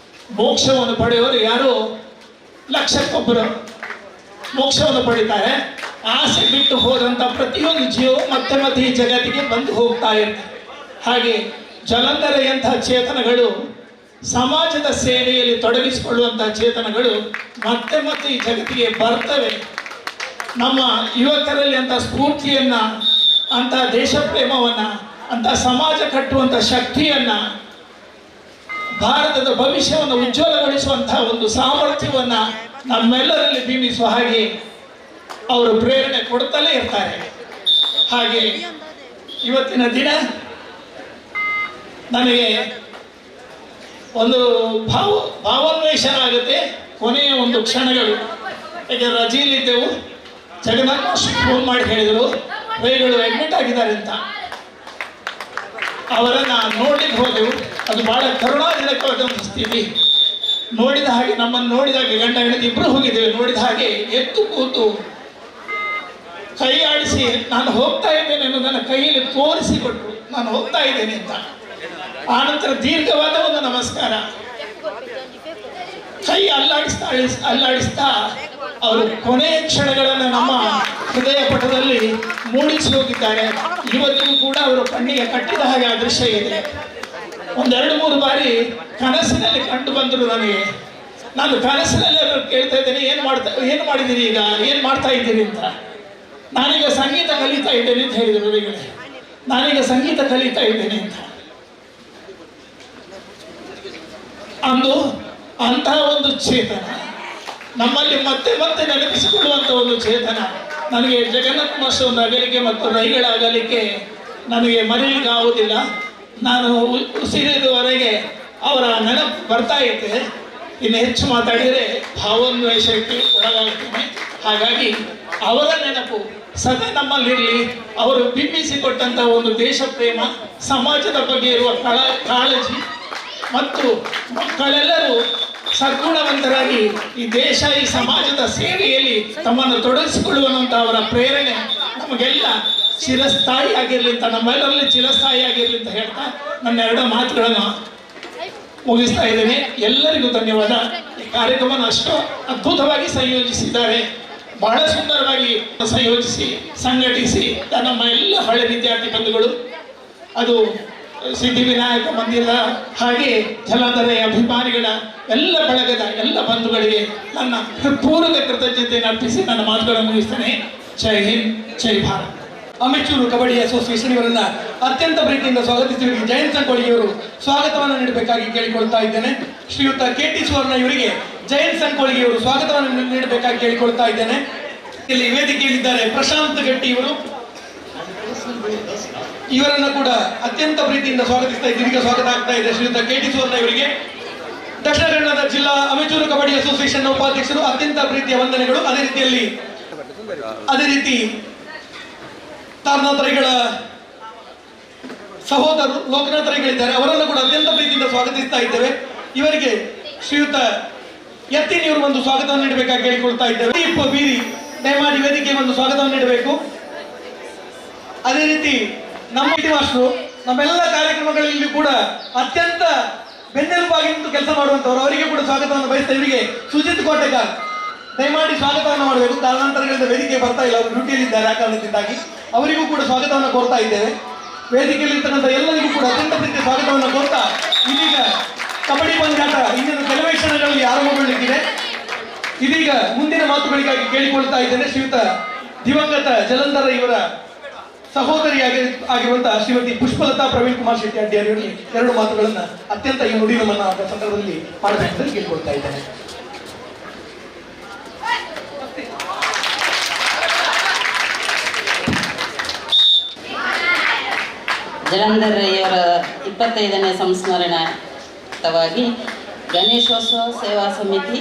ಮೋಕ್ಷವನ್ನು ಪಡೆಯೋರು ಯಾರು ಲಕ್ಷಕ್ಕೊಬ್ಬರು ಮೋಕ್ಷವನ್ನು ಪಡಿತಾರೆ. ಆಸೆ ಬಿಟ್ಟು ಹೋದಂಥ ಪ್ರತಿಯೊಂದು ಜೀವ ಮತ್ತೆ ಮತ್ತೆ ಈ ಜಗತ್ತಿಗೆ ಬಂದು ಹೋಗ್ತಾ ಇರ್ತಾರೆ. ಹಾಗೆ ಜಲಂಧರೆಯಂತಹ ಚೇತನಗಳು, ಸಮಾಜದ ಸೇವೆಯಲ್ಲಿ ತೊಡಗಿಸಿಕೊಳ್ಳುವಂತಹ ಚೇತನಗಳು ಮತ್ತೆ ಮತ್ತೆ ಈ ಜಗತ್ತಿಗೆ ಬರ್ತವೆ. ನಮ್ಮ ಯುವಕರಲ್ಲಿ ಅಂತ ಸ್ಫೂರ್ತಿಯನ್ನ, ಅಂತ ದೇಶ ಪ್ರೇಮವನ್ನ, ಅಂತ ಸಮಾಜ ಕಟ್ಟುವಂತ ಶಕ್ತಿಯನ್ನ, ಭಾರತದ ಭವಿಷ್ಯವನ್ನು ಉಜ್ವಲಗೊಳಿಸುವಂತಹ ಒಂದು ಸಾಮರ್ಥ್ಯವನ್ನ ನಮ್ಮೆಲ್ಲರಲ್ಲಿ ಬಿಂಬಿಸುವ ಹಾಗೆ ಅವರು ಪ್ರೇರಣೆ ಕೊಡ್ತಲೇ ಇರ್ತಾರೆ. ಹಾಗೆ ಇವತ್ತಿನ ದಿನ ನನಗೆ ಒಂದು ಭಾವೋನ್ವೇಷನಾಗುತ್ತೆ ಕೊನೆಯ ಒಂದು ಕ್ಷಣಗಳು. ಯಾಕೆ ರಜೆಯಲ್ಲಿದ್ದೆವು, ಜಗನ್ನಾಥ್ ಫೋನ್ ಮಾಡಿ ಹೇಳಿದರು ವೈಗಳು ಅಡ್ಮಿಟ್ ಆಗಿದ್ದಾರೆ ಅಂತ. ಅವರನ್ನು ನೋಡ್ಲಿಕ್ಕೆ ಹೋದೆವು. ಅದು ಬಹಳ ಕರುಣಾಜನಕವಾದ ಒಂದು ಸ್ಥಿತಿ. ನೋಡಿದ ಹಾಗೆ, ನಮ್ಮನ್ನು ನೋಡಿದಾಗ ಗಂಡ ಹೆಂಡತಿ ಇಬ್ಬರು ಹೋಗಿದ್ದೇವೆ. ನೋಡಿದ ಹಾಗೆ ಎದ್ದು ಕೂತು ಕೈ ಆಡಿಸಿ ನಾನು ಹೋಗ್ತಾ ಇದ್ದೇನೆ ಅನ್ನೋದನ್ನು ಕೈಯಲ್ಲಿ ತೋರಿಸಿಕೊಟ್ರು, ನಾನು ಹೋಗ್ತಾ ಇದ್ದೇನೆ ಅಂತ. ಆನಂತರ ದೀರ್ಘವಾದ ಒಂದು ನಮಸ್ಕಾರ, ಕೈ ಅಲ್ಲಾಡಿಸ್ತಾ ಅವರು ಕೊನೆಯ ಕ್ಷಣಗಳನ್ನು ನಮ್ಮ ಹೃದಯ ಪಟದಲ್ಲಿ ಮೂಡಿಸಿ ಹೋಗಿದ್ದಾರೆ. ಇವತ್ತಿಗೂ ಕೂಡ ಅವರು ಕಣ್ಣಿಗೆ ಕಟ್ಟಿದ ಹಾಗೆ ಆ ದೃಶ್ಯ ಇದೆ. ಒಂದೆರಡು ಮೂರು ಬಾರಿ ಕನಸಿನಲ್ಲಿ ಕಂಡು ಬಂದರು ನನಗೆ. ನಾನು ಕನಸಿನಲ್ಲಿ ಅವರು ಕೇಳ್ತಾ ಇದ್ದೇನೆ, ಏನು ಮಾಡಿದ್ದೀರಿ ಈಗ, ಏನು ಮಾಡ್ತಾ ಇದ್ದೀರಿ ಅಂತ. ನಾನೀಗ ಸಂಗೀತ ಕಲಿತಾ ಇದ್ದೇನೆ ಅಂತ ಹೇಳಿದರು ರವಿಗಳೇ, ನಾನೀಗ ಸಂಗೀತ ಕಲಿತಾ ಇದ್ದೇನೆ ಅಂತ. ಅಂದು ಅಂತಹ ಒಂದು ಚೇತನ ನಮ್ಮಲ್ಲಿ ಮತ್ತೆ ಮತ್ತೆ ನೆನಪಿಸಿಕೊಳ್ಳುವಂಥ ಒಂದು ಚೇತನ ನನಗೆ ಜಗನ್ನಾಥ ಮಾಸ್ಟರ್ ಒಂದು ಅಗಲಿಕೆ ಮತ್ತು ರೈಗಳ ಅಗಲಿಕೆ ನನಗೆ ಮರೆಯಲಿಕ್ಕೆ ಆಗುವುದಿಲ್ಲ. ನಾನು ಉಸಿರಿದುವರೆಗೆ ಅವರ ನೆನಪು ಬರ್ತಾ ಇದ್ದೆ. ಇನ್ನು ಹೆಚ್ಚು ಮಾತಾಡಿದರೆ ಭಾವೋನ್ವೇಷಕ್ಕೆ ಒಳಗಾಗ್ತೇನೆ. ಹಾಗಾಗಿ ಅವರ ನೆನಪು ಸದಾ ನಮ್ಮಲ್ಲಿರಲಿ. ಅವರು ಬಿಂಬಿಸಿಕೊಟ್ಟಂಥ ಒಂದು ದೇಶ ಪ್ರೇಮ, ಸಮಾಜದ ಬಗ್ಗೆ ಇರುವ ಕಾಳಜಿ ಮತ್ತು ಮಕ್ಕಳೆಲ್ಲರೂ ಸದ್ಗುಣವಂತರಾಗಿ ಈ ದೇಶ, ಈ ಸಮಾಜದ ಸೇವೆಯಲ್ಲಿ ತಮ್ಮನ್ನು ತೊಡಗಿಸಿಕೊಳ್ಳುವಂಥ ಅವರ ಪ್ರೇರಣೆ ನಮಗೆಲ್ಲ ಚಿರಸ್ಥಾಯಿಯಾಗಿರಲಿ ಅಂತ, ನಮ್ಮೆಲ್ಲರಲ್ಲಿ ಚಿರಸ್ಥಾಯಿಯಾಗಿರಲಿ ಅಂತ ಹೇಳ್ತಾ ನನ್ನ ಎರಡು ಮಾತುಗಳನ್ನು ಮುಗಿಸ್ತಾ ಇದ್ದೇನೆ. ಎಲ್ಲರಿಗೂ ಧನ್ಯವಾದ. ಈ ಕಾರ್ಯಕ್ರಮವನ್ನು ಅಷ್ಟು ಅದ್ಭುತವಾಗಿ ಸಂಯೋಜಿಸಿದ್ದಾರೆ, ಬಹಳ ಸುಂದರವಾಗಿ ಸಂಯೋಜಿಸಿ ಸಂಘಟಿಸಿ ನಮ್ಮ ಎಲ್ಲ ಹಳೆ ವಿದ್ಯಾರ್ಥಿ ಬಂಧುಗಳು, ಅದು ಸಿದ್ಧಿವಿನಾಯಕ ಮಂದಿರ ಹಾಗೆ ಜಲಂಧರೆಯ ಅಭಿಮಾನಿಗಳ ಎಲ್ಲ ಬಳಗದ ಎಲ್ಲ ಬಂಧುಗಳಿಗೆ ನನ್ನ ಪೂರ್ವಕ ಕೃತಜ್ಞತೆಯನ್ನು ಅರ್ಪಿಸಿ ನನ್ನ ಮಾತುಗಳನ್ನು ಮುಗಿಸ್ತೇನೆ. ಜೈ ಹಿಂದ್, ಜೈ ಭಾರತ್. ಅಮೆಚೂರು ಕಬಡ್ಡಿ ಅಸೋಸಿಯೇಷನ್ ಇವರನ್ನ ಅತ್ಯಂತ ಪ್ರೀತಿಯಿಂದ ಸ್ವಾಗತಿಸಿ ಜಯಂತ್ ಸಂಕೋಳಿಗೆಯವರು ಸ್ವಾಗತವನ್ನು ನೀಡಬೇಕಾಗಿ ಕೇಳಿಕೊಳ್ತಾ ಇದ್ದೇನೆ. ಶ್ರೀಯುತ KT ಸುವರ್ಣ ಇವರಿಗೆ ಜಯಂತ್ ಸಂಕೋಳಿಗೆಯವರು ಸ್ವಾಗತವನ್ನು ನೀಡಬೇಕಾಗಿ ಕೇಳಿಕೊಳ್ತಾ ಇದ್ದೇನೆ. ಇಲ್ಲಿ ವೇದಿಕೆಯಲ್ಲಿದ್ದಾರೆ ಪ್ರಶಾಂತ್ ಗಟ್ಟಿ ಇವರು, ಇವರನ್ನ ಕೂಡ ಅತ್ಯಂತ ಪ್ರೀತಿಯಿಂದ ಸ್ವಾಗತಿಸ್ತಾ ಇದೀಗ ಸ್ವಾಗತ ಆಗ್ತಾ ಇದೆ ಶ್ರೀಯುತ KT ಸುವರ್ಣ ಇವರಿಗೆ. ದಕ್ಷಿಣ ಕನ್ನಡ ಜಿಲ್ಲಾ ಅಮೆಚೂರು ಕಬಡ್ಡಿ ಅಸೋಸಿಯೇಷನ್ ಉಪಾಧ್ಯಕ್ಷರು, ಅತ್ಯಂತ ಪ್ರೀತಿಯ ವಂದನೆಗಳು. ಅದೇ ರೀತಿ ತಾರನಾಥ್ ರೈಗಳ ಸಹೋದರರು ಲೋಕನಾಥ್ ರೈಗಳಿದ್ದಾರೆ, ಅವರನ್ನು ಕೂಡ ಅತ್ಯಂತ ಪ್ರೀತಿಯಿಂದ ಸ್ವಾಗತಿಸ್ತಾ ಇದ್ದೇವೆ. ಇವರಿಗೆ ಶ್ರೀಯುತ ಯತ್ತಿನ್ ಇವರು ಒಂದು ಸ್ವಾಗತವನ್ನು ನೀಡಬೇಕಾಗಿ ಕೇಳಿಕೊಳ್ತಾ ಇದ್ದೇವೆ. ಬೀರಿ ದಯಮಾಡಿ ವೇದಿಕೆಗೆ ಒಂದು ಸ್ವಾಗತವನ್ನು ನೀಡಬೇಕು. ಅದೇ ರೀತಿ ನಮ್ಮ ಮಾಸ್ಟರು ನಮ್ಮೆಲ್ಲ ಕಾರ್ಯಕ್ರಮಗಳಲ್ಲಿ ಕೂಡ ಅತ್ಯಂತ ಬೆನ್ನೆಲುಬಾಗಿ ನಿಂತು ಕೆಲಸ ಮಾಡುವಂತವರು, ಅವರಿಗೆ ಕೂಡ ಸ್ವಾಗತವನ್ನು ಬಯಸ್ತಾ ಇವರಿಗೆ ಸುಜಿತ್ ಕೋಟೆಗಾರ್ ದಯಮಾಡಿ ಸ್ವಾಗತವನ್ನು ಮಾಡಬೇಕು. ಕಾರಣಾಂತರಗಳಿಂದ ವೇದಿಕೆ ಬರ್ತಾ ಇಲ್ಲ, ಅವರು ಡ್ಯೂಟಿಯಲ್ಲಿದ್ದಾರೆ. ಆ ಕಾರಣದಿಂದಾಗಿ ಅವರಿಗೂ ಕೂಡ ಸ್ವಾಗತವನ್ನು ಕೋರ್ತಾ ಇದ್ದೇವೆ. ವೇದಿಕೆಯಲ್ಲಿರ್ತಕ್ಕಂಥ ಎಲ್ಲರಿಗೂ ಕೂಡ ಅತ್ಯಂತ ಪ್ರೀತಿಯ ಸ್ವಾಗತವನ್ನು ಕೋರ್ತಾ ಇದೀಗ ಕಬಡ್ಡಿ ಪಂದ್ಯಾಟ ಇನ್ನೊಂದು ಕೆಲವೇ ಕ್ಷಣಗಳಲ್ಲಿ ಆರಂಭಗೊಳ್ಳಲಿಕ್ಕಿದೆ. ಇದೀಗ ಮುಂದಿನ ಮಾತುಗಳಿಗಾಗಿ ಕೇಳಿಕೊಳ್ತಾ ಇದ್ದೇನೆ ಶ್ರೀಯುತ ದಿವಂಗತ ಜಲಂಧರ ಇವರ ಸಹೋದರಿಯಾಗಿರುವಂತಹ ಶ್ರೀಮತಿ ಪುಷ್ಪಲತಾ ಪ್ರವೀಣ್ ಕುಮಾರ್ ಶೆಟ್ಟಿ ಅಡ್ಡಿಯವರಿಗೆ ಎರಡು ಮಾತುಗಳನ್ನ ಅತ್ಯಂತ ಈ ನುಡಿ ನಮ್ಮನ್ನ ಸಂದರ್ಭದಲ್ಲಿ ಮಾಡಬೇಕೆಂದು ಕೇಳಿಕೊಳ್ತಾ ಇದ್ದೇನೆ. ಜಲಂಧರ್ ರೈಯವರ 25ನೇ ಸಂಸ್ಮರಣಾರ್ಥವಾಗಿ ಗಣೇಶೋತ್ಸವ ಸೇವಾ ಸಮಿತಿ,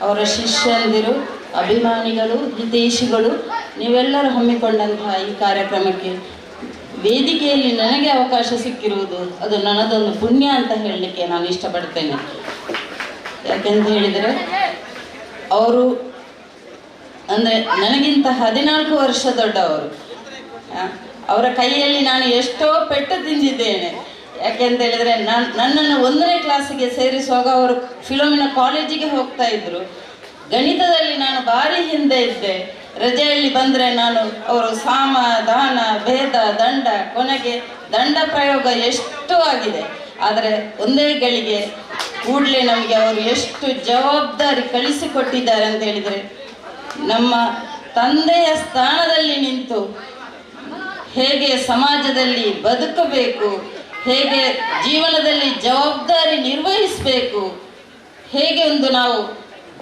ಅವರ ಶಿಷ್ಯಂದಿರು, ಅಭಿಮಾನಿಗಳು, ಹಿತೈಷಿಗಳು ನೀವೆಲ್ಲರೂ ಹಮ್ಮಿಕೊಂಡಂತಹ ಈ ಕಾರ್ಯಕ್ರಮಕ್ಕೆ ವೇದಿಕೆಯಲ್ಲಿ ನನಗೆ ಅವಕಾಶ ಸಿಕ್ಕಿರುವುದು ಅದು ನನ್ನದೊಂದು ಪುಣ್ಯ ಅಂತ ಹೇಳಲಿಕ್ಕೆ ನಾನು ಇಷ್ಟಪಡ್ತೇನೆ. ಯಾಕೆಂತ ಹೇಳಿದರೆ ಅವರು ಅಂದರೆ ನನಗಿಂತ 14 ವರ್ಷ ದೊಡ್ಡವರು. ಅವರ ಕೈಯಲ್ಲಿ ನಾನು ಎಷ್ಟೋ ಪೆಟ್ಟು ತಿಂದಿದ್ದೇನೆ. ಯಾಕೆಂತ ಹೇಳಿದರೆ ನನ್ನನ್ನು 1ನೇ ಕ್ಲಾಸಿಗೆ ಸೇರಿಸುವಾಗ ಅವರು ಫಿಲೋಮಿನ ಕಾಲೇಜಿಗೆ ಹೋಗ್ತಾ ಇದ್ದರು. ಗಣಿತದಲ್ಲಿ ನಾನು ಭಾರಿ ಹಿಂದೆ ಇದ್ದೆ. ರಜೆಯಲ್ಲಿ ಬಂದರೆ ನಾನು ಅವರು ಸಾಮ, ದಾನ, ಭೇದ, ದಂಡ, ಕೊನೆಗೆ ದಂಡ ಪ್ರಯೋಗ ಎಷ್ಟು ಆಗಿದೆ. ಆದರೆ ಒಂದೇ ಗಳಿಗೆ ಕೂಡಲೇ ನಮಗೆ ಅವರು ಎಷ್ಟು ಜವಾಬ್ದಾರಿ ಕಳಿಸಿಕೊಟ್ಟಿದ್ದಾರೆ ಅಂತ ಹೇಳಿದರೆ, ನಮ್ಮ ತಂದೆಯ ಸ್ಥಾನದಲ್ಲಿ ನಿಂತು ಹೇಗೆ ಸಮಾಜದಲ್ಲಿ ಬದುಕಬೇಕು, ಹೇಗೆ ಜೀವನದಲ್ಲಿ ಜವಾಬ್ದಾರಿ ನಿರ್ವಹಿಸಬೇಕು, ಹೇಗೆ ಒಂದು ನಾವು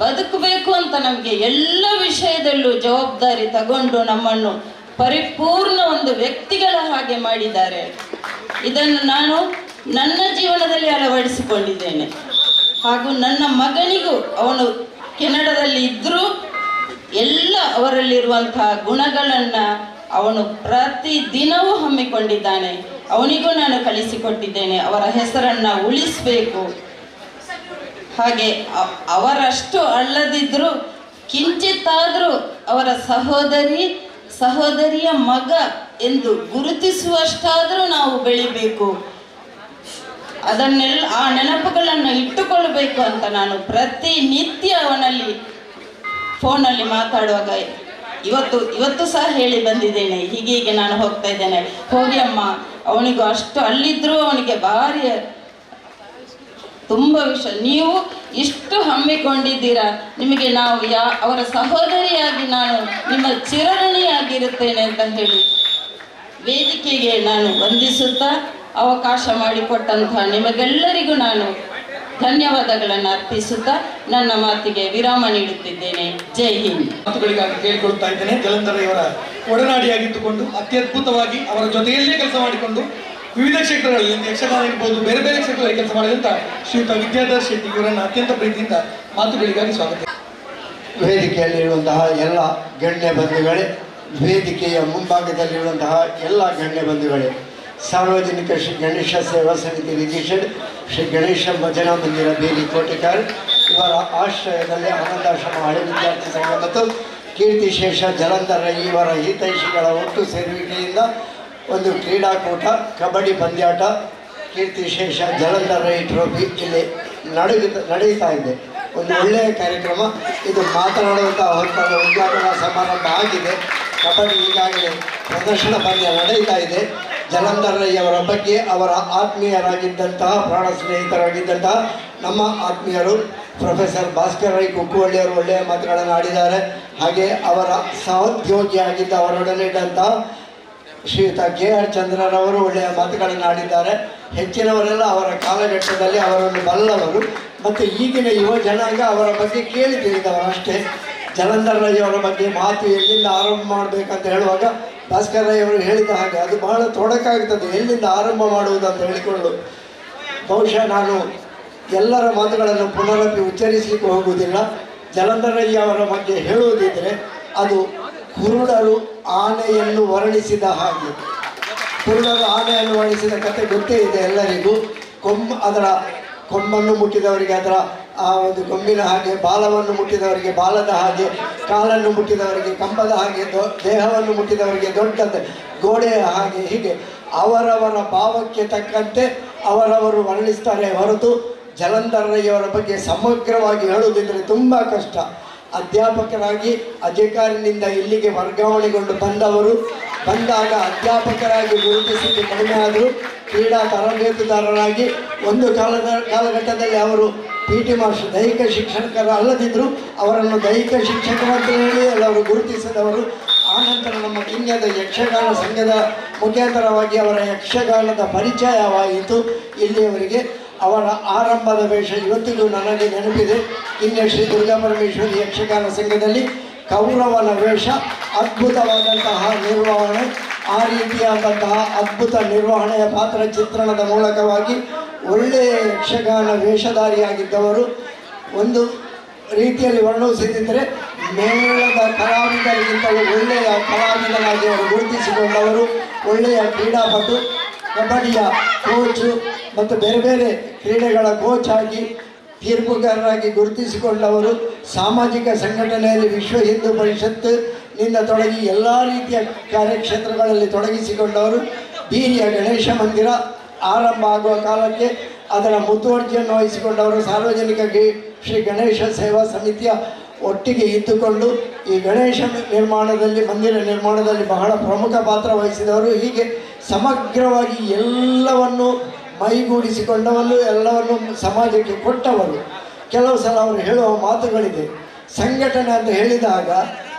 ಬದುಕಬೇಕು ಅಂತ ನಮಗೆ ಎಲ್ಲ ವಿಷಯದಲ್ಲೂ ಜವಾಬ್ದಾರಿ ತಗೊಂಡು ನಮ್ಮನ್ನು ಪರಿಪೂರ್ಣ ಒಂದು ವ್ಯಕ್ತಿಗಳ ಹಾಗೆ ಮಾಡಿದ್ದಾರೆ. ಇದನ್ನು ನಾನು ನನ್ನ ಜೀವನದಲ್ಲಿ ಅಳವಡಿಸಿಕೊಂಡಿದ್ದೇನೆ. ಹಾಗೂ ನನ್ನ ಮಗನಿಗೂ ಅವನು ಕೆನಡಾದಲ್ಲಿ ಇದ್ದರೂ ಎಲ್ಲ ಅವರಲ್ಲಿರುವಂತಹ ಗುಣಗಳನ್ನು ಅವನು ಪ್ರತಿದಿನವೂ ಹಮ್ಮಿಕೊಂಡಿದ್ದಾನೆ. ಅವನಿಗೂ ನಾನು ಕಲಿಸಿಕೊಟ್ಟಿದ್ದೇನೆ, ಅವರ ಹೆಸರನ್ನು ಉಳಿಸಬೇಕು. ಹಾಗೆ ಅವರಷ್ಟು ಅಲ್ಲದಿದ್ದರೂ ಕಿಂಚಿತ್ತಾದರೂ ಅವರ ಸಹೋದರಿಯ ಮಗ ಎಂದು ಗುರುತಿಸುವಷ್ಟಾದರೂ ನಾವು ಬೆಳಿಬೇಕು. ಆ ನೆನಪುಗಳನ್ನು ಇಟ್ಟುಕೊಳ್ಳಬೇಕು ಅಂತ ನಾನು ಪ್ರತಿನಿತ್ಯ ಅವನಲ್ಲಿ ಫೋನಲ್ಲಿ ಮಾತಾಡುವಾಗ ಇವತ್ತು ಸಹ ಹೇಳಿ ಬಂದಿದ್ದೇನೆ. ಹೀಗೆ ನಾನು ಹೋಗ್ತಾ ಇದ್ದೇನೆ, ಹೋಗಿ ಅಮ್ಮ, ಅವನಿಗೂ ಅಷ್ಟು ಅಲ್ಲಿದ್ದರೂ ಅವನಿಗೆ ಭಾರಿ ತುಂಬ ವಿಷಯ, ನೀವು ಇಷ್ಟು ಹಮ್ಮಿಕೊಂಡಿದ್ದೀರಾ, ನಿಮಗೆ ನಾವು ಅವರ ಸಹೋದರಿಯಾಗಿ ನಾನು ನಿಮ್ಮ ಚಿರಋಣಿಯಾಗಿರುತ್ತೇನೆ ಅಂತ ಹೇಳಿ ವೇದಿಕೆಗೆ ನಾನು ವಂದಿಸುತ್ತಾ ಅವಕಾಶ ಮಾಡಿಕೊಟ್ಟಂತಹ ನಿಮಗೆಲ್ಲರಿಗೂ ನಾನು ಧನ್ಯವಾದಗಳನ್ನು ಅರ್ಪಿಸುತ್ತಾ ನನ್ನ ಮಾತಿಗೆ ವಿರಾಮ ನೀಡುತ್ತಿದ್ದೇನೆ. ಜೈ ಹಿಂದ್. ಮಾತುಗಳಿಗಾಗಿ ಕೇಳಿಕೊಳ್ತಾ ಇದ್ದೇನೆ. ಜಲಂಧರ್ ಇವರ ಒಡನಾಡಿಯಾಗಿದ್ದುಕೊಂಡು ಅತ್ಯದ್ಭುತವಾಗಿ ಅವರ ಜೊತೆಯಲ್ಲೇ ಕೆಲಸ ಮಾಡಿಕೊಂಡು ವಿವಿಧ ಕ್ಷೇತ್ರಗಳಲ್ಲಿ ಯಕ್ಷಗಾನ ಇರ್ಬೋದು, ಬೇರೆ ಬೇರೆ ಕ್ಷೇತ್ರಗಳಲ್ಲಿ ಕೆಲಸ ಮಾಡಿದಂಥ ಶ್ರೀಯುತ ವಿದ್ಯಾಧರ್ ಶೆಟ್ಟಿ ಇವರನ್ನು ಅತ್ಯಂತ ಪ್ರೀತಿಯಿಂದ ಮಾತುಗಳಿಗಾಗಿ ಸ್ವಾಗತ. ವೇದಿಕೆಯಲ್ಲಿರುವಂತಹ ಎಲ್ಲ ಗಣ್ಯ ಬಂಧುಗಳೇ, ವೇದಿಕೆಯ ಮುಂಭಾಗದಲ್ಲಿರುವಂತಹ ಎಲ್ಲ ಗಣ್ಯ ಬಂಧುಗಳೇ, ಸಾರ್ವಜನಿಕ ಶ್ರೀ ಗಣೇಶ ಸೇವಾ ಸಮಿತಿ ರಿಜಿಸ್ಟರ್ಡ್ ಶ್ರೀ ಗಣೇಶ ಭಜನಾ ಮಂದಿರ ಬೇಲಿ ಕೋಟೆಕಾರ್ ಇವರ ಆಶ್ರಯದಲ್ಲಿ ಆನಂದಾಶ್ರಮ ಹಳೆ ವಿದ್ಯಾರ್ಥಿ ಸಂಘ ಮತ್ತು ಕೀರ್ತಿಶೇಷ ಜಲಂಧರ್ ಇವರ ಹಿತೈಷಿಗಳ ಒಟ್ಟು ಸೇರುವಿಕೆಯಿಂದ ಒಂದು ಕ್ರೀಡಾಕೂಟ, ಕಬಡ್ಡಿ ಪಂದ್ಯಾಟ, ಕೀರ್ತಿಶೇಷ ಜಲಂಧರ್ ಟ್ರೋಫಿ ಇಲ್ಲಿ ನಡೆಯುತ್ತಾ ಇದೆ. ಒಂದು ಒಳ್ಳೆಯ ಕಾರ್ಯಕ್ರಮ ಇದು. ಮಾತನಾಡುವಂಥ ಹೊತ್ತದ ಉದ್ಘಾಟನಾ ಸಮಾರಂಭ ಆಗಿದೆ. ಕಬಡ್ಡಿ ಈಗಾಗಲೇ ಪ್ರದರ್ಶನ ಪಂದ್ಯ ನಡೀತಾ ಇದೆ. ಜಲಂಧರ್ ಅವರ ಬಗ್ಗೆ ಅವರ ಆತ್ಮೀಯರಾಗಿದ್ದಂತಹ, ಪ್ರಾಣ ಸ್ನೇಹಿತರಾಗಿದ್ದಂತಹ ನಮ್ಮ ಆತ್ಮೀಯರು ಪ್ರೊಫೆಸರ್ ಭಾಸ್ಕರ್ ರೈ ಕುಕ್ಕುವಳ್ಳಿಯವರು ಒಳ್ಳೆಯ ಮಾತುಗಳನ್ನು ಆಡಿದ್ದಾರೆ. ಹಾಗೆ ಅವರ ಸಹೋದ್ಯೋಗಿಯಾಗಿದ್ದ ಅವರೊಡನೆ ಇದ್ದಂತಹ ಶ್ರೀಯುತ KR ಚಂದ್ರರವರು ಒಳ್ಳೆಯ ಮಾತುಗಳನ್ನು ಆಡಿದ್ದಾರೆ. ಹೆಚ್ಚಿನವರೆಲ್ಲ ಅವರ ಕಾಲಘಟ್ಟದಲ್ಲಿ ಅವರನ್ನು ಬಲ್ಲವರು ಮತ್ತು ಈಗಿನ ಯುವ ಜನಾಂಗ ಅವರ ಬಗ್ಗೆ ಕೇಳಿ ತಿಳಿದವರು ಅಷ್ಟೇ. ಜಲಂಧರ್ ರೈ ಅವರ ಬಗ್ಗೆ ಮಾತು ಎಲ್ಲಿಂದ ಆರಂಭ ಮಾಡಬೇಕಂತ ಹೇಳುವಾಗ ಭಾಸ್ಕರ್ ರೈ ಅವರು ಹೇಳಿದ ಹಾಗೆ ಅದು ಬಹಳ ತೊಡಕಾಗ್ತದೆ, ಎಲ್ಲಿಂದ ಆರಂಭ ಮಾಡುವುದು ಅಂತ ಹೇಳಿಕೊಳ್ಳು. ಬಹುಶಃ ನಾನು ಎಲ್ಲರ ಮಾತುಗಳನ್ನು ಪುನರಪಿ ಉಚ್ಚರಿಸಲಿಕ್ಕೆ ಹೋಗುವುದಿಲ್ಲ. ಜಲಂಧರ್ ರೈ ಅವರ ಬಗ್ಗೆ ಹೇಳುವುದಿದ್ದರೆ ಅದು ಕುರುಡರು ಆನೆಯನ್ನು ವರ್ಣಿಸಿದ ಹಾಗೆ. ಕುರುಡರು ಆನೆಯನ್ನು ವರ್ಣಿಸಿದ ಕಥೆ ಗೊತ್ತೇ ಇದೆ ಎಲ್ಲರಿಗೂ. ಅದರ ಕೊಂಬನ್ನು ಮುಟ್ಟಿದವರಿಗೆ ಅದರ ಆ ಒಂದು ಕೊಂಬಿನ ಹಾಗೆ, ಬಾಲವನ್ನು ಮುಟ್ಟಿದವರಿಗೆ ಬಾಲದ ಹಾಗೆ, ಕಾಲನ್ನು ಮುಟ್ಟಿದವರಿಗೆ ಕಂಬದ ಹಾಗೆ, ದೇಹವನ್ನು ಮುಟ್ಟಿದವರಿಗೆ ದೊಡ್ಡ ಗೋಡೆಯ ಹಾಗೆ, ಹೀಗೆ ಅವರವರ ಭಾವಕ್ಕೆ ತಕ್ಕಂತೆ ಅವರವರು ವರ್ಣಿಸ್ತಾರೆ ಹೊರತು ಜಲಂಧರ್ ರೈ ಅವರ ಬಗ್ಗೆ ಸಮಗ್ರವಾಗಿ ಹೇಳುವುದಿದ್ರೆ ತುಂಬ ಕಷ್ಟ. ಅಧ್ಯಾಪಕರಾಗಿ ಅಧಿಕಾರಿನಿಂದ ಇಲ್ಲಿಗೆ ವರ್ಗಾವಣೆಗೊಂಡು ಬಂದಾಗ ಅಧ್ಯಾಪಕರಾಗಿ ಗುರುತಿಸಿದ್ದು ಕಡಿಮೆ ಆದರೂ ಕ್ರೀಡಾ ತರಬೇತುದಾರರಾಗಿ ಒಂದು ಕಾಲಘಟ್ಟದಲ್ಲಿ ಅವರು PT ಮಾಸ್ಟರ್ ದೈಹಿಕ ಶಿಕ್ಷಕರು ಅಲ್ಲದಿದ್ದರೂ ಅವರನ್ನು ದೈಹಿಕ ಶಿಕ್ಷಕರು ಅಂತ ಹೇಳಿ ಎಲ್ಲವರು ಗುರುತಿಸಿದವರು. ಆನಂತರ ನಮ್ಮ ಕಿನ್ಯದ ಯಕ್ಷಗಾನ ಸಂಘದ ಮುಖಾಂತರವಾಗಿ ಅವರ ಯಕ್ಷಗಾನದ ಪರಿಚಯವಾಯಿತು. ಇಲ್ಲಿಯವರೆಗೆ ಅವರ ಆರಂಭದ ವೇಷ ಇವತ್ತಿಗೂ ನನಗೆ ನೆನಪಿದೆ. ಕಿನ್ಯ ಶ್ರೀ ದುರ್ಗಾಪರಮೇಶ್ವರಿ ಯಕ್ಷಗಾನ ಸಂಘದಲ್ಲಿ ಕೌರವನ ವೇಷ, ಅದ್ಭುತವಾದಂತಹ ನಿರ್ವಹಣೆ. ಆ ರೀತಿಯಾದಂತಹ ಅದ್ಭುತ ನಿರ್ವಹಣೆಯ ಪಾತ್ರ ಚಿತ್ರಣದ ಮೂಲಕವಾಗಿ ಒಳ್ಳೆಯ ಯಕ್ಷಗಾನ ವೇಷಧಾರಿಯಾಗಿದ್ದವರು. ಒಂದು ರೀತಿಯಲ್ಲಿ ವರ್ಣಿಸಿದ್ದರೆ ಮೇಳದ ಕಲಾವಿದರಿಗಿಂತಲೂ ಒಳ್ಳೆಯ ಕಲಾವಿದರಾಗಿ ಅವರು ಗುರುತಿಸಿಕೊಂಡವರು. ಒಳ್ಳೆಯ ಕ್ರೀಡಾಪಟು, ಕಬಡ್ಡಿಯ ಕೋಚು ಮತ್ತು ಬೇರೆ ಬೇರೆ ಕ್ರೀಡೆಗಳ ಕೋಚ್ ಆಗಿ ತೀರ್ಪುಗಾರರಾಗಿ ಗುರುತಿಸಿಕೊಂಡವರು. ಸಾಮಾಜಿಕ ಸಂಘಟನೆಯಲ್ಲಿ ವಿಶ್ವ ಹಿಂದೂ ಪರಿಷತ್ತಿನಿಂದ ತೊಡಗಿ ಎಲ್ಲ ರೀತಿಯ ಕಾರ್ಯಕ್ಷೇತ್ರಗಳಲ್ಲಿ ತೊಡಗಿಸಿಕೊಂಡವರು. ಬೀರಿಯ ಗಣೇಶ ಮಂದಿರ ಆರಂಭ ಆಗುವ ಕಾಲಕ್ಕೆ ಅದರ ಮುತುವರ್ಜಿಯನ್ನು ವಹಿಸಿಕೊಂಡವರು. ಸಾರ್ವಜನಿಕ ಶ್ರೀ ಗಣೇಶ ಸೇವಾ ಸಮಿತಿಯ ಒಟ್ಟಿಗೆ ಇದ್ದುಕೊಂಡು ಈ ಗಣೇಶ ನಿರ್ಮಾಣದಲ್ಲಿ, ಮಂದಿರ ನಿರ್ಮಾಣದಲ್ಲಿ ಬಹಳ ಪ್ರಮುಖ ಪಾತ್ರ ವಹಿಸಿದವರು. ಹೀಗೆ ಸಮಗ್ರವಾಗಿ ಎಲ್ಲವನ್ನು ಮೈಗೂಡಿಸಿಕೊಂಡವರು, ಎಲ್ಲವನ್ನು ಸಮಾಜಕ್ಕೆ ಕೊಟ್ಟವರು. ಕೆಲವು ಸಲ ಅವರು ಹೇಳುವ ಮಾತುಗಳಿದೆ. ಸಂಘಟನೆ ಅಂತ ಹೇಳಿದಾಗ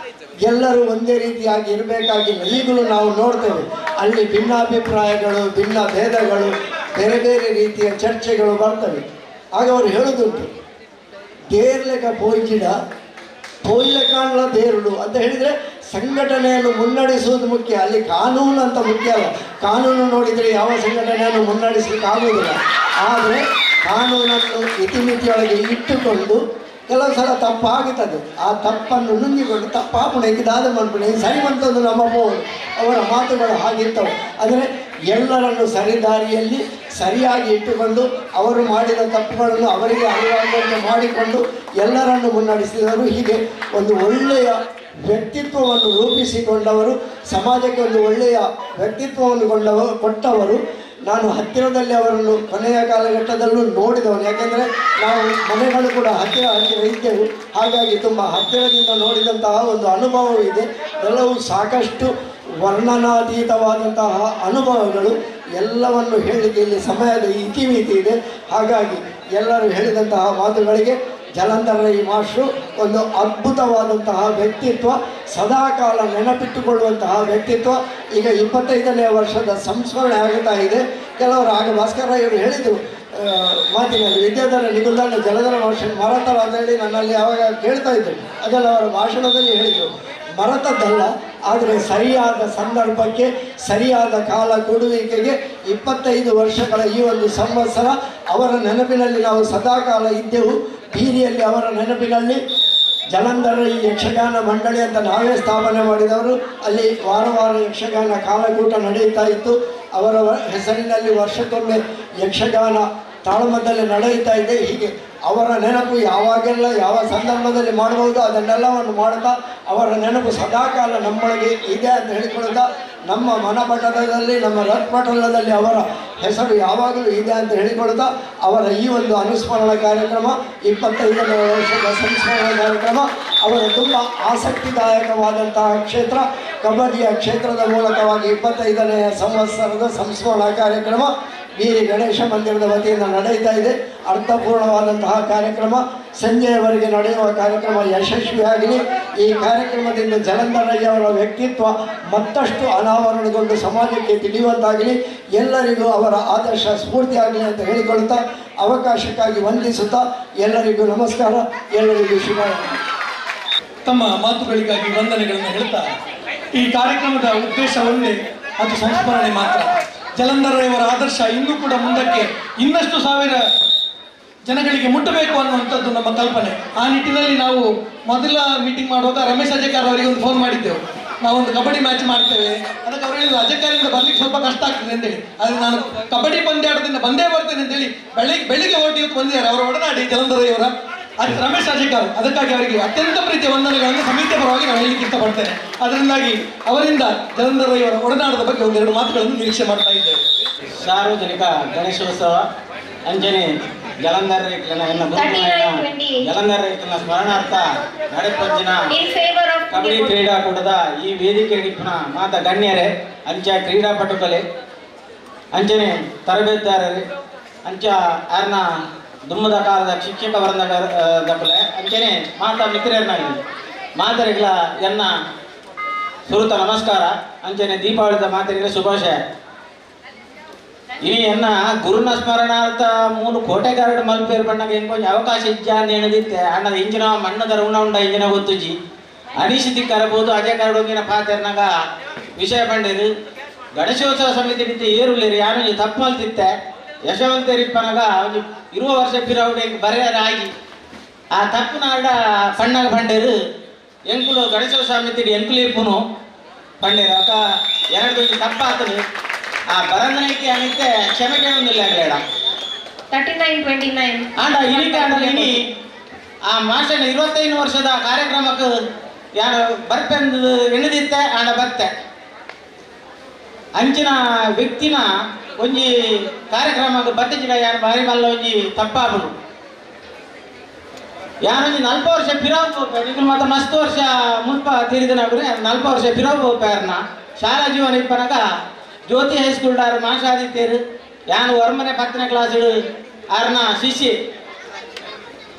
ಎಲ್ಲರೂ ಒಂದೇ ರೀತಿಯಾಗಿ ಇರಬೇಕಾಗಿಲ್ಲ. ಈಗಲೂ ನಾವು ನೋಡ್ತೇವೆ ಅಲ್ಲಿ ಭಿನ್ನಾಭಿಪ್ರಾಯಗಳು, ಭಿನ್ನ ಭೇದಗಳು, ಬೇರೆ ಬೇರೆ ರೀತಿಯ ಚರ್ಚೆಗಳು ಬರ್ತವೆ. ಆಗ ಅವರು ಹೇಳುವುದುಂಟು, ದೇರ್ಲೆಗ ಪೋಯ್ಜಿಡ ಪೋಯಿಲೆ ಕಾಣಲ ದೇರುಡು ಅಂತ ಹೇಳಿದರೆ ಸಂಘಟನೆಯನ್ನು ಮುನ್ನಡೆಸುವುದು ಮುಖ್ಯ. ಅಲ್ಲಿ ಕಾನೂನು ಅಂತ ಮುಖ್ಯ ಅಲ್ಲ. ಕಾನೂನು ನೋಡಿದರೆ ಯಾವ ಸಂಘಟನೆಯನ್ನು ಮುನ್ನಡೆಸಲಿಕ್ಕೆ ಆಗುವುದಿಲ್ಲ. ಆದರೆ ಕಾನೂನನ್ನು ಇತಿಮಿತಿಯೊಳಗೆ ಇಟ್ಟುಕೊಂಡು ಕೆಲವು ಸಲ ತಪ್ಪಾಗುತ್ತದೆ. ಆ ತಪ್ಪನ್ನು ನುಂಗಿಕೊಂಡು ತಪ್ಪಾಪಣೆಗೆ ದಾದ ಮಾಡ್ಬಿಡಿ ಸರಿ ಬಂತದ್ದು ನಮ್ಮ ಬೋಳು ಅವರ ಮಾತುಗಳು ಹಾಗಿರ್ತವೆ. ಅಂದರೆ ಎಲ್ಲರನ್ನು ಸರಿದಾರಿಯಲ್ಲಿ ಸರಿಯಾಗಿ ಇಟ್ಟುಕೊಂಡು ಅವರು ಮಾಡಿದ ತಪ್ಪುಗಳನ್ನು ಅವರಿಗೆ ಅರಿವಾಗುವಂತೆ ಮಾಡಿಕೊಂಡು ಎಲ್ಲರನ್ನು ಮುನ್ನಡೆಸಿದವರು. ಹೀಗೆ ಒಂದು ಒಳ್ಳೆಯ ವ್ಯಕ್ತಿತ್ವವನ್ನು ರೂಪಿಸಿಕೊಂಡವರು, ಸಮಾಜಕ್ಕೆ ಒಂದು ಒಳ್ಳೆಯ ವ್ಯಕ್ತಿತ್ವವನ್ನು ಕೊಟ್ಟವರು. ನಾನು ಹತ್ತಿರದಲ್ಲಿ ಅವರನ್ನು ಕೊನೆಯ ಕಾಲಘಟ್ಟದಲ್ಲೂ ನೋಡಿದವನು. ಯಾಕೆಂದರೆ ನಾವು ಮನೆಗಳು ಕೂಡ ಹತ್ತಿರ ಇದ್ದೆವು. ಹಾಗಾಗಿ ತುಂಬ ಹತ್ತಿರದಿಂದ ನೋಡಿದಂತಹ ಒಂದು ಅನುಭವವಿದೆ. ಎಲ್ಲವೂ ಸಾಕಷ್ಟು ವರ್ಣನಾತೀತವಾದಂತಹ ಅನುಭವಗಳು. ಎಲ್ಲವನ್ನು ಹೇಳಲಿಕ್ಕೆ ಇಲ್ಲಿ ಸಮಯದ ಇತಿಮಿತಿ ಇದೆ. ಹಾಗಾಗಿ ಎಲ್ಲರೂ ಹೇಳಿದಂತಹ ಮಾತುಗಳಿಗೆ ಜಲಂಧರ್ ರೈ ಮಾಸ್ಟ್ರು ಒಂದು ಅದ್ಭುತವಾದಂತಹ ವ್ಯಕ್ತಿತ್ವ, ಸದಾಕಾಲ ನೆನಪಿಟ್ಟುಕೊಳ್ಳುವಂತಹ ವ್ಯಕ್ತಿತ್ವ. ಈಗ 25ನೇ ವರ್ಷದ ಸಂಸ್ಮರಣೆ ಆಗುತ್ತಾ ಇದೆ. ಕೆಲವರು ಆಗ ಭಾಸ್ಕರ್ ರೈ ಅವರು ಹೇಳಿದರು ಮಾತಿನಲ್ಲಿ, ವಿದ್ಯಾಧರ ನಿಗುಲ್ದಾಂಡ ಜಲಧರ ಮಾಸ್ಟರ್ ಮರಾಠರ ಅಂತ ಹೇಳಿ ನನ್ನಲ್ಲಿ ಯಾವಾಗ ಕೇಳ್ತಾ ಇದ್ದರು. ಅದೆಲ್ಲ ಅವರ ಭಾಷಣದಲ್ಲಿ ಹೇಳಿದರು. ಮರೆತದ್ದಲ್ಲ, ಆದರೆ ಸರಿಯಾದ ಸಂದರ್ಭಕ್ಕೆ ಸರಿಯಾದ ಕಾಲ ಕೊಡುವಿಕೆಗೆ 25 ವರ್ಷಗಳ ಈ ಒಂದು ಸಂವತ್ಸರ ಅವರ ನೆನಪಿನಲ್ಲಿ ನಾವು ಸದಾಕಾಲ ಇದ್ದೆವು. ಬೀರಿಯಲ್ಲಿ ಅವರ ನೆನಪಿನಲ್ಲಿ ಜಲಂಧರ್ ರೈ ಯಕ್ಷಗಾನ ಮಂಡಳಿ ಅಂತ ನಾವೇ ಸ್ಥಾಪನೆ ಮಾಡಿದವರು. ಅಲ್ಲಿ ವಾರ ವಾರ ಯಕ್ಷಗಾನ ಕಾಲಕೂಟ ನಡೆಯುತ್ತಾ ಇತ್ತು. ಅವರ ಹೆಸರಿನಲ್ಲಿ ವರ್ಷಕ್ಕೊಮ್ಮೆ ಯಕ್ಷಗಾನ ತಾಳಮದ್ದಲೆ ನಡೆಯುತ್ತಾ ಇದೆ. ಹೀಗೆ ಅವರ ನೆನಪು ಯಾವಾಗೆಲ್ಲ ಯಾವ ಸಂದರ್ಭದಲ್ಲಿ ಮಾಡಬಹುದು ಅದನ್ನೆಲ್ಲವನ್ನು ಮಾಡುತ್ತಾ ಅವರ ನೆನಪು ಸದಾಕಾಲ ನಮ್ಮೊಳಗೆ ಇದೆ ಅಂತ ಹೇಳಿಕೊಳ್ಳುತ್ತಾ ನಮ್ಮ ಮನಪಟಲದಲ್ಲಿ, ನಮ್ಮ ರಥಪಟಲದಲ್ಲಿ ಅವರ ಹೆಸರು ಯಾವಾಗಲೂ ಇದೆ ಅಂತ ಹೇಳಿಕೊಳ್ಳುತ್ತಾ ಅವರ ಈ ಒಂದು ಅನುಸ್ಮರಣ ಕಾರ್ಯಕ್ರಮ, 25ನೇ ವರ್ಷದ ಸಂಸ್ಮರಣ ಕಾರ್ಯಕ್ರಮ ಅವರ ತುಂಬ ಆಸಕ್ತಿದಾಯಕವಾದಂತಹ ಕ್ಷೇತ್ರ ಕಬಡ್ಡಿಯ ಕ್ಷೇತ್ರದ ಮೂಲಕವಾಗಿ 25ನೇ ಸಂವತ್ಸರದ ಸಂಸ್ಮರಣ ಕಾರ್ಯಕ್ರಮ ಬೀರಿ ಗಣೇಶ ಮಂದಿರದ ವತಿಯಿಂದ ನಡೆಯುತ್ತಾ ಇದೆ. ಅರ್ಥಪೂರ್ಣವಾದಂತಹ ಕಾರ್ಯಕ್ರಮ. ಸಂಜೆಯವರೆಗೆ ನಡೆಯುವ ಕಾರ್ಯಕ್ರಮ ಯಶಸ್ವಿಯಾಗಲಿ. ಈ ಕಾರ್ಯಕ್ರಮದಿಂದ ಜಲಂಧರ್ ರೈ ಅವರ ವ್ಯಕ್ತಿತ್ವ ಮತ್ತಷ್ಟು ಅನಾವರಣಗೊಂಡು ಸಮಾಜಕ್ಕೆ ತಿಳಿಯುವಂತಾಗಲಿ, ಎಲ್ಲರಿಗೂ ಅವರ ಆದರ್ಶ ಸ್ಫೂರ್ತಿಯಾಗಲಿ ಅಂತ ಹೇಳಿಕೊಳ್ಳುತ್ತಾ ಅವಕಾಶಕ್ಕಾಗಿ ವಂದಿಸುತ್ತಾ ಎಲ್ಲರಿಗೂ ನಮಸ್ಕಾರ, ಎಲ್ಲರಿಗೂ ಶುಭ. ತಮ್ಮ ಮಾತುಗಳಿಗಾಗಿ ವಂದನೆಗಳನ್ನು ಹೇಳ್ತಾ ಈ ಕಾರ್ಯಕ್ರಮದ ಉದ್ದೇಶ ಒಂದೇ, ಅದು ಸಂಸ್ಮರಣೆ ಮಾತ್ರ. ಜಲಂಧರ್ ರೈ ಅವರ ಆದರ್ಶ ಇನ್ನೂ ಕೂಡ ಮುಂದಕ್ಕೆ ಇನ್ನಷ್ಟು ಸಾವಿರ ಜನಗಳಿಗೆ ಮುಟ್ಟಬೇಕು ಅನ್ನುವಂಥದ್ದು ನಮ್ಮ ಕಲ್ಪನೆ. ಆ ನಿಟ್ಟಿನಲ್ಲಿ ನಾವು ಮೊದಲ ಮೀಟಿಂಗ್ ಮಾಡುವಾಗ ರಮೇಶ್ ಅಜೇಕಾರ್ ಅವರಿಗೆ ಒಂದು ಫೋನ್ ಮಾಡಿದ್ದೆವು. ನಾವೊಂದು ಕಬಡ್ಡಿ ಮ್ಯಾಚ್ ಮಾಡ್ತೇವೆ, ಅದಕ್ಕೆ ಅವರು ಹೇಳಿದ್ರು ಅಜೇಕಾರಿಂದ ಬರ್ಲಿಕ್ಕೆ ಸ್ವಲ್ಪ ಕಷ್ಟ ಆಗ್ತದೆ ಅಂತೇಳಿ. ಆದರೆ ನಾನು ಕಬಡ್ಡಿ ಪಂದ್ಯಾಟದಿಂದ ಬಂದೇ ಬರ್ತೇನೆ ಅಂತೇಳಿ ಬೆಳಿಗ್ಗೆ ಹೊರಟಿ ಇವತ್ತು ಬಂದಿದ್ದಾರೆ. ಅವರ ಒಡನಾಡಿ ಜಲಂಧರ್ ರೈ ಅವರ ರಮೇಶ್ ಅಜೇಕಾರ್. ಅದಕ್ಕಾಗಿ ಅವರಿಗೆ ಅತ್ಯಂತ ಪ್ರೀತಿಯ ವಂದನೆಗಳನ್ನು ಸಮಿತಿಯ ಪರವಾಗಿ ನಾನು ಹೇಳಲಿಕ್ಕೆ ಇಷ್ಟಪಡ್ತೇನೆ. ಅದರಿಂದಾಗಿ ಅವರಿಂದ ಜಲಂಧರ್ ರೈ ಅವರ ಒಡನಾಟದ ಬಗ್ಗೆ ಒಂದೆರಡು ಮಾತುಗಳನ್ನು ನಿರೀಕ್ಷೆ ಮಾಡ್ತಾ ಇದ್ದೇವೆ. ಸಾರ್ವಜನಿಕ ಗಣೇಶೋತ್ಸವ ಅಂಜನೆ ಜಲಂಧರ್ ರೈತನ ಜಲಂಧರ್ ರೈತನ ಸ್ಮರಣಾರ್ಥ ನಡೆಪಂಚಿನ ಕಬಡ್ಡಿ ಕ್ರೀಡಾಕೂಟದ ಈ ವೇದಿಕೆಗೆ ಮಾತ ಗಣ್ಯರೇ, ಅಂಚ ಕ್ರೀಡಾಪಟುಗಳೇ, ಅಂಚನೆ ತರಬೇತುದಾರರೇ, ಅಂಚ ಯಾರನ್ನ ದುಮ್ಮದ ಕಾಲದ ಶಿಕ್ಷಕ ವರ್ಗದಕ್ಕಲೆ ಅಂಚನೆ ಮಾತಾ ಮಿತ್ರರನ್ನಾಗಿ ಮಾತರಿಗಳ ಎನ್ನ ಸುರುತ ನಮಸ್ಕಾರ. ಅಂಚನೆ ದೀಪಾವಳಿದ ಮಾತರಿಗಳ ಶುಭಾಶಯ. ಇನಿ ಎನ್ನ ಗುರುನ ಸ್ಮರಣಾರ್ಥ 3 ಕೋಟೆಗಾರಡು ಮಲ್ಪೇರು ಬಣ್ಣಗೆ ಹೆಂಗೊಂದು ಅವಕಾಶ ಇಜ್ಜ ಅಂತ ಹೇಳಿದ್ದೆ. ಅಣ್ಣದ ಇಂಜಿನ ಮಣ್ಣದ ಋಣ ಉಂಡ ಇಂಜಿನ ಗೊತ್ತುಜಿ ಅನಿಸಿತಿ ಕರಬಹುದು ಅಜಯ ಕರಡೋಗಿನ ಪಾತೆರ್ನಾಗ ವಿಷಯ ಬಂಡಿರು ಗಣೇಶೋತ್ಸವ ಸಮಿತಿ ಬಿದ್ದು ಏರುಳ್ಳೇರಿ ಯಾರು ತಪ್ಪು ಮಲ್ತಿತ್ತೆ ಯಶವಂತರಿಪ್ಪನಾಗ ಒಂದು 20 ವರ್ಷ ಪಿರೌಡೆ ಬರೆಯರಾಗಿ ಆ ತಪ್ಪು ನಾಡ ಪಣ್ಣಾಗ ಬಂಡೇರು ಎಂಕುಲು ಗಣೇಶೋತ್ಸವ ಸಮಿತಿ ಎಂಕುಲಿಪ್ಪುನು ಬಂಡೇರು ಅಕ್ಕ ಎರಡು ತಪ್ಪಾತನು ಆ ಬರಂದನಕ್ಕೆ ಅನಿತ್ತೆ ಕ್ಷಮೆಗೆ ಒಂದಿಲ್ಲ ಬೇಡ 3929 ಆಂಡ ಇನಿ ಕಾಂಡಲ್ಲಿ ಇನಿ ಆ ಮಾಸ್ಟರ್ 25 ವರ್ಷದ ಕಾರ್ಯಕ್ರಮಕ್ಕೆ ಯಾರು ಬರ್ಪೆಂದು ಎಣದಿತ್ತೆ ಆಂಡ ಬತ್ತೆ ಅಂಚಿನ ವ್ಯಕ್ತಿನ ಒಂಜಿ ಕಾರ್ಯಕ್ರಮಕ್ಕೆ ಬತ್ತಿಜಿನ ಯಾರು ಬಾರಿ ಮಲ್ಲ ಒಂಜಿ ತಪ್ಪಾಬುದು ಯಾನೊಂಜಿ 40 ವರ್ಷ ಪಿರಾವ್ ಹೋಗ್ತಾರೆ ಈಗ ಮಾತ್ರ ಮಸ್ತ್ ವರ್ಷ ಮುಲ್ಪ ತಿರಿದನಾಗ್ರೆ 40 ವರ್ಷ ಪಿರಾವ್ ಹೋಗ್ತಾರನ್ನ ಶಾಲಾ ಜೀವನ ಇಪ್ಪನಾಗ ಜ್ಯೋತಿ ಹೈಸ್ಕೂಲ್ ಡಾರ್ ಮಾಷಾದಿತ್ತೇರು ಯಾನು ವರ್ಮನೆ 10ನೇ ಕ್ಲಾಸ್ ಆರ್ನ ಶಿಷ್ಯ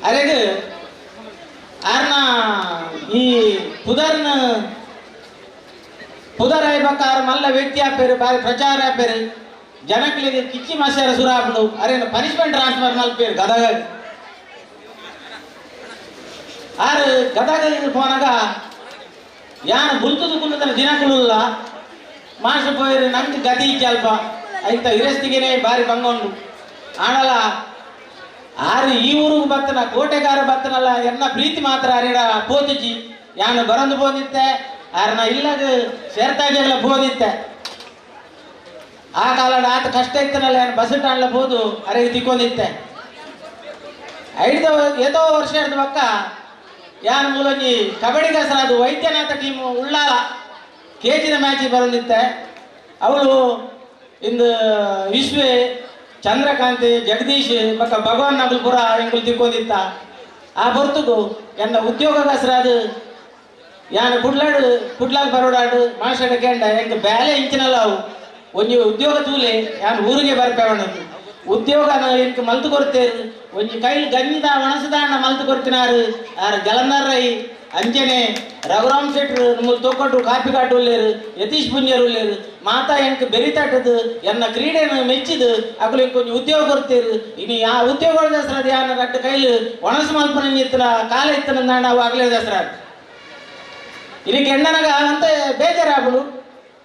ಅರೆಗೆ ಆರ್ನ ಈ ಪುದರ್ ಐಬಕ್ಕಾರ ಮಲ್ಲ ವ್ಯಕ್ತಿ ಆಪೇರು ಬಾರಿ ಪ್ರಚಾರ ಆಪೇರು ಜನಗಳಿಗೆ ಕಿಚ್ಚಿ ಮಾಸ್ಯಾರ ಸುರಾಪಡು ಅರೇನು ಪನಿಷ್ಮೆಂಟ್ ಟ್ರಾನ್ಸ್ಫರ್ ಮಲ್ಪೇರು ಗದಗ ಆರು ಗದಗ ಪೋನಾಗ ಯಾನು ಬುಲ್ತುದು ಕುಲ್ಲದನ ದಿನ ಕುಲ್ಲ ಮಾಸ ಪೋಯಿರು ನಮ್ದು ಗತಿ ಅಲ್ಪ ಆಯ್ತ ಇರಸ್ತಿಗೆನೆ ಬಾರಿ ಬಂಗೊಂಡು ಆಣಲ್ಲ ಆರು ಈ ಊರಿಗೆ ಬತ್ತನ ಕೋಟೆಗಾರ ಬತ್ತನಲ್ಲ ಎನ್ನ ಪ್ರೀತಿ ಮಾತ್ರ ಅರಿಡ ಪೋತಿಜಿ ಯಾನು ಬರಂದು ಬೋದಿತ್ತೆ ಆರನ ಇಲ್ಲಾಗ ಸೇರ್ತಾಜೆಲ್ಲ ಬೋದಿತ್ತೆ ಆ ಕಾಲದ ಆತ ಕಷ್ಟ ಇತ್ತನಲ್ಲ ಏನು ಬಸ್ ಸ್ಟ್ಯಾಂಡ್ಲ ಬೋದು ಅರೆಗೆ ತಿಕ್ಕೊಂಡಿತ್ತೆ ಏತೋ ವರ್ಷ ಹಿಡ್ದು ಪಕ್ಕ ಯಾನ್ ಮೂಲಂಜಿ ಕಬಡ್ಡಿ ಕಸರ ಅದು ವೈದ್ಯನಾಥ ಟೀಮ್ ಉಳ್ಳಾಲ ಕೇಜಿನ ಮ್ಯಾಚಿಗೆ ಬರೋದಿತ್ತೆ ಅವಳು ಇಂದು ವಿಶ್ವೆ ಚಂದ್ರಕಾಂತ್ ಜಗದೀಶ್ ಪಕ್ಕ ಭಗವಾನ್ ನಗಲ್ ಪುರ ಎಂಗುಲು ತಿಕ್ಕೊಂಡಿತ್ತ ಆ ಬರ್ತುಗು ಎನ್ನ ಉದ್ಯೋಗ ಕಸರ ಅದು ಯಾನು ಕುಡ್ಲಾಗ ಬರೋಡಾಡು ಮಾಸ್ಟರ್ ಕೆಂಡ ಎಂಕ್ ಬ್ಯಾಲೆ ಇಂಚಿನಲ್ಲ ಅವು ಒಂಜಿ ಉದ್ಯೋಗ ತೂಲೆ ಯಾನು ಊರಿಗೆ ಬರ್ಪೇವಣ್ಣದು ಉದ್ಯೋಗನ ಎಂಕ್ ಮಲ್ತು ಕೊಡ್ತೇರು ಒಂಜಿ ಕೈಲಿ ಗಂಜಿದ ಒಣಸದಾಣ ಮಲ್ತು ಕೊಡ್ತಿನಾರು ಆರು ಜಲಂಧರ್ ರೈ ಅಂಜನೆ ರಘುರಾಮ್ ಶೆಟ್ರು ನಮ್ಮಲ್ಲಿ ತೊಗೊಂಡ್ರು ಕಾಪಿ ಕಾಟು ಉಳ್ಳೇರು ಯತೀಶ್ ಪುಂಜರು ಉಳ್ಳೇರು ಮಾತಾ ಎಂಕ್ ಬೆರಿತಾಟದು ಎನ್ನ ಕ್ರೀಡೆನ ಮೆಚ್ಚಿದು ಅಕಲು ಕೊಂಚ ಉದ್ಯೋಗ ಕೊಡ್ತೇರು ಇನ್ನು ಆ ಉದ್ಯೋಗ ದಸರಾದ ಯಾನ ರಟ್ಟು ಕೈಲಿ ಒಣಸು ಮಲ್ಪನ ಇತ್ತನ ಕಾಲ ಇತ್ತನ ನಾವು ಆಗ್ಲೇ ದಸರಾ ಇದಕ್ಕೆ ಎಣ್ಣನಗ ಅಂತ ಬೇಜಾರಾಬಳು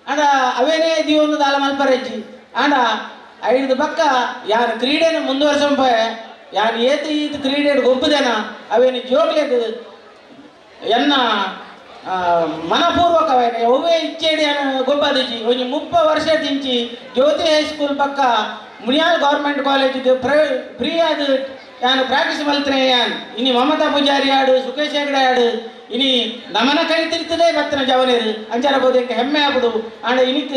ಆಂಡ ಅವೇನೇ ದಿವೊಂದು ದಾಲ ಮಲ್ಪರೆಜ್ಜಿ ಆಂಡ ಐದು ಪಕ್ಕ ಯಾರು ಕ್ರೀಡೆನ ಮುಂದುವರ್ಸಂಪ ಯಾರು ಏತು ಇದು ಕ್ರೀಡೆ ಗೊಬ್ಬದೇನ ಅವೇನು ಜೋಗ್ಲೆದು ಎನ್ನ ಮನಪೂರ್ವಕವೇನೆ ಒವ್ವೇ ಇಚ್ಚೇಡಿ ಗೊಬ್ಬದಿಚ್ಚಿ ಒಂದು 30 ವರ್ಷ ತಿಂಚಿ ಜ್ಯೋತಿ ಹೈಸ್ಕೂಲ್ ಪಕ್ಕ ಮುನಿಯಾಲ್ ಗೌರ್ಮೆಂಟ್ ಕಾಲೇಜಿಗೆ ಫ್ರೀ ಆದ ಯಾನು ಪ್ರಾಕ್ಟೀಸ್ ಮಲ್ತನೆ ಯಾನ್ ಇನಿ ಮಮತಾ ಪೂಜಾರಿ ಆಡು ಸುಖೇಶ್ ಹೆಗಡೆ ಆಡು ಇನಿ ನಮನ ಕೈ ತಿರ್ತದೆ ಬತ್ತನ ಜವನೇರು ಅಂಚಾರ ಬೋದಕ್ಕೆ ಹೆಮ್ಮೆ ಆಗ್ಬಿಡು ಆಂಡ ಇನಿಕ್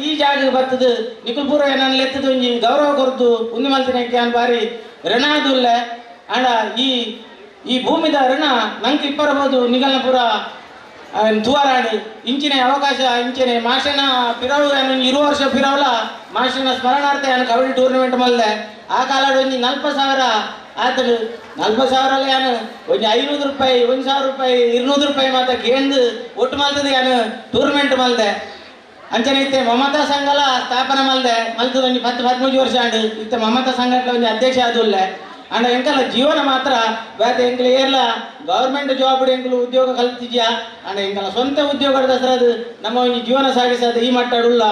ಈ ಜಾಗ ಬರ್ತದ ನಿಕುಲ್ ಪೂರ ಏನನ್ನ ಲೆತ್ತದ ಒಂಜಿ ಗೌರವ ಕೊರ್ದು ಉಂದಿ ಮಲ್ತನೆ ಯಾನ್ ಬಾರಿ ಋಣ ಆದುಲ್ಲೆ ಆಂಡ ಈ ಭೂಮಿದ ಋಣ ನಂಗೆ ಇಪ್ಪರಬಹುದು ನಿಗಲ್ನ ಪೂರ ತುವಾರಾಡು ಇಂಚಿನ ಅವಕಾಶ ಇಂಚಿನ ಮಾಷನ ಪಿರವು ಏನು 20 ವರ್ಷ ಪಿರವಲ ಮಾಷನ ಸ್ಮರಣಾರ್ಥ ಏನು ಕಬಡ್ಡಿ ಟೂರ್ನಮೆಂಟ್ ಮಲ್ದೆ ಆ ಕಾಲದ ಒಂಜಿ 40,000 ಆತನು 40,000 ಏನು ಒಂಜಿ 500 ರೂಪಾಯಿ 1,000 ರೂಪಾಯಿ 200 ರೂಪಾಯಿ ಮಾತ್ರ ಕೇಂದ್ರ ಒಟ್ಟು ಮಲ್ತದೆ ಏನು ಟೂರ್ನಮೆಂಟ್ ಮಲ್ದೆ ಅಂಚನೆ ಇತ್ತೆ ಮಮತಾ ಸಂಘಲ ಸ್ಥಾಪನೆ ಮಲ್ದೆ ಮಲ್ತದ ಒಂಜಿ 10-13 ವರ್ಷ ಆಂಡು ಇತ್ತೆ ಮಮತಾ ಸಂಘಟನೆ ಒಂಜಿ ಅಧ್ಯಕ್ಷ ಆದುಲ್ಲೆ ಅಂಡ ಎಂಕಲ ಜೀವನ ಮಾತ್ರ ಬೇತೆ ಎಂಕಲು ಏರ್ಲ ಗೌರ್ಮೆಂಟ್ ಜಾಬ್ ಎಂಕಲು ಉದ್ಯೋಗ ಕಲ್ತಿದ್ಯಾ ಅಂಡ ಎಂಕಲ ಸ್ವಂತ ಉದ್ಯೋಗದ ದಸರದು ನಮ್ಮ ಒಂಜಿ ಜೀವನ ಸಾಗಿಸದ ಈ ಮಟ್ಟಡುಲ್ಲ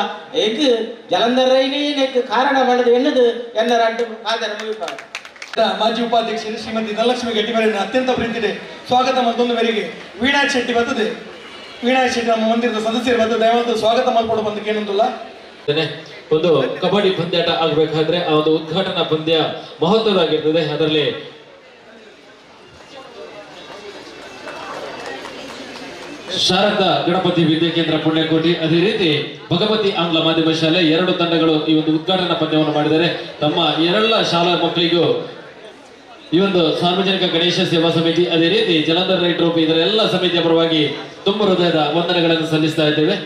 ಎಗ್ ಜಲಂಧರ್ ರೈನೇ ನೆಕ್ ಕಾರಣ ಮಾಡಿದ ಎನ್ನದು ಎಂದರ ಅಡ್ಡು ಆದರ ಮುಗಿಪಾರ ಮಾಜಿ ಉಪಾಧ್ಯಕ್ಷರು ಶ್ರೀಮತಿ ಧನಲಕ್ಷ್ಮಿ ಗಟ್ಟಿಮರಿನ ಅತ್ಯಂತ ಪ್ರೀತಿದೆ ಸ್ವಾಗತ ಮತ್ತೊಂದು ಮೇರೆಗೆ ವೀಣಾಯಕ್ ಶೆಟ್ಟಿ ಬರ್ತದೆ ವೀಣಾಯಕ್ ಶೆಟ್ಟಿ ನಮ್ಮ ಮಂದಿರದ ಸದಸ್ಯರು ಬಂದು ದಯವಾದ ಸ್ವಾಗತ ಮಾಡ್ಕೊಡು ಬಂದಕ್ಕೆ ಏನಂತಲ್ಲ ಒಂದು ಕಬಡ್ಡಿ ಪಂದ್ಯಾಟ ಆಗಬೇಕಾದ್ರೆ ಆ ಒಂದು ಉದ್ಘಾಟನಾ ಪಂದ್ಯ ಮಹತ್ವವಾಗಿರ್ತದೆ. ಅದರಲ್ಲಿ ಶಾರದಾ ಗಣಪತಿ ವಿದ್ಯಾಕೇಂದ್ರ ಪುಣ್ಯಕೋಟಿ, ಅದೇ ರೀತಿ ಭಗವತಿ ಆಂಗ್ಲ ಮಾಧ್ಯಮ ಶಾಲೆ 2 ತಂಡಗಳು ಈ ಒಂದು ಉದ್ಘಾಟನಾ ಪಂದ್ಯವನ್ನು ಮಾಡಿದರೆ ತಮ್ಮ ಎಲ್ಲ ಶಾಲಾ ಮಕ್ಕಳಿಗೂ ಈ ಒಂದು ಸಾರ್ವಜನಿಕ ಗಣೇಶ ಸೇವಾ ಸಮಿತಿ ಅದೇ ರೀತಿ ಜಲಂಧರ್ ರೈ ಟ್ರೋಫಿ ಇದರ ಎಲ್ಲ ಸಮಿತಿಯ ಪರವಾಗಿ ತುಂಬ ಹೃದಯದ ವಂದನೆಗಳನ್ನು ಸಲ್ಲಿಸ್ತಾ ಇದ್ದೇವೆ.